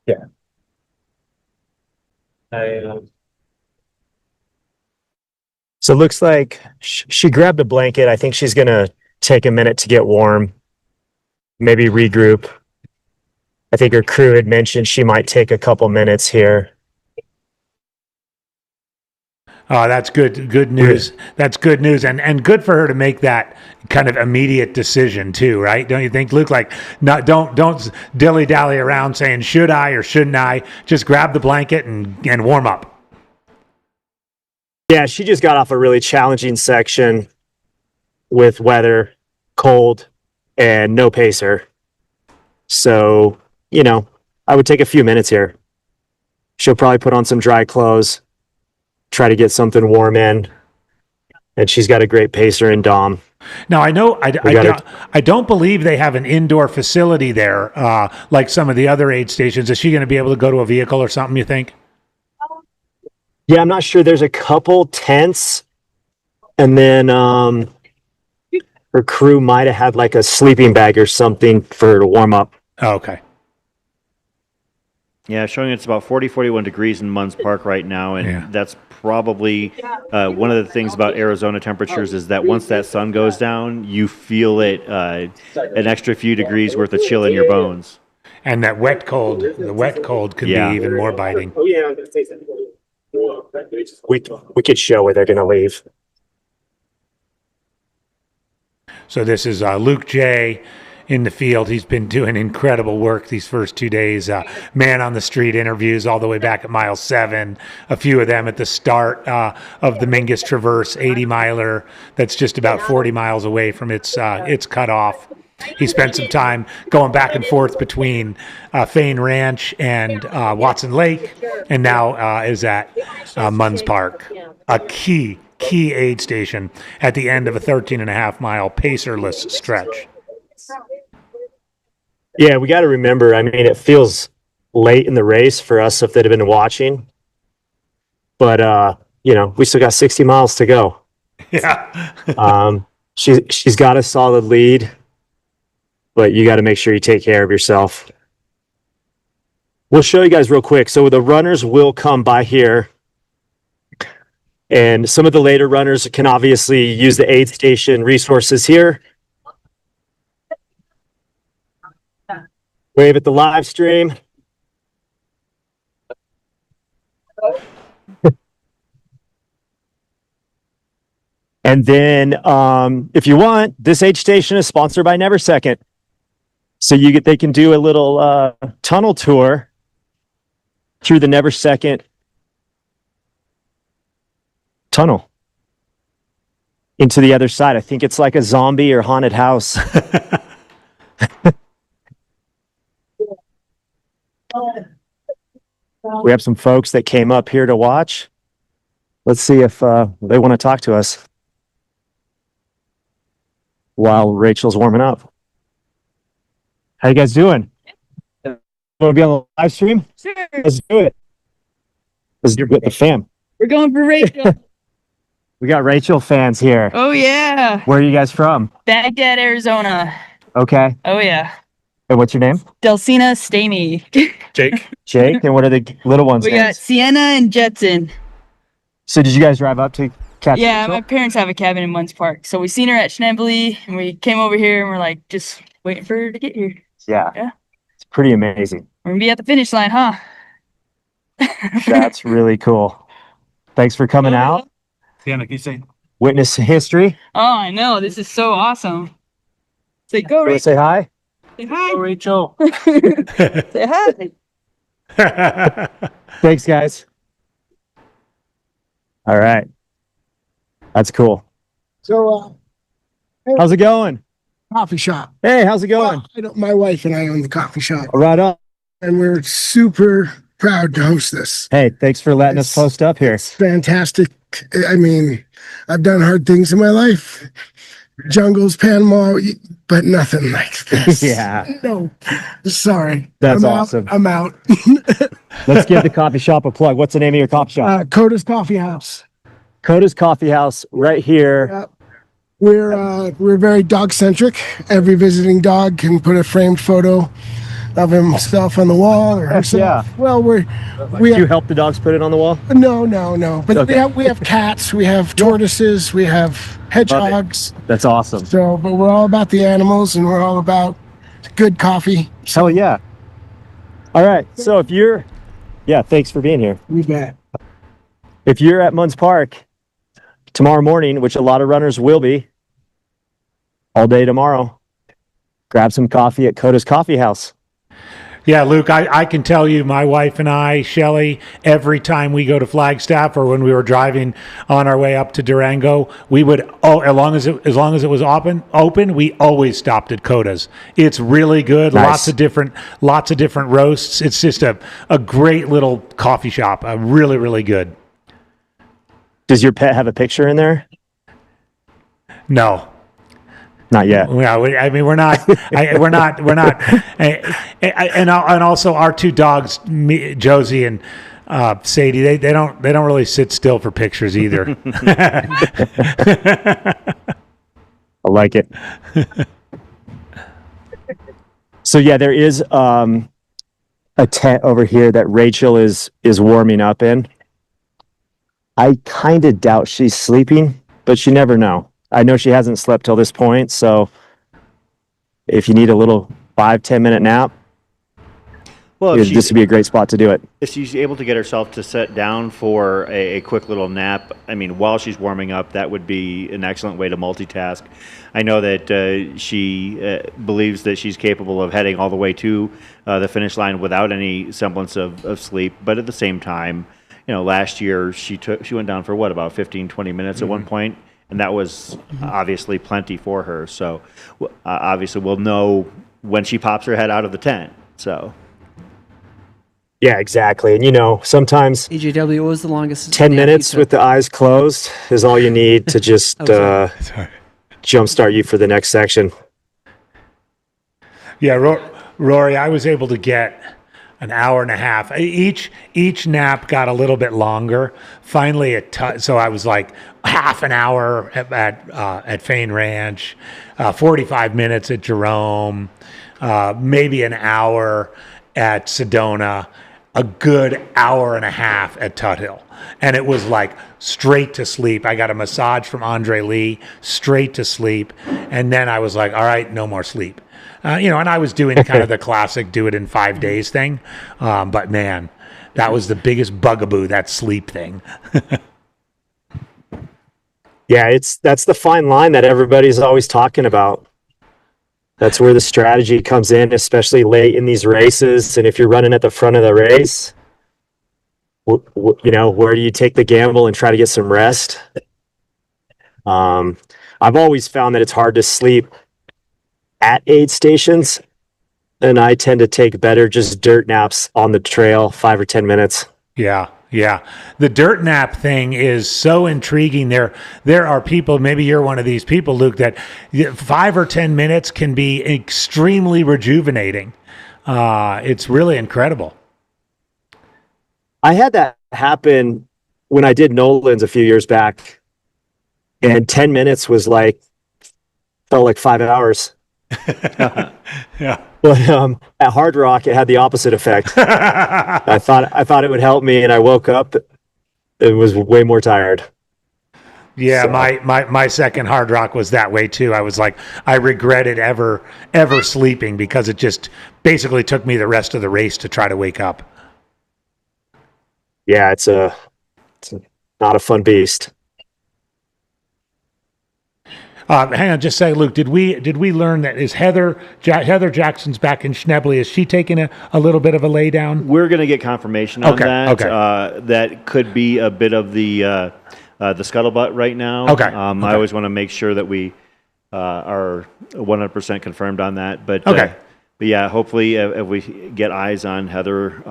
Oh, yeah. So it looks like she grabbed a blanket. I think she's going to take a minute to get warm, maybe regroup. I think her crew had mentioned she might take a couple minutes here. Oh, that's good. Good news. That's good news, and good for her to make that kind of immediate decision too, right? Don't you think, Luke? Like, don't dilly dally around saying should I or shouldn't I? Just grab the blanket and warm up. Yeah, she just got off a really challenging section with weather, cold, and no pacer. So, I would take a few minutes here. She'll probably put on some dry clothes, try to get something warm in, and she's got a great pacer in Dom. Now, I know I don't believe they have an indoor facility there like some of the other aid stations. Is she going to be able to go to a vehicle or something, you think? Yeah, I'm not sure. There's a couple tents, and then her crew might have had like a sleeping bag or something for her to warm up. Oh, okay. Yeah, showing it's about 41 degrees in Munns Park right now, and that's probably one of the things about Arizona temperatures is that once that sun goes down, you feel it an extra few degrees worth of chill in your bones. And that wet cold could be even more biting. We could show where they're going to leave. So this is Luke J. in the field. He's been doing incredible work these first 2 days. Man on the street interviews all the way back at mile 7. A few of them at the start of the Mingus Traverse 80 miler. That's just about 40 miles away from its cutoff. He spent some time going back and forth between Fain Ranch and Watson Lake, and now is at Munns Park, a key aid station at the end of a 13.5 mile pacerless stretch. Yeah, we got to remember, I mean, it feels late in the race for us if they'd have been watching. But, we still got 60 miles to go. Yeah. She's got a solid lead, but you got to make sure you take care of yourself. We'll show you guys real quick. So the runners will come by here, and some of the later runners can obviously use the aid station resources here. Wave at the live stream. And then, if you want, this aid station is sponsored by Never Second. So they can do a little tunnel tour through the Never Second tunnel into the other side. I think it's like a zombie or haunted house. We have some folks that came up here to watch. Let's see if they want to talk to us while Rachel's warming up. How you guys doing? Want to be on the live stream? Sure. Let's do it. Let's do it with the fam. We're going for Rachel. We got Rachel fans here. Oh yeah. Where are you guys from? Baghdad, Arizona. Okay. Oh yeah. And what's your name? Delcina Stamey. Jake. Jake. And what are the little ones' We got names? Sienna and Jetson. So did you guys drive up to catch Yeah, Rachel? my parents have a cabin in Munns Park. So we seen her at Schnembly and we came over here and we're like just waiting for her to get here. Yeah. Yeah. It's pretty amazing. We're gonna be at the finish line, huh? That's really cool. Thanks for coming out. Sienna, can you say? Witness history. Oh, I know. This is so awesome. Say go, Want to Rachel. say hi? Say hi. Go, Rachel. Say hi. Thanks, guys. All right. That's cool. So, How's it going? coffee shop. Hey, how's it going? My wife and I own the coffee shop. Right up. And we're super proud to host this. Hey, thanks for letting us post up here. Fantastic. I mean, I've done hard things in my life. Jungles, Panama, but nothing like this. Yeah. No, sorry. That's I'm out. awesome. I'm out. Let's give the coffee shop a plug. What's the name of your coffee shop? Coda's Coffee House. Coda's Coffee House right here. We're very dog centric. Every visiting dog can put a framed photo of himself on the wall or herself. Yeah. Well, we You help the dogs put it on the wall? no. But Okay. we have cats, we have tortoises, we have hedgehogs. That's awesome. So, but we're all about the animals and we're all about good coffee. Hell yeah. All right. So thanks for being here. We bet. If you're at Munns Park tomorrow morning, which a lot of runners will be, all day tomorrow, grab some coffee at Coda's Coffee House. Yeah, Luke, I can tell you, my wife and I, Shelly, every time we go to Flagstaff or when we were driving on our way up to Durango, we would, as long as it was open, we always stopped at Coda's. It's really good. Nice. Lots of different roasts. It's just a great little coffee shop. Really, really good. Does your pet have a picture in there? No. Not yet. Yeah, we're not. And also our two dogs, Josie and Sadie. They don't really sit still for pictures either. I like it. So yeah, there is a tent over here that Rachel is warming up in. I kind of doubt she's sleeping, but you never know. I know she hasn't slept till this point, so if you need a little 5-10 minute nap, this would be a great spot to do it. If she's able to get herself to sit down for a quick little nap, I mean, while she's warming up, that would be an excellent way to multitask. I know that she believes that she's capable of heading all the way to the finish line without any semblance of sleep, but at the same time, last year she went down for about 15-20 minutes at one point. And that was obviously plenty for her. So obviously we'll know when she pops her head out of the tent. So. Yeah, exactly. And sometimes EJW, what was the longest? 10 minutes with the eyes closed is all you need to just jumpstart you for the next section. Yeah, Rory, I was able to get an hour and a half. Each nap got a little bit longer. Finally, so I was like half an hour at Fain Ranch, 45 minutes at Jerome, maybe an hour at Sedona, a good hour and a half at Tut Hill. And it was like straight to sleep. I got a massage from Andre Lee, straight to sleep. And then I was like, all right, no more sleep. And I was doing kind of the classic do it in 5 days thing. But man, that was the biggest bugaboo, that sleep thing. Yeah, that's the fine line that everybody's always talking about. That's where the strategy comes in, especially late in these races. And if you're running at the front of the race, where do you take the gamble and try to get some rest? I've always found that it's hard to sleep at aid stations, and I tend to take better just dirt naps on the trail, 5 or 10 minutes. Yeah. The dirt nap thing is so intriguing. There are people, maybe you're one of these people, Luke, that 5 or 10 minutes can be extremely rejuvenating. It's really incredible. I had that happen when I did Nolan's a few years back, and 10 minutes felt like 5 hours. Yeah. But at Hard Rock, it had the opposite effect. I thought it would help me, and I woke up and was way more tired. Yeah, So- my second Hard Rock was that way too. I was like, I regretted ever sleeping because it just basically took me the rest of the race to try to wake up. Yeah, it's not a fun beast. Hang on, just say, Luke, did we learn that is Heather Jackson's back in Schnebly? Is she taking a little bit of a lay down? We're going to get confirmation on that. Okay. That could be a bit of the scuttlebutt right now. Okay. I always want to make sure that we are 100% confirmed on that. But Okay. But yeah, hopefully if we get eyes on Heather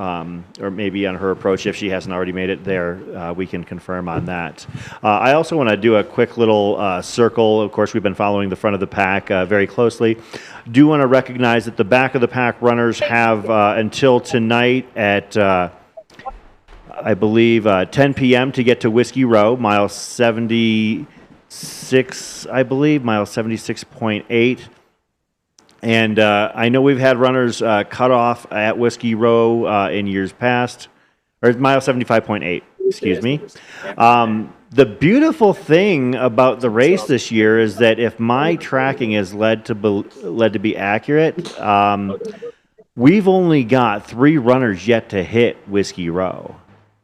or maybe on her approach, if she hasn't already made it there, we can confirm on that. I also want to do a quick little circle. Of course, we've been following the front of the pack very closely. Do want to recognize that the back of the pack runners have until tonight at, I believe, 10 p.m. to get to Whiskey Row, mile 76, I believe, mile 76.8. And I know we've had runners cut off at Whiskey Row in years past, or mile 75.8, excuse me. The beautiful thing about the race this year is that if my tracking is led to be accurate, we've only got 3 runners yet to hit Whiskey Row.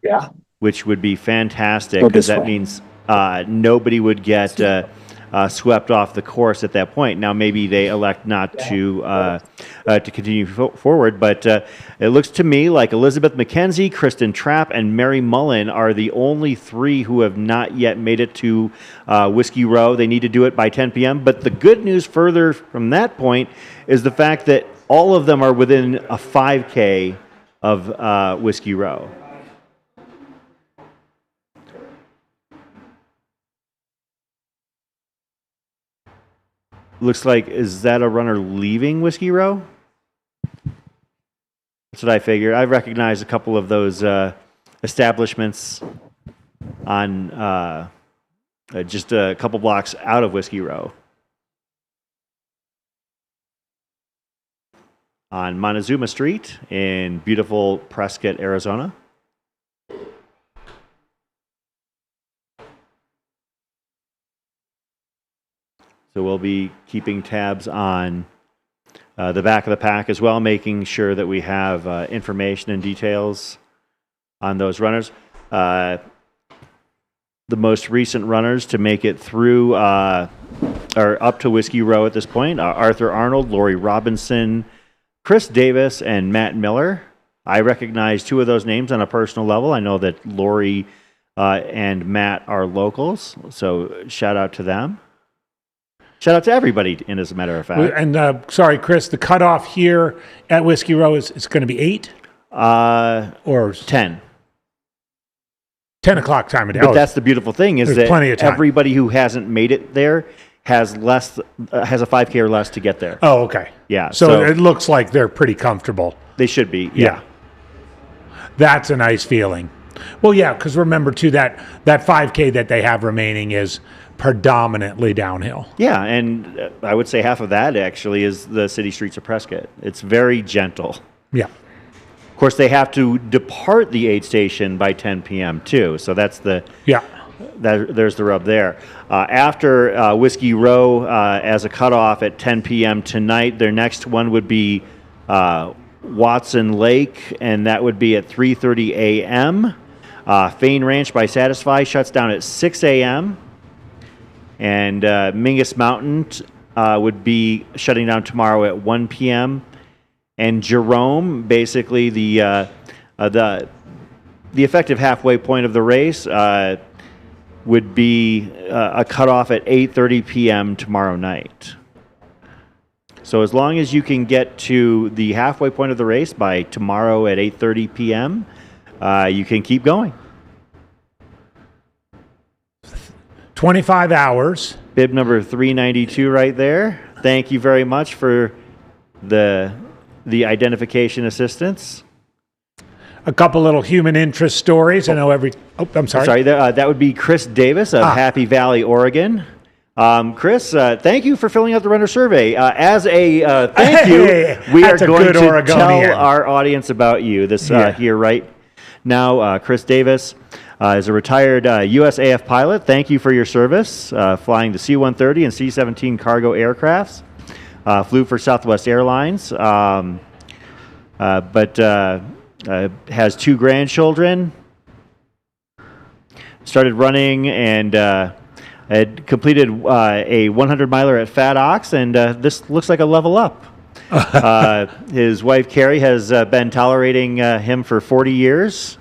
Yeah. Which would be fantastic because that means nobody would get swept off the course at that point. Now, maybe they elect not to continue forward, but it looks to me like Elizabeth McKenzie, Kristen Trapp, and Mary Mullen are the only 3 who have not yet made it to Whiskey Row. They need to do it by 10 p.m. But the good news further from that point is the fact that all of them are within a 5K of Whiskey Row. Looks like, is that a runner leaving Whiskey Row? That's what I figured. I recognize a couple of those establishments on just a couple blocks out of Whiskey Row. On Montezuma Street in beautiful Prescott, Arizona. So we'll be keeping tabs on the back of the pack as well, making sure that we have information and details on those runners. The most recent runners to make it through are up to Whiskey Row at this point. Arthur Arnold, Lori Robinson, Chris Davis, and Matt Miller. I recognize 2 of those names on a personal level. I know that Lori and Matt are locals, so shout out to them. Shout out to everybody, and as a matter of fact. And sorry, Chris, the cutoff here at Whiskey Row is going to be 8? Or 10. 10 o'clock time of day. But that's the beautiful thing is There's that plenty of time. Everybody who hasn't made it there has less, has a 5K or less to get there. Oh, okay. Yeah. So it looks like they're pretty comfortable. They should be. Yeah. That's a nice feeling. Well, yeah, because remember too that 5K that they have remaining is predominantly downhill. Yeah, and I would say half of that actually is the city streets of Prescott. It's very gentle. Yeah. Of course, they have to depart the aid station by 10 p.m. too. So that's there's the rub there. After Whiskey Row as a cutoff at 10 p.m. tonight, their next one would be Watson Lake, and that would be at 3:30 a.m. Fain Ranch by Satisfy shuts down at 6 a.m. And Mingus Mountain would be shutting down tomorrow at 1 p.m. And Jerome, basically the effective halfway point of the race would be a cutoff at 8:30 p.m. tomorrow night. So as long as you can get to the halfway point of the race by tomorrow at 8:30 p.m., you can keep going. 25 hours. Bib number 392 right there. Thank you very much for the identification assistance. A couple little human interest stories. I know I'm sorry. That would be Chris Davis of Happy Valley, Oregon. Chris, thank you for filling out the runner survey. As a thank you, we are going to tell our audience about you here right now. Chris Davis is a retired USAF pilot. Thank you for your service, flying the C-130 and C-17 cargo aircrafts. Flew for Southwest Airlines, but has 2 grandchildren. Started running and had completed a 100-miler at Fat Ox, and this looks like a level up. His wife, Carrie, has been tolerating him for 40 years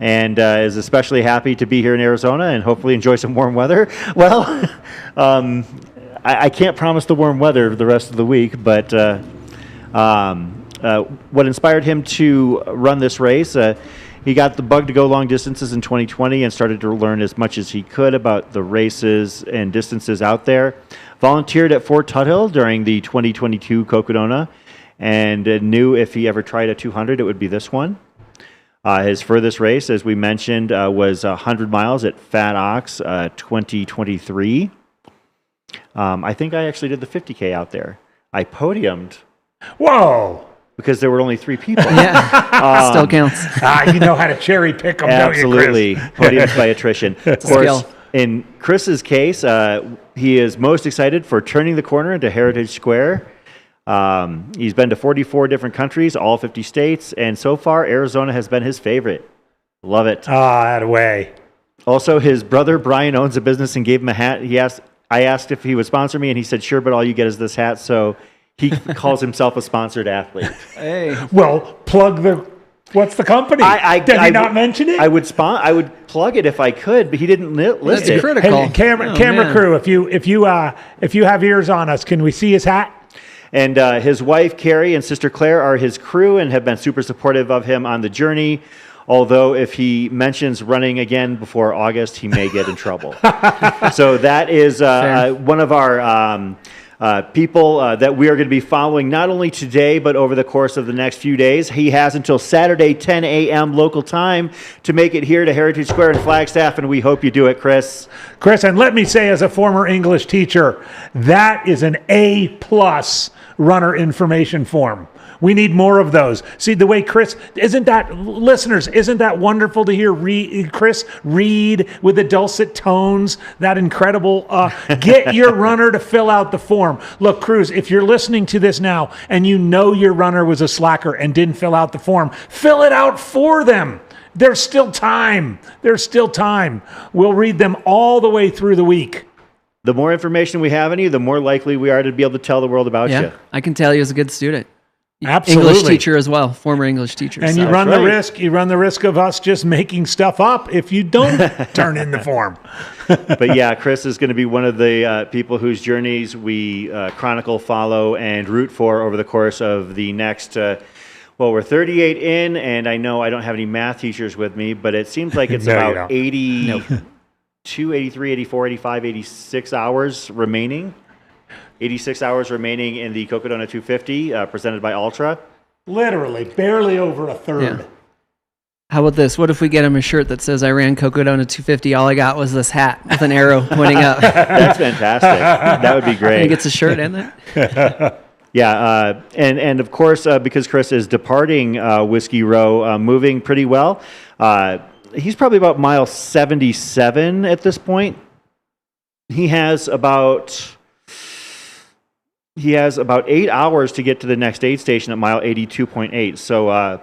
and is especially happy to be here in Arizona and hopefully enjoy some warm weather. Well, I can't promise the warm weather the rest of the week, but what inspired him to run this race, he got the bug to go long distances in 2020 and started to learn as much as he could about the races and distances out there. Volunteered at Fort Tuthill during the 2022 Cocodona and knew if he ever tried a 200, it would be this one. His furthest race, as we mentioned, was 100 miles at Fat Ox 2023. I think I actually did the 50K out there. I podiumed. Whoa! Because there were only 3 people. Yeah, still counts. You know how to cherry pick them, absolutely. don't you, Chris? Podiums by attrition. Of course, in Chris's case, he is most excited for turning the corner into Heritage Square. He's been to 44 different countries, all 50 states, and so far, Arizona has been his favorite. Love it. That way. Also, his brother Brian owns a business and gave him a hat. I asked if he would sponsor me, and he said, "Sure, but all you get is this hat." So he calls himself a sponsored athlete. Hey. Well, plug what's the company? Did he not mention it? I would plug it if I could, but he didn't list it. That's critical. Hey, camera crew, if you have ears on us, can we see his hat? And his wife Carrie and sister Claire are his crew and have been super supportive of him on the journey. Although if he mentions running again before August, he may get in trouble. So that is one of our people that we are going to be following not only today, but over the course of the next few days. He has until Saturday, 10 a.m. local time to make it here to Heritage Square in Flagstaff, and we hope you do it, Chris. Chris, and let me say as a former English teacher, that is an A+ runner information form. We need more of those. See, the way Chris, isn't that wonderful to hear Chris read with the dulcet tones, that incredible, get your runner to fill out the form. Look, Cruz, if you're listening to this now and you know your runner was a slacker and didn't fill out the form, fill it out for them. There's still time. We'll read them all the way through the week. The more information we have on you, the more likely we are to be able to tell the world about you. I can tell you as a good student. Absolutely. English teacher as well, former English teacher. And you run the risk of us just making stuff up if you don't turn in the form. But yeah, Chris is going to be one of the people whose journeys we chronicle, follow, and root for over the course of the next, we're 38 in, and I know I don't have any math teachers with me, but it seems like it's about 82, 83, 84, 85, 86 hours remaining. 86 hours remaining in the Cocodona 250 presented by Ultra. Literally, barely over a third. Yeah. How about this? What if we get him a shirt that says I ran Cocodona 250? All I got was this hat with an arrow pointing up. That's fantastic. That would be great. He gets a shirt and that. Yeah, and of course, because Chris is departing Whiskey Row, moving pretty well. He's probably about mile 77 at this point. He has about 8 hours to get to the next aid station at mile 82.8. So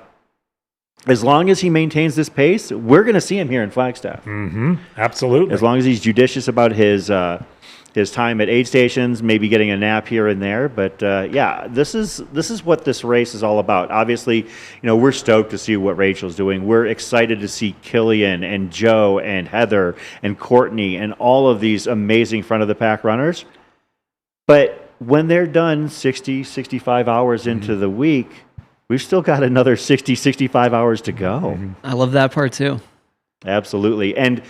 as long as he maintains this pace, we're going to see him here in Flagstaff. Mm-hmm. Absolutely. As long as he's judicious about his time at aid stations, maybe getting a nap here and there. But yeah, this is what this race is all about. Obviously, we're stoked to see what Rachel's doing. We're excited to see Killian and Joe and Heather and Courtney and all of these amazing front of the pack runners. But when they're done 60, 65 hours into the week, we've still got another 60, 65 hours to go. I love that part too. Absolutely. And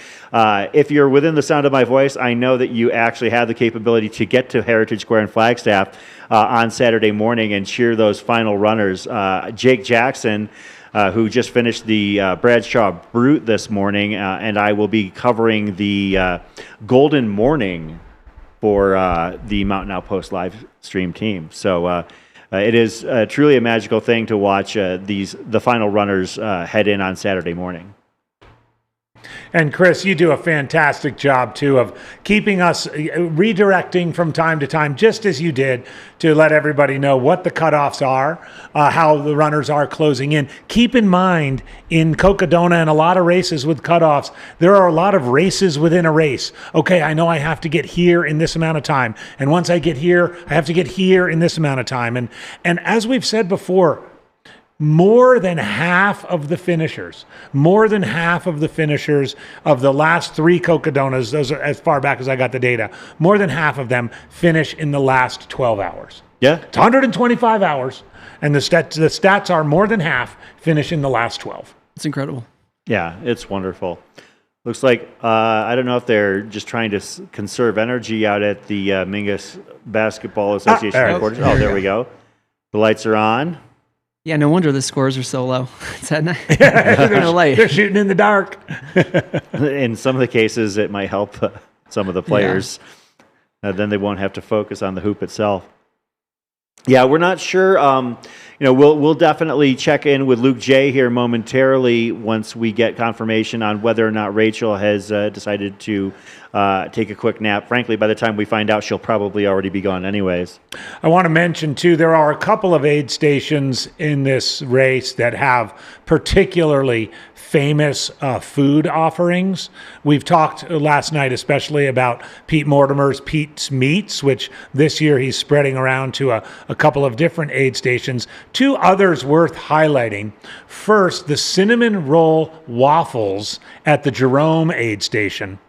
if you're within the sound of my voice, I know that you actually have the capability to get to Heritage Square in Flagstaff on Saturday morning and cheer those final runners. Jake Jackson, who just finished the Bradshaw Brute this morning, and I will be covering the Golden Morning for the Mountain Outpost live stream team. So it is truly a magical thing to watch the final runners head in on Saturday morning. And Chris, you do a fantastic job too of keeping us redirecting from time to time, just as you did, to let everybody know what the cutoffs are, how the runners are closing in. Keep in mind, in Cocodona and a lot of races with cutoffs, there are a lot of races within a race. Okay, I know I have to get here in this amount of time, and once I get here, I have to get here in this amount of time. And as we've said before, more than half of the finishers of the last 3 Cocodonas, those are as far back as I got the data, more than half of them finish in the last 12 hours. Yeah. It's 125 hours, and the stats are more than half finish in the last 12. It's incredible. Yeah, it's wonderful. Looks like, I don't know if they're just trying to conserve energy out at the Mingus Basketball Association headquarters. Oh, there we go. The lights are on. Yeah, no wonder the scores are so low. It's at night. They're shooting in the dark. In some of the cases, it might help some of the players. Yeah. Then they won't have to focus on the hoop itself. Yeah, we're not sure. We'll definitely check in with Luke J here momentarily once we get confirmation on whether or not Rachel has decided to take a quick nap. Frankly, by the time we find out, she'll probably already be gone anyways. I want to mention, too, there are a couple of aid stations in this race that have particularly famous food offerings. We've talked last night especially about Pete Mortimer's Pete's Meats, which this year he's spreading around to a couple of different aid stations. 2 others worth highlighting. First, the cinnamon roll waffles at the Jerome aid station.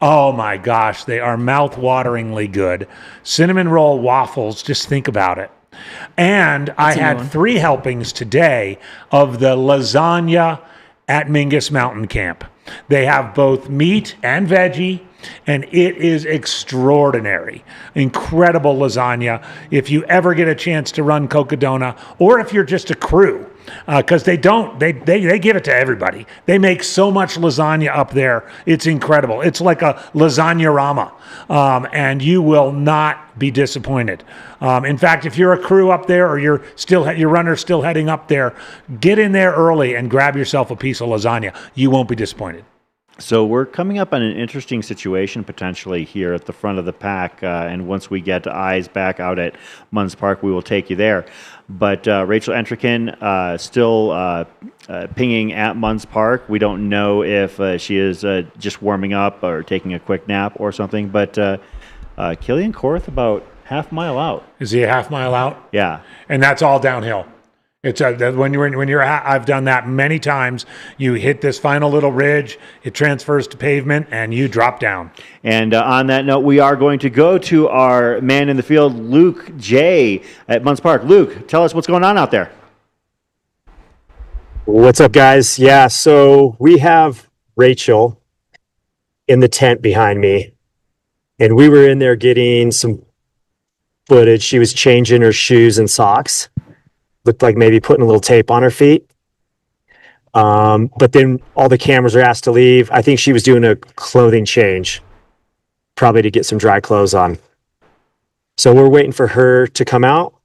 Oh my gosh, they are mouth-wateringly good. Cinnamon roll waffles, just think about it. And I had 3 helpings today of the lasagna at Mingus Mountain Camp. They have both meat and veggie, and it is extraordinary. Incredible lasagna. If you ever get a chance to run Cocodona, or if you're just a crew, because they give it to everybody. They make so much lasagna up there. It's incredible. It's like a lasagna-rama, and you will not be disappointed. In fact, if you're a crew up there or your runner's still heading up there, get in there early and grab yourself a piece of lasagna. You won't be disappointed. So we're coming up on an interesting situation potentially here at the front of the pack, and once we get eyes back out at Munns Park, we will take you there. But Rachel Entrekin still pinging at Munns Park. We don't know if she is just warming up or taking a quick nap or something, but Killian Korth about half mile out. Is he a half mile out? Yeah. And that's all downhill. It's when you're I've done that many times. You hit this final little ridge, it transfers to pavement, and you drop down. And on that note, we are going to go to our man in the field, Luke J. at Munns Park. Luke, tell us what's going on out there. What's up, guys? Yeah, so we have Rachel in the tent behind me, and we were in there getting some footage. She was changing her shoes and socks. Looked like maybe putting a little tape on her feet. But then all the cameras are asked to leave. I think she was doing a clothing change, probably to get some dry clothes on. So we're waiting for her to come out.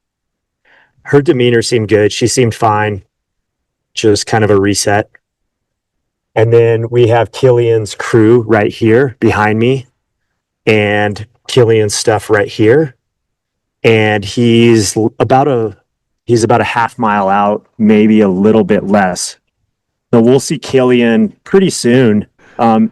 Her demeanor seemed good. She seemed fine. Just kind of a reset. And then we have Killian's crew right here behind me, and Killian's stuff right here. And he's about a half mile out, maybe a little bit less. So we'll see Killian pretty soon. And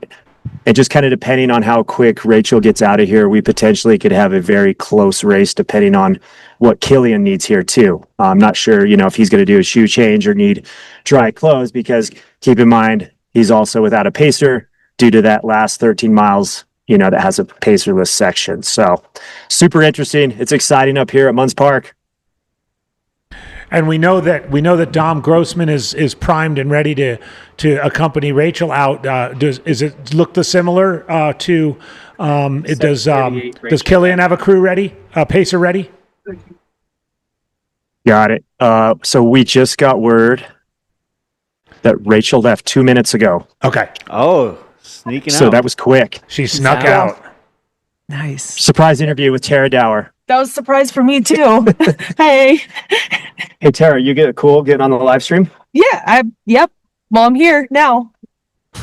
just kind of depending on how quick Rachel gets out of here, we potentially could have a very close race depending on what Killian needs here too. I'm not sure, if he's going to do a shoe change or need dry clothes, because keep in mind, he's also without a pacer due to that last 13 miles, that has a pacerless section. So super interesting. It's exciting up here at Munns Park. And we know that Dom Grossman is primed and ready to accompany Rachel out. Does it look similar to? Does Killian have a crew ready, a pacer ready? Got it. So we just got word that Rachel left 2 minutes ago. Okay. Oh, sneaking out. So that was quick. She snuck out. Nice. Surprise interview with Tara Dower. That was a surprise for me too. Hey. Hey Tara, you get cool getting on the live stream? Yeah, yep. Well, I'm here now.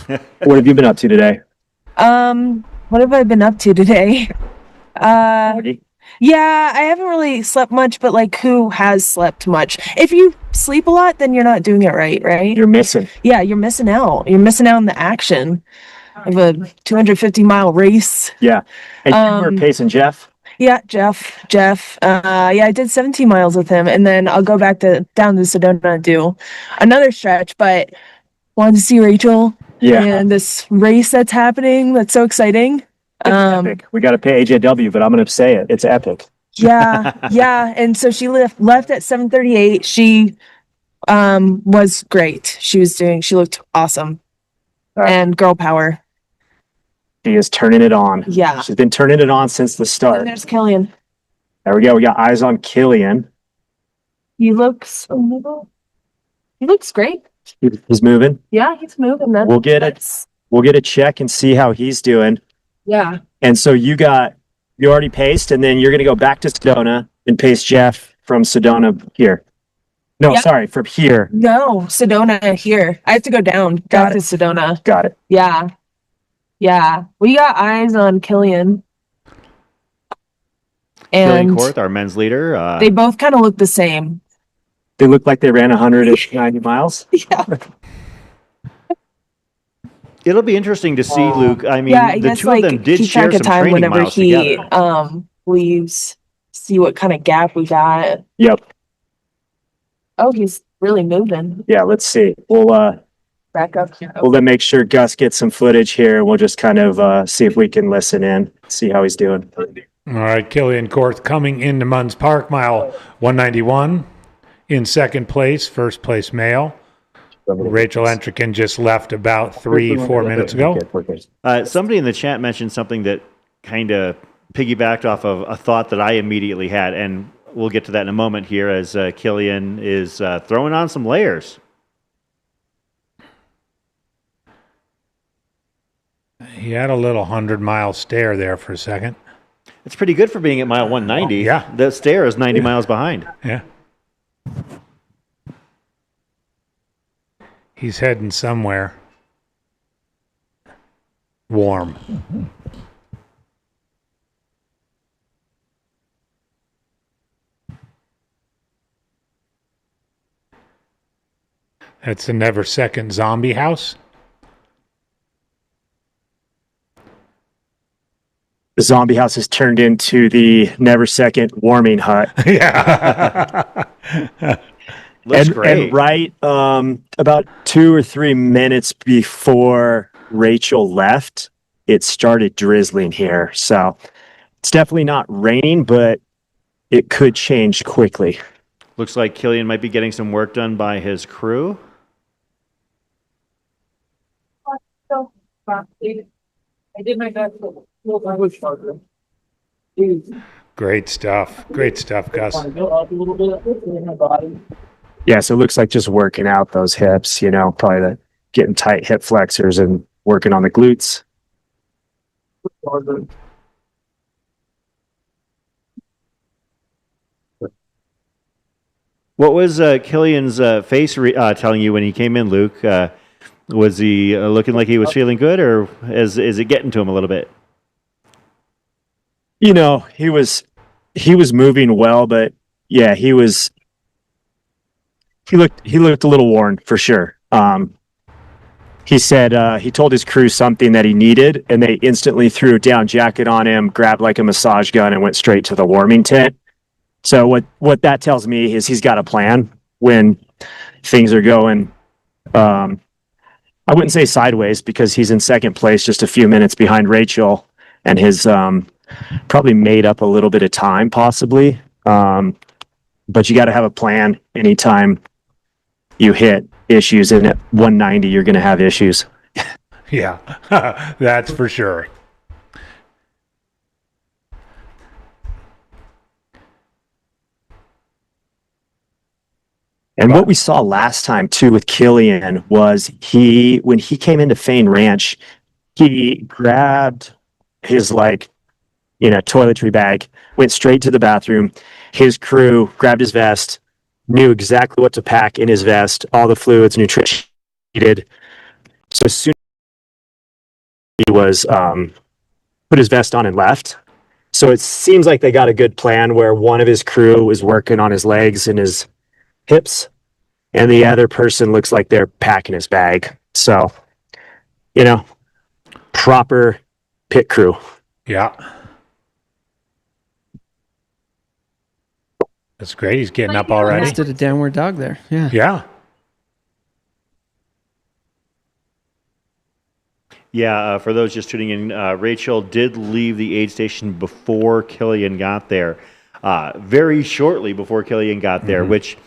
What have you been up to today? What have I been up to today? Yeah, I haven't really slept much, but like, who has slept much? If you sleep a lot, then you're not doing it right? You're missing. Yeah, you're missing out. You're missing out on the action of a 250-mile race. Yeah. And you were pacing Jeff? Yeah, Jeff. I did 17 miles with him, and then I'll go back down to Sedona and do another stretch, but wanted to see Rachel. Yeah. And this race that's happening, that's so exciting. Epic. We got to pay AJW, but I'm going to say it. It's epic. Yeah. And so she left at 7:38. She was great. She looked awesome. And girl power. She is turning it on. Yeah. She's been turning it on since the start. And there's Killian. There we go. We got eyes on Killian. He looks great. He's moving. Yeah, he's moving. We'll get a check and see how he's doing. Yeah. And so you already paced, and then you're going to go back to Sedona and pace Jeff from Sedona here. No, Yep. Sorry, from here. No, Sedona here. I have to go down to Sedona. Got it. Yeah. We got eyes on Killian. Killian And Court, our men's leader. they both kind of look the same. They look like they ran 190 miles. Yeah. It'll be interesting to see, Luke. I mean, I the guess, two of them did keep share track some of time training whenever miles he together. leaves. See what kind of gap we got. Yep. Oh, he's really moving. Yeah, let's see. We'll Back up here. we'll then make sure Gus gets some footage here. We'll just kind of see if we can listen in, see how he's doing. All right, Killian Court coming into Munns Park, mile 191 in second place, first place male. Rachel Entrekin just left about 3-4 minutes ago. Somebody in the chat mentioned something that kind of piggybacked off of a thought that I immediately had, and we'll get to that in a moment here as Killian is throwing on some layers. He had a little 100-mile stare there for a second. It's pretty good for being at mile 190. Yeah. The stare is 90 miles behind. Yeah. He's heading somewhere warm. That's the Never Second Zombie House. The zombie house has turned into the Never Second warming hut. Yeah. Looks great. And right about 2 or 3 minutes before Rachel left, it started drizzling here. So it's definitely not raining, but it could change quickly. Looks like Killian might be getting some work done by his crew. I did my best. Great stuff. Great stuff, Gus. Yeah, so it looks like just working out those hips, probably getting tight hip flexors and working on the glutes. What was Killian's face telling you when he came in, Luke? Was he looking like he was feeling good, or is it getting to him a little bit? He was moving well, but yeah, he looked a little worn for sure. He said he told his crew something that he needed, and they instantly threw a down jacket on him, grabbed like a massage gun, and went straight to the warming tent. So what that tells me is he's got a plan when things are going, I wouldn't say sideways, because he's in second place, just a few minutes behind Rachel, and his probably made up a little bit of time possibly. But you got to have a plan anytime you hit issues, and at 190 you're going to have issues. Yeah, that's for sure. And what we saw last time too with Killian was when he came into Fane Ranch, he grabbed his toiletry bag, went straight to the bathroom. His crew grabbed his vest, knew exactly what to pack in his vest, all the fluids, nutrition needed. So as soon as he was put his vest on and left. So it seems like they got a good plan where one of his crew was working on his legs and his hips, and the other person looks like they're packing his bag. So, proper pit crew. Yeah. That's great. He's getting up already. Just did a downward dog there. Yeah. Yeah. Yeah, for those just tuning in, Rachel did leave the aid station before Killian got there. Very shortly before Killian got there, which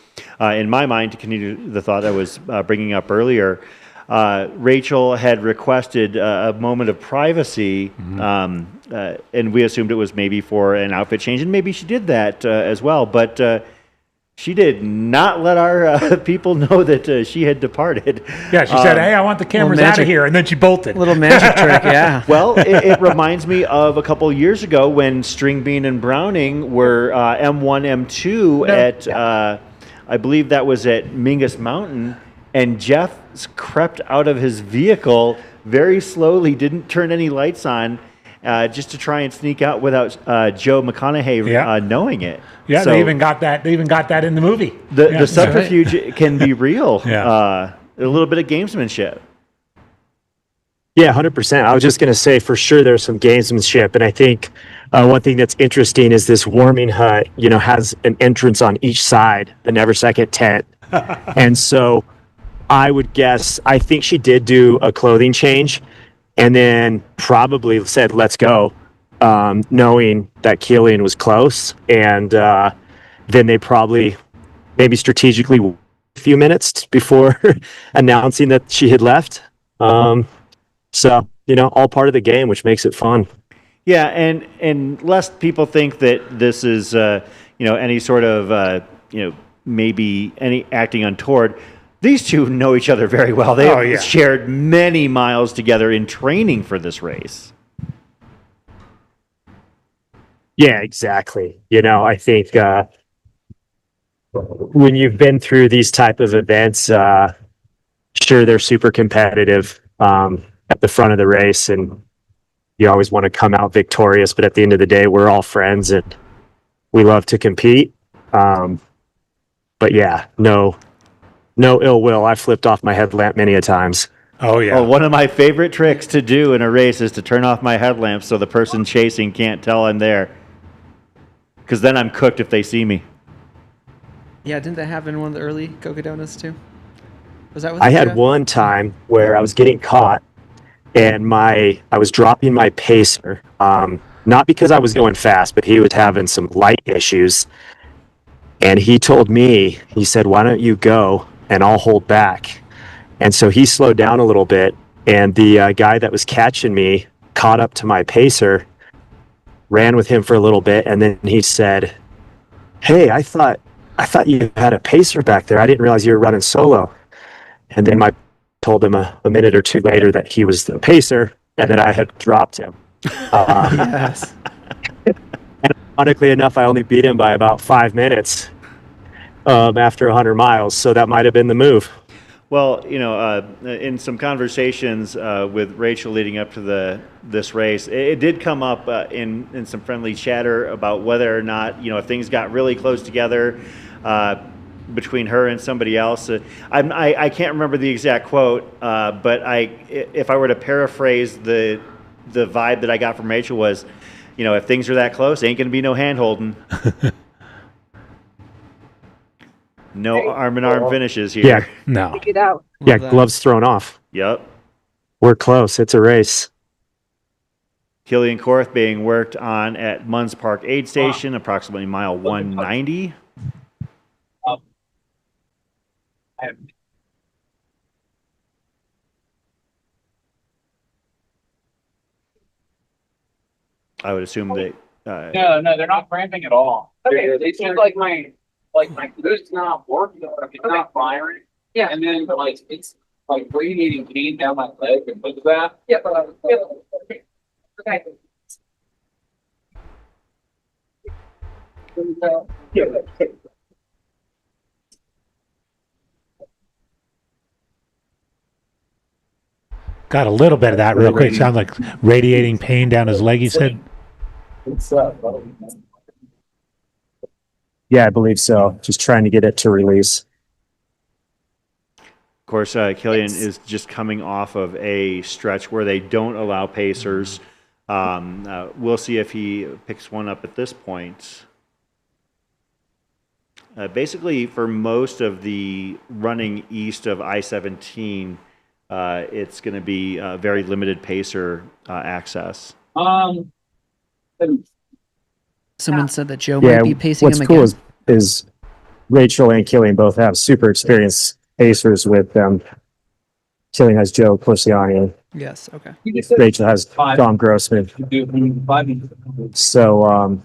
in my mind, to continue the thought I was bringing up earlier, Rachel had requested a moment of privacy, and we assumed it was maybe for an outfit change, and maybe she did that as well, but she did not let our people know that she had departed. Yeah, she said, hey, I want the cameras out of here, and then she bolted. Little magic trick, yeah. Well, it reminds me of a couple of years ago when Stringbean and Browning were M1, M2 at, I believe that was at Mingus Mountain, and Jeff crept out of his vehicle very slowly, didn't turn any lights on, just to try and sneak out without Joe McConaughey knowing it. Yeah, so they even got that. They even got that in the movie. The subterfuge can be real. Yeah. A little bit of gamesmanship. Yeah, 100%. I was just going to say, for sure, there's some gamesmanship, and I think one thing that's interesting is this warming hut. Has an entrance on each side, the Never Second tent, and so I would guess. I think she did do a clothing change, and then probably said, "Let's go." Knowing that Killian was close, and then they probably maybe strategically a few minutes before announcing that she had left. So all part of the game, which makes it fun. Yeah, and lest people think that this is any sort of maybe any acting untoward. These two know each other very well. They have shared many miles together in training for this race. Yeah, exactly. I think when you've been through these type of events, sure, they're super competitive at the front of the race, and you always want to come out victorious. But at the end of the day, we're all friends, and we love to compete. But yeah, no ill will. I flipped off my headlamp many a times. Oh, yeah. Well, one of my favorite tricks to do in a race is to turn off my headlamp so the person chasing can't tell I'm there. Because then I'm cooked if they see me. Yeah, didn't that happen in one of the early Cocodonas too? Was that? I had one time where I was getting caught, and I was dropping my pacer. Not because I was going fast, but he was having some light issues. And he told me, he said, "Why don't you go and I'll hold back?" And so he slowed down a little bit, and the guy that was catching me caught up to my pacer, ran with him for a little bit, and then he said, "Hey, I thought I thought you had a pacer back there. I didn't realize you were running solo. And then I told him a minute or two later that he was the pacer and that I had dropped him. Yes. And ironically enough, I only beat him by about 5 minutes after 100 miles. So that might have been the move. Well, in some conversations with Rachel leading up to this race, it did come up in some friendly chatter about whether or not, if things got really close together between her and somebody else. I can't remember the exact quote, but if I were to paraphrase the vibe that I got from Rachel was, if things are that close, ain't going to be no hand holding. No arm-in-arm finishes here. Yeah. No. Take it out. Yeah, gloves thrown off. Yep. We're close. It's a race. Killian Korth being worked on at Munns Park Aid Station, approximately mile 190. I would assume that. No, they're not cramping at all. Okay, they seem like my glutes not working, it's not firing. Yeah, and then it's like radiating pain down my leg because of that. Yeah, okay. Got a little bit of that real quick. Sounds like radiating pain down his leg, you said? Yeah, I believe so. Just trying to get it to release. Of course, Killian is just coming off of a stretch where they don't allow pacers. We'll see if he picks one up at this point. Basically, for most of the running east of I-17, it's going to be very limited pacer access. Someone said that Joe might be pacing him again. What's cool is Rachel and Killian both have super experienced pacers with them. Killian has Joe Porciani. Yes, okay. Rachel has Dom Grossman. So,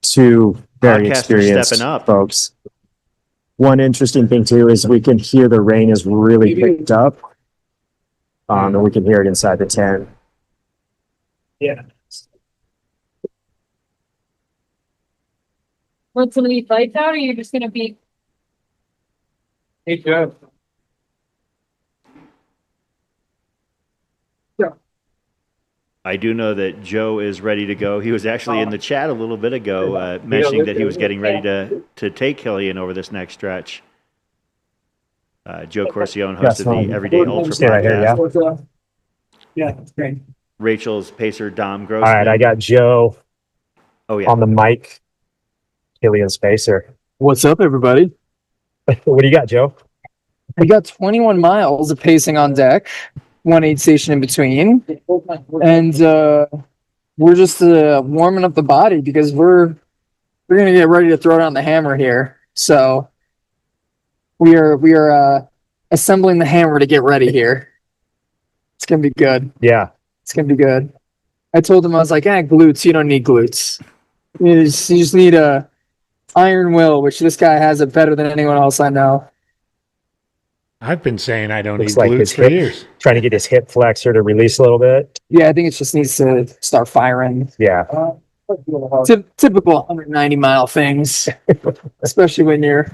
two very Podcasters experienced stepping up. folks. One interesting thing too is we can hear the rain is really picked up. And we can hear it inside the tent. Yeah. Want some of these lights out, or you're just gonna be? Hey, Joe. I do know that Joe is ready to go. He was actually in the chat a little bit ago mentioning that he was getting ready to take Killian over this next stretch. Joe Corcione hosted the Everyday Ultra podcast. Yeah, that's great. Rachel's pacer, Dom Grossman. All right, I got Joe on the mic. Killian's pacer. What's up, everybody? What do you got, Joe? We got 21 miles of pacing on deck, one aid station in between, and we're just warming up the body because we're gonna get ready to throw down the hammer here. So we are assembling the hammer to get ready here. It's gonna be good. Yeah, it's gonna be good. I told him, I was like, glutes. You don't need glutes. You just need a iron will, which this guy has it better than anyone else I know. I've been saying I don't Looks need like glutes his for hip, years. trying to get his hip flexor to release a little bit. Yeah, I think it just needs to start firing. Yeah. Typical 190-mile things, especially when you're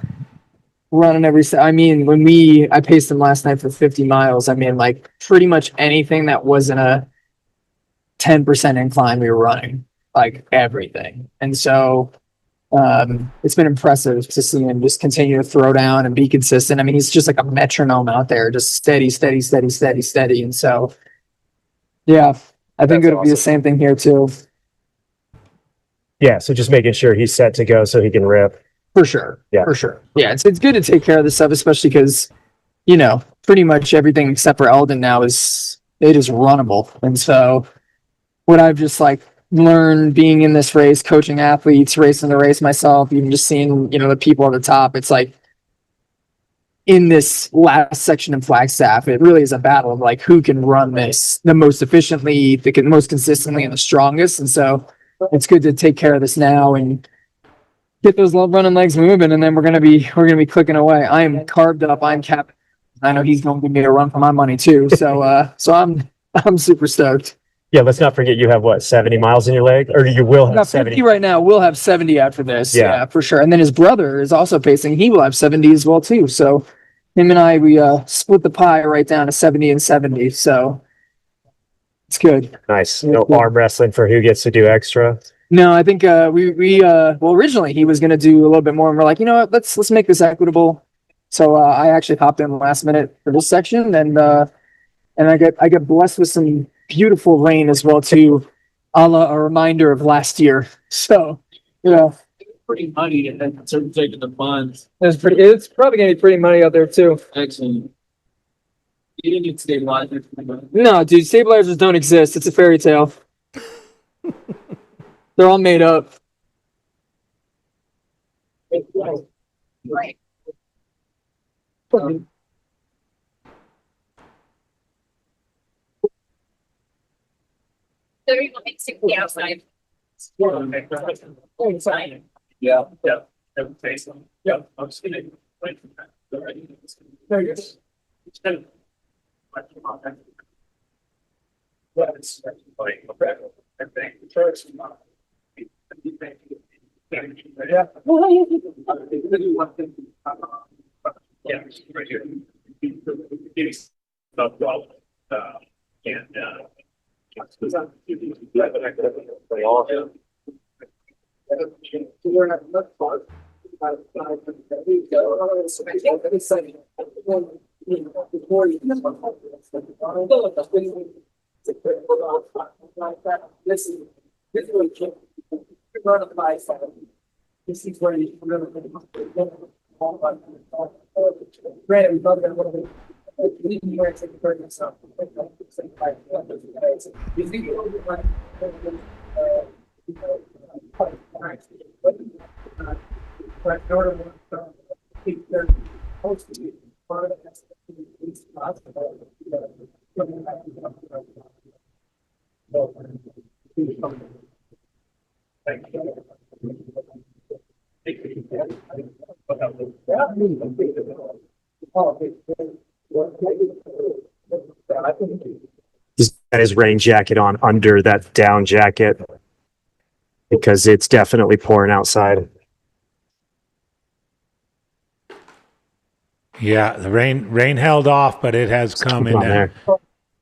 running I mean, I paced him last night for 50 miles. I mean, like pretty much anything that wasn't a 10% incline we were running, like everything. And so it's been impressive to see him just continue to throw down and be consistent. I mean, he's just like a metronome out there, just steady. And so, yeah, I think it'll be the same thing here too. Yeah, so just making sure he's set to go so he can rip. For sure. Yeah. For sure. Yeah, it's good to take care of this stuff, especially because, pretty much everything except for Eldon now is runnable. And so what I've just learned being in this race, coaching athletes, racing the race myself, even just seeing, the people at the top, it's like in this last section in Flagstaff, it really is a battle of who can run this the most efficiently, most consistently, and the strongest. And so it's good to take care of this now and get those running legs moving, and then we're gonna be clicking away. I am carved up. I'm capping. I know he's gonna give me a run for my money too. So I'm super stoked. Yeah, let's not forget you have what, 70 miles in your leg, or you will have Got 70 50 right now. We'll have 70 after this. Yeah. Yeah, for sure. And then his brother is also pacing. He will have 70 as well too. So him and I, we split the pie right down to 70 and 70. So it's good. Nice. No arm wrestling for who gets to do extra. No, I think well, originally he was gonna do a little bit more, and we're like, you know what, let's make this equitable. So I actually hopped in last minute for this section, and I get blessed with some beautiful rain as well too, a la a reminder of last year. So Pretty muddy and then certain taking the funds. it's probably gonna be pretty muddy out there too. Excellent. You didn't need stabilizers. No, dude, stabilizers don't exist. It's a fairy tale. They're all made up. Right. So you're going 60 outside. Yeah. Yeah. I'm just kidding. There you go. Well, it's like everything. Yeah. Yeah, right here. This is where you really granted, we thought about what we need to take the burden of stuff. He's got his rain jacket on under that down jacket because it's definitely pouring outside. Yeah, the rain held off, but it has come in there.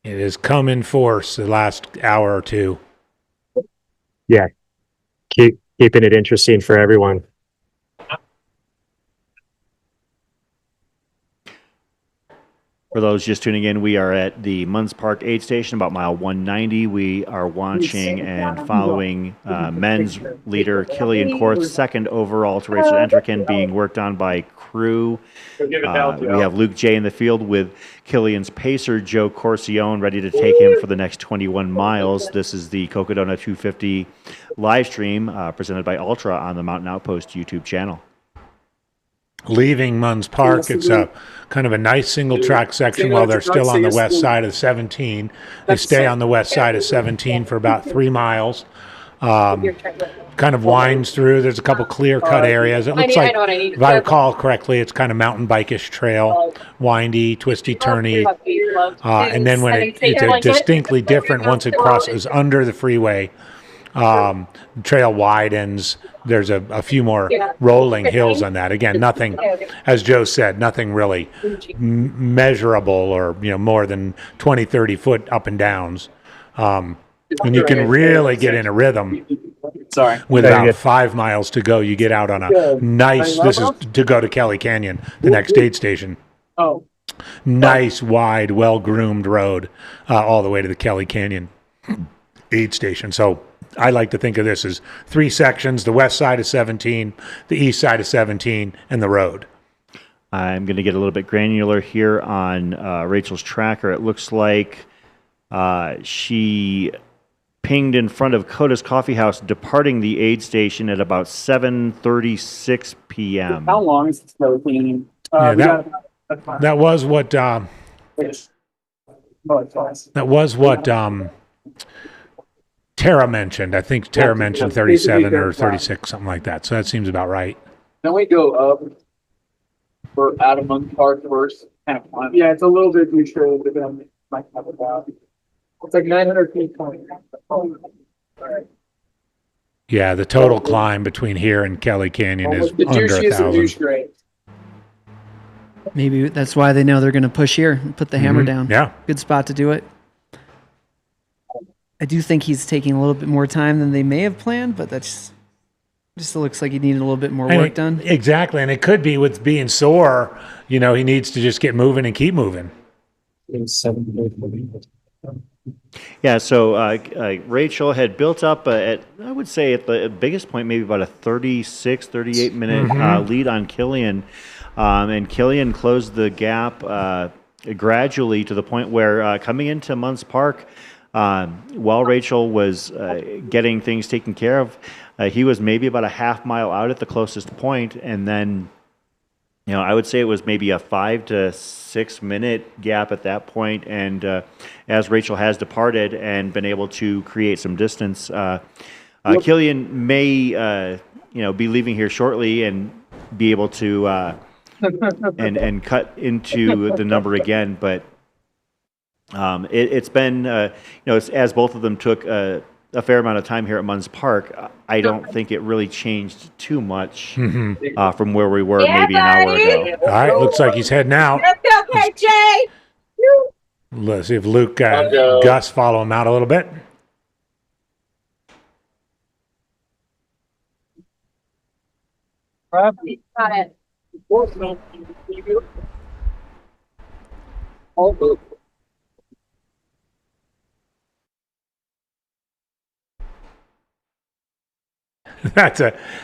It has come in force the last hour or two. Yeah, keeping it interesting for everyone. For those just tuning in, we are at the Munns Park aid station, about mile 190. We are watching and following men's leader Killian Court's second overall to Rachel Entrekin being worked on by crew. We have Luke J in the field with Killian's pacer, Joe Corcione, ready to take him for the next 21 miles. This is the Cocodona 250 live stream presented by Ultra on the Mountain Outpost YouTube channel. Leaving Munns Park, it's a kind of a nice single track section while they're still on the west side of 17. They stay on the west side of 17 for about 3 miles. Kind of winds through. There's a couple clear cut areas. It looks like, if I recall correctly, it's kind of mountain bike-ish trail, windy, twisty, turny. And then when it's a distinctly different once it crosses under the freeway. The trail widens. There's a few more rolling hills on that. Again, nothing, as Joe said, nothing really measurable or more than 20, 30 foot up and downs. And you can really get in a rhythm. Sorry. With about 5 miles to go, you get out on a nice. This is to go to Kelly Canyon, the next aid station. Oh. Nice, wide, well-groomed road all the way to the Kelly Canyon aid station. So I like to think of this as 3 sections: the west side of 17, the east side of 17, and the road. I'm going to get a little bit granular here on Rachel's tracker. It looks like she pinged in front of Coda's Coffee House, departing the aid station at about 7:36 p.m. How long is the snow cleaning? That was what. Tara mentioned. I think Tara mentioned 37 or 36, something like that. So that seems about right. Then we go up for Adamant Park first, kind of climb. Yeah, it's a little bit neutral, but then might have about. It's like 900 feet. Yeah, the total climb between here and Kelly Canyon is The under douche is a 1,000. douche grade. Maybe that's why they know they're going to push here and put the hammer down. Yeah. Good spot to do it. I do think he's taking a little bit more time than they may have planned, but that's just looks like he needed a little bit more work done. Exactly. And it could be with being sore, he needs to just get moving and keep moving. Yeah, so Rachel had built up I would say at the biggest point, maybe about a 36, 38 minute lead on Killian. And Killian closed the gap gradually to the point where coming into Munns Park, while Rachel was getting things taken care of, he was maybe about a half mile out at the closest point, and then I would say it was maybe a 5 to 6 minute gap at that point. And as Rachel has departed and been able to create some distance, Killian may be leaving here shortly and be able to and cut into the number again. But it's been as both of them took a fair amount of time here at Munns Park, I don't think it really changed too much from where we were maybe an hour ago. All right, looks like he's heading out. Okay, Jay. Let's see if Luke Gus follow him out a little bit. Got it.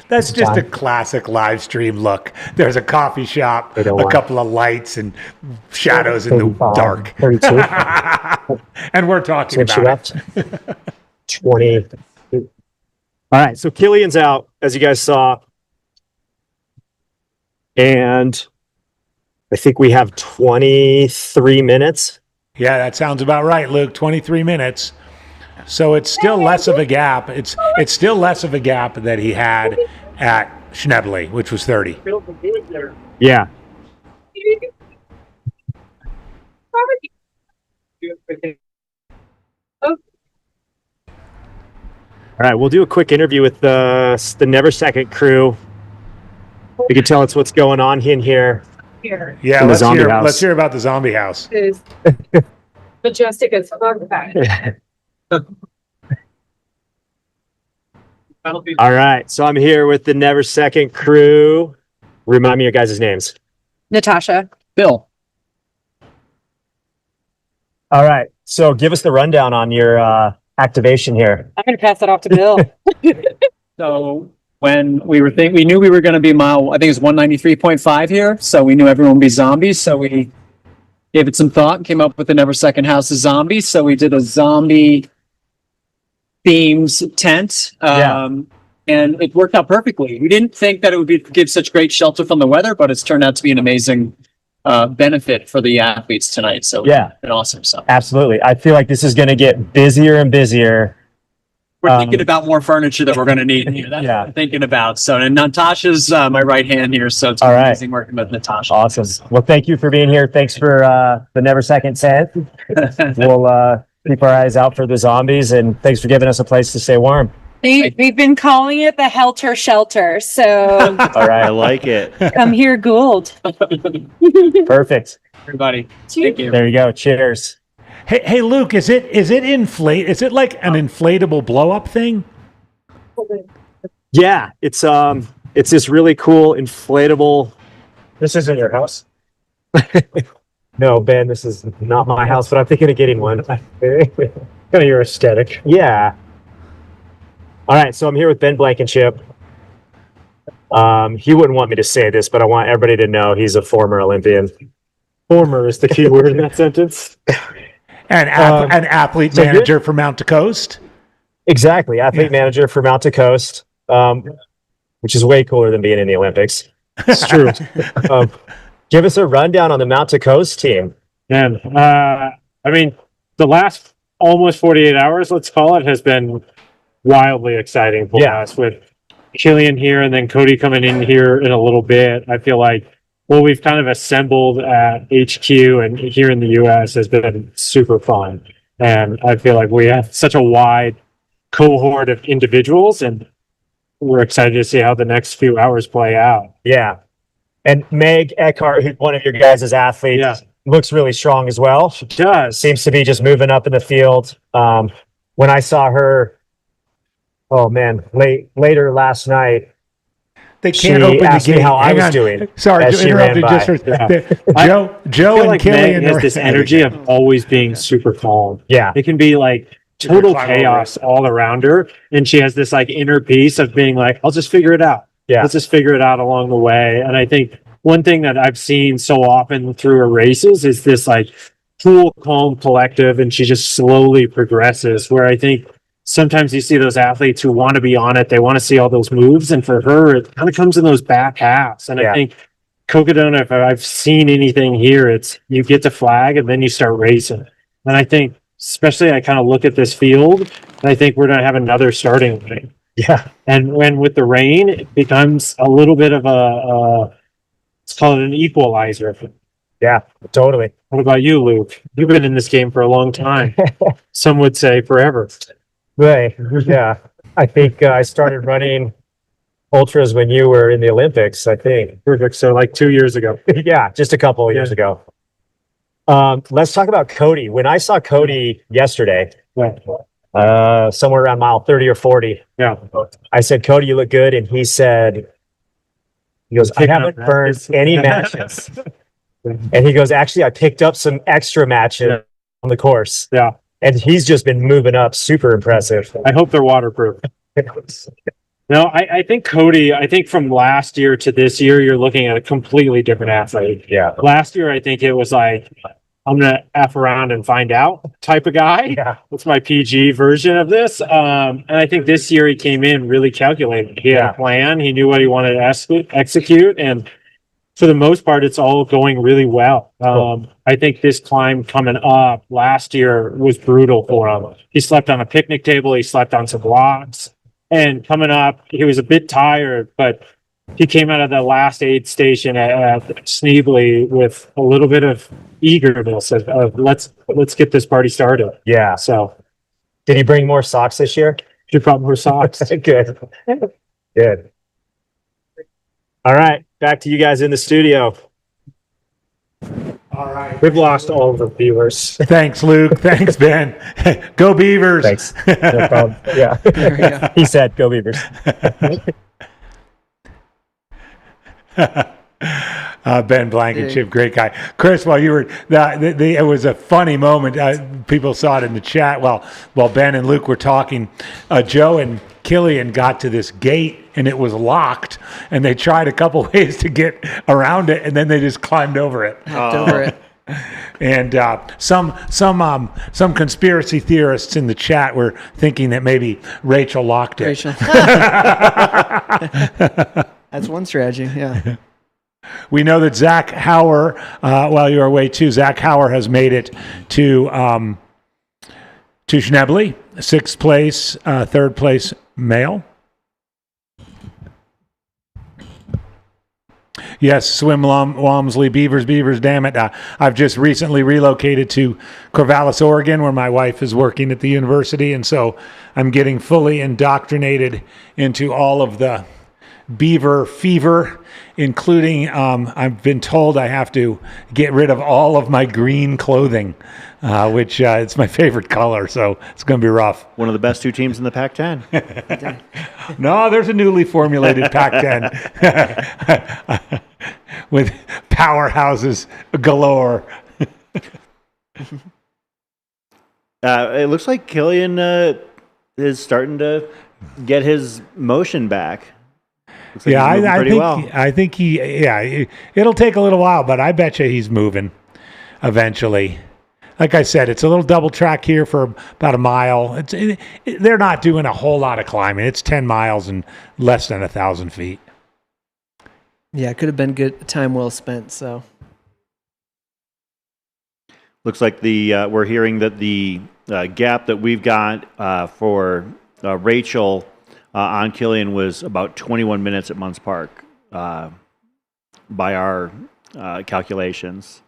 That's just a classic live stream look. There's a coffee shop, a couple of lights and shadows in the dark. 32. And we're talking about it. 20. All right, so Killian's out, as you guys saw. And I think we have 23 minutes. Yeah, that sounds about right, Luke. 23 minutes. So it's still less of a gap. It's still less of a gap that he had at Schnebly, which was 30. Yeah. All right, we'll do a quick interview with the Never Second crew. You can tell us what's going on in here. Yeah, let's hear about the zombie house. Is majestic as fuck back. All right, so I'm here with the Never Second crew. Remind me your guys' names. Natasha. Bill. All right, so give us the rundown on your activation here. I'm going to pass that off to Bill. So when we knew we were going to be I think it was 193.5 here. So we knew everyone would be zombies. So we gave it some thought and came up with the Never Second House of Zombies. So we did a zombie themes tent. And it worked out perfectly. We didn't think that it would give such great shelter from the weather, but it's turned out to be an amazing benefit for the athletes tonight. So yeah, it's been awesome. So absolutely. I feel like this is going to get busier and busier. We're thinking about more furniture that we're going to need here. That's what we're thinking about. So, and Natasha's my right hand here. So it's amazing working with Natasha. Awesome. Well, thank you for being here. Thanks for the Never Second tent. We'll keep our eyes out for the zombies, and thanks for giving us a place to stay warm. We've been calling it the Helter Shelter. So All right, I like it. come here, Gould. Perfect. Everybody, thank you. There you go. Cheers. Hey, Luke, is it inflate? Is it like an inflatable blow up thing? Yeah, it's this really cool inflatable. This isn't your house. No, Ben, this is not my house, but I'm thinking of getting one. Kind of your aesthetic. Yeah. All right, so I'm here with Ben Blankenship. He wouldn't want me to say this, but I want everybody to know he's a former Olympian. Former is the key word in that sentence. An athlete manager for Mount to Coast. Exactly, athlete manager for Mount to Coast, which is way cooler than being in the Olympics. It's true. Give us a rundown on the Mount to Coast team. And I mean, the last almost 48 hours, let's call it, has been wildly exciting for us with Killian here and then Cody coming in here in a little bit. I feel like what we've kind of assembled at HQ and here in the US has been super fun. And I feel like we have such a wide cohort of individuals, and we're excited to see how the next few hours play out. Yeah. And Meg Eckhart, who's one of your guys' athletes, looks really strong as well. She does. Seems to be just moving up in the field. When I saw her, later last night, they can't open the gate. How I was doing. Sorry to interrupt you just for Joe and Killian has this energy of always being super calm. Yeah. It can be like total chaos all around her. And she has this like inner peace of being like, I'll just figure it out. Yeah. Let's just figure it out along the way. And I think one thing that I've seen so often through her races is this like cool, calm collective, and she just slowly progresses, where I think sometimes you see those athletes who want to be on it. They want to see all those moves. And for her, it kind of comes in those back halves. And I think Cocodona, if I've seen anything here, it's you get to flag and then you start racing. And I think, especially I kind of look at this field and I think we're going to have another starting line. Yeah. And when with the rain, it becomes a little bit of let's call it an equalizer. Yeah, totally. What about you, Luke? You've been in this game for a long time. Some would say forever. Right. Yeah. I think I started running ultras when you were in the Olympics, I think. Perfect. So like 2 years ago. Yeah, just a couple of years ago. Let's talk about Cody. When I saw Cody yesterday, somewhere around mile 30 or 40, I said, Cody, you look good. And he goes, I haven't burned any matches. And he goes, actually, I picked up some extra matches on the course. Yeah. And he's just been moving up. Super impressive. I hope they're waterproof. No, I think Cody, from last year to this year, you're looking at a completely different athlete. Yeah. Last year, I think it was like, I'm going to F around and find out type of guy. Yeah. That's my PG version of this. And I think this year he came in really calculated. He had a plan. He knew what he wanted to execute. And for the most part, it's all going really well. I think this climb coming up last year was brutal for him. He slept on a picnic table. He slept on some rocks. And coming up, he was a bit tired, but he came out of the last aid station at Sneebly with a little bit of eagerness of let's get this party started. Yeah. So, did he bring more socks this year? He brought more socks. Good. Good. All right, back to you guys in the studio. All right. We've lost all of the viewers. Thanks, Luke. Thanks, Ben. Go Beavers. Thanks. No problem. Yeah. He said, go Beavers. Ben Blankenship, great guy. Chris, while you were, it was a funny moment. People saw it in the chat while Ben and Luke were talking. Joe and Killian got to this gate and it was locked, and they tried a couple ways to get around it, and then they just climbed over it. Over it. And some conspiracy theorists in the chat were thinking that maybe Rachel locked it. Rachel. That's one strategy. Yeah. We know that Zach Hauer, while you're away too, Zach Hauer has made it to Schnebly, 6th place, 3rd place male. Yes, swim Walmsley, Beavers, damn it. I've just recently relocated to Corvallis, Oregon, where my wife is working at the university, and so I'm getting fully indoctrinated into all of the beaver fever, including I've been told I have to get rid of all of my green clothing, which it's my favorite color, so it's going to be rough. One of the best 2 teams in the Pac-10. No, there's a newly formulated Pac-10 with powerhouses galore. It looks like Killian is starting to get his motion back. Looks like he's moving pretty well. I think it'll take a little while, but I bet you he's moving eventually. Like I said, it's a little double track here for about a mile. They're not doing a whole lot of climbing. It's 10 miles and less than 1,000 feet. Yeah, it could have been good time well spent. So looks like we're hearing that the gap that we've got for Rachel on Killian was about 21 minutes at Munns Park by our calculations.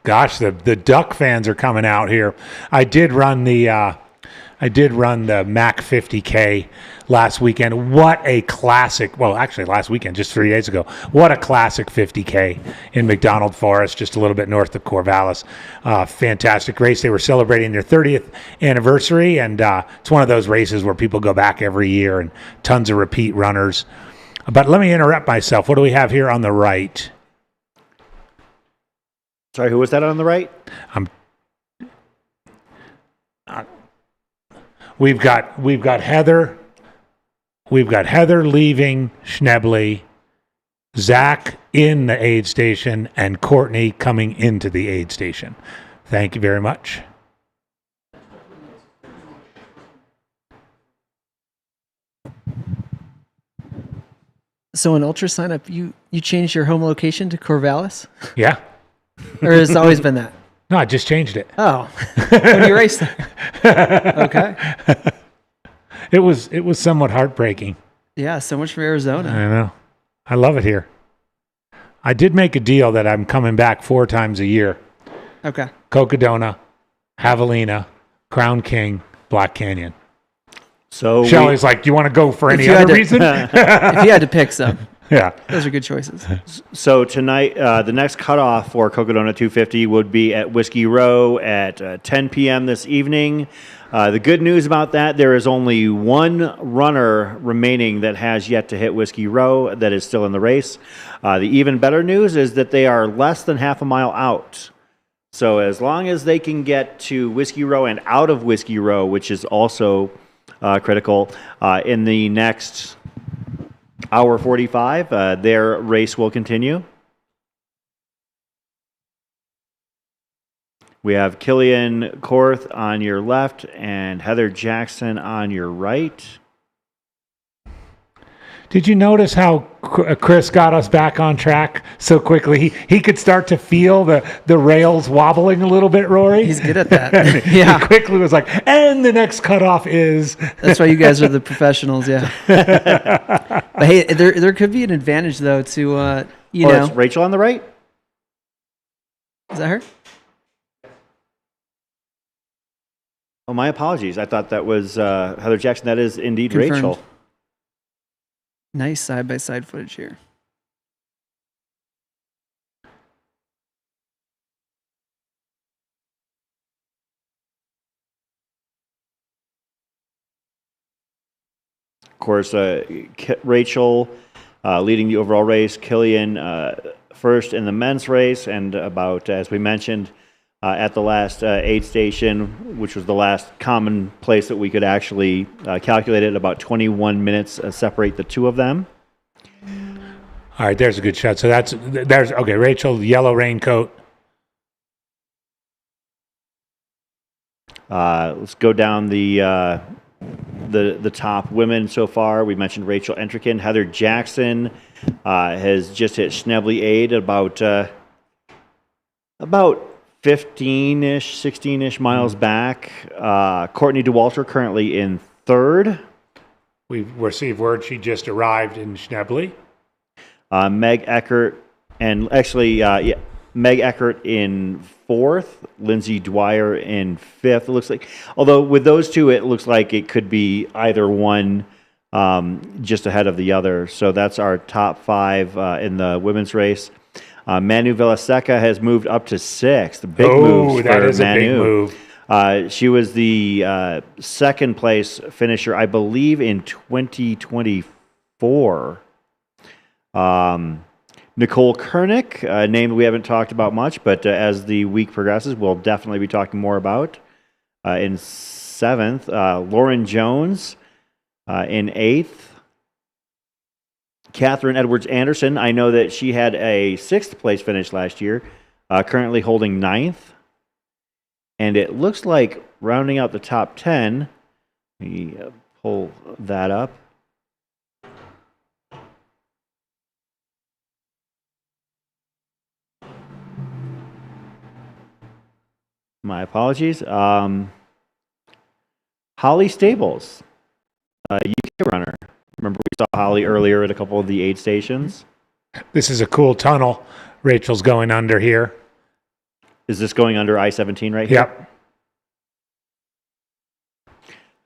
Gosh, the Duck fans are coming out here. I did run the Mac 50K last weekend. What a classic! Well, actually, last weekend, just 3 days ago. What a classic 50K in McDonald Forest, just a little bit north of Corvallis. Fantastic race. They were celebrating their 30th anniversary, and it's one of those races where people go back every year and tons of repeat runners. But let me interrupt myself. What do we have here on the right? Sorry, who was that on the right? We've got Heather. We've got Heather leaving Schnebly, Zach in the aid station, and Courtney coming into the aid station. Thank you very much. So in Ultra sign up, you changed your home location to Corvallis? Yeah. Or has it always been that? No, I just changed it. Oh, when you raced there. Okay. It was somewhat heartbreaking. Yeah, so much from Arizona. I know. I love it here. I did make a deal that I'm coming back 4 times a year. Okay. Cocodona, Javelina, Crown King, Black Canyon. So Shelley's like, do you want to go for any other reason? If you had to pick some. Yeah. Those are good choices. So tonight, the next cutoff for Cocodona 250 would be at Whiskey Row at 10 p.m. this evening. The good news about that, there is only one runner remaining that has yet to hit Whiskey Row that is still in the race. The even better news is that they are less than half a mile out. So as long as they can get to Whiskey Row and out of Whiskey Row, which is also critical, in the next hour 45, their race will continue. We have Killian Korth on your left and Heather Jackson on your right. Did you notice how Chris got us back on track so quickly? He could start to feel the rails wobbling a little bit, Rory. He's good at that. Yeah. He quickly was like, and the next cutoff is... That's why you guys are the professionals, yeah. But hey, there could be an advantage, though, to, you know... It's Rachel on the right? Is that her? Oh, my apologies. I thought that was Heather Jackson. That is indeed Confirmed. Rachel. Nice side-by-side footage here. Of course, Rachel leading the overall race, Killian first in the men's race, and about, as we mentioned, at the last aid station, which was the last common place that we could actually calculate it, about 21 minutes separate the two of them. All right, there's a good shot. So there's okay, Rachel, yellow raincoat. Let's go down the top women so far. We mentioned Rachel Entrekin. Heather Jackson has just hit Schnebly aid about 15-ish, 16-ish miles back. Courtney Dauwalter currently in third. We've received word she just arrived in Schnebly. Meg Eckert, and actually, Meg Eckert in fourth. Lindsay Dwyer in fifth. It looks like, although with those two, it looks like it could be either one just ahead of the other. So that's our top 5 in the women's race. Manu Villaseca has moved up to 6th. Big moves that for is Manu. a big move. She was the second place finisher, I believe, in 2024. Nicole Kernick, a name we haven't talked about much, but as the week progresses, we'll definitely be talking more about. In 7th, Lauren Jones in 8th. Catherine Edwards Anderson, I know that she had a 6th place finish last year, currently holding 9th. And it looks like rounding out the top 10, let me pull that up. My apologies. Holly Stables, UK runner. Remember we saw Holly earlier at a couple of the aid stations? This is a cool tunnel Rachel's going under here. Is this going under I-17 right here? Yep.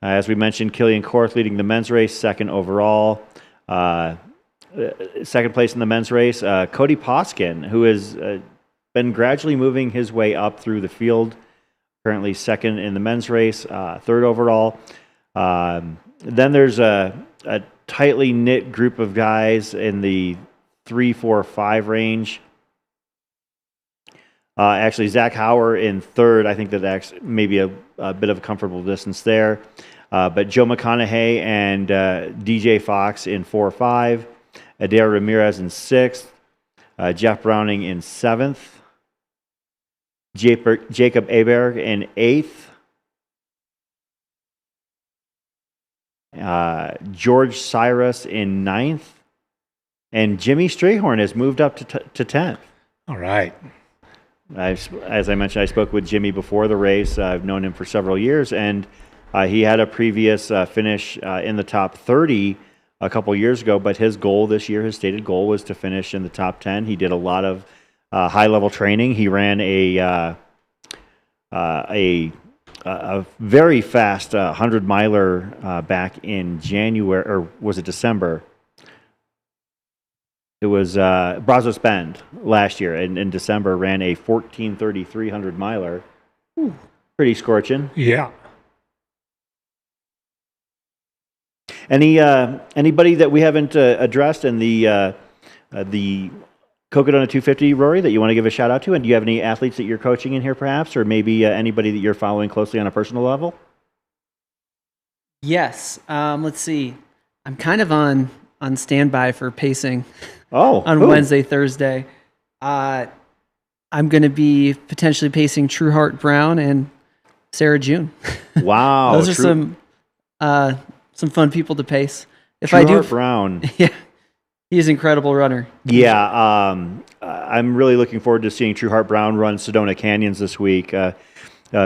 As we mentioned, Killian Korth leading the men's race, second overall. Second place in the men's race, Cody Poskin, who has been gradually moving his way up through the field. Currently second in the men's race, third overall. Then there's a tightly knit group of guys in the 3, 4, 5 range. Actually, Zach Hauer in third. I think that's maybe a bit of a comfortable distance there. But Joe McConaughey and DJ Fox in 4, 5. Adair Ramirez in 6th. Jeff Browning in 7th. Jacob Aberg in 8th. George Cyrus in 9th. And Jimmy Strayhorn has moved up to 10th. All right. As I mentioned, I spoke with Jimmy before the race. I've known him for several years, and he had a previous finish in the top 30 a couple years ago, but his goal this year, his stated goal, was to finish in the top 10. He did a lot of high-level training. He ran a very fast 100-miler back in January, or was it December? It was Brazos Bend last year. In December, ran a 14:33 100-miler. Pretty scorching. Yeah. Anybody that we haven't addressed in the Cocodona 250, Rory, that you want to give a shout out to? And do you have any athletes that you're coaching in here, perhaps, or maybe anybody that you're following closely on a personal level? Yes. Let's see. I'm kind of on standby for pacing. Oh, on Wednesday, Thursday. I'm going to be potentially pacing True Heart Brown and Sarah June. Wow. Those are some fun people to pace. If True I do, Heart Brown. Yeah, he's an incredible runner. Yeah, I'm really looking forward to seeing True Heart Brown run Sedona Canyons this week. A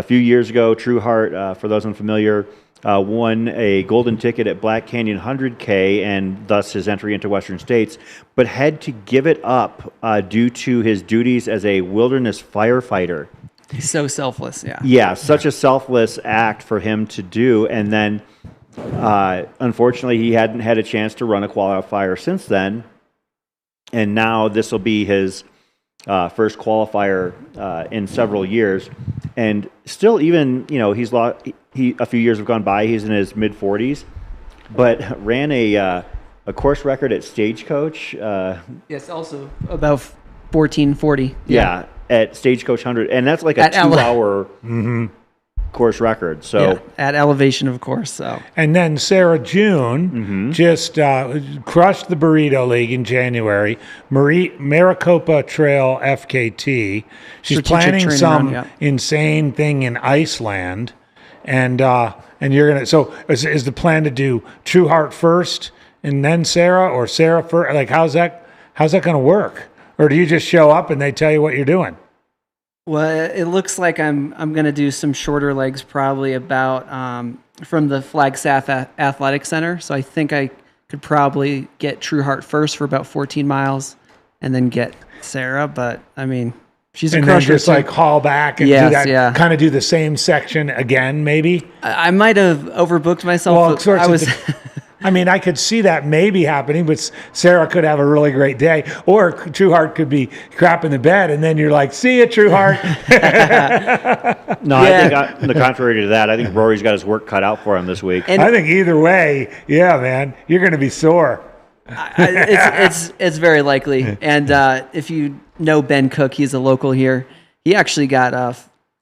few years ago, True Heart, for those unfamiliar, won a golden ticket at Black Canyon 100K and thus his entry into Western States, but had to give it up due to his duties as a wilderness firefighter. He's so selfless, yeah. Yeah, such a selfless act for him to do. And then, unfortunately, he hadn't had a chance to run a qualifier since then. And now this will be his first qualifier in several years. And still, even, a few years have gone by, he's in his mid-40s, but ran a course record at Stagecoach. Yes, also about 14:40. Yeah, at Stagecoach 100, and that's like a 2-hour course record. So yeah, at elevation, of course. So and then Sarah June just crushed the Burrito League in January. Maricopa Trail FKT. She's planning some insane thing in Iceland, and you're gonna. So is the plan to do True Heart first and then Sarah, or Sarah first? Like how's that gonna work? Or do you just show up and they tell you what you're doing? Well, it looks like I'm going to do some shorter legs, probably about from the Flagstaff Athletic Center. So I think I could probably get True Heart first for about 14 miles, and then get Sarah. But I mean, she's a crusher. And then just like haul back and do that, kind of do the same section again, maybe. I might have overbooked myself. Well, I mean, I could see that maybe happening, but Sarah could have a really great day, or True Heart could be crap in the bed, and then you're like, "See ya, True Heart." No, I think on the contrary to that, I think Rory's got his work cut out for him this week. And I think either way, yeah, man, you're going to be sore. It's very likely. And if you know Ben Cook, he's a local here. He actually got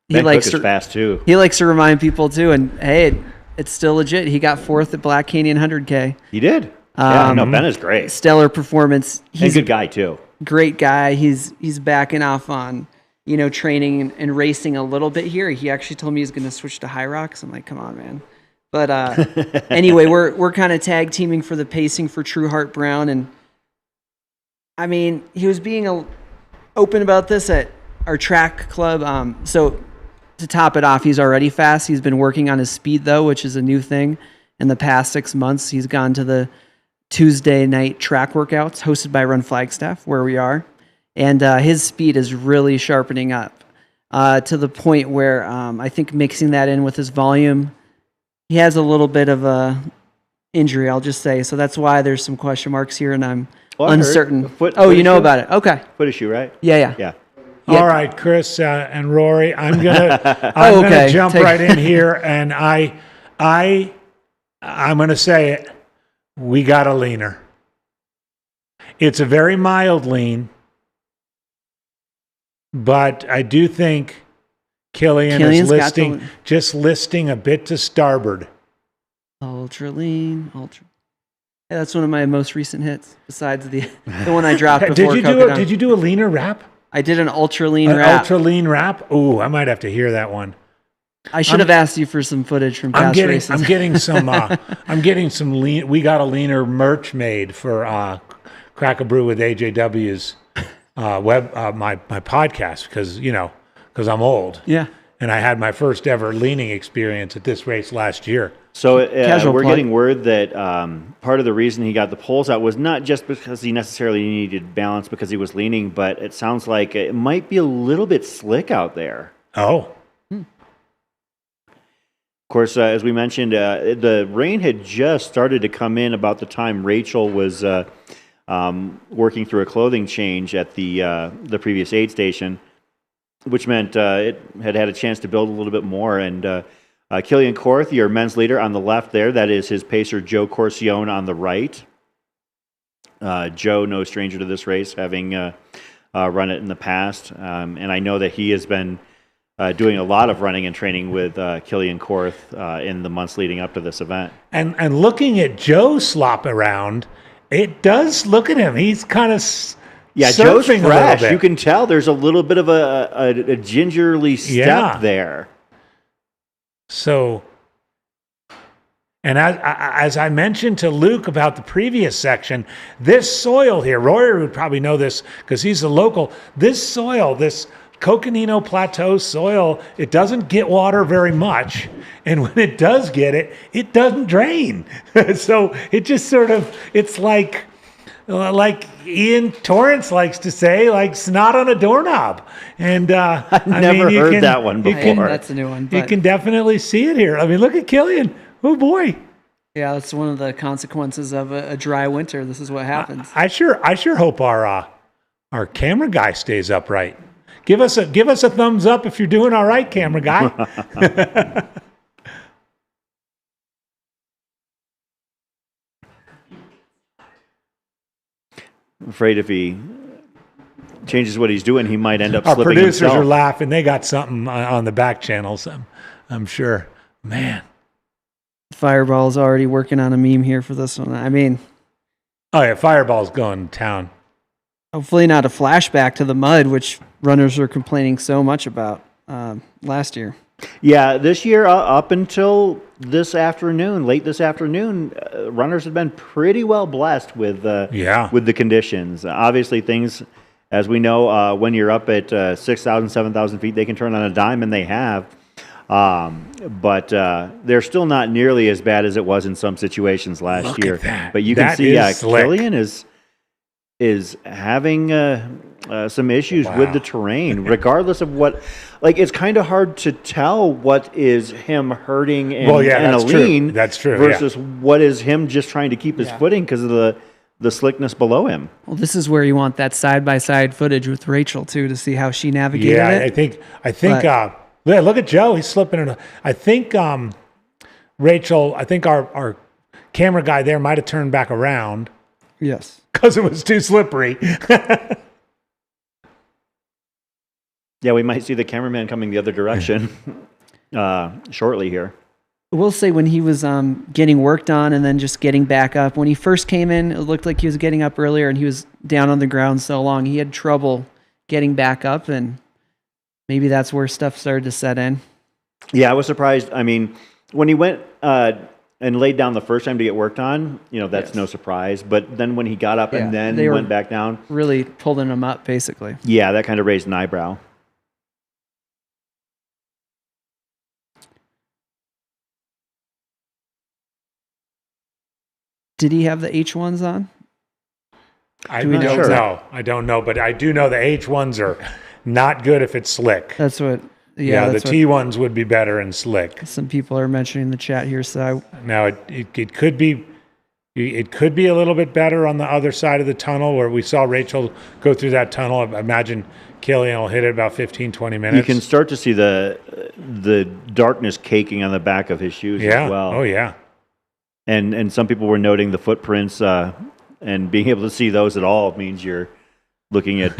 Ben Cook is fast too. He likes to remind people too, and hey. It's still legit. He got 4th at Black Canyon 100K. He did. Yeah, no, Ben is great. Stellar performance. He's a good guy too. Great guy. He's backing off on, training and racing a little bit here. He actually told me he's going to switch to High Rocks. I'm like, come on, man. But anyway, we're kind of tag teaming for the pacing for True Heart Brown, and I mean, he was being open about this at our track club. So to top it off, he's already fast. He's been working on his speed though, which is a new thing. In the past 6 months, he's gone to the Tuesday night track workouts hosted by Run Flagstaff, where we are. And his speed is really sharpening up to the point where I think mixing that in with his volume, he has a little bit of a injury, I'll just say. So that's why there's some question marks here, and I'm uncertain. Foot you know issue? about it. Okay. Foot issue, right? Yeah. Yeah. All right, Chris and Rory, I'm gonna jump right in here, and I'm gonna say it. We got a leaner. It's a very mild lean, but I do think Killian is listing a bit to starboard. Ultra lean, ultra. Yeah, that's one of my most recent hits, besides the one I dropped before. Did you do a leaner wrap? I did an ultra lean wrap. Ultra lean wrap? Ooh, I might have to hear that one. I should have asked you for some footage from past races. I'm getting some lean. We got a leaner merch made for Crack a Brew with AJW's my podcast because I'm old. Yeah. And I had my first ever leaning experience at this race last year. So we're getting word that part of the reason he got the poles out was not just because he necessarily needed balance because he was leaning, but it sounds like it might be a little bit slick out there. Oh. Of course, as we mentioned, the rain had just started to come in about the time Rachel was working through a clothing change at the previous aid station, which meant it had a chance to build a little bit more. And Killian Korth, your men's leader on the left there, that is his pacer Joe Corcione on the right. Joe, no stranger to this race, having run it in the past. And I know that he has been doing a lot of running and training with Killian Korth in the months leading up to this event. And looking at Joe slop around, it does look at him. He's kind of Joe's fresh. You can tell there's a little bit of a gingerly step there. So, and as I mentioned to Luke about the previous section, this soil here, Rory would probably know this because he's a local. This soil, this Coconino Plateau soil, it doesn't get water very much. And when it does get it, it doesn't drain. So it just it's like Ian Torrance likes to say, like snot on a doorknob. And I've never heard that one before. That's a new one. You can definitely see it here. I mean, look at Killian. Oh boy. Yeah, that's one of the consequences of a dry winter. This is what happens. I sure hope our camera guy stays upright. Give us a thumbs up if you're doing all right, camera guy. I'm afraid if he changes what he's doing, he might end up Our slipping producers himself. are laughing. They got something on the back channels, I'm sure. Man. Fireball's already working on a meme here for this one. I mean... Oh, yeah, Fireball's going to town. Hopefully not a flashback to the mud, which runners were complaining so much about last year. Yeah, this year up until this afternoon, late this afternoon, runners have been pretty well blessed with the conditions. Obviously, things, as we know, when you're up at 6,000, 7,000 feet, they can turn on a dime, and they have. But they're still not nearly as bad as it was in some situations last year. At that. But you can That see, is slick. Killian is having some issues with the terrain, regardless of what. Like, it's kind of hard to tell what is him hurting and a lean. That's true. Versus what is him just trying to keep his footing because of the slickness below him. Well, this is where you want that side-by-side footage with Rachel, too, to see how she navigated it. I think. Look at Joe. He's slipping in. I think Rachel. I think our camera guy there might have turned back around. Yes. Because it was too slippery. Yeah, we might see the cameraman coming the other direction shortly here. I will say when he was getting worked on and then just getting back up, when he first came in, it looked like he was getting up earlier and he was down on the ground so long. He had trouble getting back up, and maybe that's where stuff started to set in. Yeah, I was surprised. I mean, when he went and laid down the first time to get worked on, that's no surprise. But then when he got up and then went back down. Really pulling him up, basically. Yeah, that kind of raised an eyebrow. Did he have the H1s on? I Do we don't know? know. I don't know, but I do know the H1s are not good if it's slick. That's what. Yeah, that's the what T1s would be better in slick. some people are mentioning in the chat here. So Now it could be. It could be a little bit better on the other side of the tunnel where we saw Rachel go through that tunnel. I imagine Killian will hit it about 15, 20 minutes. You can start to see the darkness caking on the back of his shoes as well. Oh, yeah. And some people were noting the footprints, and being able to see those at all means you're looking at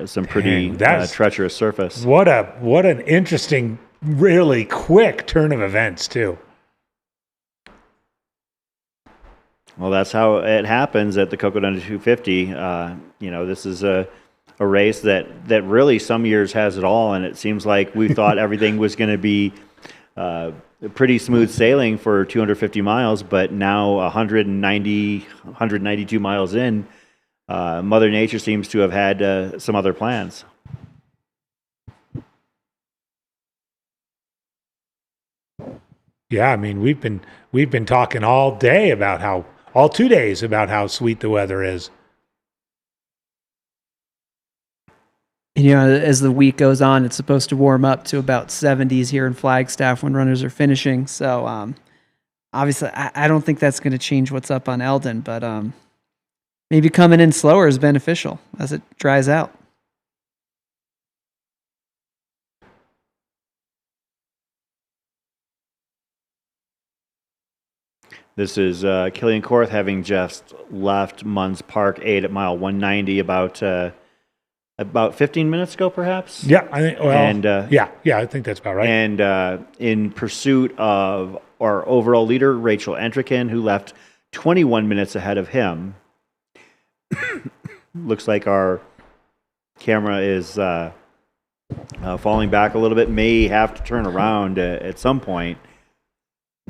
some pretty treacherous surface. What an interesting, really quick turn of events, too. Well, that's how it happens at the Cocodona 250. This is a race that really some years has it all, and it seems like we thought everything was going to be pretty smooth sailing for 250 miles, but now 192 miles in, Mother Nature seems to have had some other plans. Yeah, I mean, we've been talking all 2 days about how sweet the weather is. you know, as the week goes on, it's supposed to warm up to about 70s here in Flagstaff when runners are finishing. So obviously, I don't think that's going to change what's up on Eldon, but maybe coming in slower is beneficial as it dries out. This is Killian Korth having just left Munns Park 8 at mile 190 about 15 minutes ago, perhaps. Yeah, I think. Well, and yeah, I think that's about right. And in pursuit of our overall leader, Rachel Entrekin, who left 21 minutes ahead of him. Looks like our camera is falling back a little bit. May have to turn around at some point.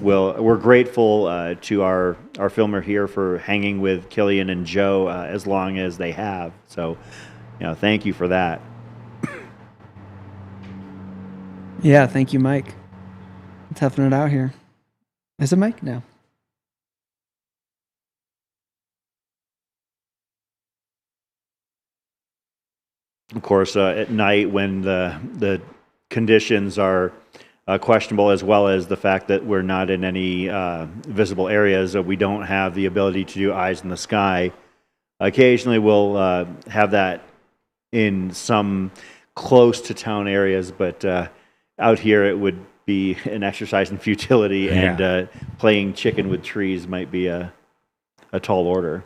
We're grateful to our filmer here for hanging with Killian and Joe as long as they have. So, thank you for that. Yeah, thank you, Mike. Toughing it out here. Is it Mike? No. Of course, at night when the conditions are questionable, as well as the fact that we're not in any visible areas, we don't have the ability to do eyes in the sky. Occasionally we'll have that in some close to town areas, but out here it would be an exercise in futility, and playing chicken with trees might be a tall order.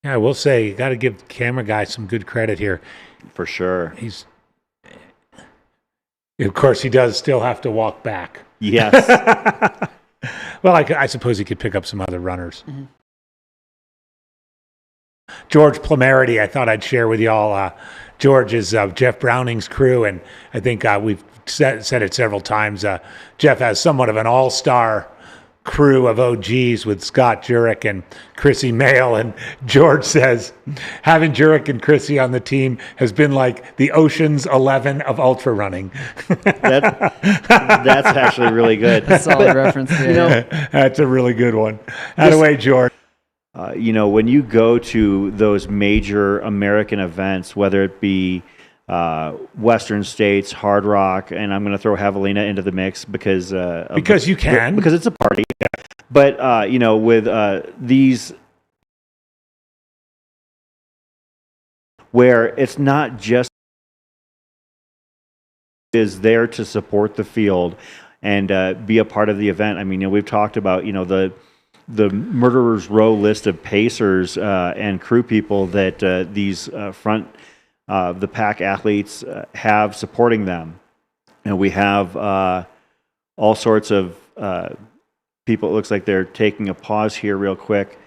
Yeah, I will say, you got to give the camera guy some good credit here. For sure. Of course, he does still have to walk back. Yes. Well, I suppose he could pick up some other runners. Mm-hmm. George Plamerity, I thought I'd share with y'all. George is Jeff Browning's crew, and I think we've said it several times. Jeff has somewhat of an all-star crew of OGs with Scott Jurek and Chrissy Mail, and George says having Jurek and Chrissy on the team has been like the Ocean's 11 of ultra running. That's actually really good. That's a solid reference. Yeah. That's a really good one. Out of way, George. When you go to those major American events, whether it be Western States, Hard Rock, and I'm going to throw Javelina into the mix because you can, because it's a party. But with these, where it's not just is there to support the field and be a part of the event. I mean, we've talked about the Murderers Row list of pacers and crew people that these front the pack athletes have supporting them. And we have all sorts of people. It looks like they're taking a pause here real quick.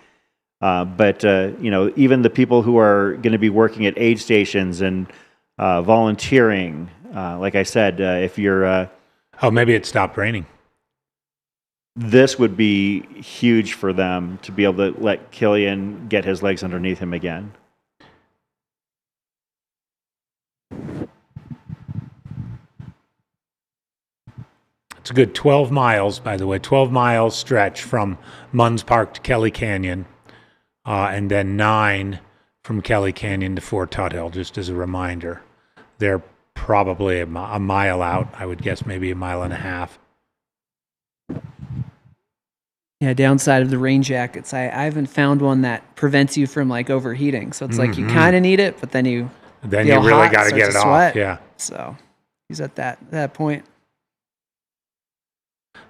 But even the people who are going to be working at aid stations and volunteering, like I said, if you're... maybe it stopped raining. This would be huge for them to be able to let Killian get his legs underneath him again. It's a good 12 miles, by the way, 12 miles stretch from Munns Park to Kelly Canyon, and then 9 from Kelly Canyon to Fort Tuthill, just as a reminder. They're probably a mile out, I would guess maybe a mile and a half. Yeah, downside of the rain jackets, I haven't found one that prevents you from like overheating. So it's like you kind of need it, but then you really got to get it off. Yeah. So he's at that point.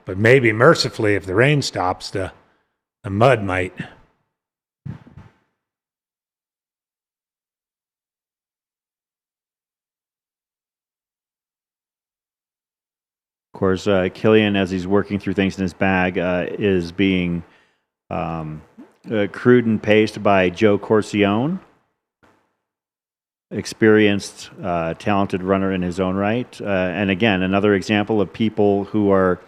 But maybe mercifully, if the rain stops, the mud might. Of course, Killian, as he's working through things in his bag, is being crewed and paced by Joe Corcione, experienced, talented runner in his own right. And again, another example of people who are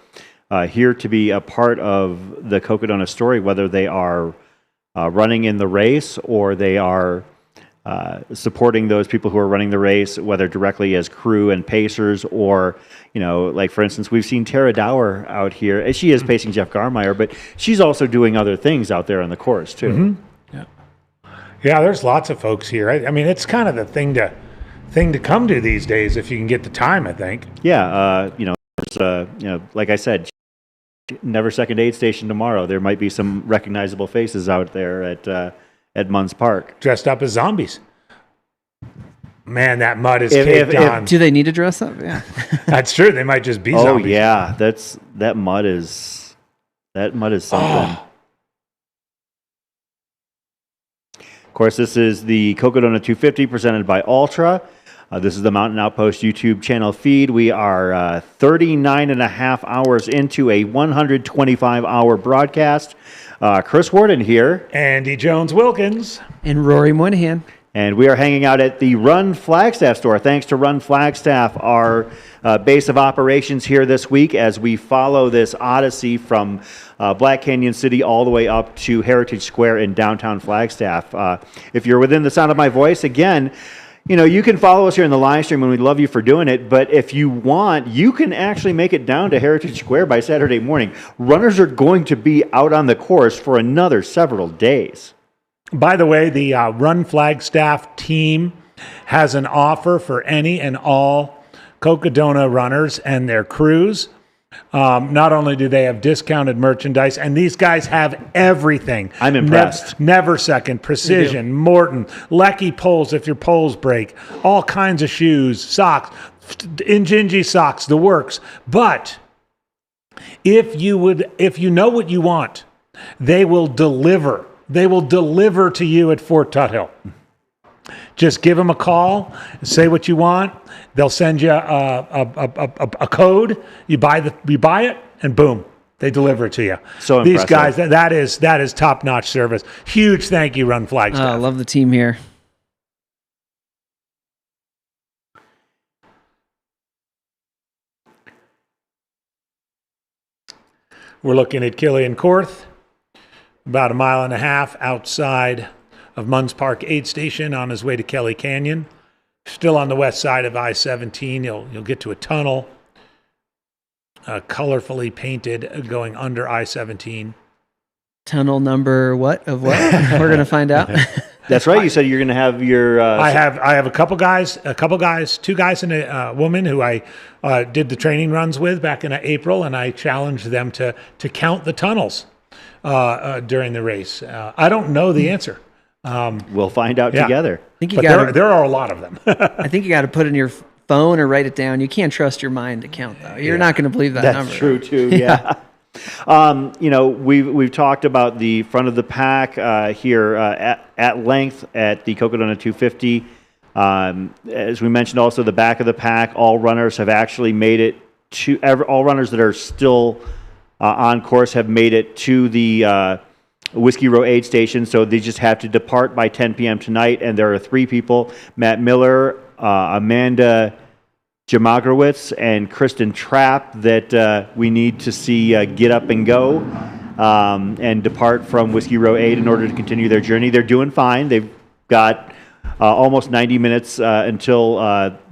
here to be a part of the Cocodona story, whether they are running in the race or they are supporting those people who are running the race, whether directly as crew and pacers or, like for instance, we've seen Tara Dower out here. And she is pacing Jeff Garmeyer, but she's also doing other things out there on the course too. Mm-hmm. Yeah, there's lots of folks here. I mean, it's kind of the thing to come to these days if you can get the time, I think. Yeah, like I said, never second aid station tomorrow. There might be some recognizable faces out there at Munns Park. Dressed up as zombies. Man, that mud is caked on. Do they need to dress up? Yeah. That's true. They might just be zombies. Oh, yeah. That mud is something. Oh. Of course, this is the Cocodona 250 presented by Ultra. This is the Mountain Outpost YouTube channel feed. We are 39 and a half hours into a 125-hour broadcast. Chris Warden here. Andy Jones-Wilkins. And Rory Moynihan. And we are hanging out at the Run Flagstaff store. Thanks to Run Flagstaff, our base of operations here this week as we follow this odyssey from Black Canyon City all the way up to Heritage Square in downtown Flagstaff. If you're within the sound of my voice, again, you can follow us here in the live stream, and we'd love you for doing it. But if you want, you can actually make it down to Heritage Square by Saturday morning. Runners are going to be out on the course for another several days. By the way, the Run Flagstaff team has an offer for any and all Cocodona runners and their crews. Not only do they have discounted merchandise, and these guys have everything. I'm impressed. Never Second, Precision, Morton, Lecky poles if your poles break, all kinds of shoes, socks, Injinji socks, the works. But if you know what you want, they will deliver. They will deliver to you at Fort Tuthill. Just give them a call, say what you want. They'll send you a code. You buy it, and boom, they deliver it to you. So these impressive. guys, that is top-notch service. Huge thank you, Run Flagstaff. I love the team here. We're looking at Killian Korth, about a mile and a half outside of Munns Park aid station on his way to Kelly Canyon. Still on the west side of I-17. You'll get to a tunnel, colorfully painted, going under I-17. Tunnel number what? We're going to find out. That's right. You said you're going to have your. I have a couple guys, 2 guys and a woman who I did the training runs with back in April, and I challenged them to count the tunnels during the race. I don't know the answer. We'll find out together. I think there are a lot of them. I think you got to put it in your phone or write it down. You can't trust your mind to count, though. You're not going to believe that number. That's true too. Yeah. We've talked about the front of the pack here at length at the Cocodona 250. As we mentioned, also the back of the pack. All runners have actually made it to. All runners that are still on course have made it to the Whiskey Row aid station. So they just have to depart by 10 p.m. tonight. And there are 3 people: Matt Miller, Amanda Jamogrowitz, and Kristen Trapp that we need to see get up and go and depart from Whiskey Row 8 in order to continue their journey. They're doing fine. They've got almost 90 minutes until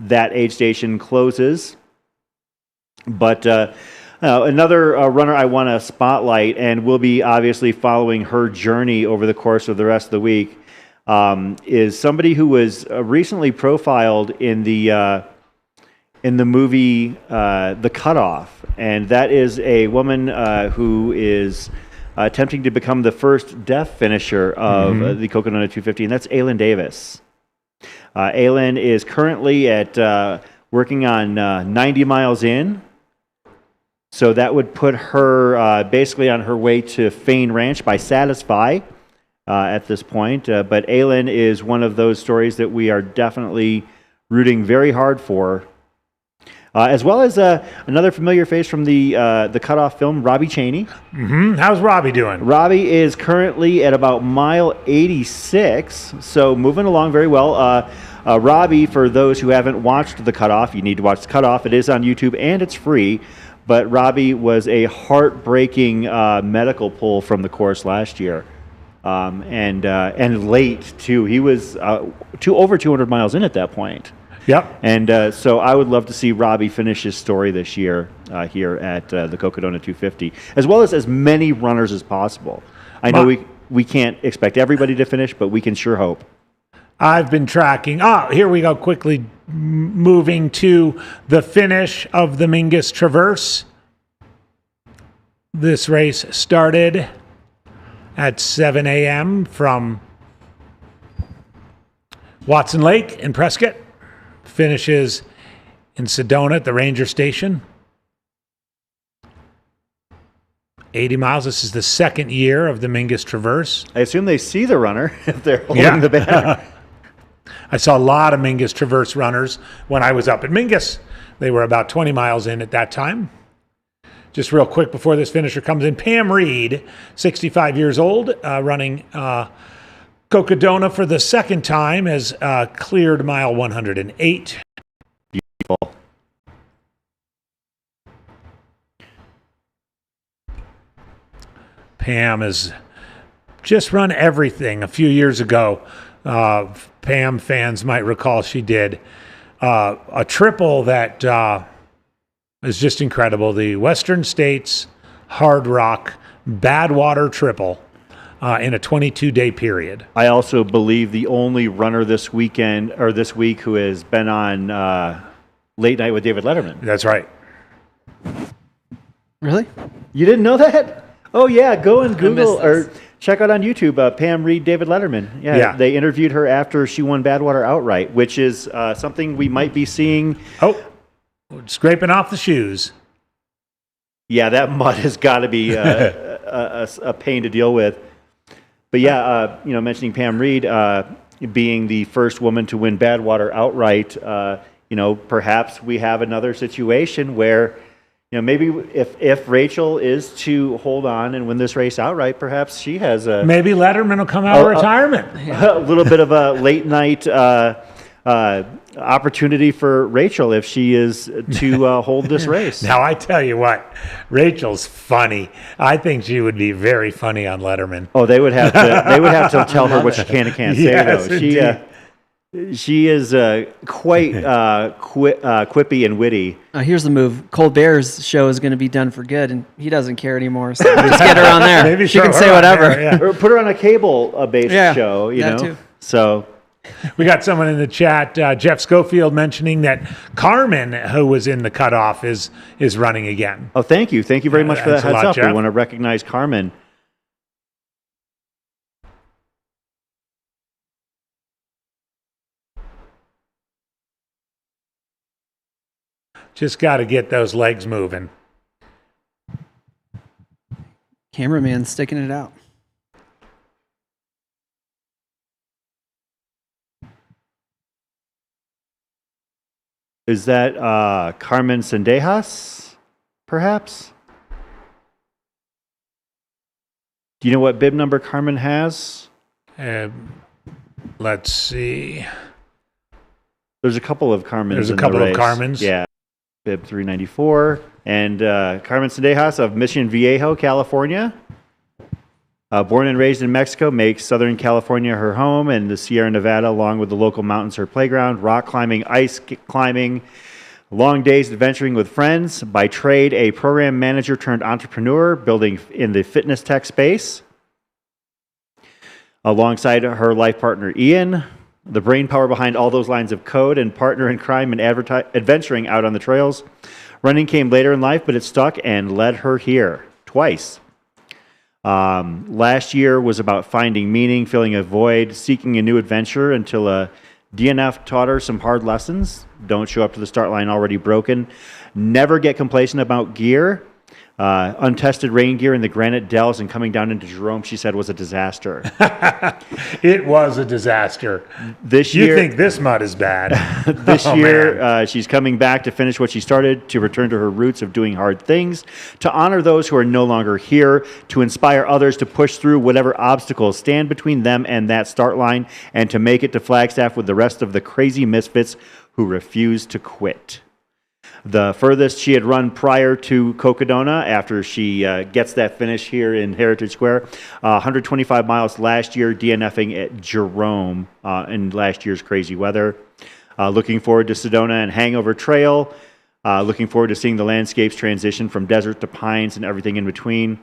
that aid station closes. But Another runner I want to spotlight, and we'll be obviously following her journey over the course of the rest of the week, is somebody who was recently profiled in the movie The Cutoff, and that is a woman who is attempting to become the first deaf finisher of the Cocodona 250, and that's Aylin Davis. Aylin is currently at working on 90 miles in. So that would put her basically on her way to Fane Ranch by Satisfy at this point. But Aylin is one of those stories that we are definitely rooting very hard for. As well as another familiar face from the Cutoff film, Robbie Chaney. How's Robbie doing? Robbie is currently at about mile 86, so moving along very well. Robbie, for those who haven't watched The Cutoff, you need to watch The Cutoff. It is on YouTube and it's free. But Robbie was a heartbreaking medical pull from the course last year, and late too. He was over 200 miles in at that point. Yep. And so I would love to see Robbie finish his story this year here at the Cocodona 250, as well as many runners as possible. I know we can't expect everybody to finish, but we can sure hope. I've been tracking. Here we go. Quickly moving to the finish of the Mingus Traverse. This race started at 7 a.m. from Watson Lake in Prescott. Finishes in Sedona at the Ranger Station. 80 miles. This is the second year of the Mingus Traverse. I assume they see the runner if they're holding the banner. I saw a lot of Mingus Traverse runners when I was up at Mingus. They were about 20 miles in at that time. Just real quick before this finisher comes in, Pam Reed, 65 years old, running Cocodona for the second time, has cleared mile 108. Beautiful. Pam has just run everything a few years ago. Pam fans might recall she did a triple that is just incredible. The Western States Hard Rock Badwater Triple in a 22-day period. I also believe the only runner this weekend or this week who has been on Late Night with David Letterman. That's right. Really? You didn't know that? Oh yeah, go and Google or check out on YouTube Pam Reed, David Letterman. Yeah, they interviewed her after she won Badwater outright, which is something we might be seeing. Oh, scraping off the shoes. Yeah, that mud has got to be a pain to deal with. But yeah, mentioning Pam Reed being the first woman to win Badwater outright, perhaps we have another situation where, maybe if Rachel is to hold on and win this race outright, perhaps she has a... Maybe Letterman will come out of retirement. A little bit of a late night opportunity for Rachel if she is to hold this race. Now, I tell you what, Rachel's funny. I think she would be very funny on Letterman. Oh, they would have to tell her what she can and can't say, yes, though. She is quite quippy and witty. Here's the move. Colbert's show is going to be done for good, and he doesn't care anymore. So just get her on there. Maybe she can say whatever. Or put her on a cable-based show, that too. So we got someone in the chat, Jeff Schofield, mentioning that Carmen, who was in the Cutoff, is running again. Oh, thank you. Thank you very much for that heads up. Jeff. We want to recognize Carmen. Just got to get those legs moving. Cameraman sticking it out. Is that Carmen Sendejas, perhaps? Do you know what bib number Carmen has? Let's see. There's a couple of Carmens. There's a couple of Carmens. Yeah. Bib 394. And Carmen Sendejas of Mission Viejo, California. Born and raised in Mexico, makes Southern California her home and the Sierra Nevada, along with the local mountains, her playground. Rock climbing, ice climbing, Long days adventuring with friends. By trade, a program manager turned entrepreneur, building in the fitness tech space. Alongside her life partner, Ian, the brain power behind all those lines of code, and partner in crime and adventuring out on the trails. Running came later in life, but it stuck and led her here twice. Last year was about finding meaning, filling a void, seeking a new adventure until a DNF taught her some hard lessons. Don't show up to the start line already broken. Never get complacent about gear. Untested rain gear in the granite dells and coming down into Jerome, she said, was a disaster. It was a disaster. This year, you think this mud is bad? This year, she's coming back to finish what she started, to return to her roots of doing hard things, to honor those who are no longer here, to inspire others to push through whatever obstacles stand between them and that start line, and to make it to Flagstaff with the rest of the crazy misfits who refuse to quit. The furthest she had run prior to Cocodona, after she gets that finish here in Heritage Square, 125 miles last year, DNFing at Jerome in last year's crazy weather. Looking forward to Sedona and Hangover Trail. Looking forward to seeing the landscapes transition from desert to pines and everything in between.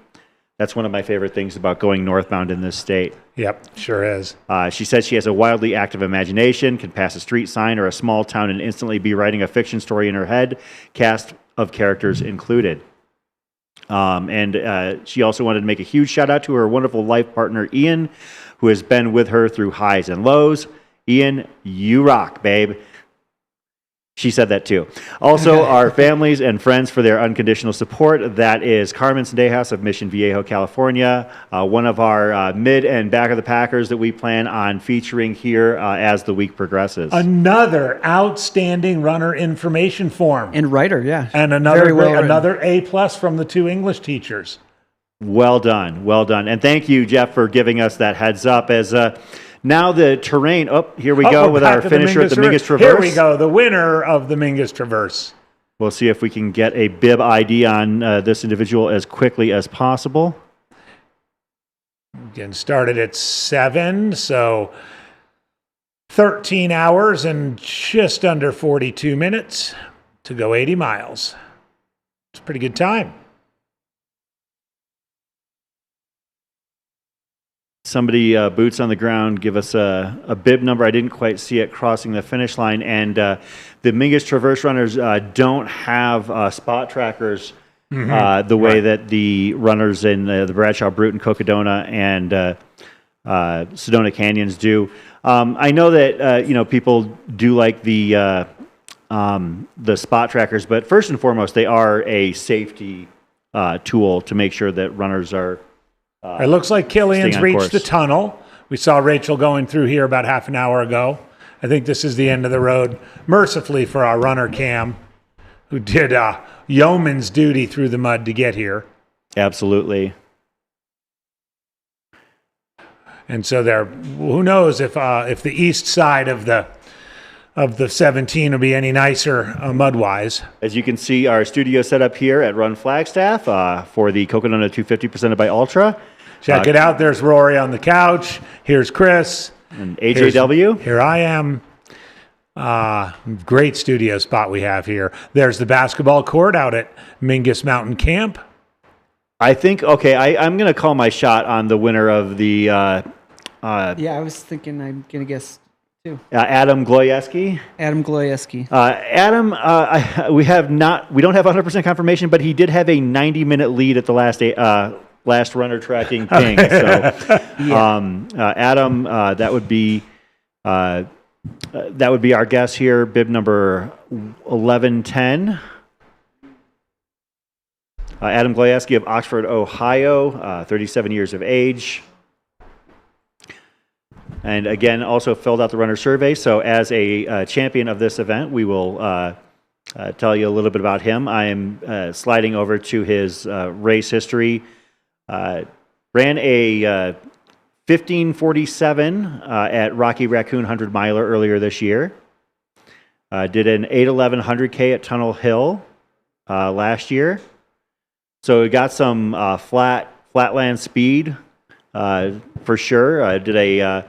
That's one of my favorite things about going northbound in this state. Yep, sure is. She says she has a wildly active imagination, can pass a street sign or a small town and instantly be writing a fiction story in her head, cast of characters included. She also wanted to make a huge shout out to her wonderful life partner, Ian, who has been with her through highs and lows. Ian, you rock, babe. She said that too. Also, our families and friends for their unconditional support. That is Carmen Sendejas of Mission Viejo, California, one of our mid and back of the packers that we plan on featuring here as the week progresses. Another outstanding runner information form. And writer, yeah. And another A+ from the two English teachers. Well done, well done. And thank you, Jeff, for giving us that heads up as... now the terrain, here we go with our finisher at the Mingus Traverse. Here we go, the winner of the Mingus Traverse. We'll see if we can get a bib ID on this individual as quickly as possible. Getting started at 7, so 13 hours and just under 42 minutes to go 80 miles. It's a pretty good time. Somebody, boots on the ground, give us a bib number. I didn't quite see it crossing the finish line. And the Mingus Traverse runners don't have spot trackers the way that the runners in the Bradshaw, Brute, and Cocodona and Sedona Canyons do. I know that people do like the spot trackers, but first and foremost, they are a safety tool to make sure that runners are... it looks like Killian's reached the tunnel. We saw Rachel going through here about half an hour ago. I think this is the end of the road, mercifully for our runner Cam, who did yeoman's duty through the mud to get here. Absolutely. And so there, who knows if the east side of the 17 will be any nicer mud-wise. As you can see, our studio set up here at Run Flagstaff for the Cocodona 250 presented by Ultra. Check it out. There's Rory on the couch. Here's Chris. And AJW. Here I am. Great studio spot we have here. There's the basketball court out at Mingus Mountain Camp. I think, I'm going to call my shot on the winner of the... yeah, I was thinking I'm going to guess... Adam Gloyeski. Adam Gloyeski. Adam, we don't have 100% confirmation, but he did have a 90-minute lead at the last runner tracking ping. So, Adam, that would be our guess here. Bib number 1110. Adam Gloyeski of Oxford, Ohio, 37 years of age. And again, also filled out the runner survey. So as a champion of this event, we will tell you a little bit about him. I am sliding over to his race history. Ran a 15:47 at Rocky Raccoon 100 miler earlier this year. Did an 8:11 100K at Tunnel Hill last year. So we got some flatland speed for sure. Did a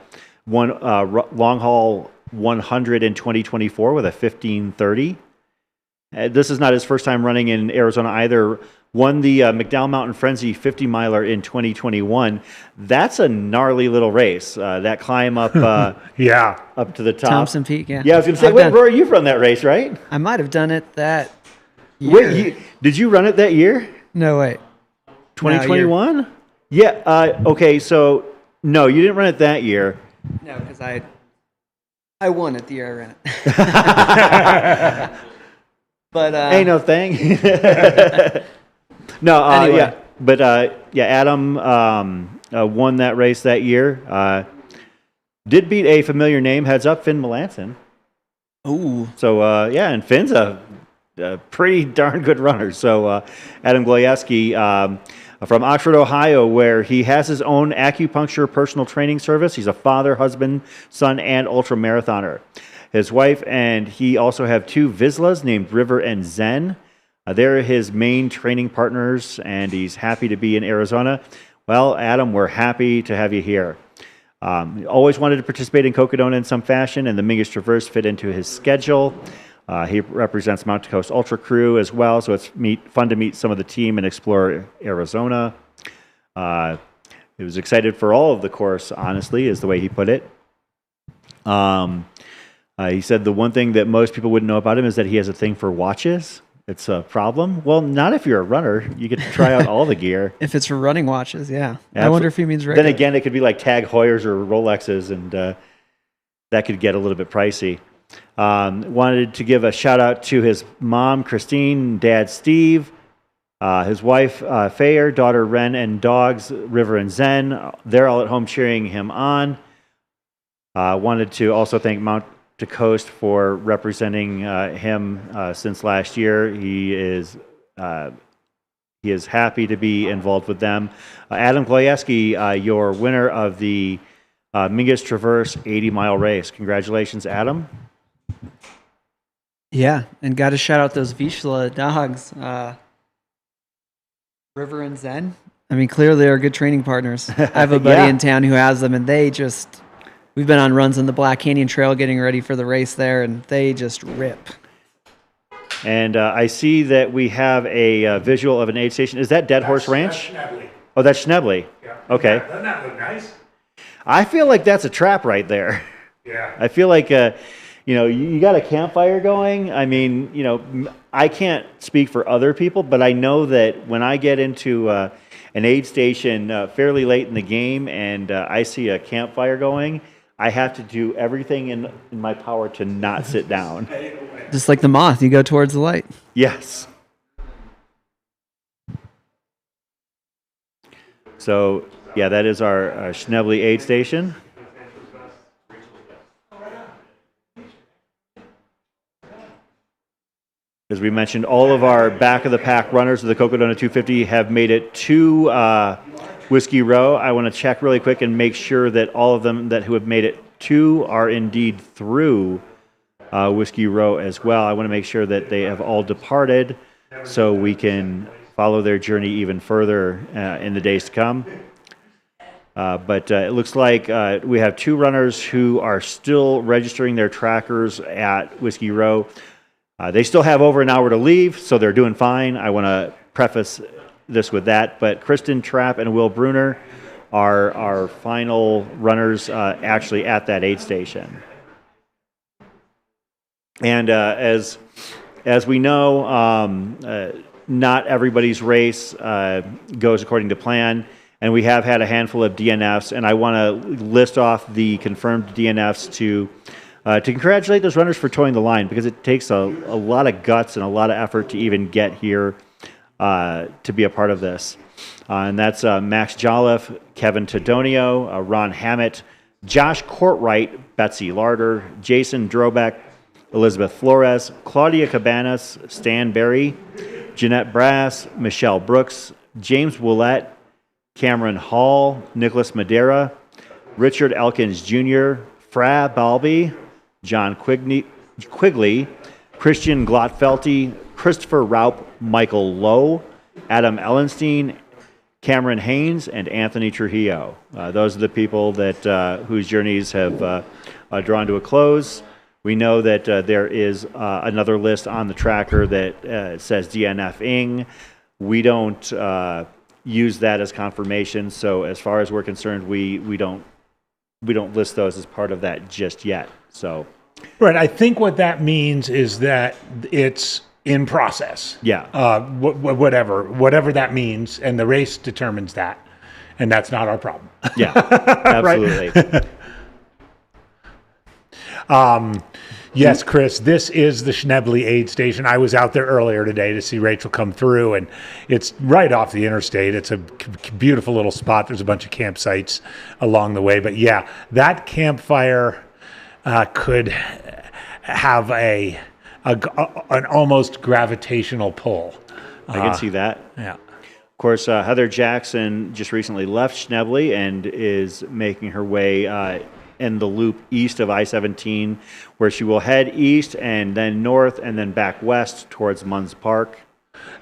long haul 100 in 2024 with a 15:30. This is not his first time running in Arizona either. Won the McDowell Mountain Frenzy 50 miler in 2021. That's a gnarly little race. That climb up, yeah, up to the top. Thompson Peak, yeah. Yeah, I was going to say, wait, Rory, you've run that race, right? I might have done it that year. Wait, did you run it that year? No, wait. 2021? Yeah. Okay, so no, you didn't run it that year. No, because I won it the year I ran it. But ain't no thing. No, Anyway. yeah, but yeah, Adam won that race that year. Did beat a familiar name. Heads up, Finn Melanson. Ooh. So yeah, and Finn's a pretty darn good runner. So Adam Glojewski from Oxford, Ohio, where he has his own acupuncture personal training service. He's a father, husband, son, and ultra marathoner. His wife and he also have 2 Vizslas named River and Zen. They're his main training partners, and he's happy to be in Arizona. Well, Adam, we're happy to have you here. Always wanted to participate in Cocodona in some fashion, and the Mingus Traverse fit into his schedule. He represents Mount Coast Ultra Crew as well, so it's fun to meet some of the team and explore Arizona. He was excited for all of the course, honestly, is the way he put it. He said the one thing that most people wouldn't know about him is that he has a thing for watches. It's a problem. Well, not if you're a runner. You get to try out all the gear. If it's for running watches, yeah. I wonder if he means regular. Then again, it could be like Tag Heuers or Rolexes, and that could get a little bit pricey. Wanted to give a shout out to his mom, Christine, dad, Steve, his wife, Fayer, daughter, Ren, and dogs, River and Zen. They're all at home cheering him on. Wanted to also thank Mount Coast for representing him since last year. He is happy to be involved with them. Adam Glojewski, your winner of the Mingus Traverse 80-mile race. Congratulations, Adam. Yeah, and got to shout out those Vizsla dogs, River and Zen. I mean, clearly they're good training partners. I have a buddy in town who has them, and they just... We've been on runs on the Black Canyon Trail getting ready for the race there, and they just rip. And I see that we have a visual of an aid station. Is that Dead Horse Ranch? That's Schnebley. Oh, that's Schnebley. Yeah. Okay. Doesn't that look nice? I feel like that's a trap right there. Yeah. I feel like, you got a campfire going. I mean, I can't speak for other people, but I know that when I get into an aid station fairly late in the game and I see a campfire going, I have to do everything in my power to not sit down. Just like the moth, you go towards the light. Yes. So, yeah, that is our Schnebley aid station. As we mentioned, all of our back-of-the-pack runners of the Cocodona 250 have made it to Whiskey Row. I want to check really quick and make sure that all of them who have made it to are indeed through Whiskey Row as well. I want to make sure that they have all departed so we can follow their journey even further in the days to come. But it looks like we have 2 runners who are still registering their trackers at Whiskey Row. They still have over an hour to leave, so they're doing fine. I want to preface this with that, but Kristen Trapp and Will Bruner are our final runners actually at that aid station. And as we know, not everybody's race goes according to plan, and we have had a handful of DNFs, and I want to list off the confirmed DNFs to congratulate those runners for towing the line, because it takes a lot of guts and a lot of effort to even get here to be a part of this. And that's Max Jolliffe, Kevin Tadonio, Ron Hammett, Josh Courtwright, Betsy Larder, Jason Drobeck, Elizabeth Flores, Claudia Cabanas, Stan Berry, Jeanette Brass, Michelle Brooks, James Willett, Cameron Hall, Nicholas Madera, Richard Elkins Jr., Fra Balby, John Quigley, Christian Glotfelty, Christopher Raup, Michael Lowe, Adam Ellenstein, Cameron Haynes, and Anthony Trujillo. Those are the people that whose journeys have drawn to a close. We know that there is another list on the tracker that says DNFing. We don't use that as confirmation. So as far as we're concerned, we don't list those as part of that just yet. So, right. I think what that means is that it's in process. Yeah. Whatever that means, and the race determines that, and that's not our problem. Yeah, absolutely. Yes, Chris, this is the Schnebly aid station. I was out there earlier today to see Rachel come through, and it's right off the interstate. It's a beautiful little spot. There's a bunch of campsites along the way. But yeah, that campfire could have an almost gravitational pull. I can see that. Yeah. Of course, Heather Jackson just recently left Schnebly and is making her way in the loop east of I-17, where she will head east and then north and then back west towards Munns Park.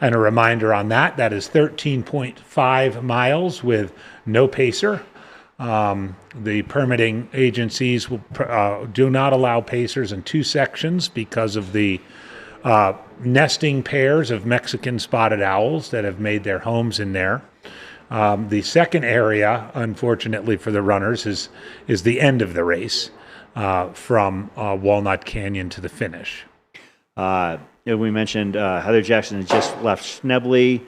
And a reminder on that is 13.5 miles with no pacer. The permitting agencies do not allow pacers in two sections because of the nesting pairs of Mexican spotted owls that have made their homes in there. The second area, unfortunately for the runners, is the end of the race from Walnut Canyon to the finish. We mentioned Heather Jackson has just left Schnebly.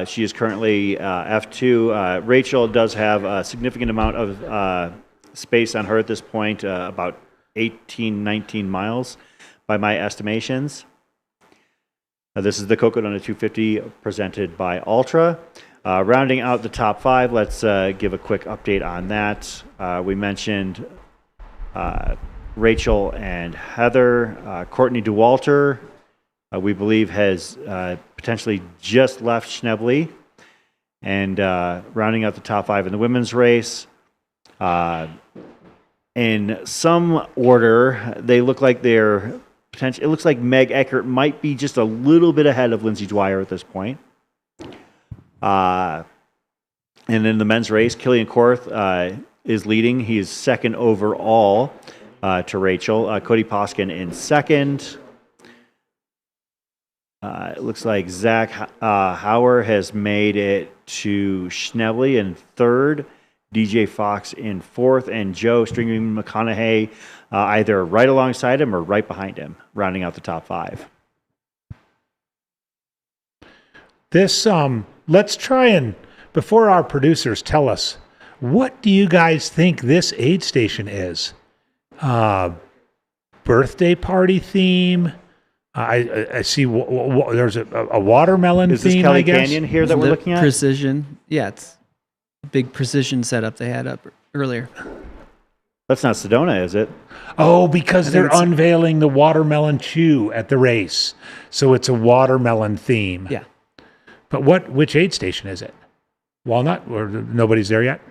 She is currently F2. Rachel does have a significant amount of space on her at this point, about 18, 19 miles by my estimations. This is the Cocodona 250 presented by Ultra. Rounding out the top five, let's give a quick update on that. We mentioned Rachel and Heather. Courtney Dauwalter, we believe, has potentially just left Schnebly. And rounding out the top five in the women's race, in some order, they look like they're potentially. It looks like Meg Eckert might be just a little bit ahead of Lindsay Dwyer at this point. And in the men's race, Killian Korth is leading. He is second overall to Rachel. Cody Poskin in second. It looks like Zach Hauer has made it to Schnebly in third. DJ Fox in fourth. And Joe Stringham McConaughey either right alongside him or right behind him, rounding out the top five. This, let's try and, before our producers tell us, what do you guys think this aid station is? Birthday party theme? I see there's a watermelon theme, Is this Kelly I guess? Canyon here that we're looking at? Precision. Yeah, it's a big precision setup they had up earlier. That's not Sedona, is it? Oh, because they're unveiling the watermelon chew at the race. So it's a watermelon theme. Yeah. But which aid station is it? Walnut? Or nobody's there yet?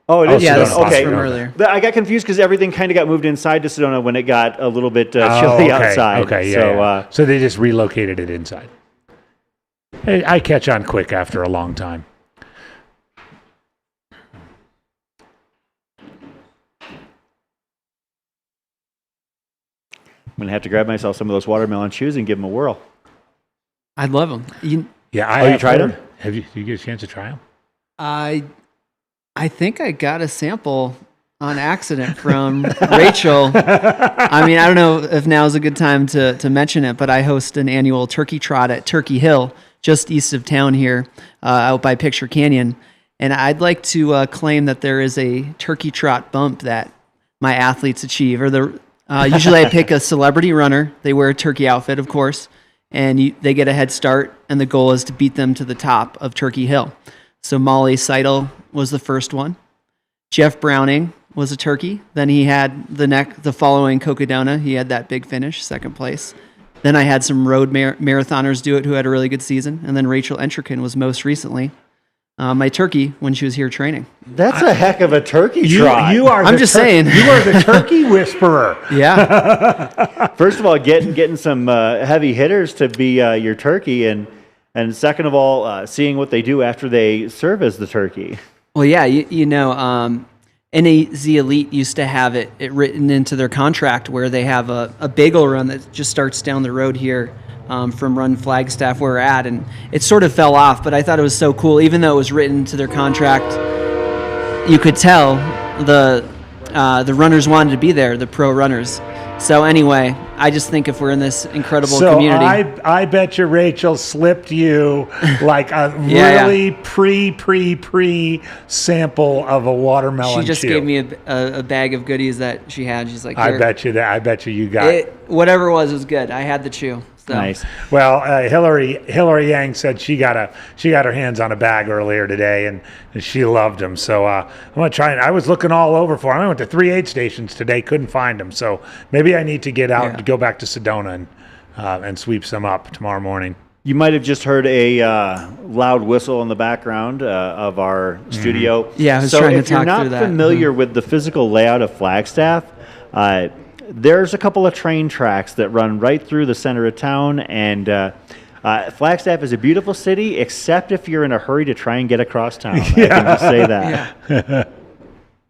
Oh, it is yeah, Sedona. Okay. From earlier. I got confused because everything kind of got moved inside to Sedona when it got a little bit chilly outside. Okay, yeah. So, yeah. So they just relocated it inside. Hey, I catch on quick after a long time. I'm going to have to grab myself some of those watermelon chews and give them a whirl. I'd love them. You tried them? Did you get a chance to try them? I think I got a sample on accident from Rachel. I mean, I don't know if now's a good time to mention it, but I host an annual turkey trot at Turkey Hill, just east of town here, out by Picture Canyon. And I'd like to claim that there is a turkey trot bump that my athletes achieve. Usually I pick a celebrity runner. They wear a turkey outfit, of course, and they get a head start, and the goal is to beat them to the top of Turkey Hill. So Molly Seidel was the first one. Jeff Browning was a turkey. Then he had the following Cocodona. He had that big finish, second place. Then I had some road marathoners do it who had a really good season. And then Rachel Entrekin was most recently my turkey when she was here training. That's a heck of a turkey trot. I'm just saying. You are the turkey whisperer. Yeah. First of all, getting some heavy hitters to be your turkey, and second of all, seeing what they do after they serve as the turkey. Well, yeah, you know, NAZ Elite used to have it written into their contract where they have a bagel run that just starts down the road here from Run Flagstaff where we're at, and it sort of fell off, but I thought it was so cool. Even though it was written to their contract, you could tell the runners wanted to be there, the pro runners. So anyway, I just think if we're in this incredible community. I bet you Rachel slipped you like a really pre sample of a watermelon. She just chew. gave me a bag of goodies that she had. She's like, I bet you you got it. Whatever it was good. I had the chew. So. Nice. Well, Hillary Yang said she got her hands on a bag earlier today, and she loved them. So I'm gonna try. And I was looking all over for them. I went to 3 aid stations today, couldn't find them. So maybe I need to get out and go back to Sedona and sweep some up tomorrow morning. You might have just heard a loud whistle in the background of our studio. Yeah, I was so trying to if you're talk not through that. familiar with the physical layout of Flagstaff, there's a couple of train tracks that run right through the center of town, and Flagstaff is a beautiful city, except if you're in a hurry to try and get across town. I can just say that. Yeah.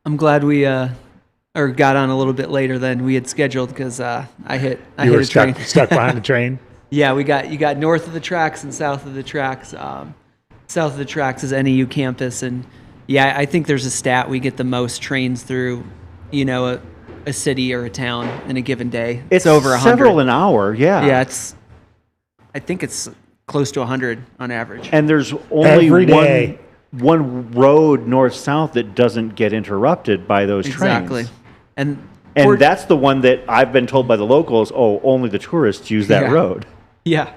I'm glad we got on a little bit later than we had scheduled because I hit a train. Stuck behind the train. Yeah, you got north of the tracks and south of the tracks. South of the tracks is NAU campus, and yeah, I think there's a stat we get the most trains through, a city or a town in a given day. It's over 100. Several an hour, yeah. Yeah, I think it's close to 100 on average. And there's only one road north-south that doesn't get interrupted by those exactly. trains. And that's the one that I've been told by the locals, only the tourists use that road. Yeah.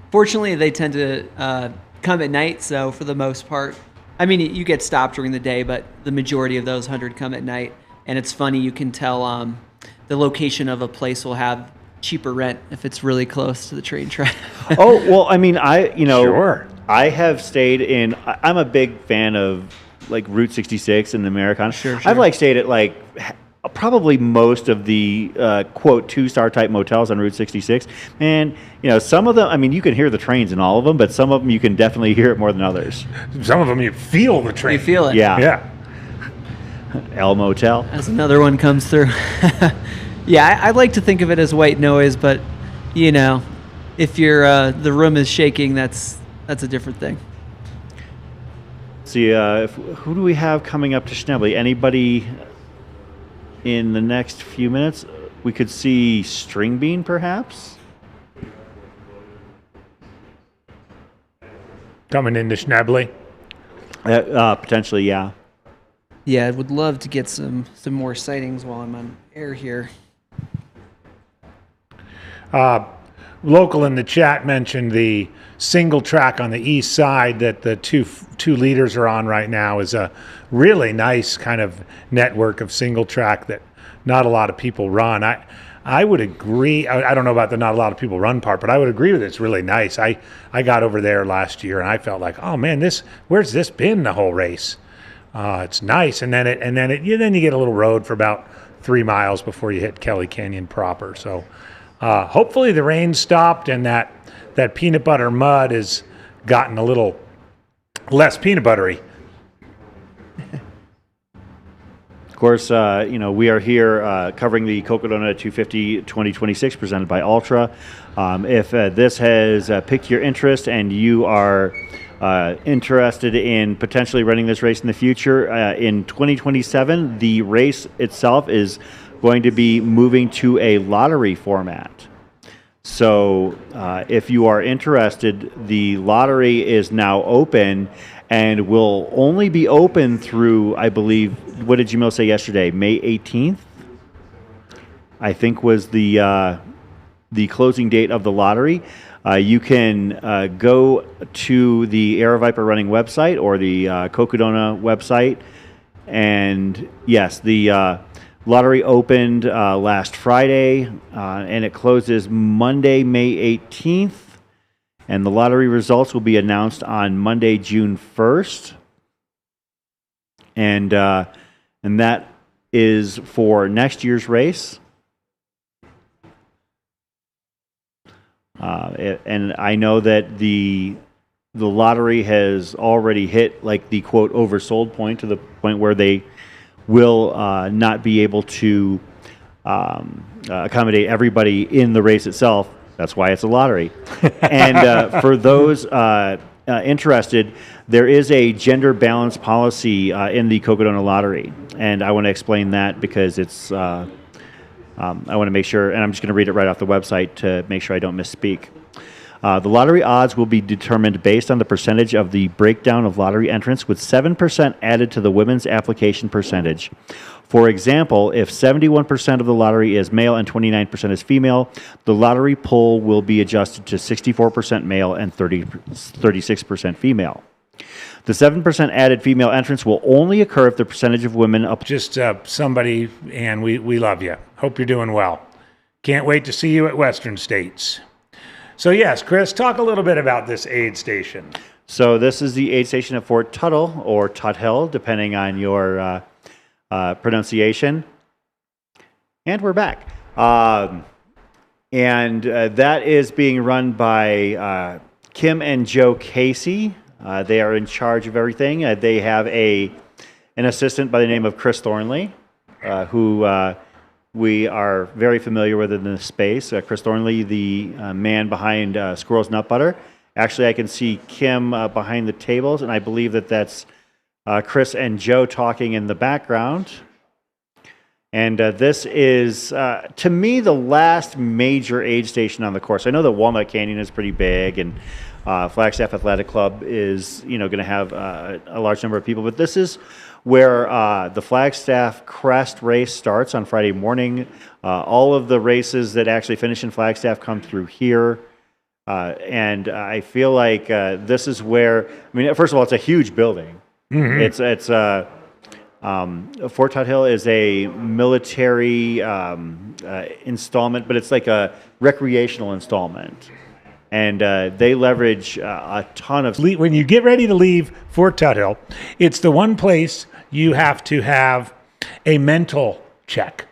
Fortunately, they tend to come at night, so for the most part, I mean, you get stopped during the day, but the majority of those 100 come at night. And it's funny, you can tell the location of a place will have cheaper rent if it's really close to the train track. Oh, well, I mean, Sure. I have stayed in, I'm a big fan of like Route 66 and the Americana. Sure. I've stayed at probably most of the quote 2-star type motels on Route 66. And, some of them, I mean, you can hear the trains in all of them, but some of them you can definitely hear it more than others. Some of them you feel the train. You feel it. Yeah. El Motel. As another one comes through. Yeah, I like to think of it as white noise, but if you're the room is shaking, that's a different thing. See, who do we have coming up to Schnebly? Anybody in the next few minutes? We could see String Bean, perhaps. Coming into Schnebly. Potentially, yeah. Yeah, I would love to get some more sightings while I'm on air here. Local in the chat mentioned the single track on the east side that the two leaders are on right now is a really nice kind of network of single track that not a lot of people run. I would agree. I don't know about the not a lot of people run part, but I would agree with it. It's really nice. I got over there last year and I felt like, oh man, where's this been the whole race? It's nice, and then you get a little road for about 3 miles before you hit Kelly Canyon proper. So hopefully the rain stopped and that peanut butter mud has gotten a little less peanut buttery. Of course, we are here covering the Cocodona 250 2026 presented by Ultra. If this has piqued your interest and you are interested in potentially running this race in the future, in 2027, the race itself is going to be moving to a lottery format. So if you are interested, the lottery is now open and will only be open through, I believe, what did Jamil say yesterday? May 18th, I think was the closing date of the lottery. You can go to the Air Viper Running website or the Cocodona website. And yes, the lottery opened last Friday and it closes Monday, May 18th. And the lottery results will be announced on Monday, June 1st. And that is for next year's race. And I know that the lottery has already hit like the quote oversold point, to the point where they will not be able to accommodate everybody in the race itself. That's why it's a lottery. And for those interested, there is a gender balance policy in the Cocodona lottery, and I want to explain that because it's. I want to make sure, and I'm just going to read it right off the website to make sure I don't misspeak. The lottery odds will be determined based on the percentage of the breakdown of lottery entrants, with 7% added to the women's application percentage. For example, if 71% of the lottery is male and 29% is female, the lottery pool will be adjusted to 64% male and 36% female. The 7% added female entrants will only occur if the percentage of women up. Just somebody, and we love you. Hope you're doing well. Can't wait to see you at Western States. So yes, Chris, talk a little bit about this aid station. So this is the aid station at Fort Tuttle, or Tuthill, depending on your pronunciation. And we're back. And that is being run by Kim and Joe Casey. They are in charge of everything. They have an assistant by the name of Chris Thornley, who we are very familiar with in this space. Chris Thornley, the man behind Squirrel's Nut Butter. Actually, I can see Kim behind the tables, and I believe that that's Chris and Joe talking in the background. And this is, to me, the last major aid station on the course. I know that Walnut Canyon is pretty big, and Flagstaff Athletic Club is, going to have a large number of people, but this is where the Flagstaff Crest race starts on Friday morning. All of the races that actually finish in Flagstaff come through here. And I feel like this is where, first of all, it's a huge building. Mm-hmm. It's Fort Tuthill is a military installment, but it's like a recreational installment. And they leverage a ton of... When you get ready to leave Fort Tuthill, it's the one place you have to have a mental check.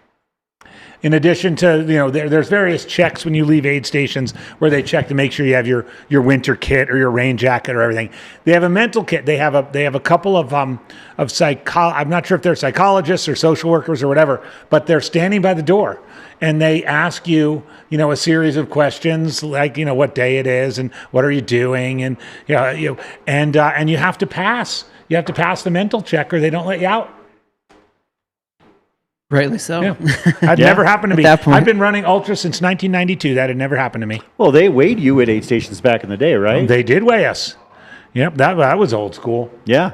In addition to, there's various checks when you leave aid stations where they check to make sure you have your winter kit or your rain jacket or everything. They have a mental kit. They have a couple of I'm not sure if they're psychologists or social workers or whatever, but they're standing by the door and they ask you, a series of questions like, what day it is and what are you doing, and and you have to pass. You have to pass the mental check or they don't let you out. Rightly so. Yeah. That never happened to me. I've been running ultra since 1992. That had never happened to me. Well, they weighed you at aid stations back in the day, right? They did weigh us. Yep, that was old school. Yeah.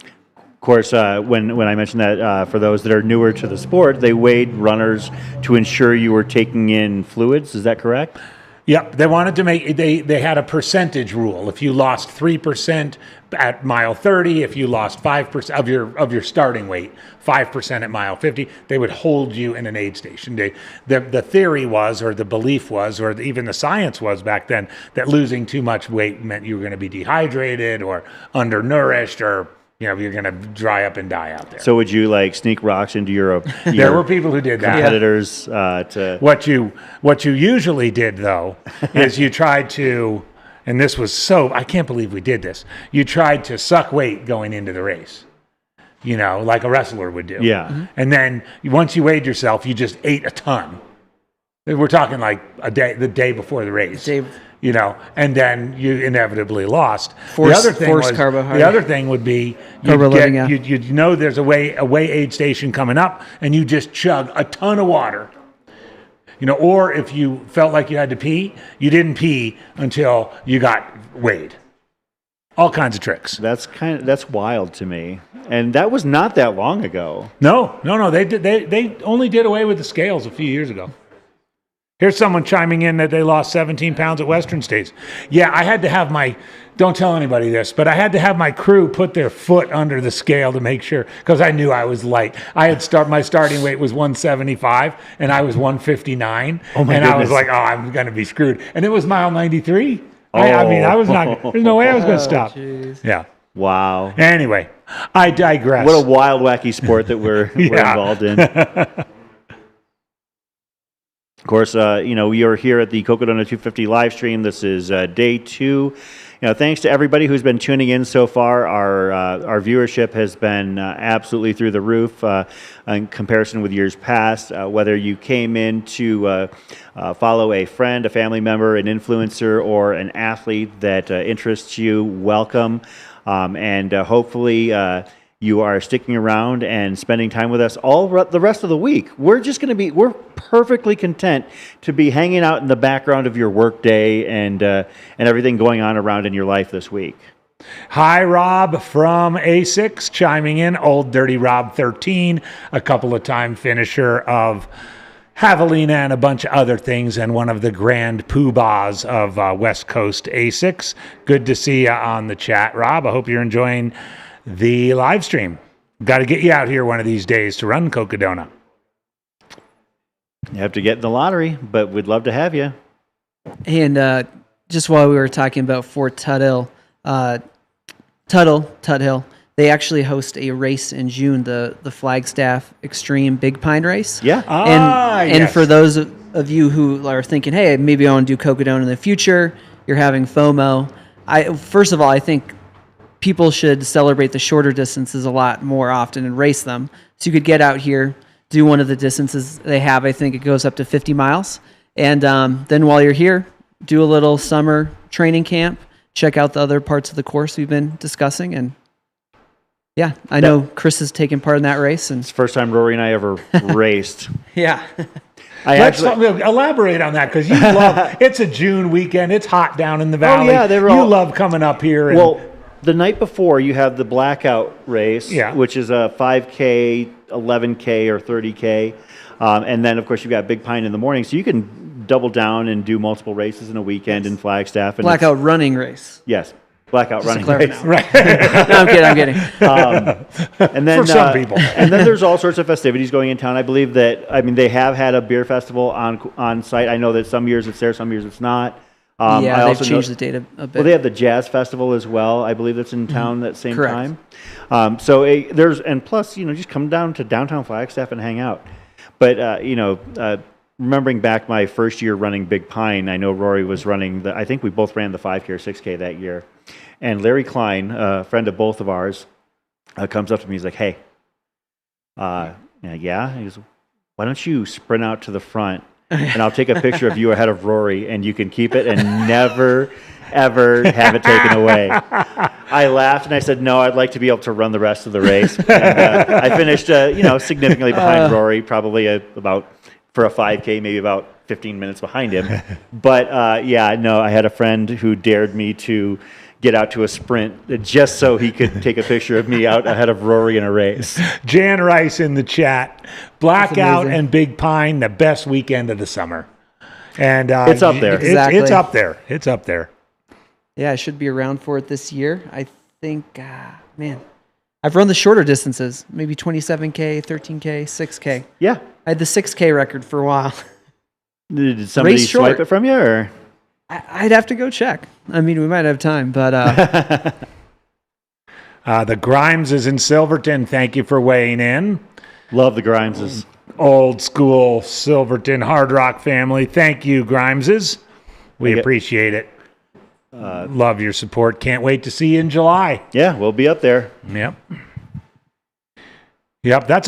Of course, when I mentioned that, for those that are newer to the sport, they weighed runners to ensure you were taking in fluids. Is that correct? Yep, they wanted to make, they had a percentage rule. If you lost 3% at mile 30, if you lost 5% of your starting weight, 5% at mile 50, they would hold you in an aid station. The theory was, or the belief was, or even the science was back then, that losing too much weight meant you were going to be dehydrated or undernourished, or you're going to dry up and die out there. So would you sneak rocks into your there were people who did that. Competitors What you usually did though is you tried to, and this was I can't believe we did this. You tried to suck weight going into the race. Like a wrestler would do. Yeah. Mm-hmm. And then once you weighed yourself, you just ate a ton. We're talking like the day before the race. And then you inevitably lost. The other thing would be you'd know there's a way aid station coming up, and you just chug a ton of water. Or if you felt like you had to pee, you didn't pee until you got weighed. All kinds of tricks. That's wild to me, and that was not that long ago. No. They only did away with the scales a few years ago. Here's someone chiming in that they lost 17 pounds at Western States. Yeah, I had to have don't tell anybody this, but I had to have my crew put their foot under the scale to make sure, because I knew I was light. My starting weight was 175, and I was 159. Oh my goodness. I was like, I'm going to be screwed. And it was mile 93. I was not, there's no way I was going to stop. Geez. Yeah. Wow. Anyway, I digress. What a wild, wacky sport that we're involved in. Of course, we are here at the Cocodona 250 live stream. This is day 2. Thanks to everybody who's been tuning in so far. Our viewership has been absolutely through the roof in comparison with years past. Whether you came in to follow a friend, a family member, an influencer, or an athlete that interests you, welcome. And hopefully you are sticking around and spending time with us the rest of the week. We're perfectly content to be hanging out in the background of your work day and everything going on around in your life this week. Hi, Rob from A6 chiming in. Old Dirty Rob 13, a couple of time finisher of Javelina and a bunch of other things, and one of the grand poobahs of West Coast A6. Good to see you on the chat, Rob. I hope you're enjoying the live stream. Got to get you out here one of these days to run Cocodona. You have to get in the lottery, but we'd love to have you. And just while we were talking about Fort Tuthill, Tuthill, they actually host a race in June, the Flagstaff Extreme Big Pine Race. Yeah. And for those of you who are thinking, hey, maybe I want to do Cocodona in the future, you're having FOMO. First of all, I think people should celebrate the shorter distances a lot more often and race them. So you could get out here, do one of the distances they have. I think it goes up to 50 miles. And then while you're here, do a little summer training camp, check out the other parts of the course we've been discussing. And yeah, I know Chris has taken part in that race. And it's the first time Rory and I ever raced. Yeah. Let's elaborate on that, because you love, it's a June weekend. It's hot down in the valley. Oh, yeah, you love coming up here. Well, the night before, you have the blackout race, which is a 5K, 11K, or 30K. And then, of course, you've got Big Pine in the morning. So you can double down and do multiple races in a weekend in Flagstaff. And blackout running race. Yes. Blackout Just running race. Right. No, I'm kidding. And then, for some people. And then there's all sorts of festivities going in town. I believe that, they have had a beer festival on site. I know that some years it's there, some years it's not. They've changed the date a bit. Well, they have the Jazz Festival as well. I believe that's in town that same Correct. time. Plus, just come down to downtown Flagstaff and hang out. But, remembering back my first year running Big Pine, I know Rory was running I think we both ran the 5K or 6K that year. And Larry Klein, a friend of both of ours, comes up to me. He's like, hey, yeah? He goes, why don't you sprint out to the front and I'll take a picture of you ahead of Rory and you can keep it and never, ever have it taken away. I laughed and I said, no, I'd like to be able to run the rest of the race. And, I finished, significantly behind Rory, probably for a 5K, maybe about 15 minutes behind him. But I had a friend who dared me to get out to a sprint just so he could take a picture of me out ahead of Rory in a race. Jan Rice in the chat. Blackout and Big Pine, the best weekend of the summer. And it's up there. Exactly. It's up there. It's up there. Yeah, I should be around for it this year. I think, I've run the shorter distances, maybe 27K, 13K, 6K. Yeah. I had the 6K record for a while. Did somebody swipe it from you, or? I'd have to go check. We might have time, but... the Grimes is in Silverton. Thank you for weighing in. Love the Grimeses. Old school Silverton Hard Rock family. Thank you, Grimeses. We appreciate it. Love your support. Can't wait to see you in July. Yeah, we'll be up there. Yep. That's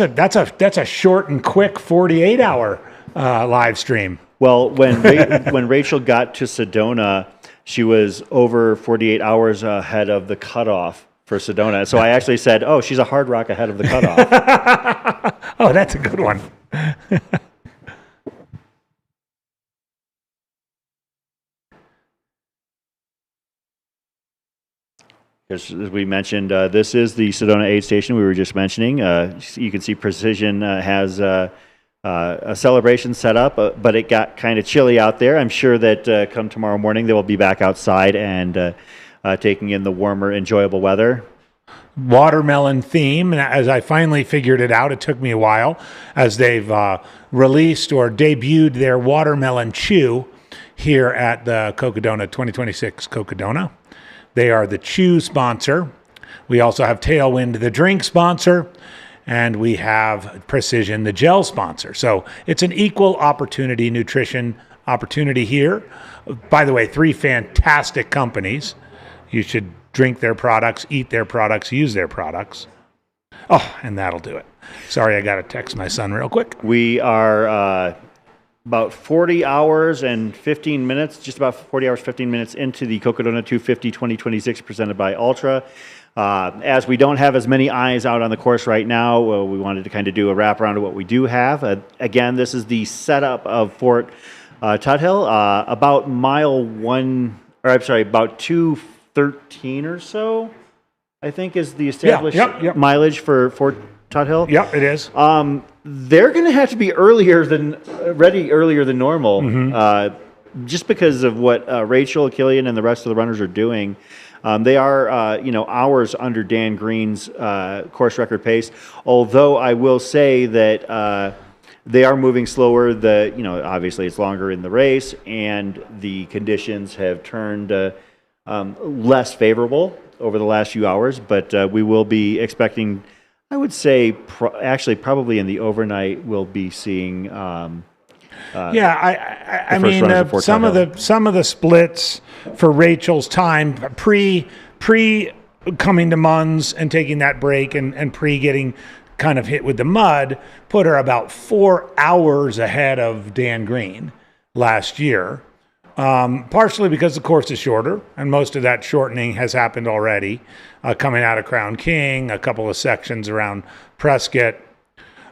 a short and quick 48-hour live stream. Well, when Rachel got to Sedona, she was over 48 hours ahead of the cutoff for Sedona. So I actually said, oh, she's a Hard Rock ahead of the cutoff. Oh, that's a good one. As we mentioned, this is the Sedona aid station we were just mentioning. You can see Precision has a celebration set up, but it got kind of chilly out there. I'm sure that come tomorrow morning they will be back outside and taking in the warmer, enjoyable weather. Watermelon theme, and as I finally figured it out, it took me a while, as they've released or debuted their Watermelon Chew here at the Cocodona 2026 Cocodona. They are the Chew sponsor. We also have Tailwind, the drink sponsor. and we have Precision, the gel sponsor. So it's an equal opportunity nutrition opportunity here. By the way, 3 fantastic companies. You should drink their products, eat their products, use their products. Oh, and that'll do it. Sorry, I got to text my son real quick. We are about 40 hours and 15 minutes, just about 40 hours, 15 minutes into the Cocodona 250 2026 presented by Ultra. As we don't have as many eyes out on the course right now, we wanted to kind of do a wraparound of what we do have. Again, this is the setup of Fort Tuthill, about about 213 or so, I think is the established mileage for Fort Tuthill. Yep, it is. They're going to have to be ready earlier than normal, just because of what Rachel, Killian, and the rest of the runners are doing. They are, hours under Dan Green's course record pace. Although I will say that they are moving slower. Obviously it's longer in the race, and the conditions have turned less favorable over the last few hours. But we will be expecting, I would say, probably in the overnight, we'll be seeing. I mean, some of the splits for Rachel's time pre coming to Munns and taking that break and pre getting kind of hit with the mud put her about 4 hours ahead of Dan Green last year. Partially because the course is shorter, and most of that shortening has happened already, coming out of Crown King, a couple of sections around Prescott.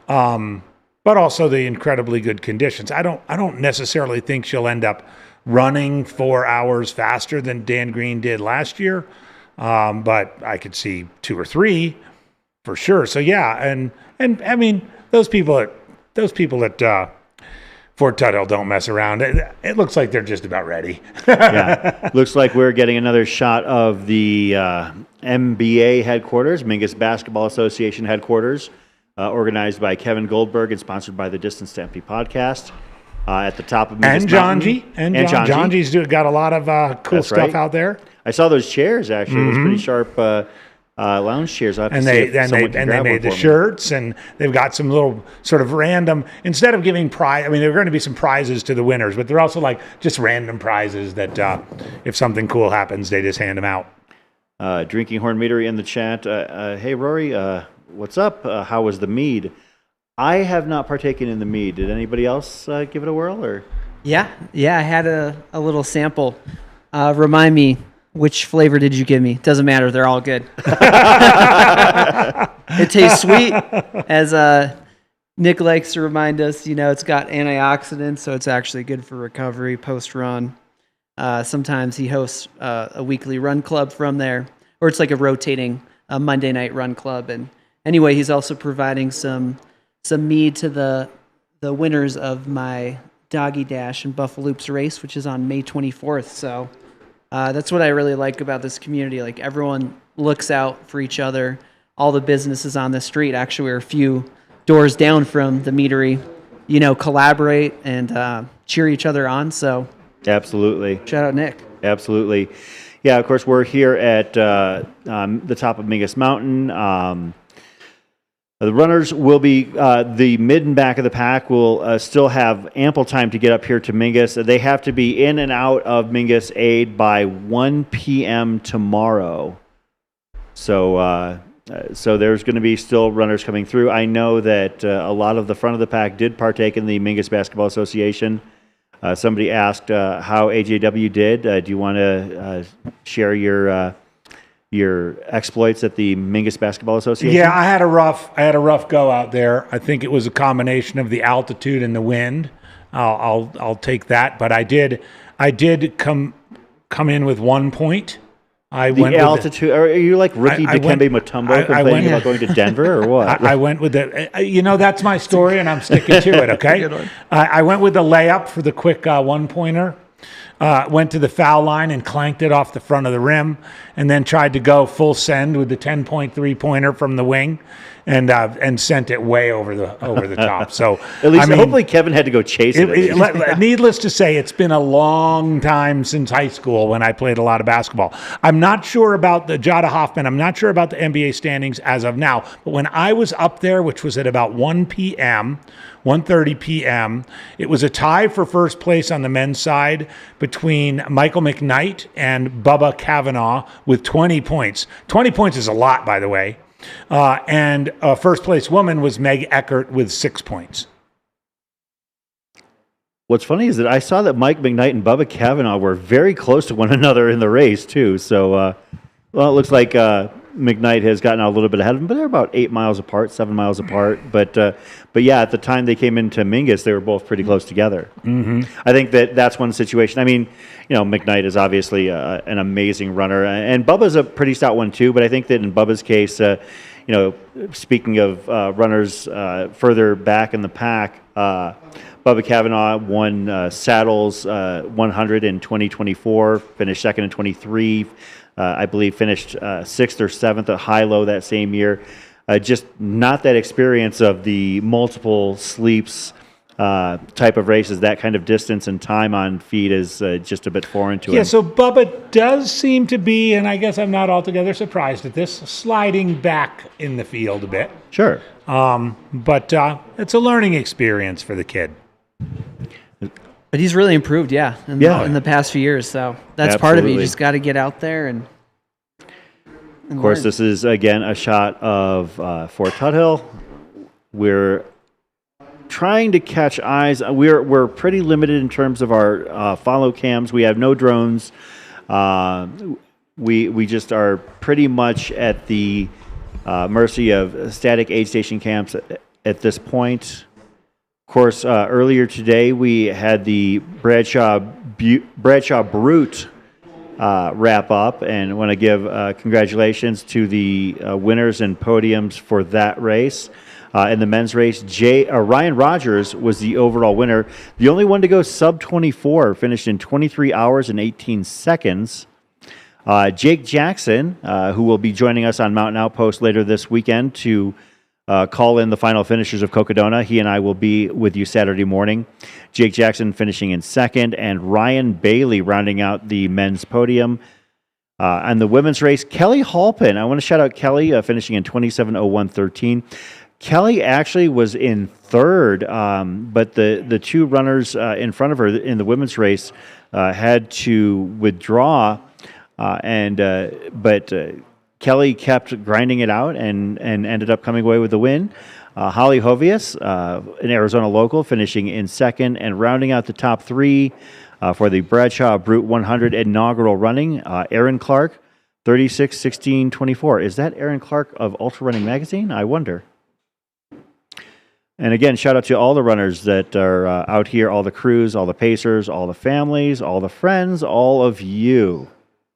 But also the incredibly good conditions. I don't necessarily think she'll end up running 4 hours faster than Dan Green did last year, but I could see 2 or 3 for sure. So yeah, and I mean those people at Fort Tuthill don't mess around. It looks like they're just about ready. Yeah, looks like we're getting another shot of the MBA headquarters, Mingus Basketball Association headquarters. Organized by Kevin Goldberg and sponsored by the Distance Stampede podcast. At the top of Mingus Mountain. And Janji's got a lot of cool stuff out there. I saw those chairs actually. Those pretty sharp lounge chairs. And they made the shirts, and they've got some little sort of random. Instead of giving prize, I mean, there are going to be some prizes to the winners, but they're also like just random prizes that if something cool happens, they just hand them out. Drinking Horn Meadery in the chat. Hey Rory. What's up? How was the mead? I have not partaken in the mead. Did anybody else give it a whirl? Or yeah, I had a little sample. Remind me, which flavor did you give me? Doesn't matter. They're all good. It tastes sweet, as Nick likes to remind us. It's got antioxidants, so it's actually good for recovery post-run. Sometimes he hosts a weekly run club from there, or it's like a rotating Monday night run club. And anyway, he's also providing some mead to the winners of my Doggy Dash and Buffalo Loops race, which is on May 24th. So that's what I really like about this community. Like, everyone looks out for each other. All the businesses on the street, actually, we're a few doors down from the meadery, collaborate and cheer each other on. So absolutely. Shout out Nick. Absolutely. Yeah, of course, we're here at the top of Mingus Mountain. The runners will be, the mid and back of the pack will still have ample time to get up here to Mingus. They have to be in and out of Mingus Aid by 1 p.m. tomorrow. So there's going to be still runners coming through. I know that a lot of the front of the pack did partake in the Mingus Basketball Association. Somebody asked how AJW did. Do you want to share your exploits at the Mingus Basketball Association? Yeah, I had a rough go out there. I think it was a combination of the altitude and the wind. I'll take that, but I did come in with 1 point. Altitude. Are you like Ricky Dikembe Mutombo complaining about going to Denver or what? I went with that's my story, and I'm sticking to it. Okay. I went with the layup for the quick 1-pointer. Went to the foul line and clanked it off the front of the rim, and then tried to go full send with the 10-point 3-pointer from the wing, and sent it way over the top. So At least I mean, hopefully Kevin had to go chase it. needless to say, it's been a long time since high school when I played a lot of basketball. I'm not sure about the Jada Hoffman. I'm not sure about the NBA standings as of now. But when I was up there, which was at about 1 p.m., 1:30 p.m., it was a tie for first place on the men's side between Michael McKnight and Bubba Kavanaugh with 20 points. 20 points is a lot, by the way. And first place woman was Meg Eckert with 6 points. What's funny is that I saw that Mike McKnight and Bubba Kavanaugh were very close to one another in the race, too. So, well, it looks like McKnight has gotten out a little bit ahead of him, but they're about 8 miles apart, 7 miles apart. But yeah, at the time they came into Mingus, they were both pretty close together. Mm-hmm. I think that's one situation. I mean, McKnight is obviously an amazing runner, and Bubba's a pretty stout one too. But I think that in Bubba's case, speaking of runners further back in the pack, Bubba Kavanaugh won Saddles 100 in 2024, finished second in 23. I believe finished 6th or 7th at high-low that same year. Just not that experience of the multiple sleeps type of races. That kind of distance and time on feet is just a bit foreign to him. Yeah, so Bubba does seem to be, and I guess I'm not altogether surprised at this, sliding back in the field a bit. Sure. But it's a learning experience for the kid. But he's really improved, in the past few years. So that's part of it. You just got to get out there and of course, this is again a shot of Fort Tuthill. We're trying to catch eyes. We're pretty limited in terms of our follow cams. We have no drones. We just are pretty much at the mercy of static aid station camps at this point. Of course, earlier today we had the Bradshaw Brute wrap up, and I want to give congratulations to the winners and podiums for that race. In the men's race, Ryan Rogers was the overall winner. The only one to go sub 24, finished in 23 hours and 18 seconds. Jake Jackson, who will be joining us on Mountain Outpost later this weekend to call in the final finishers of Cocodona. He and I will be with you Saturday morning. Jake Jackson finishing in second, and Ryan Bailey rounding out the men's podium. On the women's race, Kelly Halpin. I want to shout out Kelly, finishing in 27:01:13. Kelly actually was in third, but the two runners in front of her in the women's race had to withdraw, but Kelly kept grinding it out and ended up coming away with the win. Holly Hovius, an Arizona local, finishing in second, and rounding out the top three for the Bradshaw Brute 100 inaugural running, Aaron Clark, 36:16:24. Is that Aaron Clark of Ultra Running Magazine? I wonder. And again, shout out to all the runners that are out here, all the crews, all the pacers, all the families, all the friends, all of you.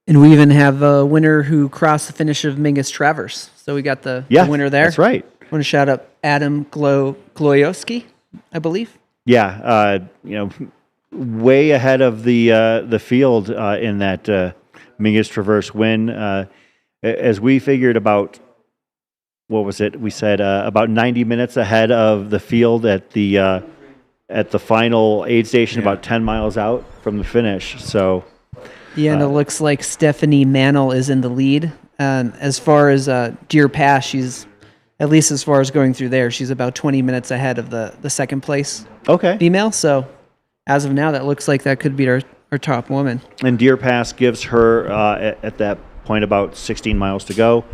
And we even have a winner who crossed the finish of Mingus Traverse. So we got the winner there. That's right. I want to shout out Adam Gloyowski, I believe. Yeah, way ahead of the field in that Mingus Traverse win. As we figured about, what was it? We said about 90 minutes ahead of the field at the final aid station, about 10 miles out from the finish. So. Yeah, and it looks like Stephanie Mannel is in the lead. As far as Deer Pass, she's, at least as far as going through there, she's about 20 minutes ahead of the second place female. So as of now, that looks like that could be our top woman. And Deer Pass gives her, at that point, about 16 miles to go.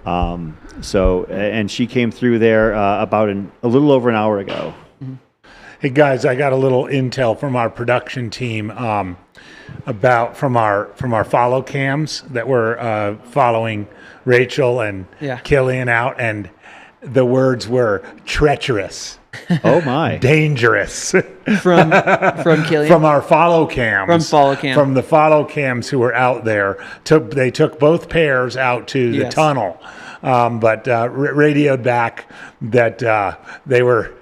And she came through there about a little over an hour ago. Mm-hmm. Hey, guys, I got a little intel from our production team from our follow cams that were following Rachel and Killian out, and the words were treacherous. Oh my! Dangerous. From Killian? From our follow cams. From the follow cams who were out there. They took both pairs out to the tunnel, but radioed back that they were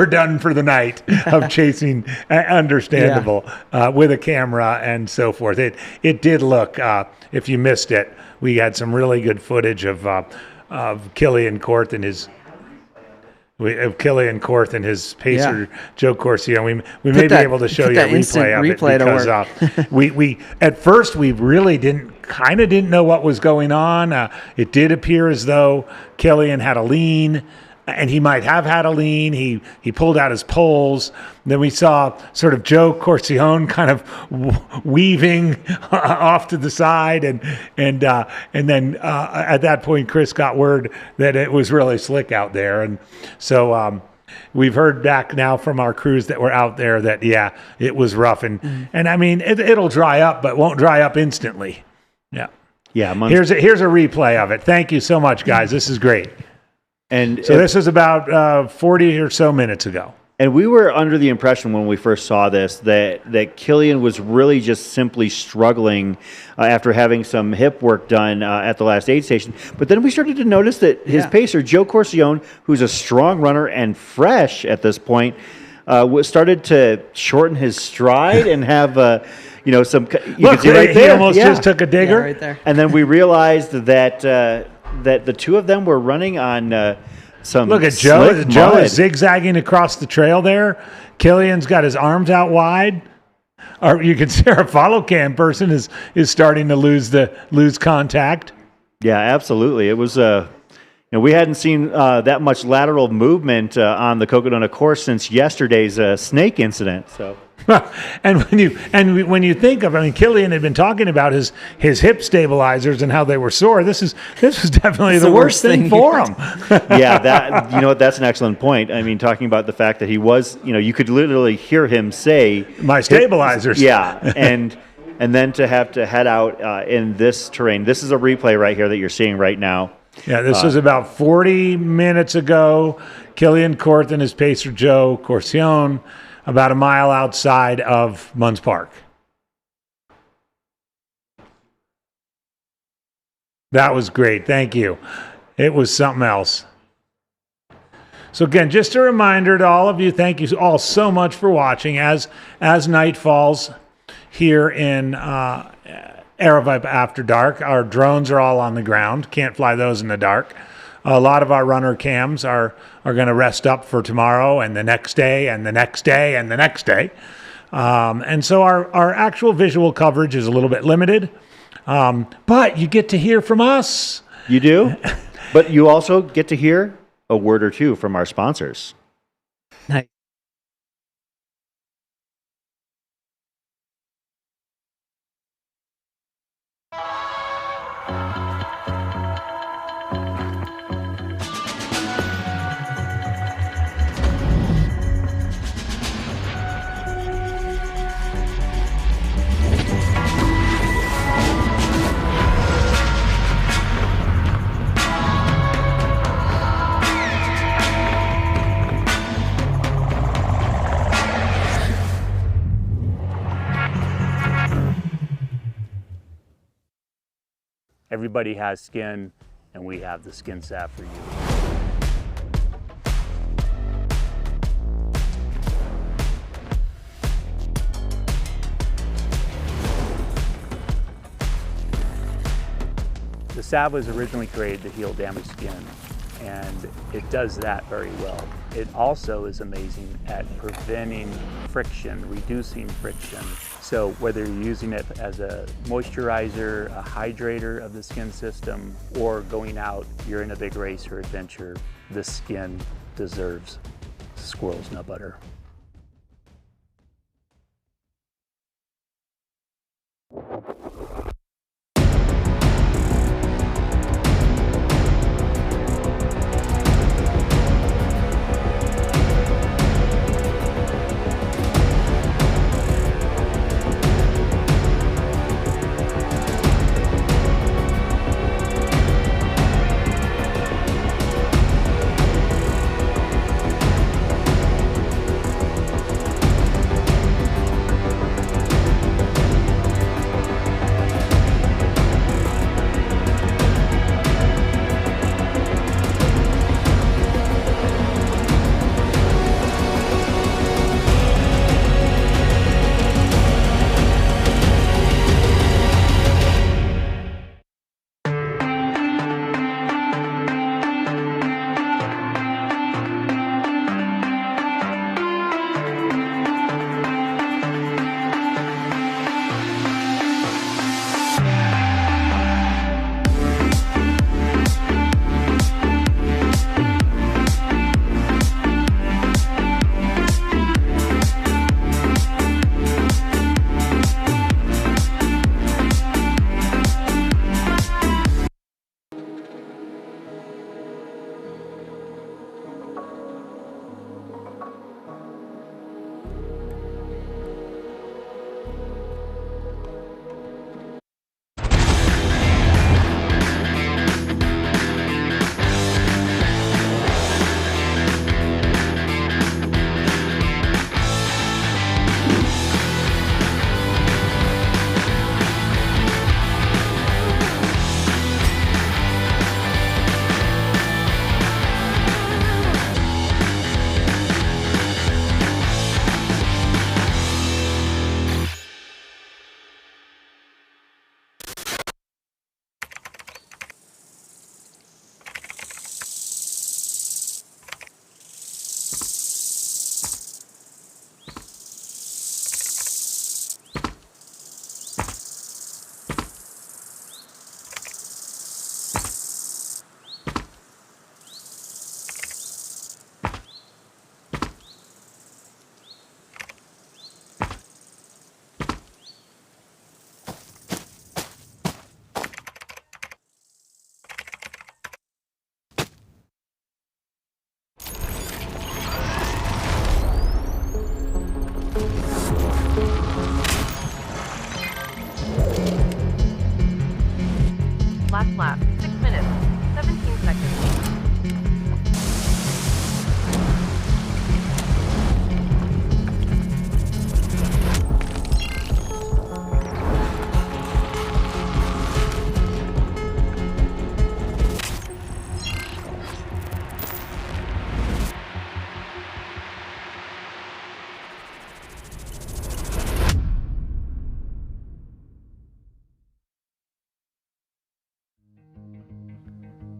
done for the night of chasing, understandable, with a camera and so forth. It did look, if you missed it, we had some really good footage of Killian Korth and his pacer Joe Corsi. We may be able to show you a replay of it because we at first we really didn't know what was going on. It did appear as though Killian had a lean, and he might have had a lean. He pulled out his poles. Then we saw sort of Joe Corcione kind of weaving off to the side, and then at that point Chris got word that it was really slick out there, and so we've heard back now from our crews that were out there that it was rough, and I mean it'll dry up, but won't dry up instantly. Yeah. Here's a replay of it. Thank you so much, guys. This is great. And so this is about 40 or so minutes ago. And we were under the impression when we first saw this that Killian was really just simply struggling after having some hip work done at the last aid station. But then we started to notice that his pacer, Joe Corcione, who's a strong runner and fresh at this point, started to shorten his stride and have some. You Look, can see right there. He almost just took a digger. right there. And then we realized that the two of them were running on some. Look at Joe. Joe is zigzagging across the trail there. Killian's got his arms out wide. Or you can see our follow cam person is starting to lose contact. Yeah, absolutely. It was we hadn't seen that much lateral movement on the Cocodona course since yesterday's snake incident. So. And when you think of, Killian had been talking about his hip stabilizers and how they were sore. This was definitely the worst thing for him. Yeah, that's an excellent point. Talking about the fact that he was, you could literally hear him say, "My stabilizers." Yeah, and then to have to head out in this terrain. This is a replay right here that you're seeing right now. Yeah, this was about 40 minutes ago. Killian Korth and his pacer Joe Corcione, about a mile outside of Munns Park. That was great. Thank you. It was something else. So again, just a reminder to all of you, thank you all so much for watching. As night falls here in Aerovibe After Dark, our drones are all on the ground. Can't fly those in the dark. A lot of our runner cams are going to rest up for tomorrow and the next day and the next day and the next day. And so our actual visual coverage is a little bit limited. But you get to hear from us. You do? But you also get to hear a word or two from our sponsors. Nice. Everybody has skin, and we have the skin salve for you. The salve was originally created to heal damaged skin, and it does that very well. It also is amazing at preventing friction, reducing friction. So whether you're using it as a moisturizer, a hydrator of the skin system, or going out, you're in a big race or adventure, the skin deserves squirrel's nut butter.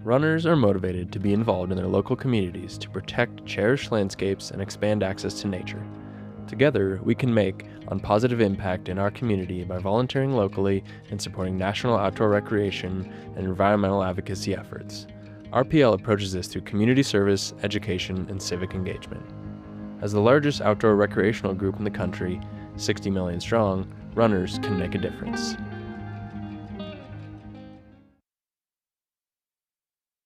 runners are motivated to be involved in their local communities to protect cherished landscapes and expand access to nature. Together, we can make a positive impact in our community by volunteering locally and supporting national outdoor recreation and environmental advocacy efforts. RPL approaches this through community service, education, and civic engagement. As the largest outdoor recreational group in the country, 60 million strong, runners can make a difference.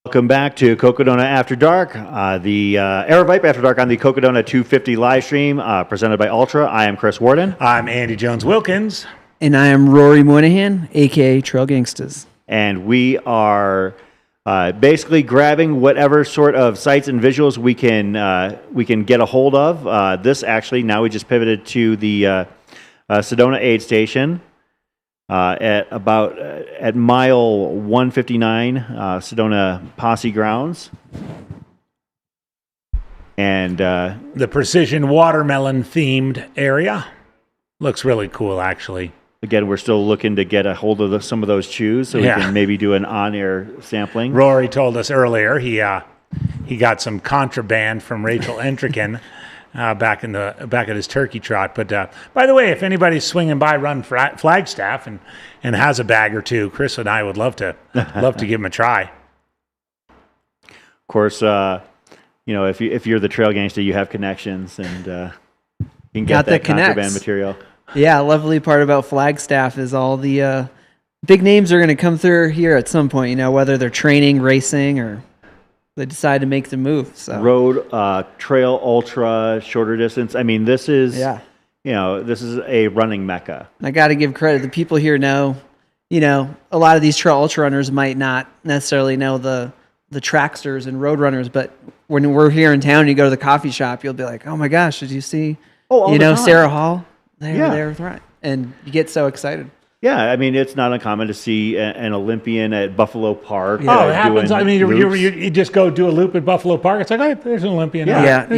Welcome back to Cocodona After Dark, the Aerovipe After Dark on the Cocodona 250 live stream, presented by Ultra. I am Chris Warden. I'm Andy Jones-Wilkins. And I am Rory Moynihan, aka Trail Gangstas. And we are basically grabbing whatever sort of sights and visuals we can get a hold of. This actually, now we just pivoted to the Sedona aid station. At mile 159, Sedona Posse Grounds. And the precision watermelon themed area looks really cool, actually. Again, we're still looking to get a hold of some of those chews so we can maybe do an on-air sampling. Rory told us earlier he got some contraband from Rachel Entrekin. Back at his turkey trot. But by the way, if anybody's swinging by Run Flagstaff and has a bag or two, Chris and I would love to give him a try. Of course, if you're the trail gangster, you have connections and you can get that contraband material. Yeah, lovely part about Flagstaff is all the big names are going to come through here at some point. Whether they're training, racing, or they decide to make the move. So road, trail, ultra, shorter distance. I mean, this is this is a running mecca. I got to give credit. The people here know, a lot of these trail ultra runners might not necessarily know the tracksters and road runners, but when we're here in town, you go to the coffee shop, you'll be like, "Oh my gosh, did you see? Sarah Hall? They were there with Ryan," and you get so excited. Yeah, I mean, it's not uncommon to see an Olympian at Buffalo Park. It happens. I mean, you just go do a loop at Buffalo Park. It's like, oh, there's an Olympian. Jakob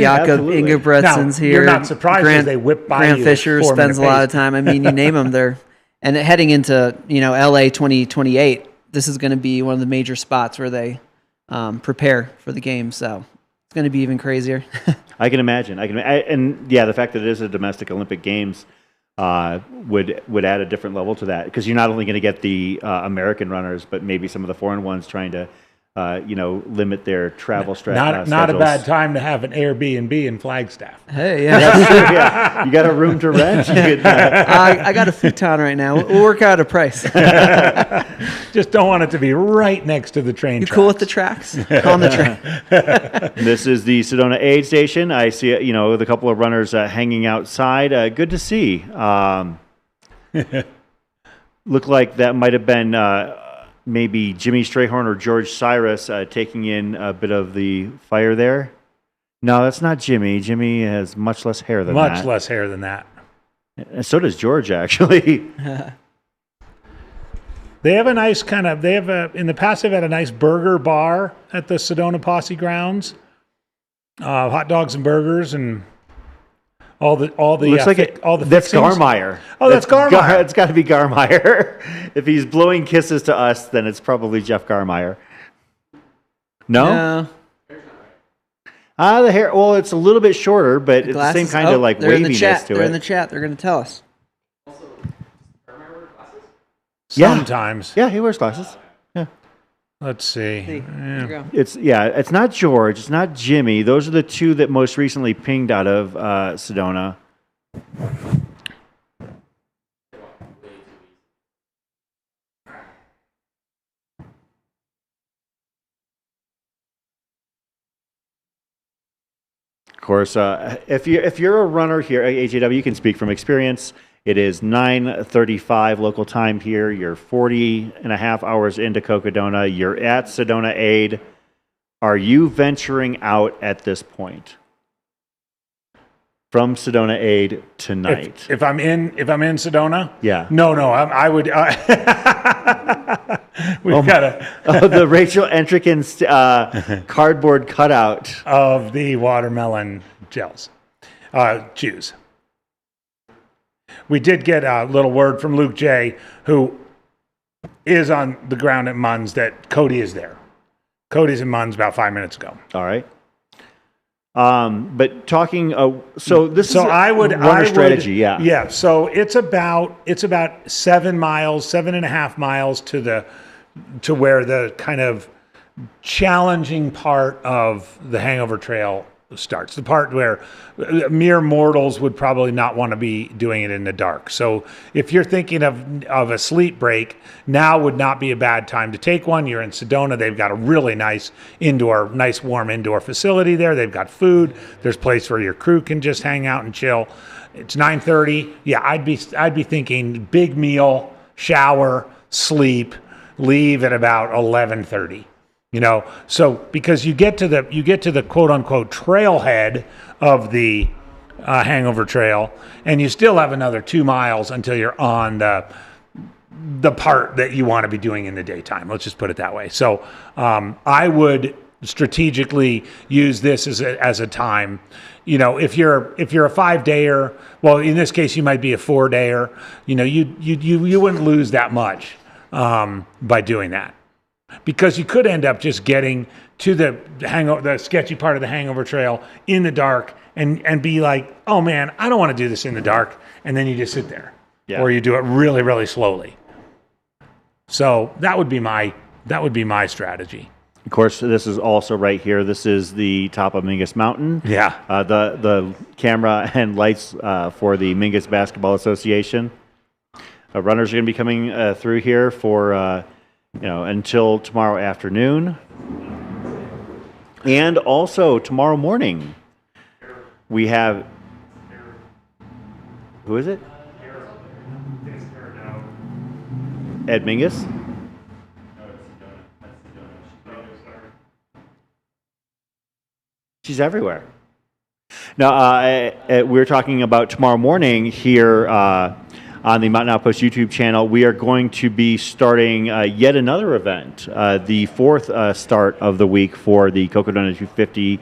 Ingebretsson's here. You're not surprised as they whip by Grant you. Fisher spends a lot of time. I mean, you name them there. And heading into, LA 2028, this is going to be one of the major spots where they prepare for the game. So it's going to be even crazier. I can imagine. The fact that it is a domestic Olympic Games would add a different level to that, because you're not only going to get the American runners, but maybe some of the foreign ones trying to limit their travel schedules. Not a bad time to have an Airbnb in Flagstaff. Hey, yeah, that's true. Yeah, you got a room to rent. I got a futon right now. We'll work out a price. Just don't want it to be right next to the train. You cool with the tracks? On the train. This is the Sedona aid station. I see with a couple of runners hanging outside. Good to see. Look like that might have been maybe Jimmy Strayhorn or George Cyrus taking in a bit of the fire there. No, that's not Jimmy. Jimmy has much less hair than that. Much less hair than that. And so does George, actually. They have a nice in the past they've had a nice burger bar at the Sedona Posse Grounds. Hot dogs and burgers and all the Looks like all the that's fixings. Garmeyer. Oh, that's Garmeyer. It's got to be Garmeyer. If he's blowing kisses to us, then it's probably Jeff Garmeyer. No? The hair. Well, it's a little bit shorter, but it's the same kind of like waviness to it. They're in the chat. They're going to tell us. Sometimes. Yeah, he wears glasses. Yeah. Let's see. Yeah. It's not George. It's not Jimmy. Those are the two that most recently pinged out of Sedona. Of course, if you're a runner here at AJW, you can speak from experience. It is 9:35 local time here. You're 40 and a half hours into Cocodona. You're at Sedona Aid. Are you venturing out at this point from Sedona Aid tonight? If I'm in Sedona? Yeah. No, I would. We've got the Rachel Entrekin's cardboard cutout of the watermelon gels, chews. We did get a little word from Luke J., who is on the ground at Munns, that Cody is there. Cody's and Munn's about 5 minutes ago. All right. But talking, so this is I would strategy, yeah. Yeah. So it's about 7 miles, 7.5 miles to where the kind of challenging part of the Hangover Trail starts. The part where mere mortals would probably not want to be doing it in the dark. So if you're thinking of a sleep break, now would not be a bad time to take one. You're in Sedona. They've got a really nice warm indoor facility there. They've got food. There's a place where your crew can just hang out and chill. It's 9:30. Yeah, I'd be thinking big meal, shower, sleep, leave at about 11:30. So because you get to the quote unquote trailhead of the Hangover Trail, and you still have another 2 miles until you're on the part that you want to be doing in the daytime. Let's just put it that way. So I would strategically use this as a time. If you're a 5-dayer, well, in this case you might be a 4-dayer. You wouldn't lose that much by doing that. Because you could end up just getting to the sketchy part of the Hangover Trail in the dark and be like, oh man, I don't want to do this in the dark. And then you just sit there. Yeah. Or you do it really, really slowly. So that would be my strategy. Of course, this is also right here. This is the top of Mingus Mountain. Yeah. The camera and lights for the Mingus Basketball Association. Runners are going to be coming through here for until tomorrow afternoon. And also tomorrow morning, we have, who is it? Ed Mingus? She's everywhere. Now, we're talking about tomorrow morning here on the Mountain Outpost YouTube channel. We are going to be starting yet another event, the fourth start of the week for the Cocodona 250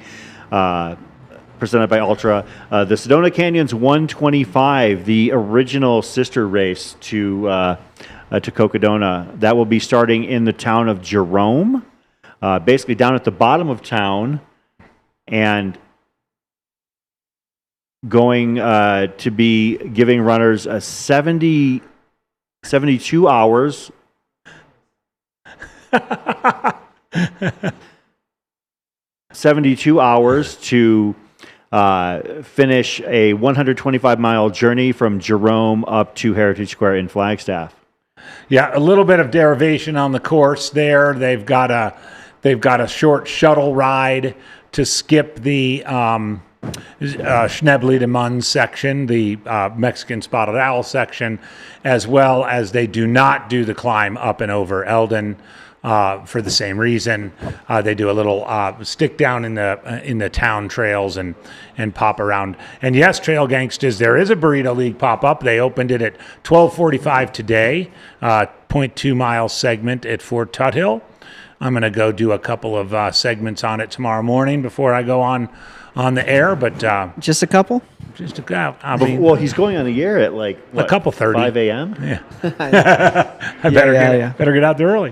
presented by Ultra. The Sedona Canyons 125, the original sister race to Cocodona. That will be starting in the town of Jerome, basically down at the bottom of town, and going to be giving runners 72 hours 72 hours to finish a 125-mile journey from Jerome up to Heritage Square in Flagstaff. Yeah, a little bit of derivation on the course there. They've got a short shuttle ride to skip the Schnebly de Munn section, the Mexican spotted owl section, as well as they do not do the climb up and over Eldon for the same reason. They do a little stick down in the town trails and pop around. And yes, Trail Gangsters, there is a Burrito League pop up. They opened it at 12:45 today, 0.2 mile segment at Fort Tuthill. I'm going to go do a couple of segments on it tomorrow morning before I go on the air, but just a couple. Just a couple. I mean, well, he's going on the air at like a couple 30, 5 a.m. Yeah, I better get out there early.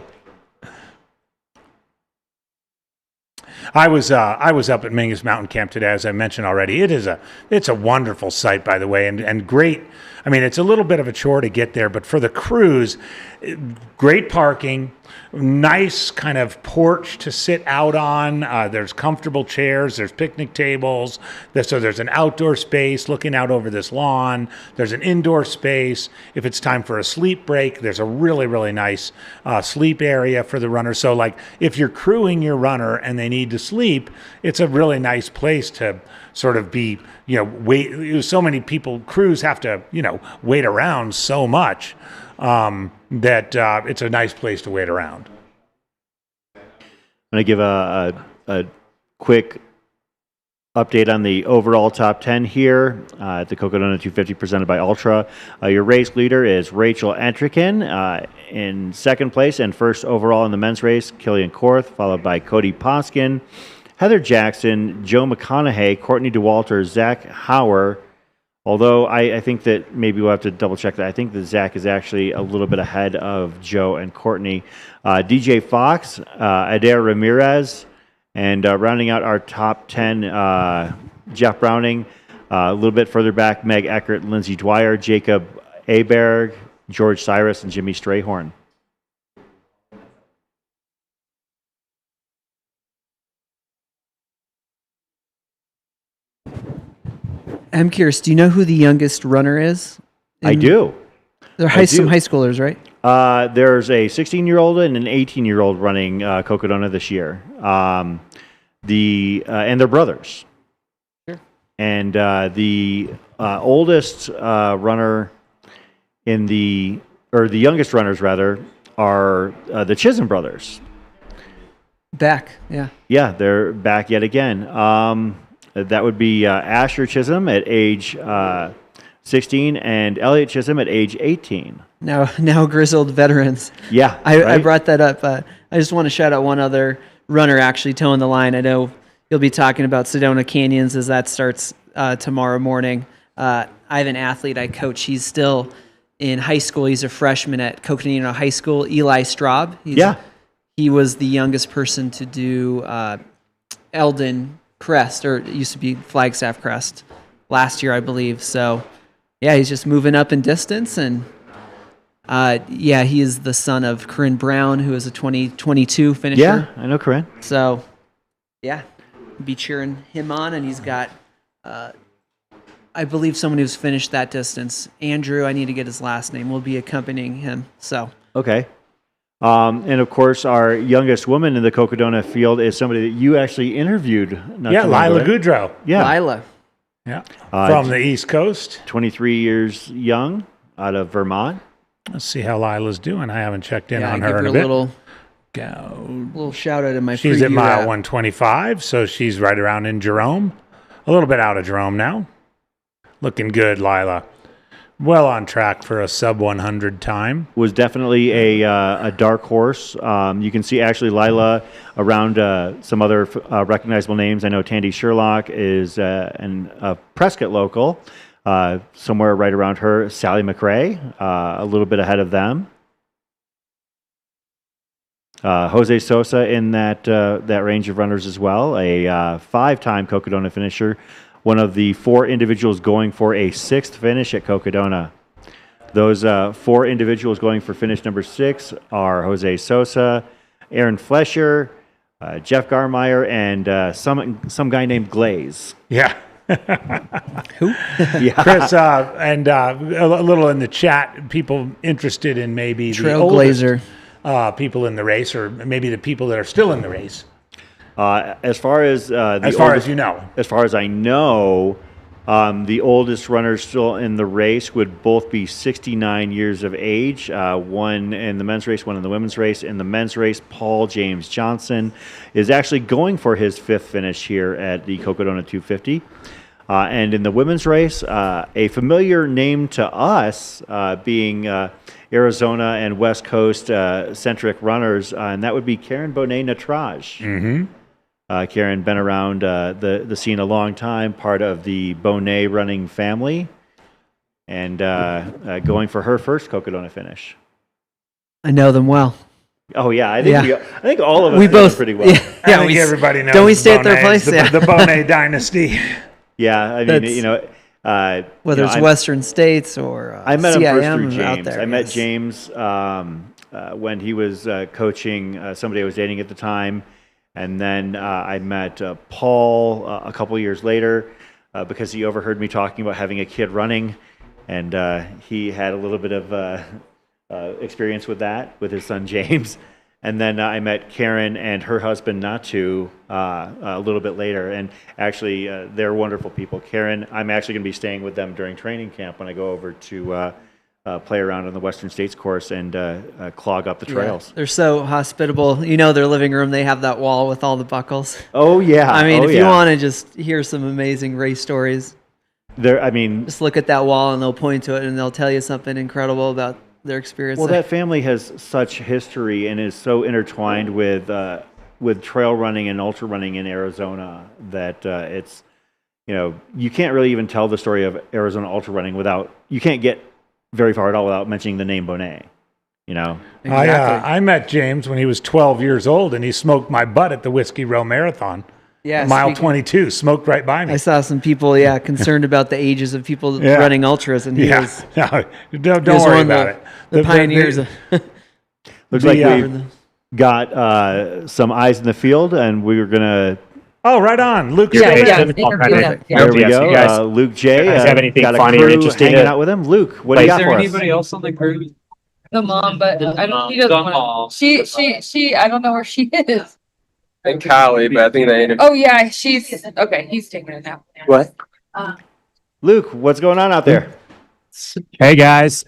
I was up at Mingus Mountain Camp today, as I mentioned already. It's a wonderful site, by the way, and great. I mean, it's a little bit of a chore to get there, but for the crews, great parking, nice kind of porch to sit out on. There's comfortable chairs, there's picnic tables. So there's an outdoor space looking out over this lawn. There's an indoor space. If it's time for a sleep break, there's a really, really nice sleep area for the runner. So like if you're crewing your runner and they need to sleep, it's a really nice place to sort of be, wait. So many crews have to, wait around so much that it's a nice place to wait around. I'm going to give a quick update on the overall top 10 here at the Cocodona 250 presented by Ultra. Your race leader is Rachel Entrekin in second place, and first overall in the men's race, Killian Korth, followed by Cody Poskin, Heather Jackson, Joe McConaughey, Courtney Dauwalter, Zach Hauer, Although I think that maybe we'll have to double check that. I think that Zach is actually a little bit ahead of Joe and Courtney. DJ Fox, Adair Ramirez, and rounding out our top 10, Jeff Browning. A little bit further back, Meg Eckert, Lindsay Dwyer, Jacob Aberg, George Cyrus, and Jimmy Strayhorn. I'm curious, do you know who the youngest runner is? I do. They're some high schoolers, right? There's a 16-year-old and an 18-year-old running Cocodona this year. And they're brothers. Sure. And the oldest runner the youngest runners rather, are the Chisholm brothers. Back, yeah. Yeah, they're back yet again. That would be Asher Chisholm at age 16 and Elliot Chisholm at age 18. Now grizzled veterans. Yeah, I brought that up. I just want to shout out one other runner actually towing the line. I know you'll be talking about Sedona Canyons as that starts tomorrow morning. I have an athlete I coach. He's still in high school. He's a freshman at Cocodona High School, Eli Straub. He was the youngest person to do Eldon Crest, or it used to be Flagstaff Crest last year, I believe. So, yeah, he's just moving up in distance. And, he is the son of Corinne Brown, who is a 2022 finisher. Yeah, I know Corinne. So, yeah, be cheering him on. And he's got, I believe, someone who's finished that distance. Andrew, I need to get his last name, will be accompanying him. So, okay. And of course, our youngest woman in the Cocodona field is somebody that you actually interviewed. Lila Goudreau. Yeah. Lila. Yeah. From the East Coast. 23 years young, out of Vermont. Let's see how Lila's doing. I haven't checked in on I her give in her a bit. Little shout out in my She's at preview mile wrap. 125, so she's right around in Jerome. A little bit out of Jerome now. Looking good, Lila. Well on track for a sub 100 time. Was definitely a dark horse. You can see actually Lila around some other recognizable names. I know Tandy Sherlock is a Prescott local, somewhere right around her. Sally McRae, a little bit ahead of them. Jose Sosa in that range of runners as well, a 5-time Cocodona finisher. One of the 4 individuals going for a 6th finish at Cocodona. Those 4 individuals going for finish number 6 are Jose Sosa, Aaron Flesher, Jeff Garmeyer, and some guy named Glaze. Yeah. Who? Yeah. Chris, and a little in the chat, people interested in maybe Trailblazer. the oldest people in the race, or maybe the people that are still in the race. As far as as you know, as far as I know, the oldest runners still in the race would both be 69 years of age. One in the men's race, one in the women's race. In the men's race, Paul James Johnson is actually going for his 5th finish here at the Cocodona 250. And in the women's race, a familiar name to us, being Arizona and West Coast centric runners, and that would be Karen Bonet-Natraj. Mm-hmm. Karen, been around the scene a long time, part of the Bonet running family, and going for her first Cocodona finish. I know them well. Oh yeah, I think all of us we know both them pretty well. I think everybody knows. Don't we stay at their Bonets, place? The Bonet dynasty. Yeah, I mean, whether it's Western States or I met him CIM first through out James. there, I met yes. James when he was coaching somebody I was dating at the time, and then I met Paul a couple years later because he overheard me talking about having a kid running, and he had a little bit of experience with that with his son James. And then I met Karen and her husband Natu a little bit later, and actually they're wonderful people. Karen, I'm actually going to be staying with them during training camp when I go over to play around on the Western States course and clog up the trails. Yeah, they're so hospitable. You know, their living room, they have that wall with all the buckles. Oh yeah. I mean, if you want to just hear some amazing race stories, just look at that wall and they'll point to it and they'll tell you something incredible about their experience. Well, that family has such history and is so intertwined with trail running and ultra running in Arizona that you know, you can't really even tell the story of Arizona ultra running without, you can't get very far at all without mentioning the name Bonet, you know? I met James when he was 12 years old, and he smoked my butt at the Whiskey Row Marathon. Yeah, mile 22, smoked right by me. I saw some people, concerned about the ages of people Yeah. running ultras, and he was. No, don't he was worry one of about it. The pioneers. Looks like we've got some eyes in the field, and we were gonna. Oh, right on, Luke. There we Yes, go. you guys- Luke J. guys have anything got a funny or crew interesting hanging to- out with him. Luke, what do you got for us? else on the crew? The mom, but I don't. She doesn't want. She. I don't know where she is. And Callie, but I think they Oh yeah, she's okay. He's taking a nap. What? Luke, what's going on out there? Hey guys,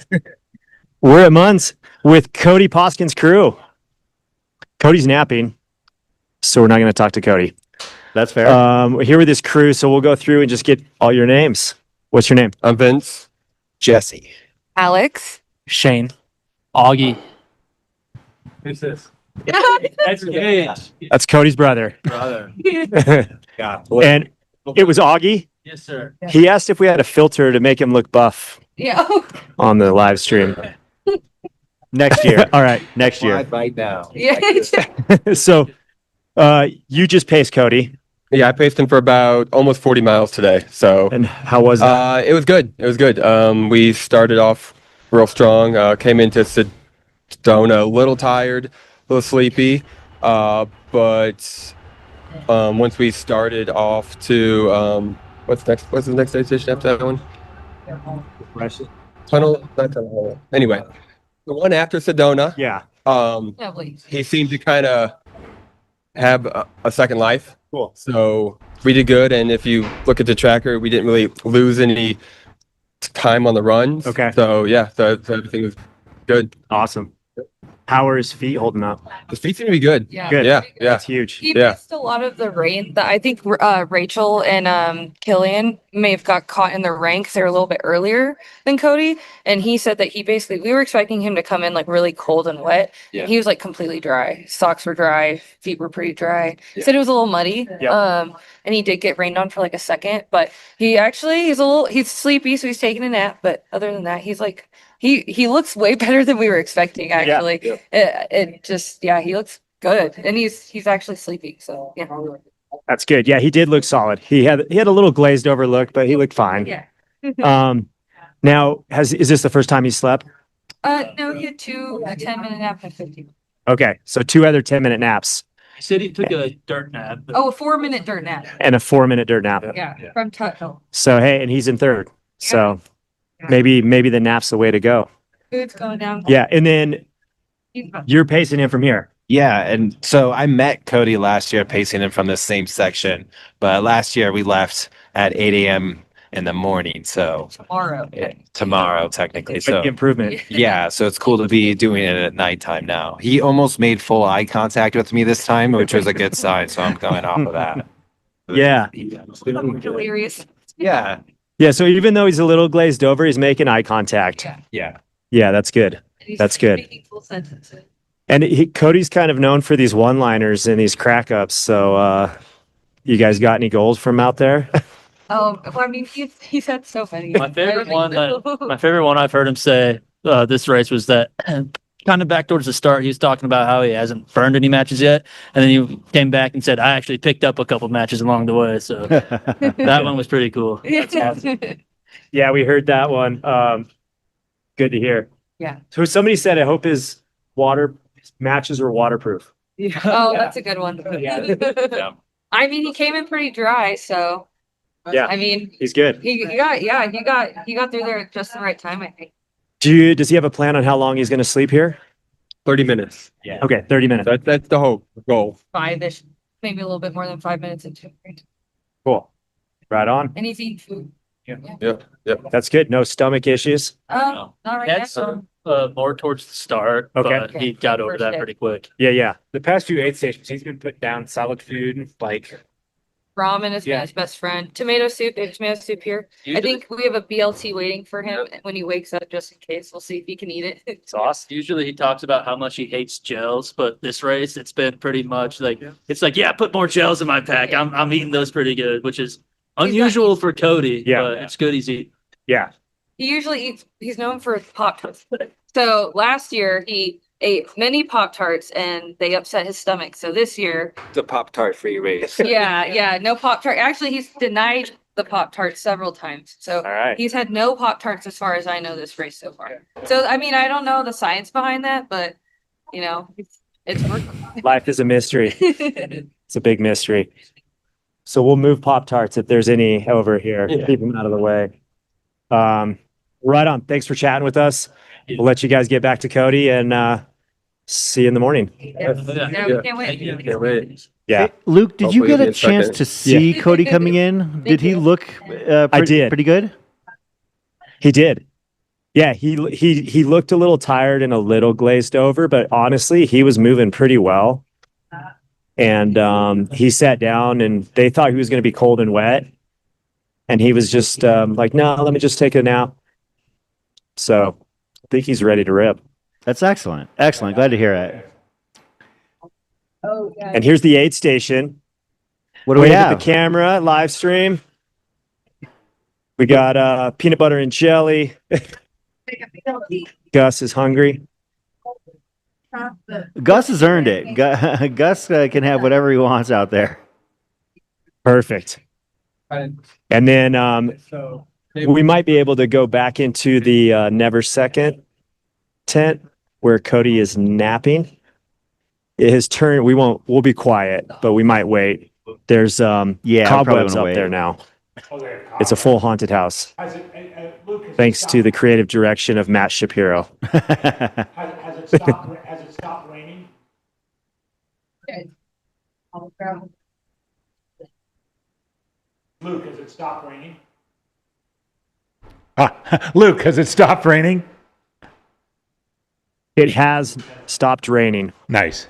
we're at Munns with Cody Poskin's crew. Cody's napping, so we're not going to talk to Cody. That's fair. We're here with this crew, so we'll go through and just get all your names. What's your name? I'm Vince. Jesse. Alex. Shane. Augie. Who's this? That's Gage. That's Cody's brother. Brother. And it was Augie. Yes, sir. He asked if we had a filter to make him look buff Yeah. on the live stream. Next year. All right. Next year. Right now. Yeah. So you just paced Cody. Yeah, I paced him for about almost 40 miles today. So. And how was that? It was good. It was good. We started off real strong. Came into Sedona a little tired, a little sleepy. But once we started off to what's the next station after that one? Tunnel, not tunnel. Anyway, the one after Sedona. Yeah. He seemed to kind of have a second life. Cool. So we did good, and if you look at the tracker, we didn't really lose any time on the runs. Okay. So yeah, so everything was good. Awesome. How are his feet holding up? His feet seem to be good. Yeah. Good. Yeah. That's huge. He Yeah. missed a lot of the rain. That I think Rachel and Killian may have got caught in the rain because they were a little bit earlier than Cody. And he said that we were expecting him to come in like really cold and wet. Yeah. He was like completely dry. Socks were dry, feet were pretty dry. He said it was a little muddy. Yeah. And he did get rained on for like a second, but he's sleepy, so he's taking a nap. But other than that, he's like he looks way better than we were expecting. Actually, he looks good, and he's actually sleeping. So yeah. That's good. Yeah, he did look solid. He had a little glazed over look, but he looked fine. Yeah. Now is this the first time he slept? No, he had two, a 10-minute nap and 15. Okay, so 2 other 10-minute naps He said he took a dirt nap. Oh, a 4-minute dirt nap. and a 4-minute dirt nap. Yeah, from Tuthill. So hey, and he's in third. So maybe the nap's the way to go. Food's going down. Yeah, and then you're pacing him from here. Yeah, and so I met Cody last year pacing him from the same section, but last year we left at 8 a.m. in the morning, so tomorrow technically. Big So improvement. yeah, so it's cool to be doing it at nighttime now. He almost made full eye contact with me this time, which was a good sign, so I'm going off of that. Yeah. Delirious. Yeah. Yeah, so even though he's a little glazed over, he's making eye contact. Yeah. Yeah, that's good. That's good. Speaking full sentences. And Cody's kind of known for these one-liners and these crack-ups. So you guys got any goals from out there? Well, I mean, he's had so many. My favorite one I've heard him say this race was that kind of back towards the start, he was talking about how he hasn't burned any matches yet. And then he came back and said, I actually picked up a couple matches along the way. So that one was pretty cool. That's awesome. Yeah, we heard that one. Good to hear. Yeah. So somebody said, I hope his matches are waterproof. Yeah. Oh, that's a good one. Yeah. I mean, he came in pretty dry, so Yeah. I mean, He's good. he got through there at just the right time, I think. Does he have a plan on how long he's going to sleep here? 30 minutes. Yeah. Okay, 30 minutes. That's the hope, goal. 5-ish, maybe a little bit more than 5 minutes into it. Cool. Right on. And he's eating food. Yep. That's good. No stomach issues. Not right Had now. some more towards the start, Okay. but he got over that pretty quick. Yeah. The past few aid stations, he's been putting down solid food, like Ramen has been his best friend. Tomato soup, they have tomato soup here. I think we have a BLT waiting for him when he wakes up, just in case. We'll see if he can eat it. It's awesome. Usually he talks about how much he hates gels, but this race it's been pretty much like it's like, yeah, put more gels in my pack. I'm eating those pretty good, which is Unusual for Cody, Yeah. but it's good he's eating. Yeah. He usually eats, he's known for Pop-Tarts. So last year he ate many Pop-Tarts and they upset his stomach. So this year, The Pop-Tart free race. yeah, no Pop-Tart. Actually, he's denied the Pop-Tarts several times. So he's had no Pop-Tarts as far as I know this race so far. So, I mean, I don't know the science behind that, but, you know, it's working. Life is a mystery. It's a big mystery. So we'll move Pop-Tarts if there's any over here. Keep them out of the way. Right on. Thanks for chatting with us. We'll let you guys get back to Cody and see you in the morning. Can't wait. Yeah. Hey, Luke, did you Hopefully get it'll a be in chance second. to see Yeah. Cody coming in? Did he look I did. pretty good? He did. Yeah, he looked a little tired and a little glazed over, but honestly, he was moving pretty well. And he sat down and they thought he was going to be cold and wet. And he was just like, no, let me just take a nap. So I think he's ready to rip. That's excellent. Excellent. Glad to hear it. Oh, yeah. And here's the aid station. What do we Wave at have? the camera, live stream. We got peanut butter and jelly. Gus is hungry. Gus has earned it. Gus can have whatever he wants out there. Perfect. And then we might be able to go back into the Never Second tent where Cody is napping. His turn, we'll be quiet, but we might wait. There's cobwebs up there now. It's a full haunted house. Thanks to the creative direction of Matt Shapiro. Has it stopped raining? Luke, has it stopped raining? Luke, has it stopped raining? It has stopped raining. Nice.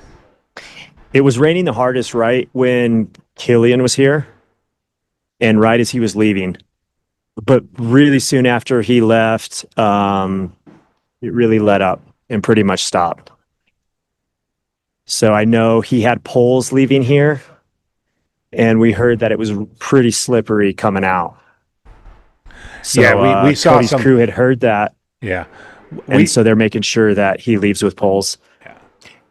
It was raining the hardest right when Killian was here and right as he was leaving. But really soon after he left, it really let up and pretty much stopped. So I know he had poles leaving here and we heard that it was pretty slippery coming out. So Yeah, we saw Cody's some crew had heard that. Yeah. And so they're making sure that he leaves with poles.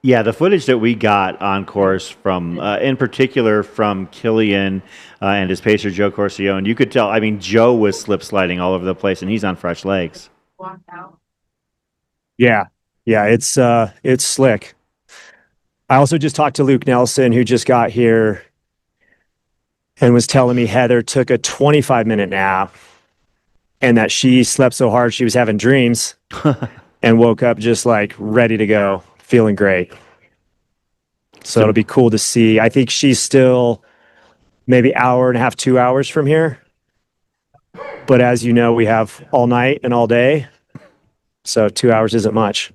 Yeah, the footage that we got on course from, in particular from Killian and his pacer, Joe Corcione, you could tell, I mean, Joe was slip sliding all over the place and he's on fresh legs. Yeah. Yeah, it's slick. I also just talked to Luke Nelson, who just got here and was telling me Heather took a 25-minute nap and that she slept so hard she was having dreams and woke up just like ready to go, feeling great. So it'll be cool to see. I think she's still maybe hour and a half, 2 hours from here. But as you know, we have all night and all day. So 2 hours isn't much.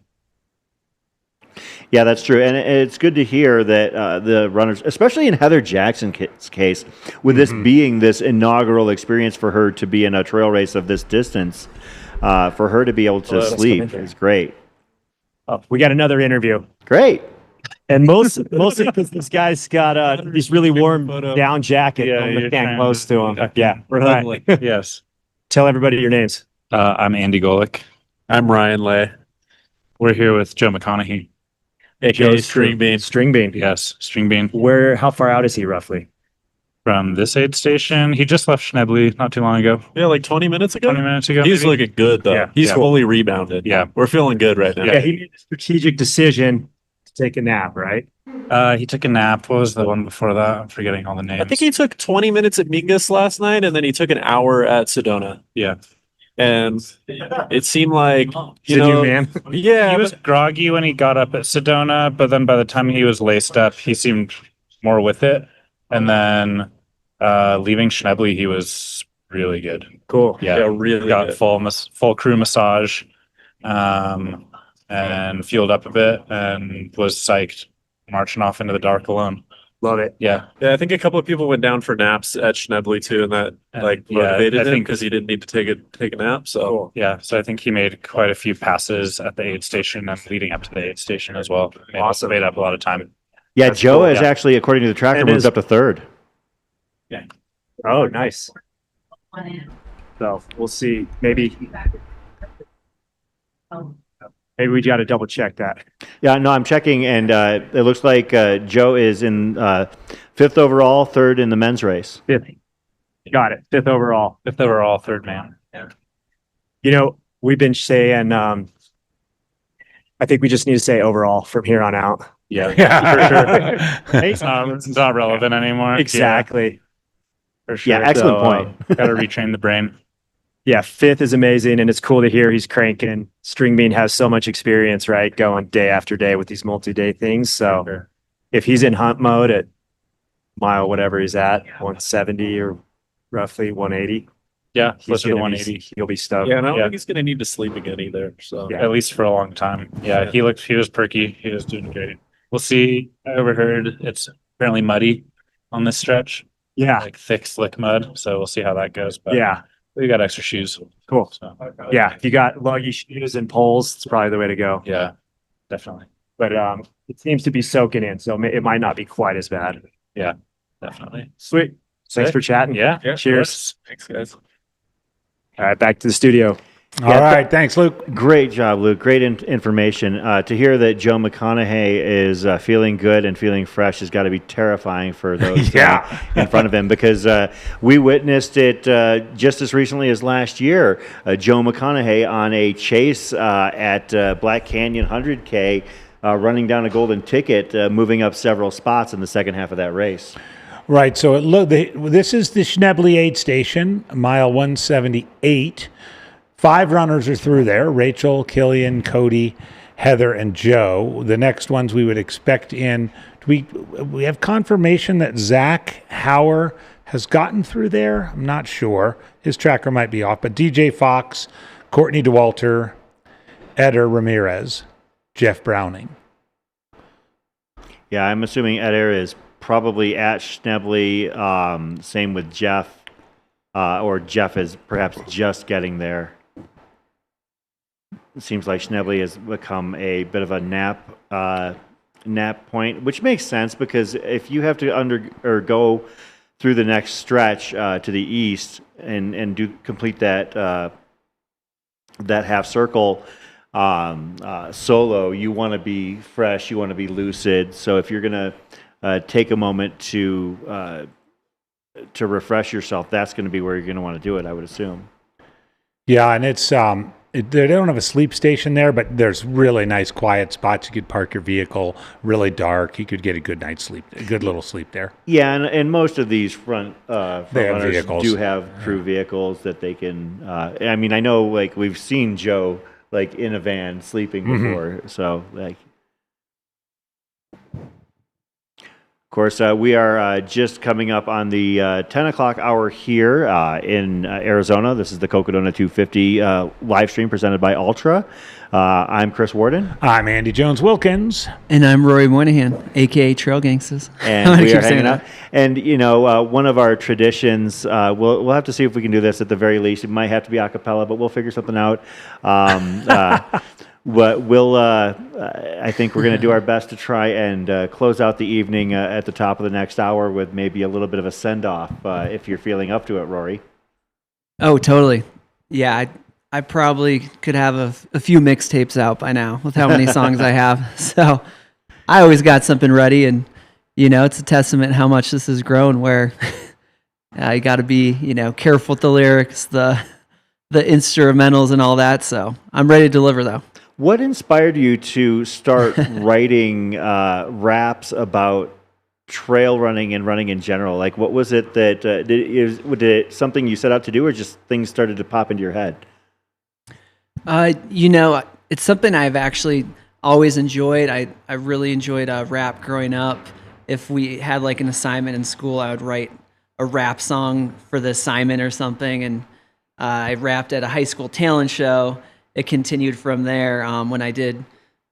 Yeah, that's true. And it's good to hear that the runners, especially in Heather Jackson's case, with this being this inaugural experience for her to be in a trail race of this distance, for her to be able to sleep is great. Oh, we got another interview. Great. And mostly because this guy's got these really warm down jacket. Yeah, can't close to him. Yeah, we're All huddling. right. Yes. Tell everybody your names. I'm Andy Golick. I'm Ryan Lay. We're here with Joe McConaughey. AKA String Bean. String Bean. Yes, String Bean. How far out is he roughly? From this aid station, he just left Schnebly not too long ago. Yeah, like 20 minutes ago. 20 minutes ago. He's maybe? looking good though. Yeah, He's yeah. fully rebounded. Yeah. We're feeling good right now. Yeah, he made a strategic decision to take a nap, right? He took a nap. What was the one before that? I'm forgetting all the names. I think he took 20 minutes at Mingus last night, and then he took an hour at Sedona. Yeah. And it seemed like, He's a new man. He Yeah. was groggy when he got up at Sedona, but then by the time he was laced up, he seemed more with it. And then leaving Schnebly, he was really good. Cool. Yeah, really got good. full crew massage, and fueled up a bit, and was psyched, marching off into the dark alone. Love it. Yeah. Yeah, I think a couple of people went down for naps at Schnebly too, and that motivated I him think because he didn't need to take a nap. So yeah, so I think he made quite a few passes at the aid station and leading up to the aid station as well. Awesome. Made up a lot of time. Yeah, That's Joe cool, has yeah. actually, according to the tracker, And moved is- up to third. Yeah. Oh, nice. So we'll see. Maybe we got to double check that. Yeah, no, I'm checking, and it looks like Joe is in 5th overall, 3rd in the men's race. 5th. Got it. 5th overall. 5th overall, 3rd man. Yeah. You know, we've been saying, I think we just need to say overall from here on out. Yeah, for sure. It's not relevant anymore. Exactly. For sure. Yeah, excellent point. Got to retrain the brain. Yeah, 5th is amazing, and it's cool to hear he's cranking. String Bean has so much experience, right, going day after day with these multi-day things. So if he's in hunt mode at mile whatever he's at, 170 or roughly 180. Yeah, he's closer to gonna 180. He'll be stoked. Yeah, and I don't think he's going to need to sleep again either. So At least for a long time. Yeah, he was perky. He was doing great. We'll see. I overheard it's apparently muddy on this stretch. Yeah. Like thick, slick mud. So we'll see how that goes. But Yeah. we got extra shoes. Cool. So, Yeah, if you got luggy shoes and poles, it's probably the way to go. yeah, definitely. But it seems to be soaking in, so it might not be quite as bad. Yeah, definitely. Sweet. Thanks for chatting. Yeah. Cheers. Thanks, guys. All right, back to the studio. All right. Thanks, Luke. Great job, Luke. Great information. To hear that Joe McConaughey is feeling good and feeling fresh has got to be terrifying for those in front of him, because we witnessed it just as recently as last year. Joe McConaughey on a chase at Black Canyon 100K, running down a golden ticket, moving up several spots in the second half of that race. Right. So this is the Schnebly aid station, mile 178. 5 runners are through there: Rachel, Killian, Cody, Heather, and Joe. The next ones we would expect in. We have confirmation that Zach Hauer has gotten through there. I'm not sure. His tracker might be off, but DJ Fox, Courtney Dauwalter, Eder Ramirez, Jeff Browning. Yeah, I'm assuming Eder is probably at Schnebly. Same with Jeff, or Jeff is perhaps just getting there. It seems like Schnebly has become a bit of a nap point, which makes sense, because if you have to go through the next stretch to the east and complete that that half circle solo, you want to be fresh, you want to be lucid. So if you're gonna take a moment to refresh yourself, that's going to be where you're going to want to do it, I would assume. Yeah, and it's they don't have a sleep station there, but there's really nice quiet spots. You could park your vehicle, really dark. You could get a good night's sleep, a good little sleep there. Yeah, and most of these front runners vehicles. do have crew vehicles that they can. I mean, I know, like, we've seen Joe like in a van sleeping before, so like. Of course, we are just coming up on the 10 o'clock hour here in Arizona. This is the Cocodona 250 live stream presented by Ultra. I'm Chris Warden. I'm Andy Jones-Wilkins. And I'm Rory Moynihan, a.k.a. Trail Gangsters. And we are hanging out. And, you know, one of our traditions, we'll have to see if we can do this at the very least. It might have to be a cappella, but we'll figure something out. But I think we're going to do our best to try and close out the evening at the top of the next hour with maybe a little bit of a send-off, if you're feeling up to it, Rory. Oh, totally. Yeah, I probably could have a few mixtapes out by now with how many songs I have. So I always got something ready, and, you know, it's a testament how much this has grown, where you got to be, you know, careful with the lyrics, the instrumentals and all that. So I'm ready to deliver, though. What inspired you to start writing raps about trail running and running in general? Like, what was it that did it something you set out to do, or just things started to pop into your head? You know, it's something I've actually always enjoyed. I really enjoyed rap growing up. If we had like an assignment in school, I would write a rap song for the assignment or something, and I rapped at a high school talent show. It continued from there. When I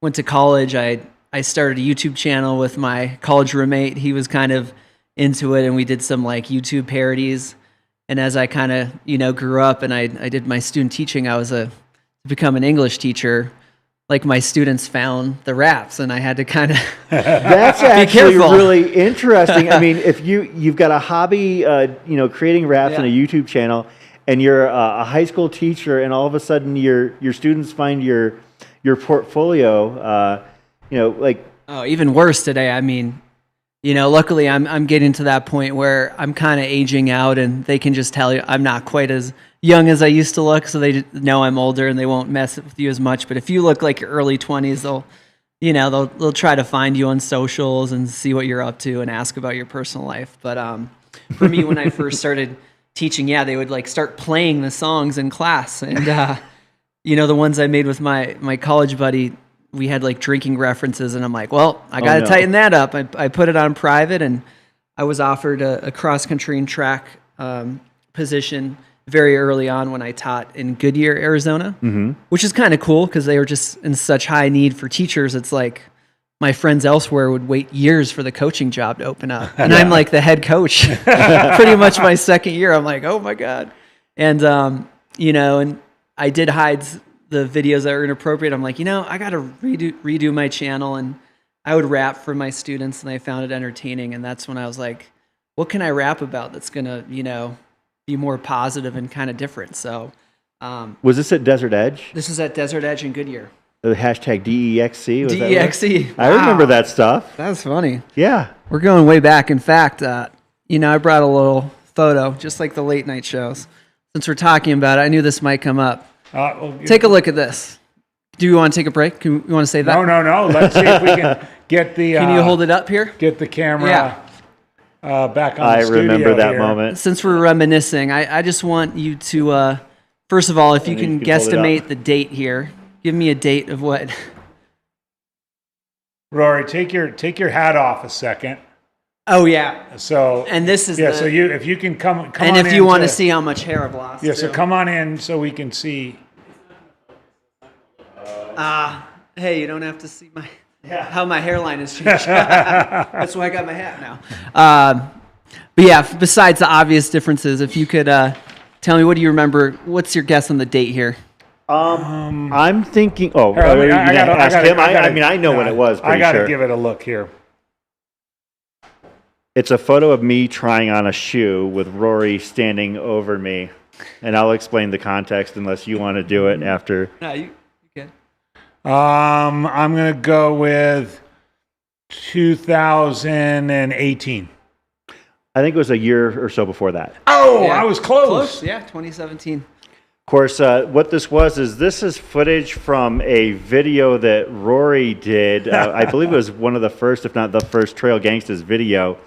went to college, I started a YouTube channel with my college roommate. He was kind of into it, and we did some like YouTube parodies. And as I kind of, you know, grew up and I did my student teaching, I was to become an English teacher. Like, my students found the raps, and I had to kind of That's actually really interesting. I mean, if you've got a hobby, you know, creating raps on a YouTube channel, and you're a high school teacher, and all of a sudden your students find your portfolio. Like, oh, even worse today. I mean, luckily I'm getting to that point where I'm kind of aging out, and they can just tell you I'm not quite as young as I used to look, so they know I'm older and they won't mess with you as much. But if you look like your early 20s, they'll try to find you on socials and see what you're up to and ask about your personal life. But for me, when I first started teaching, they would like start playing the songs in class, and the ones I made with my college buddy, we had like drinking references, and I'm like, well, I got to tighten that up. I put it on private, and I was offered a cross country and track position very early on when I taught in Goodyear, Arizona, which is kind of cool because they were just in such high need for teachers. It's like my friends elsewhere would wait years for the coaching job to open up, and I'm like the head coach pretty much my second year. I'm like, oh my God. And, and I did hide the videos that were inappropriate. I'm like, I got to redo my channel, and I would rap for my students, and I found it entertaining. And that's when I was like, what can I rap about that's going to, be more positive and kind of different? So, was this at Desert Edge? This is at Desert Edge in Goodyear. The hashtag DEXC? Was DEXC. That right? I remember that stuff. That's funny. Yeah. We're going way back. In fact, I brought a little photo, just like the late night shows. Since we're talking about it, I knew this might come up. Take a look at this. Do you want to take a break? You want to say that? No. Let's see if we can get the... Can you hold it up here? Get the camera back on the studio. I remember that here. moment. Since we're reminiscing, I just want you to, first of all, if you can guesstimate the date here. Give me a date of what? Rory, take your hat off a second. Oh yeah. So and this is so if you can come and on if you want to see how much hair I've lost. Yeah, so come on in so we can see. Hey, you don't have to see how my hairline has changed. That's why I got my hat now. But yeah, besides the obvious differences, if you could tell me, what do you remember? What's your guess on the date here? I'm thinking. Oh, I ask him. I know when it was. I got to give it a look here. It's a photo of me trying on a shoe with Rory standing over me, and I'll explain the context unless you want to do it after. No, you can. I'm gonna go with 2018. I think it was a year or so before that. Oh, yeah. I was close. Yeah, 2017. Of course, what this is footage from a video that Rory did. I believe it was one of the first, if not the first, Trail Gangsters video.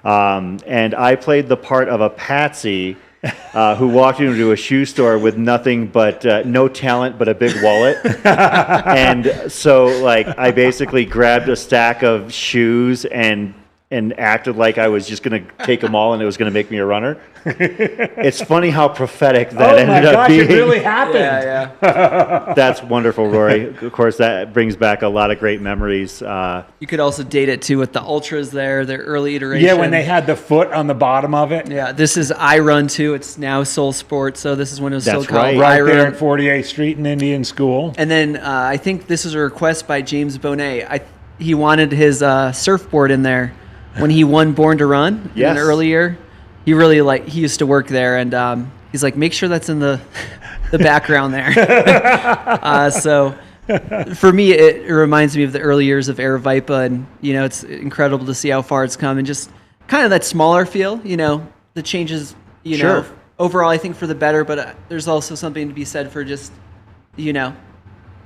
And I played the part of a patsy who walked into a shoe store with nothing but no talent but a big wallet. And so, I basically grabbed a stack of shoes and acted like I was just going to take them all and it was going to make me a runner. It's funny how prophetic that ended up being. It really happened. Yeah. That's wonderful, Rory. Of course, that brings back a lot of great memories. You could also date it too with the ultras there, their early iteration. Yeah, when they had the foot on the bottom of it. Yeah, this is I Run too. It's now Soul Sport, so this is when it was still called right. I Right there Run. at 48th Street in Indian School. And then I think this is a request by James Bonet. He wanted his surfboard in there when he won Born to Run in an early year. He really he used to work there, and he's like, make sure that's in the background there. So for me, it reminds me of the early years of Air Vipa, and it's incredible to see how far it's come, and just kind of that smaller feel. The changes. Overall, I think for the better, but there's also something to be said for just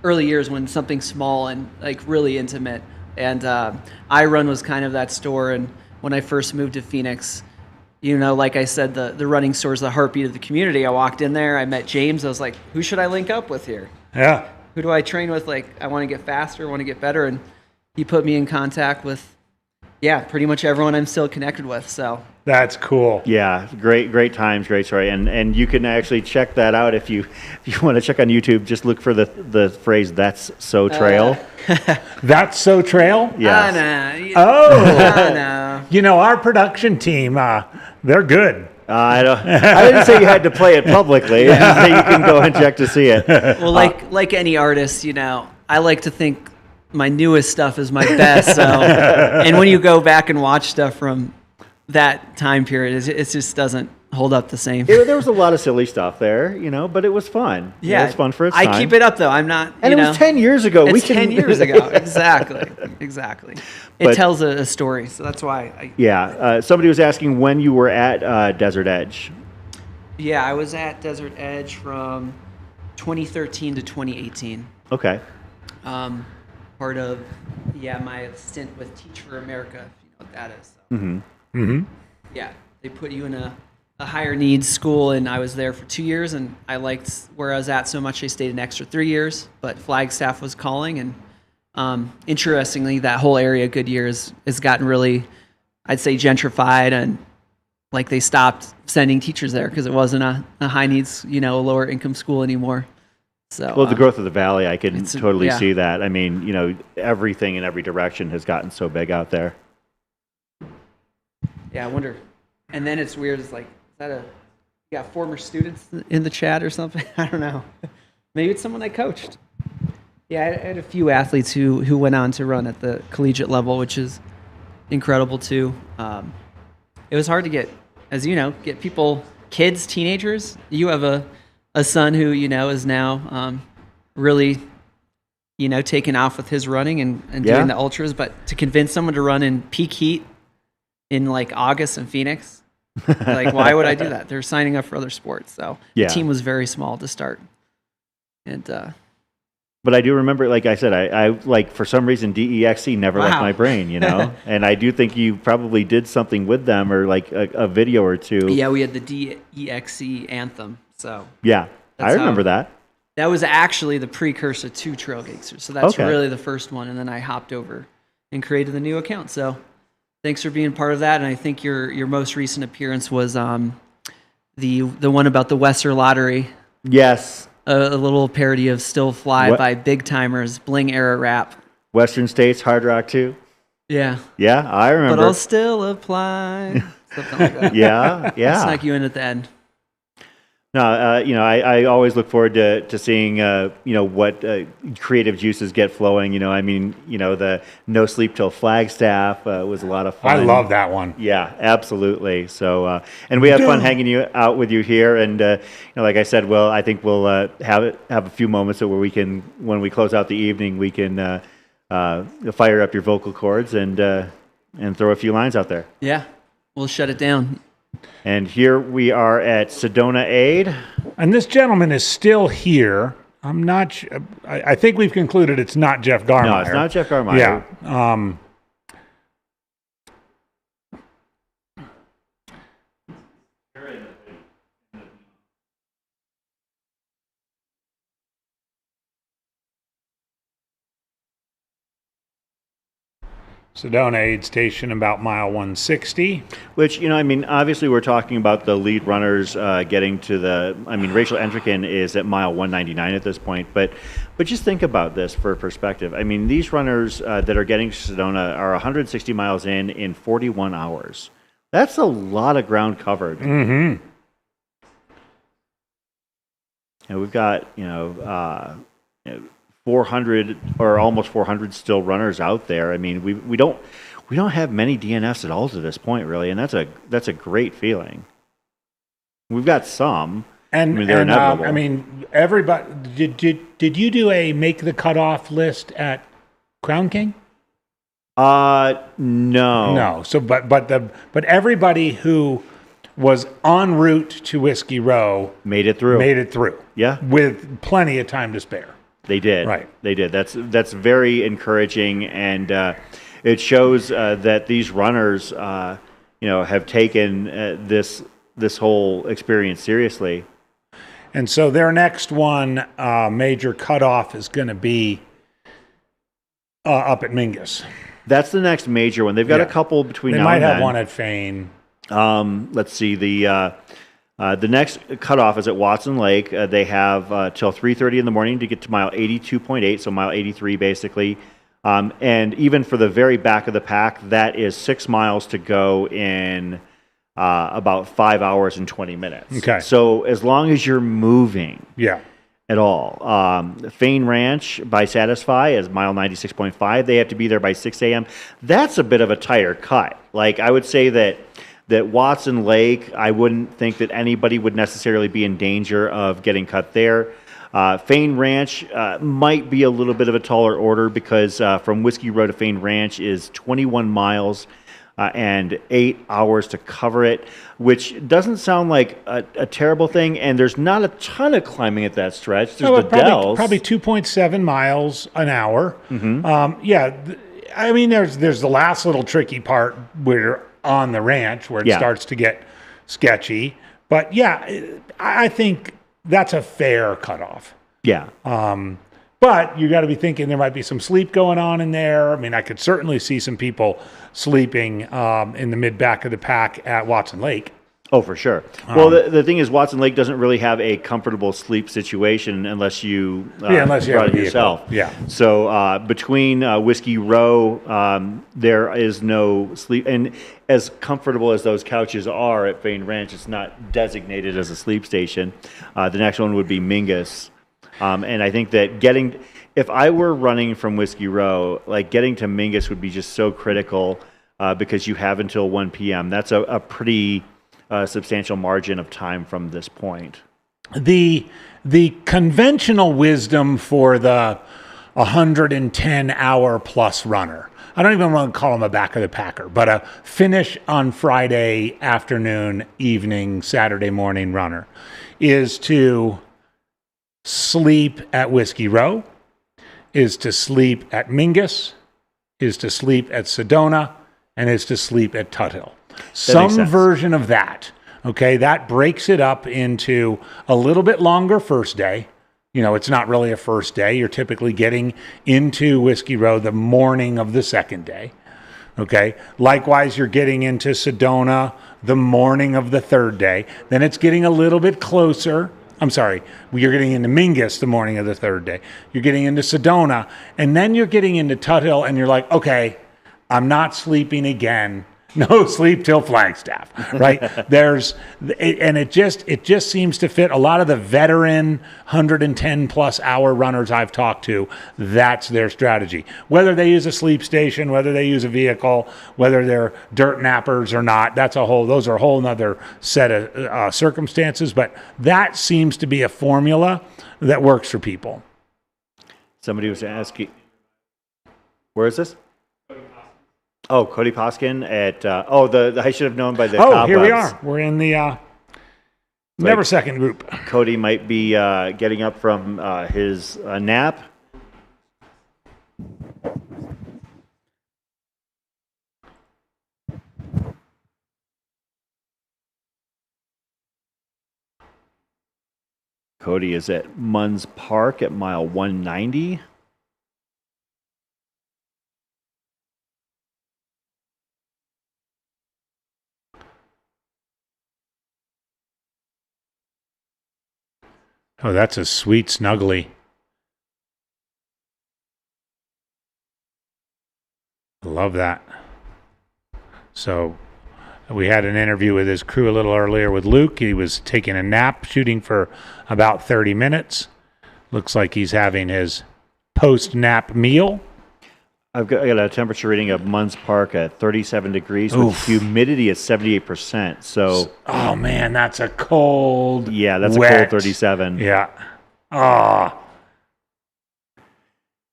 early years when something's small and really intimate. And I Run was kind of that store, and when I first moved to Phoenix, like I said, the running store is the heartbeat of the community. I walked in there, I met James, I was like, who should I link up with here? Yeah. Who do I train with? I want to get faster, I want to get better, and he put me in contact with, pretty much everyone I'm still connected with, so. That's cool. Yeah, great times, great story, and you can actually check that out if you want to check on YouTube. Just look for the phrase "That's So Trail." That's So Trail. Yes. No. Our production team, they're good. I didn't say you had to play it publicly. I just say you can go and check to see it. Well, like any artist, I like to think my newest stuff is my best. So, and when you go back and watch stuff from that time period, it just doesn't hold up the same. There was a lot of silly stuff there, but it was fun. Yeah, it was fun for its I time. keep it up though. I'm not. And it was 10 years ago. It's 10 years ago. Exactly. It But- tells a story, so that's why. Somebody was asking when you were at Desert Edge. Yeah, I was at Desert Edge from 2013 to 2018. Okay. Part of my stint with Teach for America, if you know what that is. So. Mm-hmm. Yeah, they put you in a higher needs school, and I was there for 2 years, and I liked where I was at so much I stayed an extra 3 years, but Flagstaff was calling, and interestingly, that whole area, Goodyear, has gotten really, I'd say, gentrified, and like they stopped sending teachers there because it wasn't a high needs, lower income school anymore. So, Well, the growth of the valley, I can it's totally yeah. see that. I mean, everything in every direction has gotten so big out there. Yeah, I wonder. And then it's weird. It's like, is that you got former students in the chat or something? I don't know. Maybe it's someone I coached. Yeah, I had a few athletes who went on to run at the collegiate level, which is incredible too. It was hard to get, as you know, get people, kids, teenagers. You have a son who, is now really, taking off with his running and Yeah. doing the ultras. But to convince someone to run in peak heat in like August in Phoenix, like, why would I do that? They're signing up for other sports. So Yeah. the team was very small to start. And But I do remember, like I said, I like, for some reason, DEXC never left Wow. my brain, and I do think you probably did something with them, or like a video or two. yeah, we had the DEXC anthem. So Yeah, I That's remember how- that. that was actually the precursor to Trail Geeks. So that's Okay. really the first one. And then I hopped over and created the new account. So thanks for being part of that. And I think your most recent appearance was the one about the Western Lottery. Yes. A little parody of Still Fly What- by Big Timers, Bling Era Rap. Western States Hard Rock 2. Yeah. Yeah, I remember. But I'll still apply. Something like that. Yeah. Snuck you in at the end. No, I always look forward to seeing, what creative juices get flowing. The No Sleep Till Flagstaff was a lot of fun. I love that one. Yeah, absolutely. So, and we have fun hanging out with you here. And, like I said, I think we'll have a few moments where we can, when we close out the evening, we can fire up your vocal cords and throw a few lines out there. Yeah. We'll shut it down. And here we are at Sedona Aid. And this gentleman is still here. I'm not sure. I think we've concluded it's not Jeff Garmeyer. No, it's not Jeff Garmeyer. Yeah. Sedona Aid Station about mile 160. Which, obviously we're talking about the lead runners getting to Rachel Entrekin is at mile 199 at this point, but just think about this for perspective. These runners that are getting to Sedona are 160 miles in 41 hours. That's a lot of ground covered. Mm-hmm. And we've got, 400 or almost 400 still runners out there. We don't have many DNFs at all to this point, really, and that's a great feeling. We've got some, and they're inevitable. Everybody, did you do a make the cutoff list at Crown King? No. No. So, but everybody who was en route to Whiskey Row made it through. Yeah, with plenty of time to spare. They did. Right. They did. That's very encouraging, and it shows that these runners, have taken this whole experience seriously. And so their next one, major cutoff, is going to be up at Mingus. That's the next major one. They've got a couple between now and then. They might have one at Fane. Let's see. The next cutoff is at Watson Lake. They have till 3:30 in the morning to get to mile 82.8, so mile 83 basically. And even for the very back of the pack, that is 6 miles to go in about 5 hours and 20 minutes. Okay. So as long as you're moving. Yeah. At all. Fane Ranch by Satisfy is mile 96.5. They have to be there by 6 a.m. That's a bit of a tighter cut. Like, I would say that that Watson Lake, I wouldn't think that anybody would necessarily be in danger of getting cut there. Fain Ranch might be a little bit of a taller order because from Whiskey Row to Fain Ranch is 21 miles and 8 hours to cover it, which doesn't sound like a terrible thing. And there's not a ton of climbing at that stretch. There's the Dells. Probably 2.7 miles an hour. I mean, there's the last little tricky part where on the ranch where it starts to get sketchy. But yeah, I think that's a fair cutoff. Yeah. But you got to be thinking there might be some sleep going on in there. I mean, I could certainly see some people sleeping in the mid back of the pack at Watson Lake. Oh, for sure. Well, the thing is, Watson Lake doesn't really have a comfortable sleep situation unless you unless you have it yourself. Yeah. So between Whiskey Row, there is no sleep, and as comfortable as those couches are at Fain Ranch, it's not designated as a sleep station. The next one would be Mingus, and I think that if I were running from Whiskey Row, like getting to Mingus would be just so critical because you have until 1 p.m. That's a pretty substantial margin of time from this point. The conventional wisdom for the 110-hour plus runner, I don't even want to call him a back of the packer, but a finish on Friday afternoon, evening, Saturday morning runner, is to sleep at Whiskey Row, is to sleep at Mingus, is to sleep at Sedona, and is to sleep at Tuthill. Some version of that. Okay, that breaks it up into a little bit longer first day. You know, it's not really a first day. You're typically getting into Whiskey Row the morning of the second day. Okay, likewise, you're getting into Sedona the morning of the third day. Then it's getting a little bit closer. I'm sorry, you're getting into Mingus the morning of the third day. You're getting into Sedona, and then you're getting into Tuthill, and you're like, okay, I'm not sleeping again. No sleep till Flagstaff, right? It just seems to fit a lot of the veteran 110 plus hour runners I've talked to. That's their strategy. Whether they use a sleep station, whether they use a vehicle, whether they're dirt nappers or not, those are a whole nother set of circumstances. But that seems to be a formula that works for people. Somebody was asking, where is this? Oh, Cody Poskin at I should have known by the cobwebs. Here we are. We're in the never second group. Cody might be getting up from his nap. Cody is at Munns Park at mile 190. Oh, that's a sweet snuggly. Love that. So we had an interview with his crew a little earlier with Luke. He was taking a nap, shooting for about 30 minutes. Looks like he's having his post-nap meal. I got a temperature reading of Munns Park at 37 degrees with humidity at 78%. So, oh man, that's a cold. Yeah, that's wet. a cold 37. Yeah. I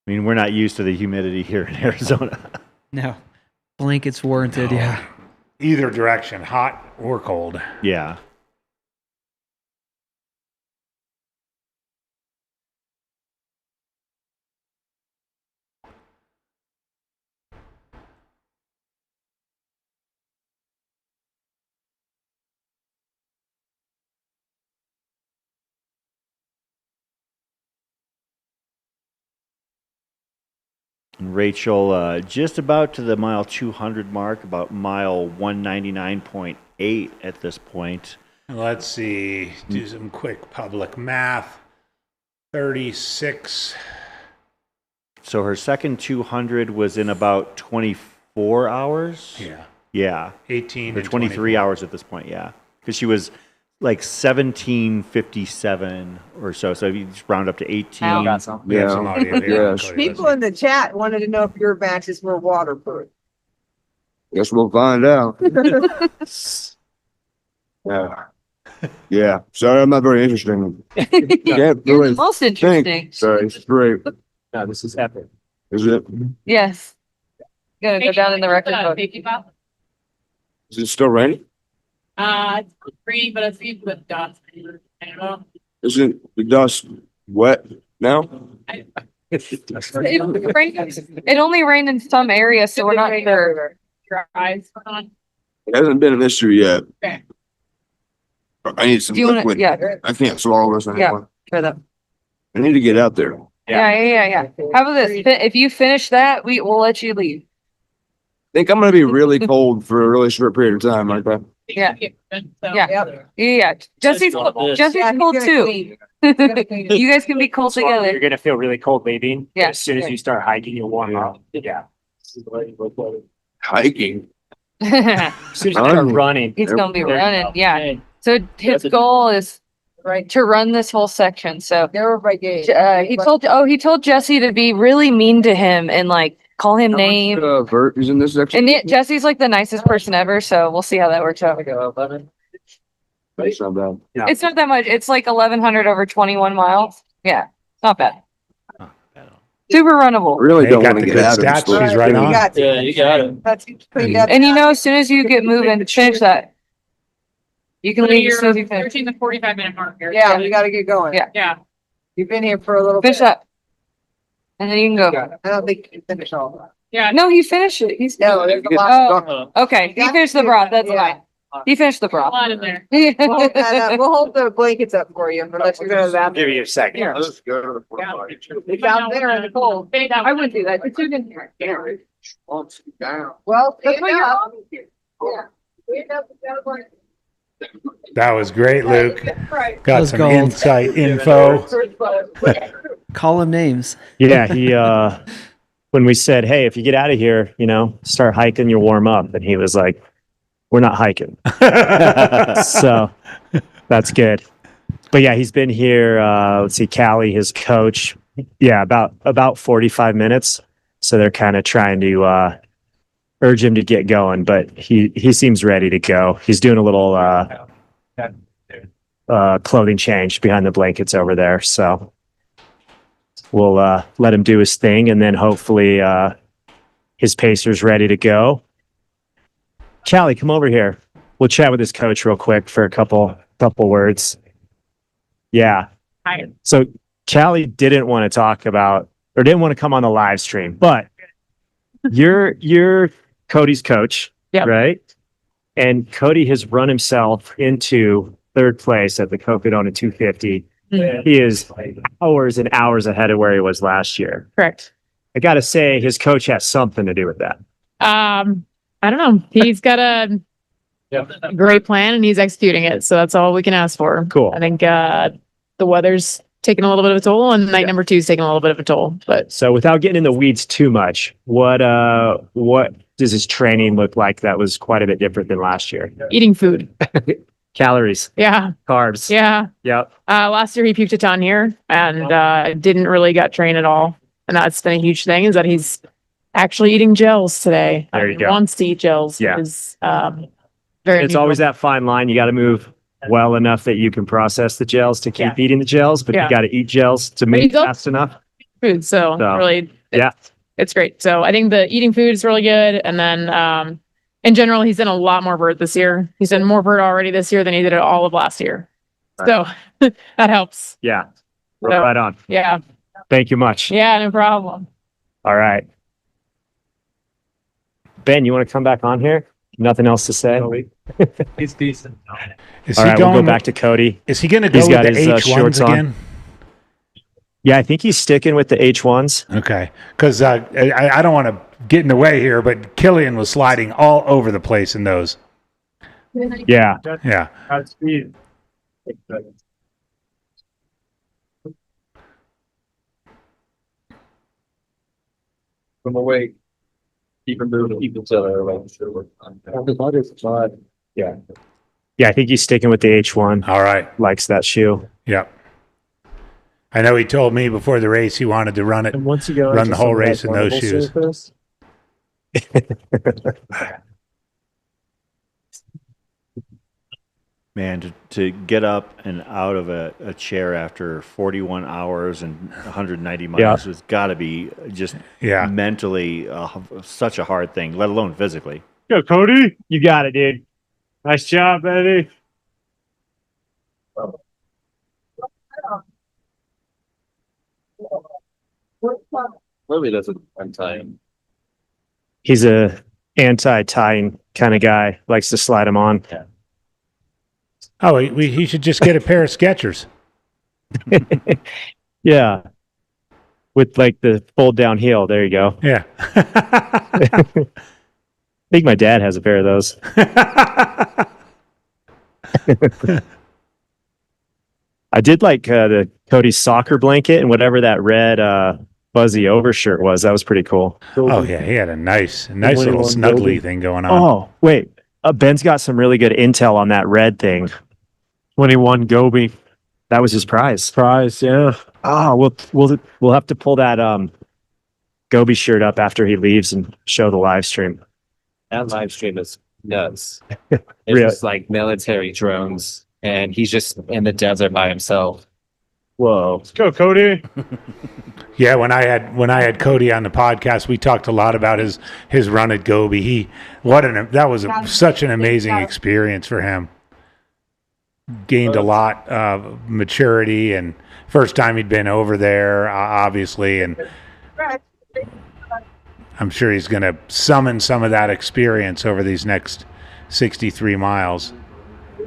mean, we're not used to the humidity here in Arizona. No, blankets warranted. Yeah. Either direction, hot or cold. Yeah. Rachel, just about to the mile 200 mark, about mile 199.8 at this point. Let's see, do some quick public math. 36. So her second 200 was in about 24 hours? Yeah. Yeah. 18 or 23 hours at this point, yeah. Because she was like 17:57 or so. So if you just round up to 18. Got some. We have some audio here. People in the chat wanted to know if your matches were waterproof. Guess we'll find out. Yeah. Yeah. Sorry, I'm not very interesting. You're the most interesting. Sorry, it's great. No, this is epic. Is it? Yes. Gonna go down in the record book. Is it still raining? It's green, but it's even with dots. Isn't the dust wet now? It only rained in some areas, so we're not sure. Your eyes on. It hasn't been an issue yet. Okay. I need some Do you wanna- liquid. yeah. I can't swallow this anymore. For them. I need to get out there. Yeah. How about this? If you finish that, we'll let you leave. I think I'm gonna be really cold for a really short period of time like that. Yeah. Yeah. Jesse's cold too. You guys can be cold together. You're gonna feel really cold leaving. Yeah. As soon as you start hiking, you'll warm up. Yeah. Hiking. As soon as you start running. He's gonna be running. Yeah. So his goal is to run this whole section. So he told Jesse to be really mean to him and like call him names. Vert is in this section. And Jesse's like the nicest person ever, so we'll see how that works out. That's not bad. It's not that much. It's like 1,100 over 21 miles. Yeah, not bad. Super runnable. Really Hey, don't got want to the get good out of stats. this. She's right on. Yeah, you got it. And as soon as you get moving, finish that. You can leave as soon as you finish. 13 to 45-minute mark here. Yeah, we gotta get going. Yeah. Yeah. You've been here for a little Finish bit. that. And then you can go. I don't think you can finish all of that. Yeah. No, he finished it. He's No, there's a lot. okay. He finished the broth. That's fine. He finished the broth. A lot in there. We'll hold that up. We'll hold the blankets up for you unless you're gonna have. Give you a second. Here. Let's go to the front line. It's out there in the cold. I wouldn't do that. It's in here. Once down. Well, That's what stand you're up. Yeah. Stand up, stand up. That was great, Luke. Right. Got was some gold. insight info. Call them names. Yeah, he when we said, "Hey, if you get out of here, start hiking, you'll warm up," and he was like, "We're not hiking." So that's good. But yeah, he's been here. Let's see, Callie, his coach. Yeah, about 45 minutes. So they're kind of trying to urge him to get going, but he seems ready to go. He's doing a little clothing change behind the blankets over there. So we'll let him do his thing, and then hopefully his pacer's ready to go. Callie, come over here. We'll chat with his coach real quick for a couple words. Yeah. Hi. So Callie didn't want to talk about or didn't want to come on the live stream, but you're Cody's coach, right? And Cody has run himself into third place at the Cocodona 250. Mhm. He is hours and hours ahead of where he was last year. Correct. I got to say, his coach has something to do with that. I don't know. He's got a great plan and he's executing it. So that's all we can ask for. Cool. I think the weather's taking a little bit of a toll and night number 2 is taking a little bit of a toll. But So without getting in the weeds too much, what does his training look like that was quite a bit different than last year? eating food. Calories, Yeah. carbs. Yeah. Yep. Last year he puked a ton here and didn't really get trained at all. And that's been a huge thing is that he's actually eating gels today. There you He go. wants to eat gels. Yeah. Is, very It's always that fine line. You got to move well enough that you can process the gels to keep Yeah. eating the gels, but Yeah. you got to eat gels to But make he's also- fast enough. food. So So, really, Yeah. it's great. So I think the eating food is really good. And then in general, he's done a lot more vert this year. He's done more vert already this year than he did all of last year. So that helps. Yeah. So, Right on. Yeah. Thank you much. Yeah, no problem. All right. Ben, you want to come back on here? Nothing else to say? He's decent. Is All he right, we'll going go back with- to Cody. Is he going to go He's with got the his, H1s shorts on. again? Yeah, I think he's sticking with the H1s. Okay. Because I don't want to get in the way here, but Killian was sliding all over the place in those. Yeah. Yeah. That's speed. From awake. Keep him moving, keep each other like sure. Yeah. Yeah, I think he's sticking with the H1. All right. Likes that shoe. Yep. I know he told me before the race he wanted to run it, And once you go run into the whole some of race that in those runnable shoes. surface- Man, to get up and out of a chair after 41 hours and 190 miles has got to be just mentally such a hard thing, let alone physically. Go, Cody. You got it, dude. Nice job, baby. Really doesn't untie him. He's a anti-tying kind of guy. Likes to slide him on. Yeah. Oh, he should just get a pair of Skechers. Yeah. With like the fold down heel. There you go. Yeah. I think my dad has a pair of those. I did like the Cody's soccer blanket and whatever that red fuzzy overshirt was. That was pretty cool. Oh yeah, he had a nice little snuggly thing going on. Oh wait, Ben's got some really good intel on that red thing. 21 Gobi. That was his prize. Yeah. Oh, we'll have to pull that Gobi shirt up after he leaves and show the live stream. That live stream is nuts. It's Really? just like military drones, and he's just in the desert by himself. Whoa. Let's go, Cody. Yeah, when I had Cody on the podcast, we talked a lot about his run at Gobi. That was such an amazing experience for him. Gained a lot of maturity, and first time he'd been over there, obviously, and I'm sure he's going to summon some of that experience over these next 63 miles.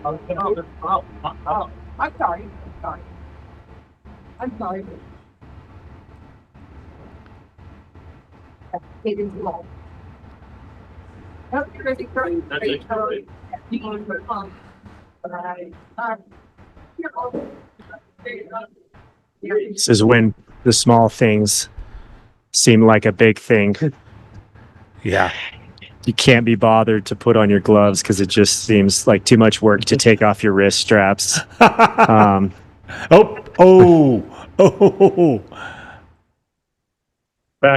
I'm sorry. I'm sorry. This is when the small things seem like a big thing. Yeah. You can't be bothered to put on your gloves because it just seems like too much work to take off your wrist straps. Back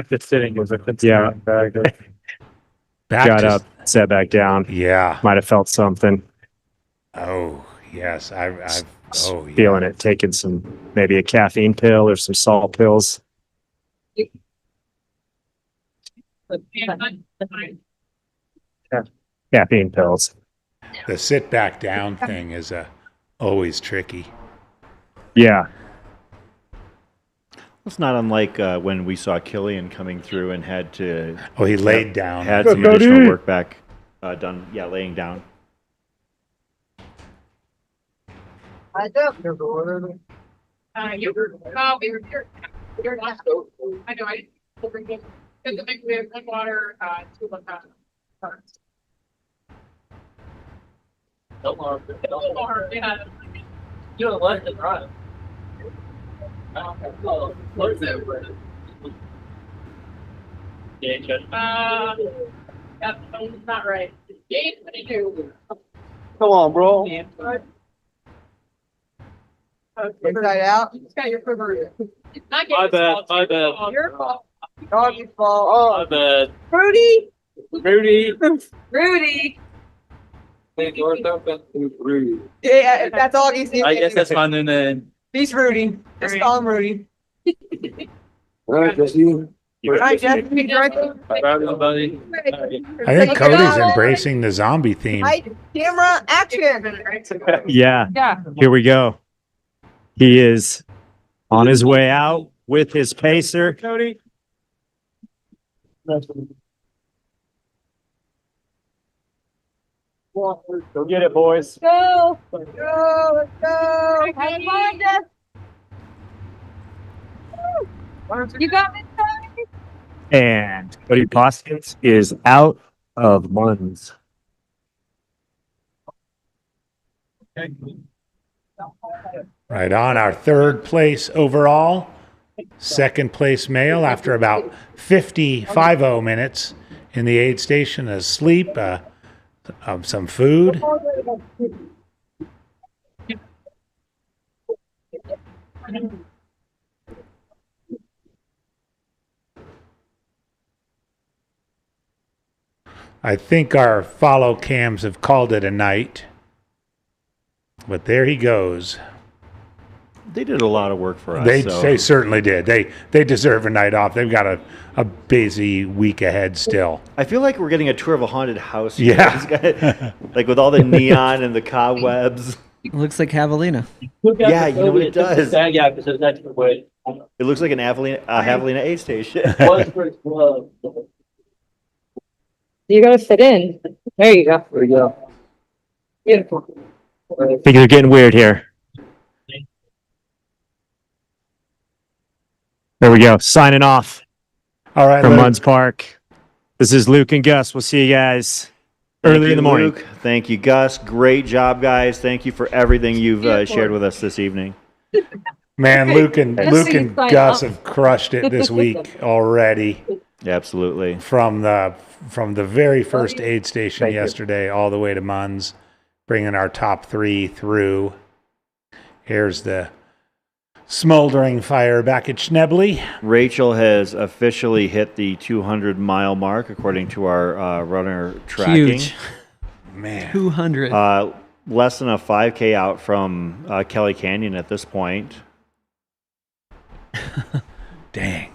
to sitting was a concern. Got up, sat back down. Yeah. Might have felt something. Oh, yes. I've feeling it, taking maybe a caffeine pill or some salt pills. Caffeine pills. The sit back down thing is always tricky. Yeah. It's not unlike when we saw Killian coming through and had to. Oh, he laid down. Had some additional work back done. Yeah, laying down. I don't know. You're not. I know. I will bring it. Because it makes me have one water, 2 look out. Yeah. You don't let it run. Where's it? That's not right. Game 22. Come on, bro. Inside out. It's got your quiver. It's not My bad. My bad. Your fault. Doggy's fault. Oh, My bad. Rudy. Rudy. Hey, doors open. Rudy. Yeah, that's doggy's name. I guess that's my new name. He's Rudy. Just call him Rudy. All right, that's you. All right, Jeff. Bye, everybody. I think Cody's embracing the zombie theme. Hi, camera, action. Yeah. Yeah. Here we go. He is on his way out with his pacer. Cody. Go get it, boys. Go. Let's go. Have fun, Jeff. You got this, Tony? And Cody Poskin is out of Munns. Right on. Our third place overall. Second place male after about 50 minutes in the aid station, asleep, some food. I think our follow cams have called it a night. But there he goes. They did a lot of work for us. They certainly did. They deserve a night off. They've got a busy week ahead still. I feel like we're getting a tour of a haunted house. Yeah. Like with all the neon and the cobwebs. It looks like Javelina. Yeah, you know what it does. Yeah, because that's the way. It looks like an Javelina aid station. You gotta fit in. There you go. There you go. Beautiful. I think they're getting weird here. There we go. Signing off. All right. From Munds Park. This is Luke and Gus. We'll see you guys early in the morning. Luke. Thank you, Gus. Great job, guys. Thank you for everything you've shared with us this evening. Man, Luke and Gus have crushed it this week already. Absolutely. From the very first aid station yesterday all the way to Munds, bringing our top 3 through. Here's the smoldering fire back at Schnebly. Rachel has officially hit the 200-mile mark according to our runner tracking. Huge. Man. 200. Less than a 5K out from Kelly Canyon at this point. Dang.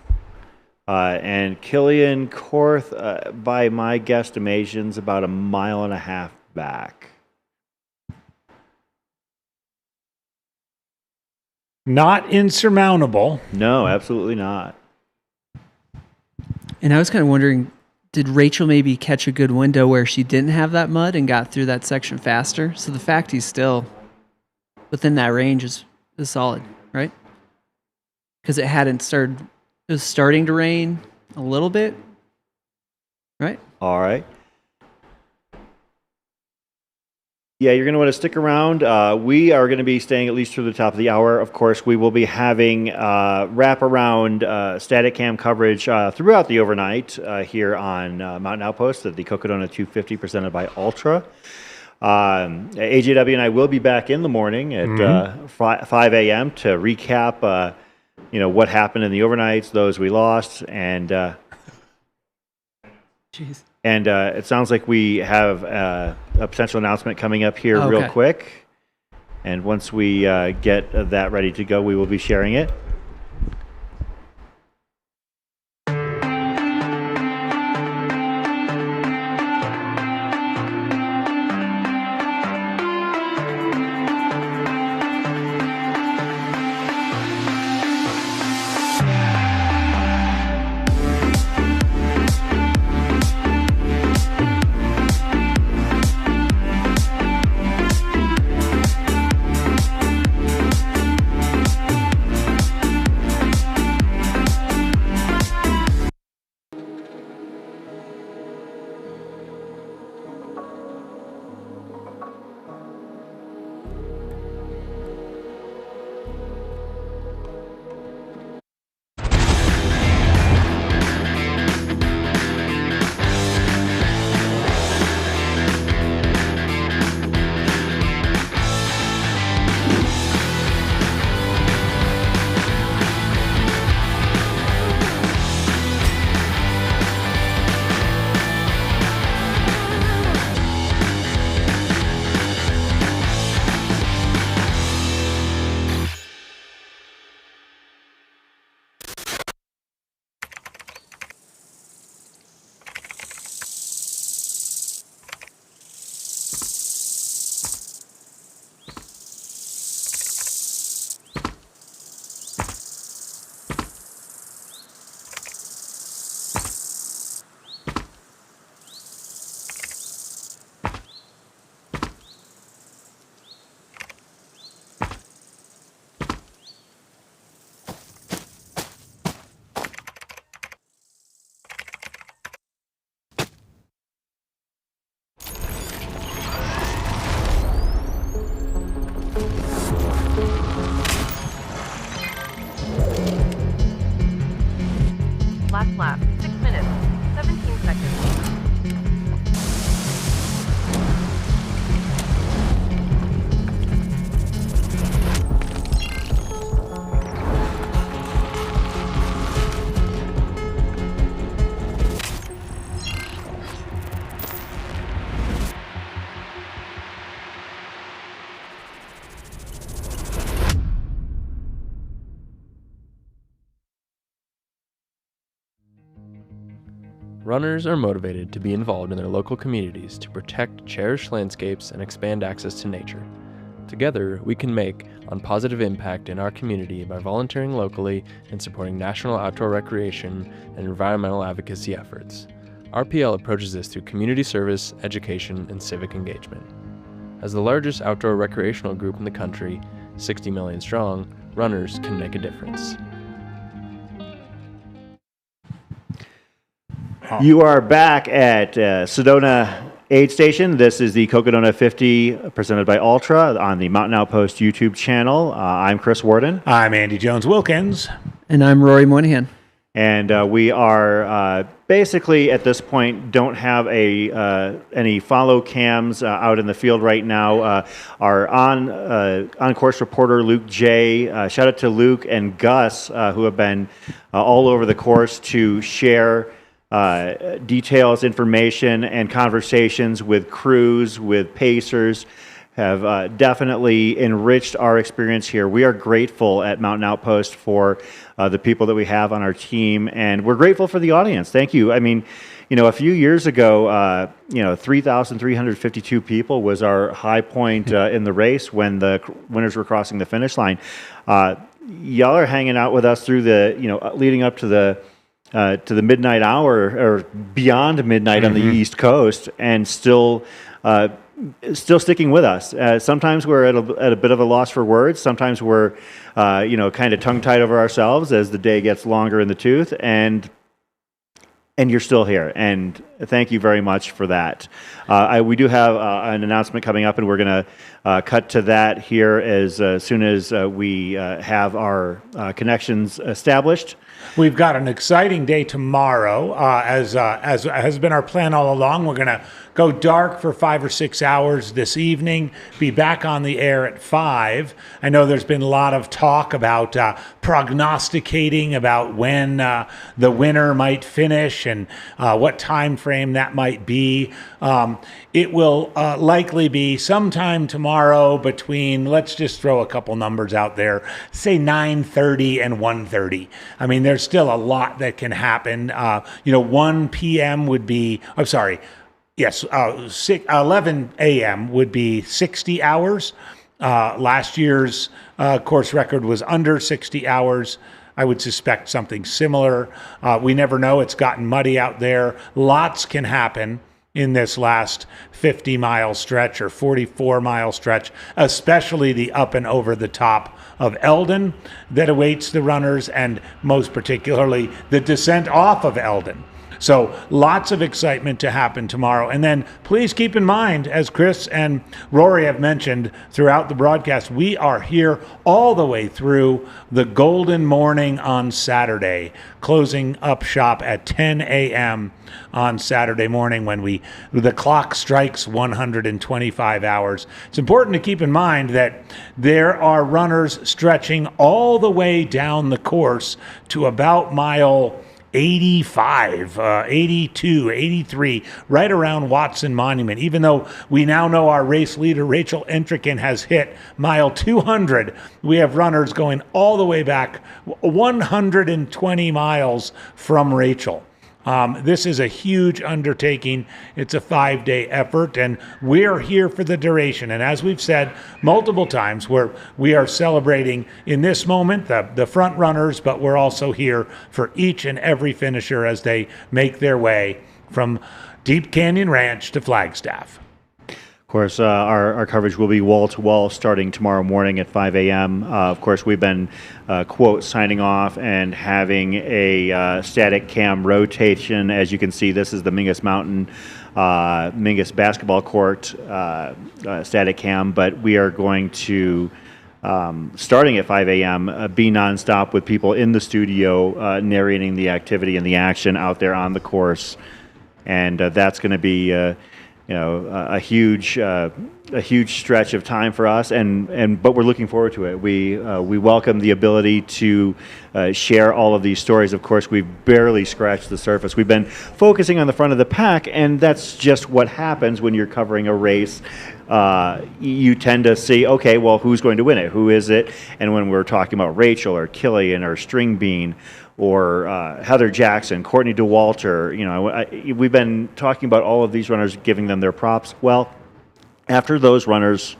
And Killian Korth, by my guesstimations, about 1.5 miles back. Not insurmountable. No, absolutely not. And I was kind of wondering, did Rachel maybe catch a good window where she didn't have that mud and got through that section faster? So the fact he's still within that range is solid, right? Because it hadn't started, it was starting to rain a little bit, right? All right. Yeah, you're going to want to stick around. We are going to be staying at least through the top of the hour. Of course, we will be having wraparound static cam coverage throughout the overnight here on Mountain Outpost at the Cocodona 250 presented by Ultra. AJW and I will be back in the morning at 5 a.m. to recap, what happened in the overnights, those we lost, and Jeez. And it sounds like we have a potential announcement coming up here real quick. And once we get that ready to go, we will be sharing it. runners are motivated to be involved in their local communities to protect cherished landscapes and expand access to nature. Together, we can make a positive impact in our community by volunteering locally and supporting national outdoor recreation and environmental advocacy efforts. RPL approaches this through community service, education, and civic engagement. As the largest outdoor recreational group in the country, 60 million strong, runners can make a difference. You are back at Sedona Aid Station. This is the Cocodona 50 presented by Ultra on the Mountain Outpost YouTube channel. I'm Chris Warden. I'm Andy Jones-Wilkins. And I'm Rory Moynihan. And we are basically at this point don't have any follow cams out in the field right now. Our on-course reporter Luke J. Shout out to Luke and Gus who have been all over the course to share details, information, and conversations with crews, with pacers, have definitely enriched our experience here. We are grateful at Mountain Outpost for the people that we have on our team, and we're grateful for the audience. Thank you. I mean, a few years ago, 3,352 people was our high point in the race when the winners were crossing the finish line. Y'all are hanging out with us through the, leading up to the midnight hour or beyond midnight on the East Coast, and still sticking with us. Sometimes we're at a bit of a loss for words. Sometimes we're, kind of tongue-tied over ourselves as the day gets longer in the tooth, and you're still here. And thank you very much for that. We do have an announcement coming up, and we're going to cut to that here as soon as we have our connections established. We've got an exciting day tomorrow. As has been our plan all along, we're going to go dark for 5 or 6 hours this evening, be back on the air at 5. I know there's been a lot of talk about prognosticating about when the winner might finish and what time frame that might be. It will likely be sometime tomorrow between, let's just throw a couple numbers out there, say 9:30 and 1:30. I mean, there's still a lot that can happen. 1 p.m. would be, 11 a.m. would be 60 hours. Last year's course record was under 60 hours. I would suspect something similar. We never know. It's gotten muddy out there. Lots can happen in this last 50-mile stretch or 44-mile stretch, especially the up and over the top of Eldon that awaits the runners, and most particularly the descent off of Eldon. So lots of excitement to happen tomorrow. And then please keep in mind, as Chris and Rory have mentioned throughout the broadcast, we are here all the way through the golden morning on Saturday, closing up shop at 10 a.m. on Saturday morning when the clock strikes 125 hours. It's important to keep in mind that there are runners stretching all the way down the course to about mile 85, 82, 83, right around Watson Monument. Even though we now know our race leader, Rachel Entrekin, has hit mile 200, we have runners going all the way back 120 miles from Rachel. This is a huge undertaking. It's a 5-day effort, and we're here for the duration. And as we've said multiple times, we are celebrating in this moment the front runners, but we're also here for each and every finisher as they make their way from Deep Canyon Ranch to Flagstaff. Of course, our coverage will be wall-to-wall starting tomorrow morning at 5 a.m. Of course, we've been, quote, signing off and having a static cam rotation. As you can see, this is the Mingus Mountain, Mingus basketball court static cam, but we are going to, starting at 5 a.m., be nonstop with people in the studio narrating the activity and the action out there on the course. And that's going to be a huge stretch of time for us, but we're looking forward to it. We welcome the ability to share all of these stories. Of course, we've barely scratched the surface. We've been focusing on the front of the pack, and that's just what happens when you're covering a race. You tend to see, okay, well, who's going to win it? Who is it? And when we're talking about Rachel or Killian or String Bean, or Heather Jackson, Courtney Dauwalter. We've been talking about all of these runners, giving them their props. Well, after those runners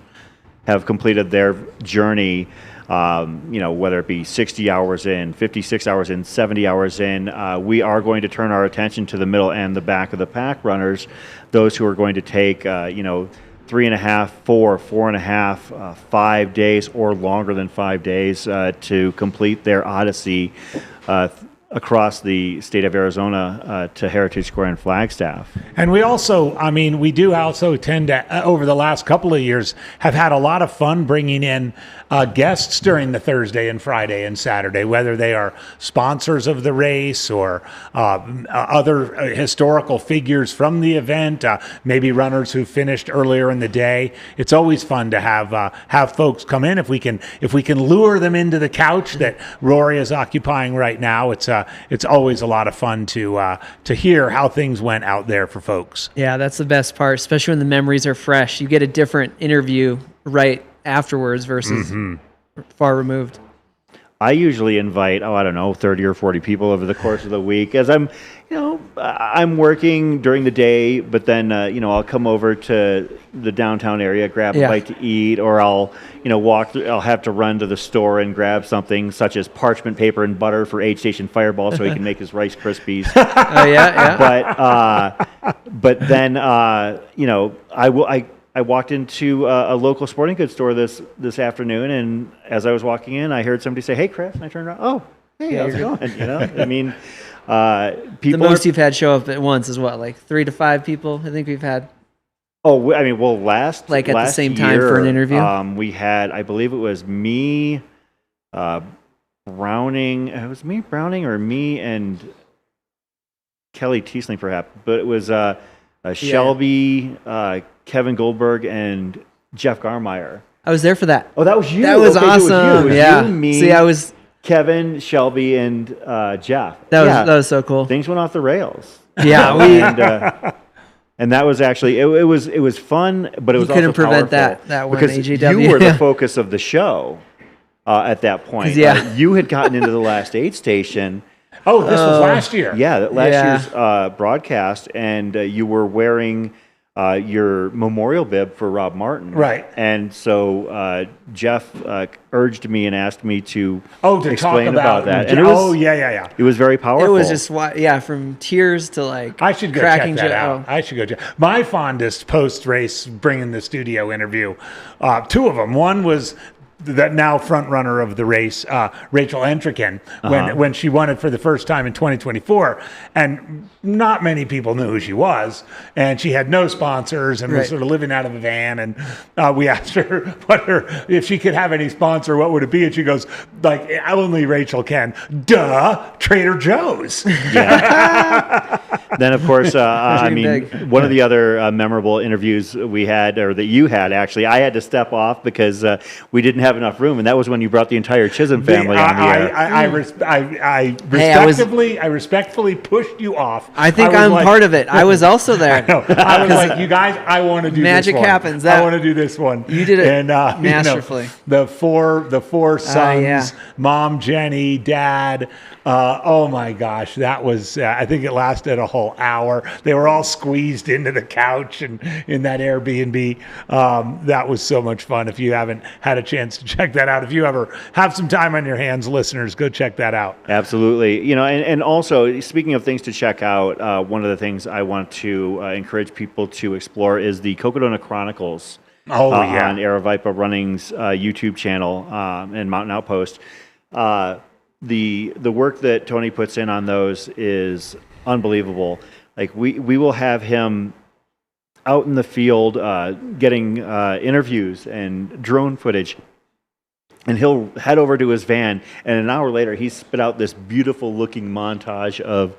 have completed their journey, whether it be 60 hours in, 56 hours in, 70 hours in, we are going to turn our attention to the middle and the back of the pack runners, those who are going to take, 3.5, 4.5, 5 days or longer than 5 days to complete their odyssey across the state of Arizona to Heritage Square in Flagstaff. And we also, we do also tend to, over the last couple of years, have had a lot of fun bringing in guests during the Thursday and Friday and Saturday, whether they are sponsors of the race or other historical figures from the event, maybe runners who finished earlier in the day. It's always fun to have folks come in. If we can lure them into the couch that Rory is occupying right now, it's always a lot of fun to hear how things went out there for folks. Yeah, that's the best part, especially when the memories are fresh. You get a different interview right afterwards versus far removed. I usually invite, 30 or 40 people over the course of the week, as I'm working during the day, but then, I'll come over to the downtown area, grab a bite to eat, or I'll have to run to the store and grab something such as parchment paper and butter for Aid Station Fireball so he can make his Rice Krispies. But then, I walked into a local sporting goods store this afternoon, and as I was walking in, I heard somebody say, "Hey, Crest," and I turned around, "Oh, hey, how's it going?" People. The most you've had show up at once is what, like 3 to 5 people? I think we've had. Last at the same time year, for an interview. We had, I believe it was me, Browning. It was me, Browning, or me and Kelly Teesling, perhaps. But it was Shelby, Kevin Goldberg, and Jeff Garmeyer. I was there for that. Oh, that was you. That was okay, awesome. So it was Yeah. you, me, See, I was Kevin, Shelby, and Jeff. That was so cool. Things went off the rails. Yeah, and that was actually it was fun, but it was couldn't also prevent powerful that one, because AJW. you were the focus of the show at that point. You had gotten into the last aid station. Oh, this was last year. Yeah, last year's broadcast, and you were wearing your memorial bib for Rob Martin. Right. And so Jeff urged me and asked me to explain talk about that. And it was, It was very powerful. It was just from tears to like I should go cracking check that out. I should go check. My fondest post-race bringing the studio interview, 2 of them. One was that now front runner of the race, Rachel Entrekin, when she won it for the first time in 2024, and not many people knew who she was, and she had no sponsors and was sort of living out of a van, and we asked her if she could have any sponsor, what would it be, and she goes, like, only Rachel can. Duh, Trader Joe's. Then, of course, one of the other memorable interviews we had, or that you had, actually, I had to step off because we didn't have enough room, and that was when you brought the entire Chisholm family on the air. I respectfully pushed you off. I think I'm part of it. I was also there. I was like, you guys, I want to do magic this one. happens. I want to do this one. You did it and, masterfully. The four sons, Mom, Jenny, Dad. Oh my gosh, that was. I think it lasted a whole hour. They were all squeezed into the couch and in that Airbnb. That was so much fun. If you haven't had a chance to check that out, if you ever have some time on your hands, listeners, go check that out. Absolutely. And also, speaking of things to check out, one of the things I want to encourage people to explore is the Cocodona Chronicles on Aravaipa Running's YouTube channel and Mountain Outpost. The work that Tony puts in on those is unbelievable. Like we will have him out in the field getting interviews and drone footage, and he'll head over to his van, and an hour later he spit out this beautiful looking montage of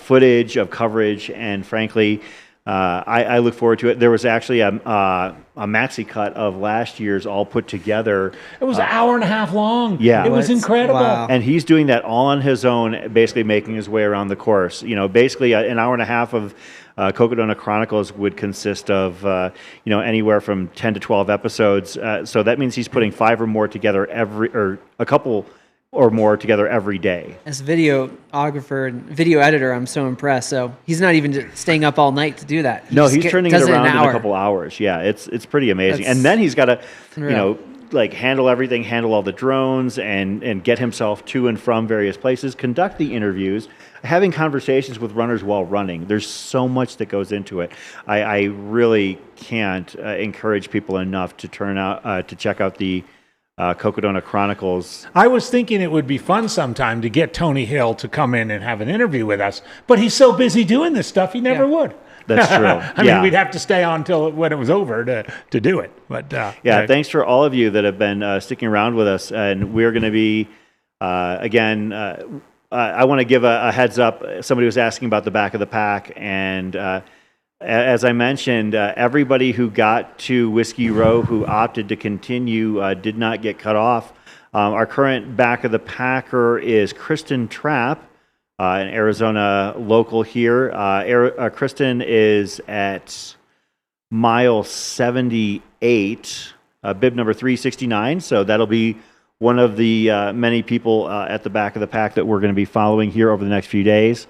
footage, of coverage, and frankly, I look forward to it. There was actually a maxi cut of last year's all put together. It was an hour and a half long. Yeah. It was incredible. Wow. And he's doing that all on his own, basically making his way around the course. Basically an hour and a half of Cocodona Chronicles would consist of, anywhere from 10 to 12 episodes. So that means he's putting 5 or more together a couple or more together every day. As a videographer and video editor, I'm so impressed. So he's not even staying up all night to do that. No, he's turning it does around an in a hour. couple hours. Yeah, it's pretty amazing. That's And then he's got to, unreal. like handle everything, handle all the drones, and get himself to and from various places, conduct the interviews, having conversations with runners while running. There's so much that goes into it. I really can't encourage people enough to turn out to check out the Cocodona Chronicles. I was thinking it would be fun sometime to get Tony Hill to come in and have an interview with us, but he's so busy doing this stuff, he never would. That's true. I mean, we'd have to stay on till when it was over to do it. But yeah, thanks for all of you that have been sticking around with us. And we're going to be, again, I want to give a heads up. Somebody was asking about the back of the pack. And as I mentioned, everybody who got to Whiskey Row who opted to continue did not get cut off. Our current back of the packer is Kristen Trapp, an Arizona local here. Kristen is at mile 78, bib number 369. So that'll be one of the many people at the back of the pack that we're going to be following here over the next few days.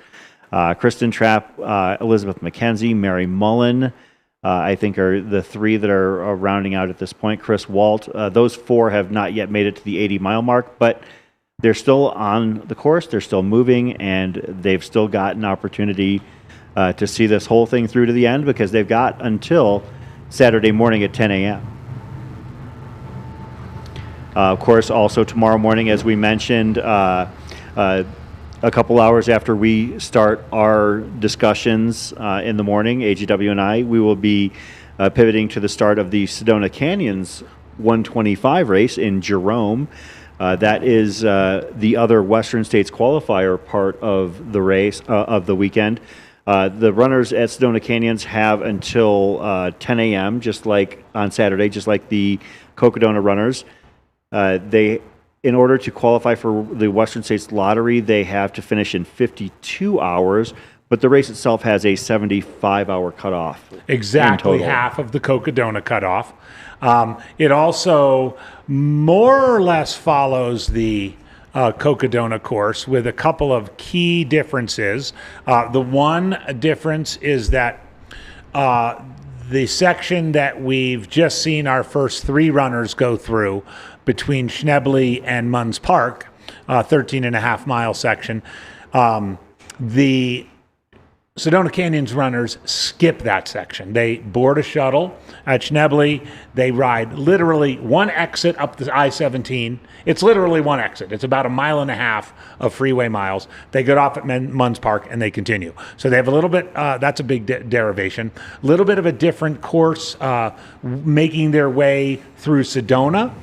Kristen Trapp, Elizabeth McKenzie, Mary Mullen, I think are the three that are rounding out at this point. Chris Walt. Those four have not yet made it to the 80-mile mark, but they're still on the course. They're still moving, and they've still got an opportunity to see this whole thing through to the end because they've got until Saturday morning at 10 a.m. Of course, also tomorrow morning, as we mentioned, a couple hours after we start our discussions in the morning, AGW and I, we will be pivoting to the start of the Sedona Canyons 125 race in Jerome. That is the other Western States qualifier part of the race, of the weekend. The runners at Sedona Canyons have until 10 a.m., just like on Saturday, just like the Cocodona runners. In order to qualify for the Western States Lottery, they have to finish in 52 hours, but the race itself has a 75-hour cutoff. Exactly half of the Cocodona cutoff. It also more or less follows the Cocodona course with a couple of key differences. The one difference is that the section that we've just seen our first three runners go through between Schnebly and Munns Park, 13.5-mile section, the Sedona Canyons runners skip that section. They board a shuttle at Schnebly. They ride literally one exit up the I-17. It's literally one exit. It's about 1.5 miles of freeway miles. They get off at Munns Park and they continue. So they have a little bit, that's a big derivation, a little bit of a different course, making their way through Sedona.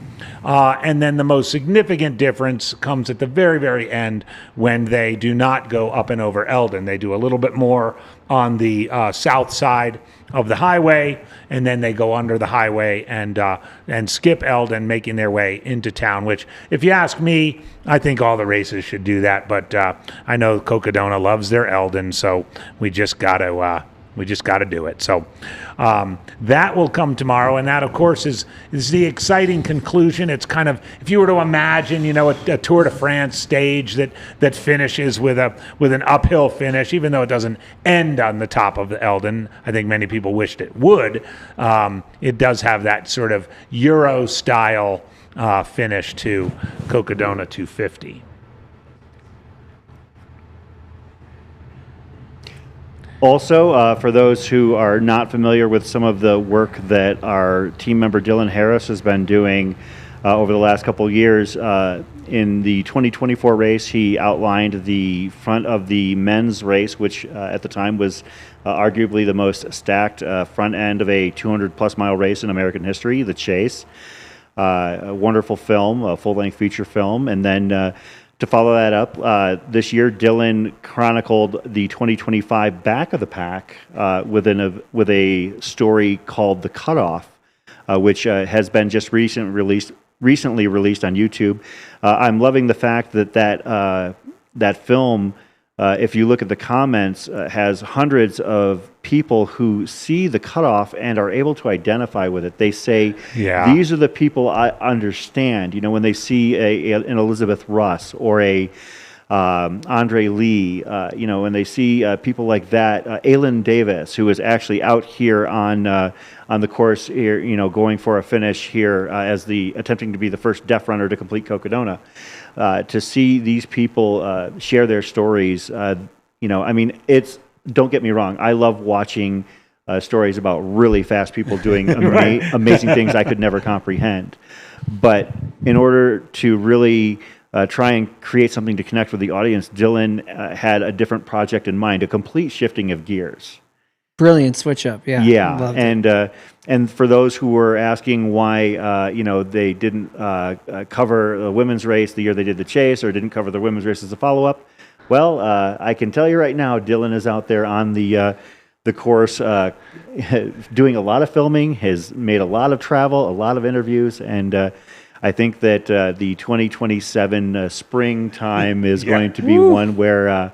And then the most significant difference comes at the very, very end when they do not go up and over Eldon. They do a little bit more on the south side of the highway, and then they go under the highway and skip Eldon, making their way into town, which, if you ask me, I think all the races should do that. But I know Cocodona loves their Eldon, so we just got to do it. So that will come tomorrow, and that, of course, is the exciting conclusion. It's kind of, if you were to imagine, a Tour de France stage that finishes with an uphill finish, even though it doesn't end on the top of the Eldon. I think many people wished it would. It does have that sort of Euro-style finish to Cocodona 250. Also, for those who are not familiar with some of the work that our team member Dylan Harris has been doing over the last couple of years, in the 2024 race, he outlined the front of the men's race, which at the time was arguably the most stacked front end of a 200-plus mile race in American history, The Chase. A wonderful film, a full-length feature film. And then to follow that up, this year, Dylan chronicled the 2025 back of the pack with a story called The Cutoff, which has been just recently released on YouTube. I'm loving the fact that film if you look at the comments, has hundreds of people who see the cutoff and are able to identify with it. They say, these are the people I understand. You know, when they see an Elizabeth Russ or a Andre Lee, you know, when they see people like that, Aylin Davis, who is actually out here on the course here, you know, going for a finish here as attempting to be the first deaf runner to complete Cocodona. To see these people share their stories, you know, I mean, don't get me wrong, I love watching stories about really fast people doing amazing things I could never comprehend. But in order to really try and create something to connect with the audience, Dylan had a different project in mind, a complete shifting of gears. Brilliant switch up. Yeah. Yeah. Loved And for those who were asking why, you know, they didn't cover the women's race the year they did the chase, or didn't cover the women's race as a follow-up, well, I can tell you right now, Dylan is out there on the course doing a lot of filming, has made a lot of travel, a lot of interviews, and I think that the 2027 springtime is going to be one where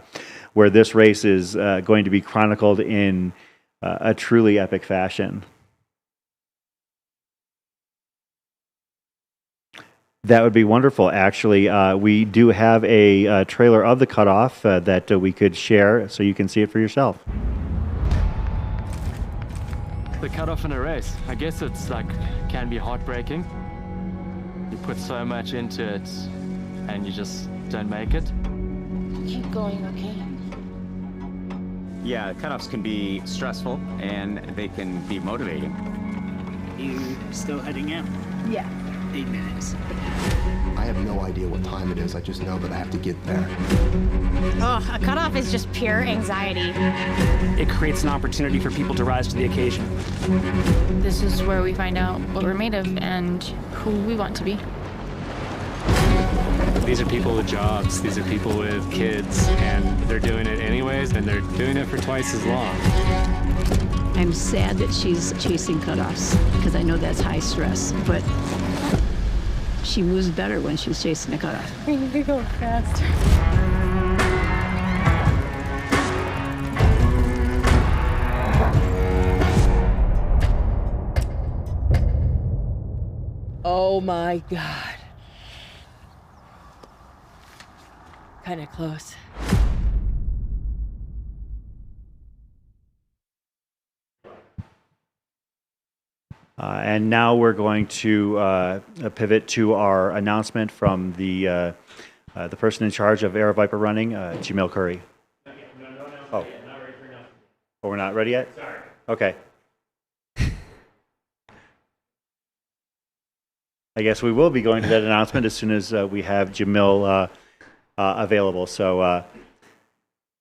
this race is going to be chronicled in a truly epic fashion. That would be wonderful. Actually, we do have a trailer of the cutoff that we could share, so you can see it for yourself. The cutoff in a race, I guess it's like, can be heartbreaking. You put so much into it and you just don't make it. Keep going, okay? Yeah, cutoffs can be stressful and they can be motivating. You still heading out? Yeah. 8 minutes. I have no idea what time it is. I just know that I have to get there. Oh, a cutoff is just pure anxiety. It creates an opportunity for people to rise to the occasion. This is where we find out what we're made of and who we want to be. These are people with jobs, these are people with kids, and they're doing it anyways, and they're doing it for twice as long. I'm sad that she's chasing cutoffs, because I know that's high stress, but she moves better when she's chasing a cutoff. We need to go fast. Oh my God. Kind of close. And now we're going to pivot to our announcement from the person in charge of Air Viper running, Jamil Curry. Oh, we're not ready yet? Sorry. Okay. I guess we will be going to that announcement as soon as we have Jamil available. So,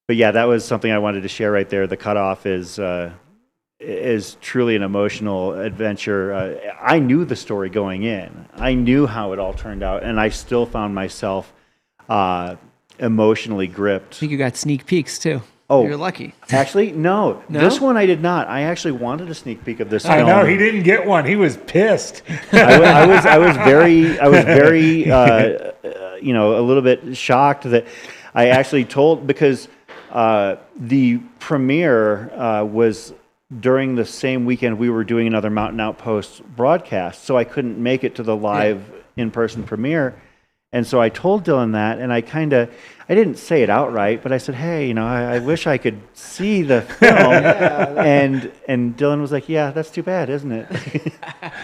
but yeah, that was something I wanted to share right there. The cutoff is truly an emotional adventure. I knew the story going in. I knew how it all turned out, and I still found myself emotionally gripped. I think you got sneak peeks too. Oh, you're lucky. Actually, no. No? This one I did not. I actually wanted a sneak peek of this film. I know he didn't get one. He was pissed. I was very, you know, a little bit shocked that I actually told, because the premiere was during the same weekend we were doing another Mountain Outpost broadcast, so I couldn't make it to the live in-person premiere. And so I told Dylan that, and I didn't say it outright, but I said, hey, you know, I wish I could see the film. And Dylan was like, yeah, that's too bad, isn't it?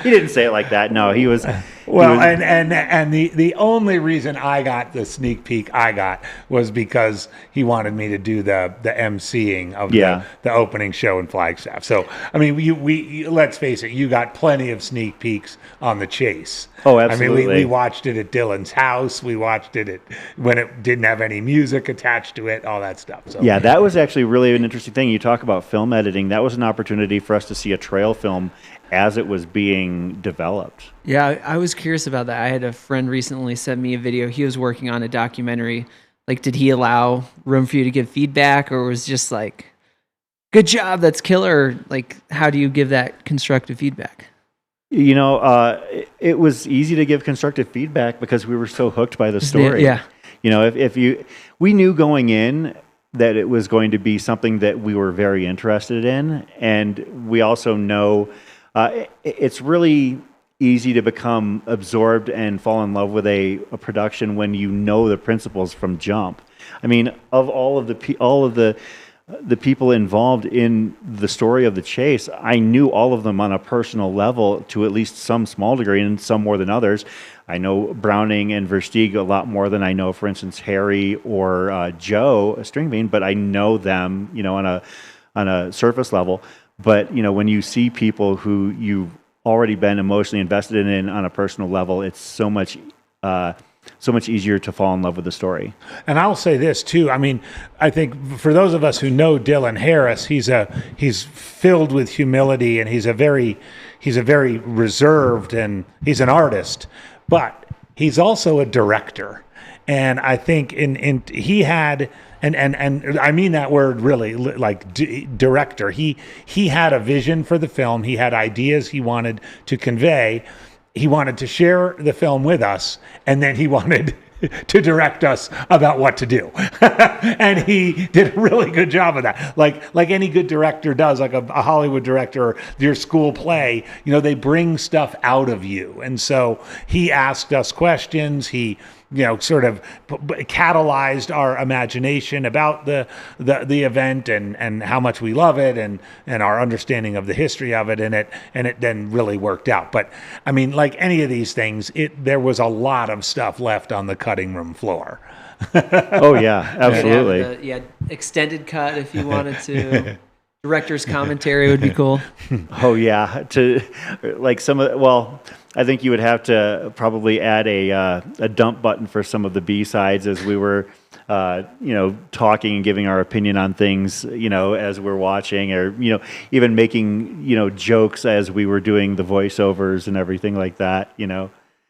He didn't say it like that. No, he was. Well, and the only reason I got the sneak peek I got was because he wanted me to do the emceeing of the opening show in Flagstaff. So, I mean, we let's face it, you got plenty of sneak peeks on the chase. Oh, absolutely. I mean, we watched it at Dylan's house. We watched it when it didn't have any music attached to it, all that stuff. So yeah, that was actually really an interesting thing. You talk about film editing. That was an opportunity for us to see a trail film as it was being developed. Yeah, I was curious about that. I had a friend recently send me a video. He was working on a documentary. Like, did he allow room for you to give feedback, or was just like, good job, that's killer? Like, how do you give that constructive feedback? You know, it was easy to give constructive feedback because we were so hooked by the story. Yeah. You know, we knew going in that it was going to be something that we were very interested in. And we also know it's really easy to become absorbed and fall in love with a production when you know the principles from jump. I mean, of all of the people involved in the story of the chase, I knew all of them on a personal level to at least some small degree, and some more than others. I know Browning and Versteeg a lot more than I know, for instance, Harry or Joe, a string bean, but I know them, on a surface level. But, when you see people who you've already been emotionally invested in on a personal level, it's so much easier to fall in love with the story. And I'll say this too. I mean, I think for those of us who know Dylan Harris, he's filled with humility, and he's a very reserved, and he's an artist, but he's also a director. And I think he had, and I mean that word really, like director. He had a vision for the film. He had ideas he wanted to convey. He wanted to share the film with us, and then he wanted to direct us about what to do. And he did a really good job of that. Like any good director does, like a Hollywood director or your school play, they bring stuff out of you. And so he asked us questions. He sort of catalyzed our imagination about the event and how much we love it and our understanding of the history of it, and it then really worked out. But I mean, like any of these things, there was a lot of stuff left on the cutting room floor. Oh yeah, absolutely. Yeah, extended cut if you wanted to. Director's commentary would be cool. Oh yeah, I think you would have to probably add a dump button for some of the B-sides as we were, talking and giving our opinion on things, as we're watching, or even making jokes as we were doing the voiceovers and everything like that.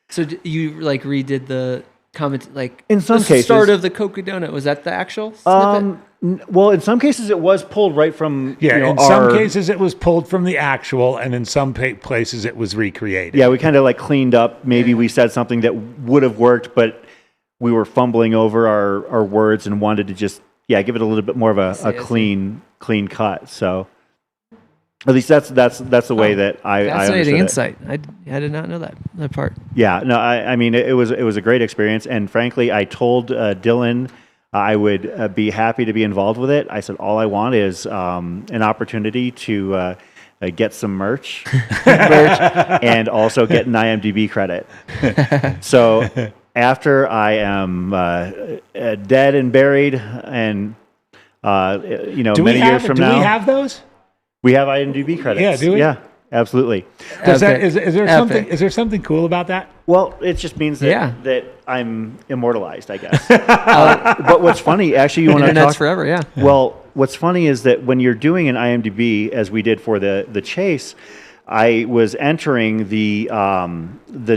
So you redid the comment, in some cases, start of the Cocodona. Was that the actual snippet? Well, in some cases it was pulled right from. Yeah, in some cases it was pulled from the actual, and in some places it was recreated. Yeah, we kind of cleaned up. Maybe we said something that would have worked, but we were fumbling over our words and wanted to just give it a little bit more of a clean cut. So at least that's the way that I fascinating insight. I did not know that part. Yeah, no, I mean it was a great experience, and frankly, I told Dylan I would be happy to be involved with it. I said all I want is an opportunity to get some merch, and also get an IMDb credit. So after I am dead and buried, and many years from now, do we have those? We have IMDb credits. Yeah, do we? Yeah, absolutely. Is there something cool about that? Well, it just means that I'm immortalized, I guess. But what's funny, actually, you want to talk forever, yeah. Well, what's funny is that when you're doing an IMDb, as we did for the chase, I was entering the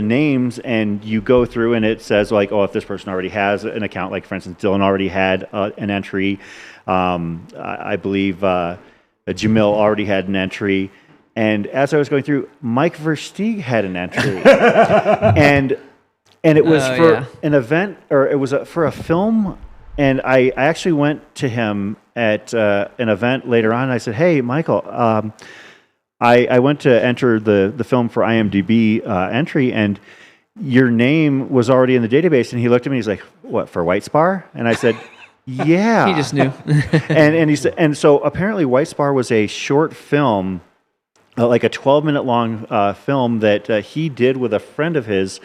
names, and you go through, and it says if this person already has an account, like for instance, Dylan already had an entry. I believe Jamil already had an entry. And as I was going through, Mike Versteeg had an entry, and it was for an event, or it was for a film. And I actually went to him at an event later on. And I said, "Hey, Michael, I went to enter the film for IMDb entry, and your name was already in the database." And he looked at me. He's like, "What, for White Spar?" And I said, "Yeah." He just knew. and he said, and so apparently White Spar was a short film. Like a 12-minute long film that he did with a friend of his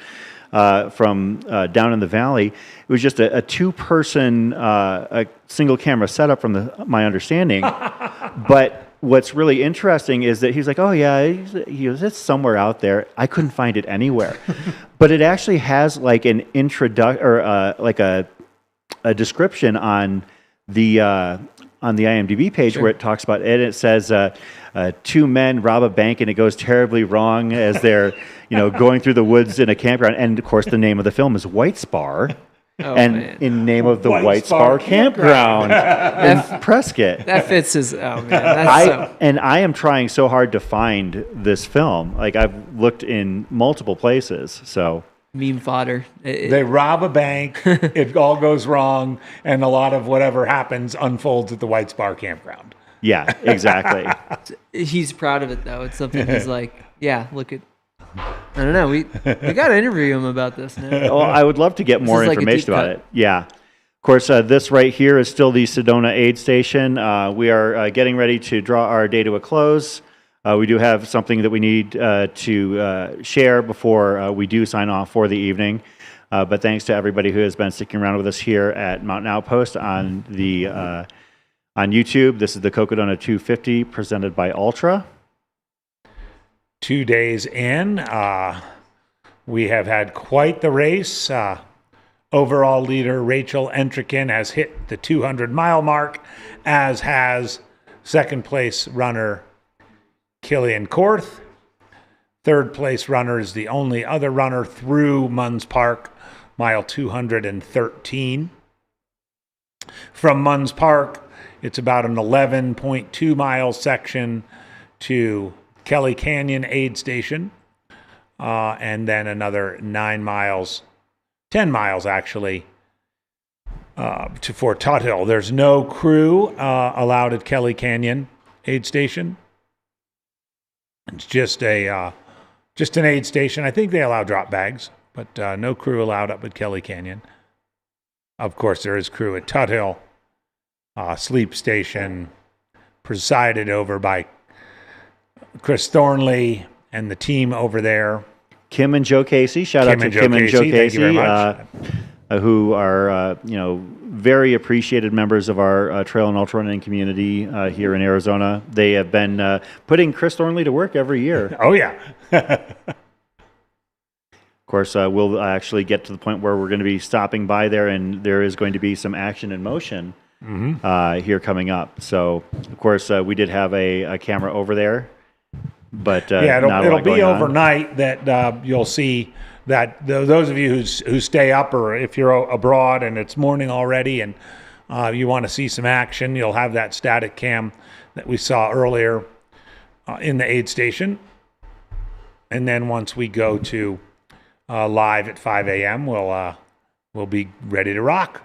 from down in the valley. It was just a two-person, a single camera setup from my understanding. But what's really interesting is that he's like, "Oh yeah, it's somewhere out there." I couldn't find it anywhere. But it actually has an introduction, or a description on the IMDb page where it talks about it. It says, two men rob a bank and it goes terribly wrong as they're, going through the woods in a campground. And of course, the name of the film is White Spar. In name of the White Spar Campground in Prescott. That fits his. Oh man, and I am trying so hard to find this film. I've looked in multiple places. So meme fodder. They rob a bank, it all goes wrong, and a lot of whatever happens unfolds at the White Spar campground. Yeah, exactly. He's proud of it though. It's something he's like, yeah, look at. I don't know. We got to interview him about this now. Well, I would love to get more information about it. Yeah. Of course, this right here is still the Sedona aid station. We are getting ready to draw our day to a close. We do have something that we need to share before we do sign off for the evening. But thanks to everybody who has been sticking around with us here at Mountain Outpost on the on YouTube. This is the Cocodona 250 presented by Ultra. 2 days in, we have had quite the race. Overall leader Rachel Entrekin has hit the 200-mile mark, as has second place runner Killian Korth. Third place runner is the only other runner through Munns Park, mile 213. From Munns Park, it's about an 11.2 mile section to Kelly Canyon aid station, and then another 9 miles, 10 miles actually, to Fort Tuthill. There's no crew allowed at Kelly Canyon aid station. It's just an aid station. I think they allow drop bags, but no crew allowed up at Kelly Canyon. Of course, there is crew at Tuthill, sleep station, presided over by Chris Thornley and the team over there. Kim and Joe Casey. Shout out to Kim and Joe Casey, who are very appreciated members of our trail and ultra running community here in Arizona. They have been putting Chris Thornley to work every year. Oh yeah. Of course, we'll actually get to the point where we're going to be stopping by there, and there is going to be some action in motion here coming up. So, of course, we did have a camera over there. But it'll be overnight that you'll see that those of you who stay up, or if you're abroad and it's morning already and you want to see some action, you'll have that static cam that we saw earlier in the aid station. And then once we go to live at 5 a.m., we'll be ready to rock.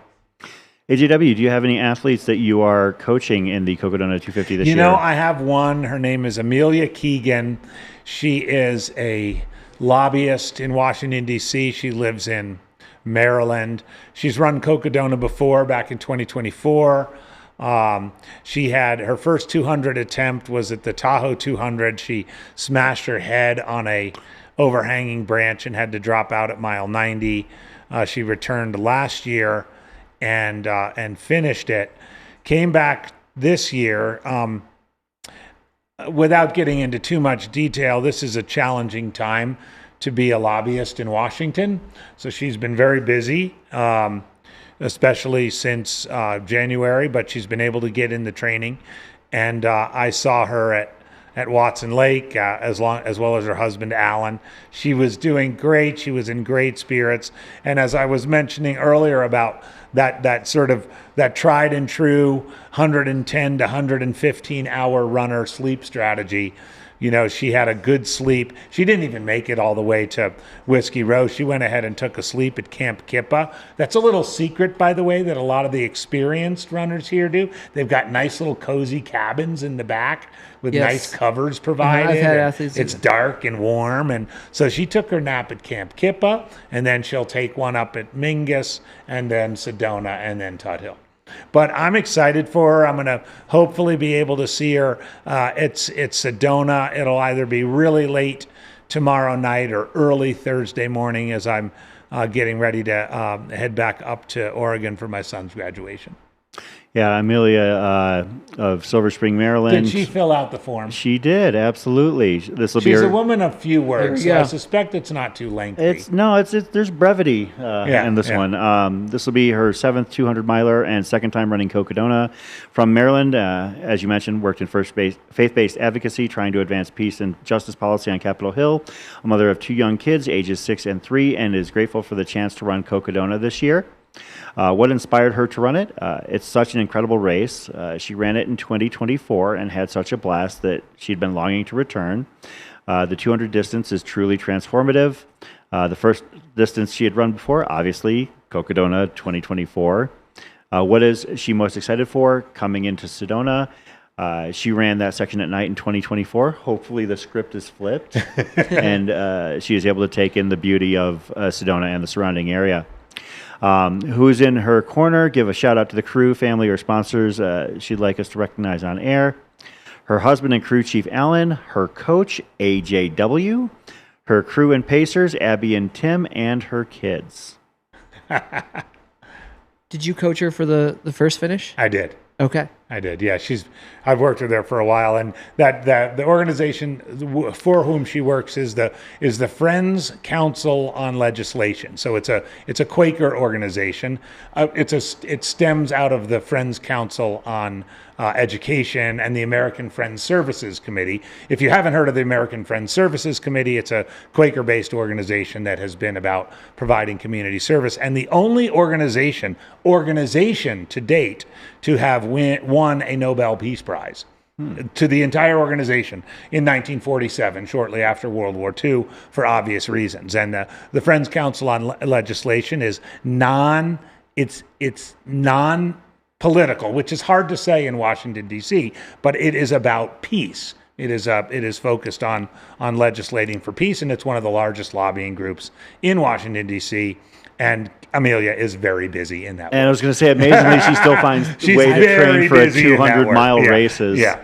AJW, do you have any athletes that you are coaching in the Cocodona 250 this year? You know, I have one. Her name is Amelia Keegan. She is a lobbyist in Washington, D.C. She lives in Maryland. She's run Cocodona before, back in 2024. She had her first 200 attempt was at the Tahoe 200. She smashed her head on a overhanging branch and had to drop out at mile 90. She returned last year and finished it. Came back this year. Without getting into too much detail, this is a challenging time to be a lobbyist in Washington. So she's been very busy, especially since January, but she's been able to get in the training. And I saw her at Watson Lake, as well as her husband, Alan. She was doing great. She was in great spirits. And as I was mentioning earlier about that sort of that tried and true 110 to 115 hour runner sleep strategy, she had a good sleep. She didn't even make it all the way to Whiskey Row. She went ahead and took a sleep at Camp Kippa. That's a little secret, by the way, that a lot of the experienced runners here do. They've got nice little cozy cabins in the back with nice covers provided. I've had athletes it's dark and warm. And so she took her nap at Camp Kippa, and then she'll take one up at Mingus, and then Sedona, and then Tuthill. But I'm excited for her. I'm going to hopefully be able to see her. It's Sedona. It'll either be really late tomorrow night or early Thursday morning as I'm getting ready to head back up to Oregon for my son's graduation. Yeah, Amelia of Silver Spring, Maryland. Did she fill out the form? She did, absolutely. This will be She's her... a woman of few words, so I suspect it's not too lengthy. There's brevity in this one. This will be her 7th 200-miler and second time running Cocodona. From Maryland, as you mentioned, worked in faith-based advocacy, trying to advance peace and justice policy on Capitol Hill. A mother of 2 young kids, ages 6 and 3, and is grateful for the chance to run Cocodona this year. What inspired her to run it? It's such an incredible race. She ran it in 2024 and had such a blast that she'd been longing to return. The 200 distance is truly transformative. The first distance she had run before, obviously, Cocodona 2024. What is she most excited for coming into Sedona? She ran that section at night in 2024. Hopefully the script is flipped and she is able to take in the beauty of Sedona and the surrounding area. Who's in her corner? Give a shout out to the crew, family, or sponsors she'd like us to recognize on air. Her husband and crew chief, Alan. Her coach, AJW. Her crew and pacers, Abby and Tim, and her kids. Did you coach her for the first finish? I did. Okay. I did. Yeah, I've worked with her for a while, and that the organization for whom she works is the Friends Council on Legislation. So it's a Quaker organization. It stems out of the Friends Council on Education and the American Friends Services Committee. If you haven't heard of the American Friends Services Committee, it's a Quaker-based organization that has been about providing community service, and the only organization to date to have won a Nobel Peace Prize to the entire organization in 1947, shortly after World War II, for obvious reasons. And the Friends Council on Legislation is it's non-political, which is hard to say in Washington, D.C., but it is about peace. It is focused on legislating for peace, and it's one of the largest lobbying groups in Washington, D.C., and Amelia is very busy in that work. And I was going to say, amazingly, she still finds a way to train for 200-mile races. Yeah.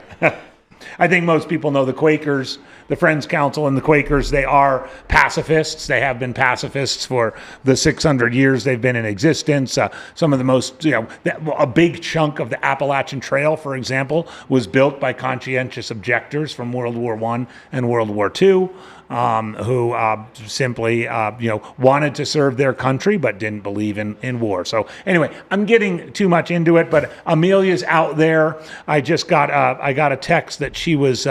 I think most people know the Quakers, the Friends Council and the Quakers. They are pacifists. They have been pacifists for the 600 years they've been in existence. Some of the most, a big chunk of the Appalachian Trail, for example, was built by conscientious objectors from World War I and World War II. Who simply, wanted to serve their country but didn't believe in war. So anyway, I'm getting too much into it, but Amelia's out there. I got a text that she was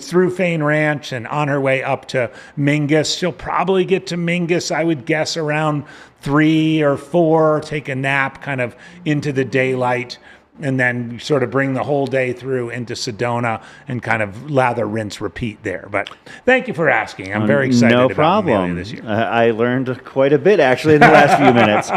through Fain Ranch and on her way up to Mingus. She'll probably get to Mingus, I would guess, around 3 or 4, take a nap kind of into the daylight, and then sort of bring the whole day through into Sedona and kind of lather, rinse, repeat there. But thank you for asking. I'm very excited about Amelia this year. I learned quite a bit, actually, in the last few minutes.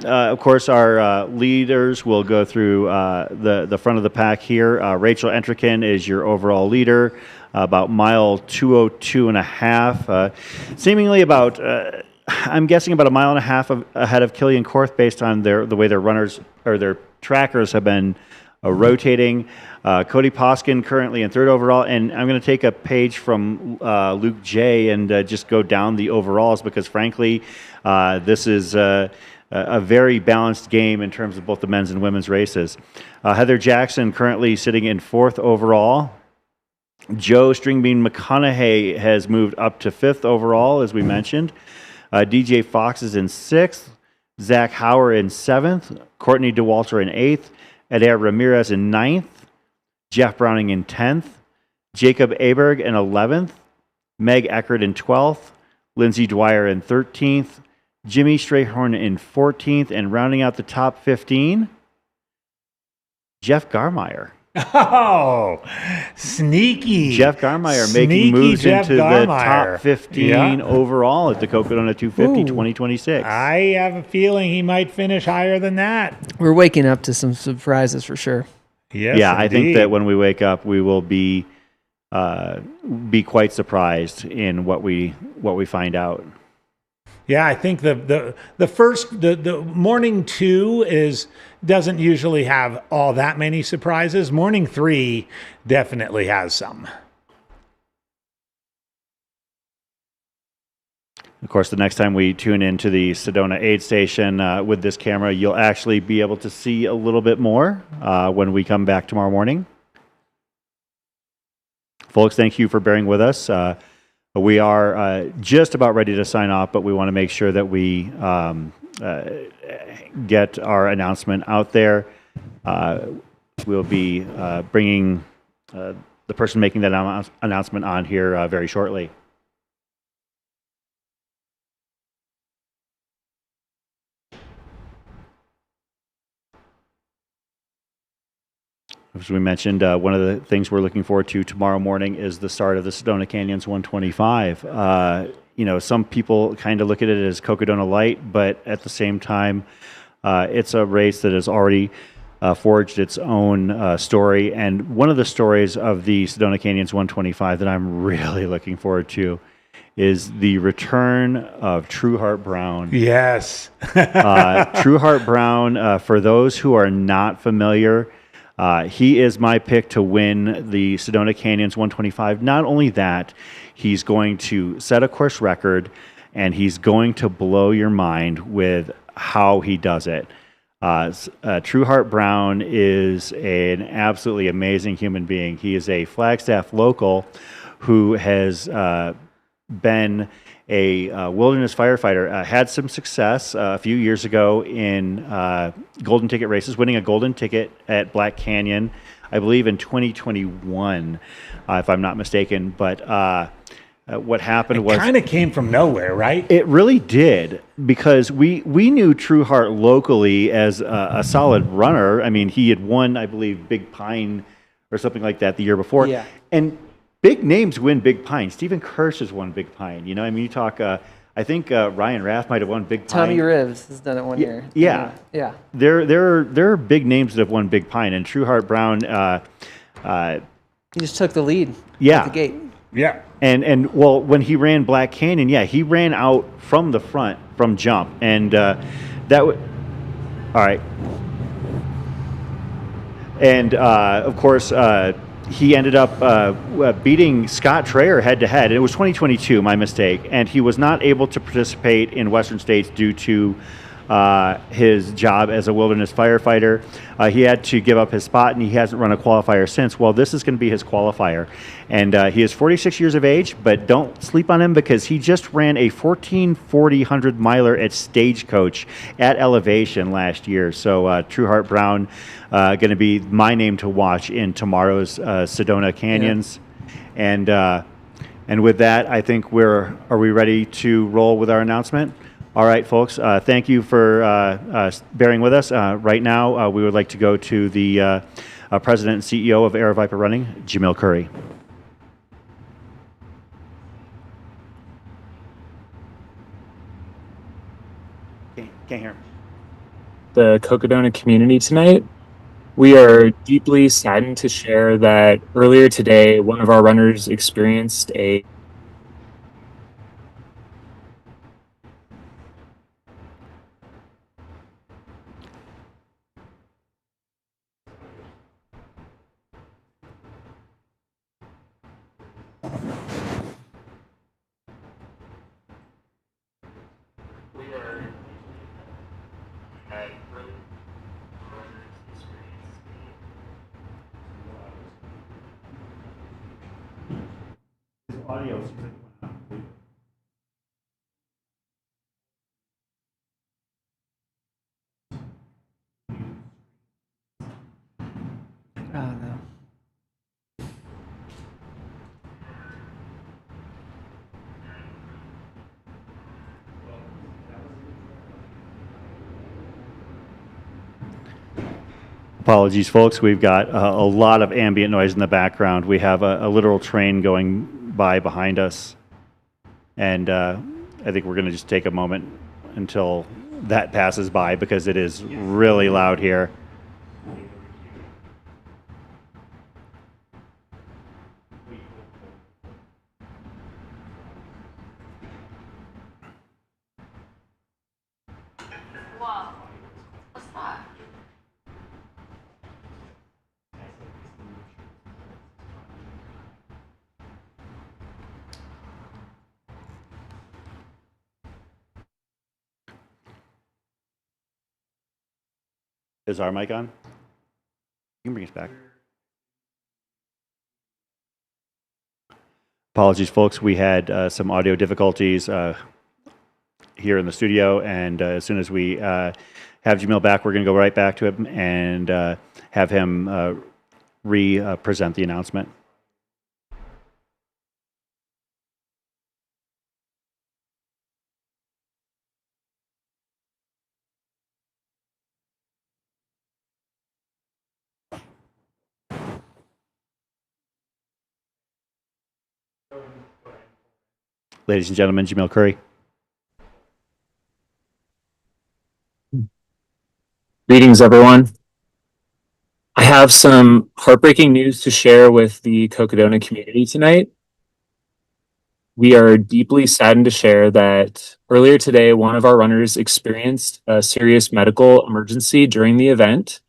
Of course, our leaders will go through the front of the pack here. Rachel Entrekin is your overall leader, about mile 202 and a half, seemingly about... I'm guessing about a mile and a half ahead of Killian Korth based on the way their runners or their trackers have been rotating. Cody Poskin currently in third overall, and I'm going to take a page from Luke J and just go down the overalls because, frankly, this is a very balanced game in terms of both the men's and women's races. Heather Jackson currently sitting in fourth overall. Joe Stringbean McConaughey has moved up to fifth overall, as we mentioned. DJ Fox is in sixth. Zach Hauer in seventh. Courtney Dauwalter in eighth. Adair Ramirez in ninth. Jeff Browning in 10th. Jacob Aberg in 11th. Meg Eckert in 12th. Lindsay Dwyer in 13th. Jimmy Strayhorn in 14th. And rounding out the top 15, Jeff Garmeyer. Oh, sneaky. Jeff Garmeyer making moves into the top 15 overall at the Cocodona 250 2026. I have a feeling he might finish higher than that. We're waking up to some surprises for sure. Yes, yeah, I think that when we wake up, we will be quite surprised in what we find out. Yeah, I think the morning 2 doesn't usually have all that many surprises. Morning 3 definitely has some. Of course, the next time we tune into the Sedona aid station with this camera, you'll actually be able to see a little bit more when we come back tomorrow morning. Folks, thank you for bearing with us. We are just about ready to sign off, but we want to make sure that we get our announcement out there. We'll be bringing the person making that announcement on here very shortly. As we mentioned, one of the things we're looking forward to tomorrow morning is the start of the Sedona Canyons 125. you know, some people kind of look at it as Cocodona Light, but at the same time, it's a race that has already forged its own story. And one of the stories of the Sedona Canyons 125 that I'm really looking forward to is the return of True Heart Brown. Yes. True Heart Brown, for those who are not familiar, he is my pick to win the Sedona Canyons 125. Not only that, he's going to set a course record, and he's going to blow your mind with how he does it. True Heart Brown is an absolutely amazing human being. He is a Flagstaff local who has been a wilderness firefighter, had some success a few years ago in golden ticket races, winning a golden ticket at Black Canyon, I believe in 2021, if I'm not mistaken. But what happened was... It kind of came from nowhere, right? It really did, because we knew True Heart locally as a solid runner. I mean, he had won, I believe, Big Pine or something like that the year before. Yeah. And big names win Big Pine. Stephen Kirsch has won Big Pine. You know, I mean, you talk, I think Ryan Raff might have won Big Pine. Tommy Rivs has done it one year. Yeah. Yeah. There are big names that have won Big Pine, and True Heart Brown... he just took the lead yeah. at the gate. Yeah. And well, when he ran Black Canyon, yeah, he ran out from the front, from jump. And that would... All right. And, of course... he ended up beating Scott Traer head-to-head. It was 2022, my mistake. And he was not able to participate in Western States due to his job as a wilderness firefighter. He had to give up his spot, and he hasn't run a qualifier since. Well, this is going to be his qualifier. And he is 46 years of age, but don't sleep on him, because he just ran a 1440 100-miler at Stagecoach at elevation last year. So True Heart Brown going to be my name to watch in tomorrow's Sedona Canyons. Yeah. And with that, I think are we ready to roll with our announcement? All right, folks, thank you for bearing with us. Right now, we would like to go to the President and CEO of Air Viper Running, Jamil Curry. Can't hear him. The Cocodona community tonight. We are deeply saddened to share that earlier today, one of our runners experienced a Audio. Oh, no. Apologies, folks. We've got a lot of ambient noise in the background. We have a literal train going by behind us. And I think we're going to just take a moment until that passes by, because it is really loud here. Is our mic on? You can bring us back. Apologies, folks. We had some audio difficulties here in the studio, and as soon as we have Jamil back, we're going to go right back to him and have him re-present the announcement. Ladies and gentlemen, Jamil Curry. Greetings, everyone. I have some heartbreaking news to share with the Cocodona community tonight. We are deeply saddened to share that earlier today, one of our runners experienced a serious medical emergency during the event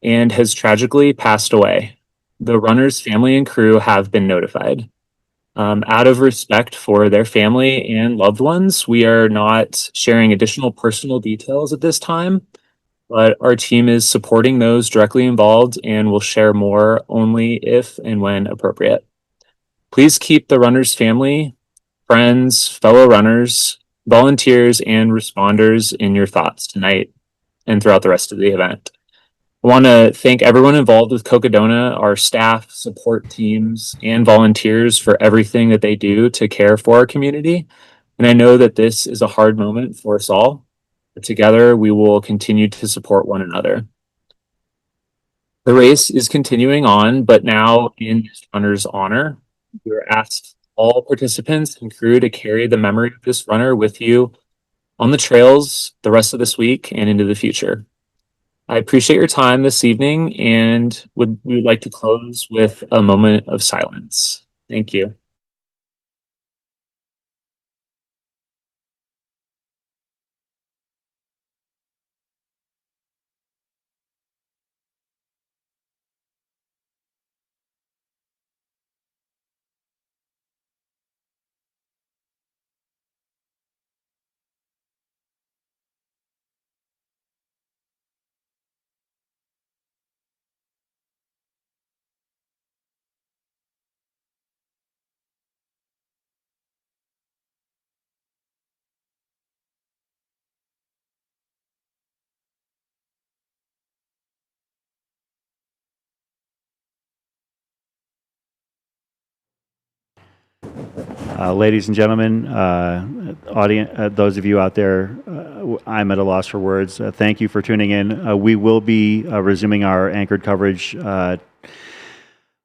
and has tragically passed away. The runner's family and crew have been notified. Out of respect for their family and loved ones, we are not sharing additional personal details at this time, but our team is supporting those directly involved and will share more only if and when appropriate. Please keep the runner's family, friends, fellow runners, volunteers, and responders in your thoughts tonight and throughout the rest of the event. I want to thank everyone involved with Cocodona, our staff, support teams, and volunteers for everything that they do to care for our community. And I know that this is a hard moment for us all, but together we will continue to support one another. The race is continuing on, but now in this runner's honor. We are asked all participants and crew to carry the memory of this runner with you on the trails the rest of this week and into the future. I appreciate your time this evening and we would like to close with a moment of silence. Thank you. Ladies and gentlemen, audience, those of you out there, I'm at a loss for words. Thank you for tuning in. We will be resuming our anchored coverage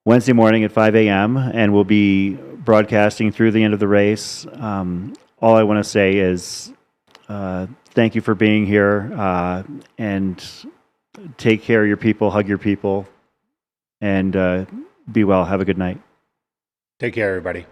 Wednesday morning at 5 a.m. and we'll be broadcasting through the end of the race. All I want to say is thank you for being here and take care of your people, hug your people, and be well. Have a good night. Take care, everybody.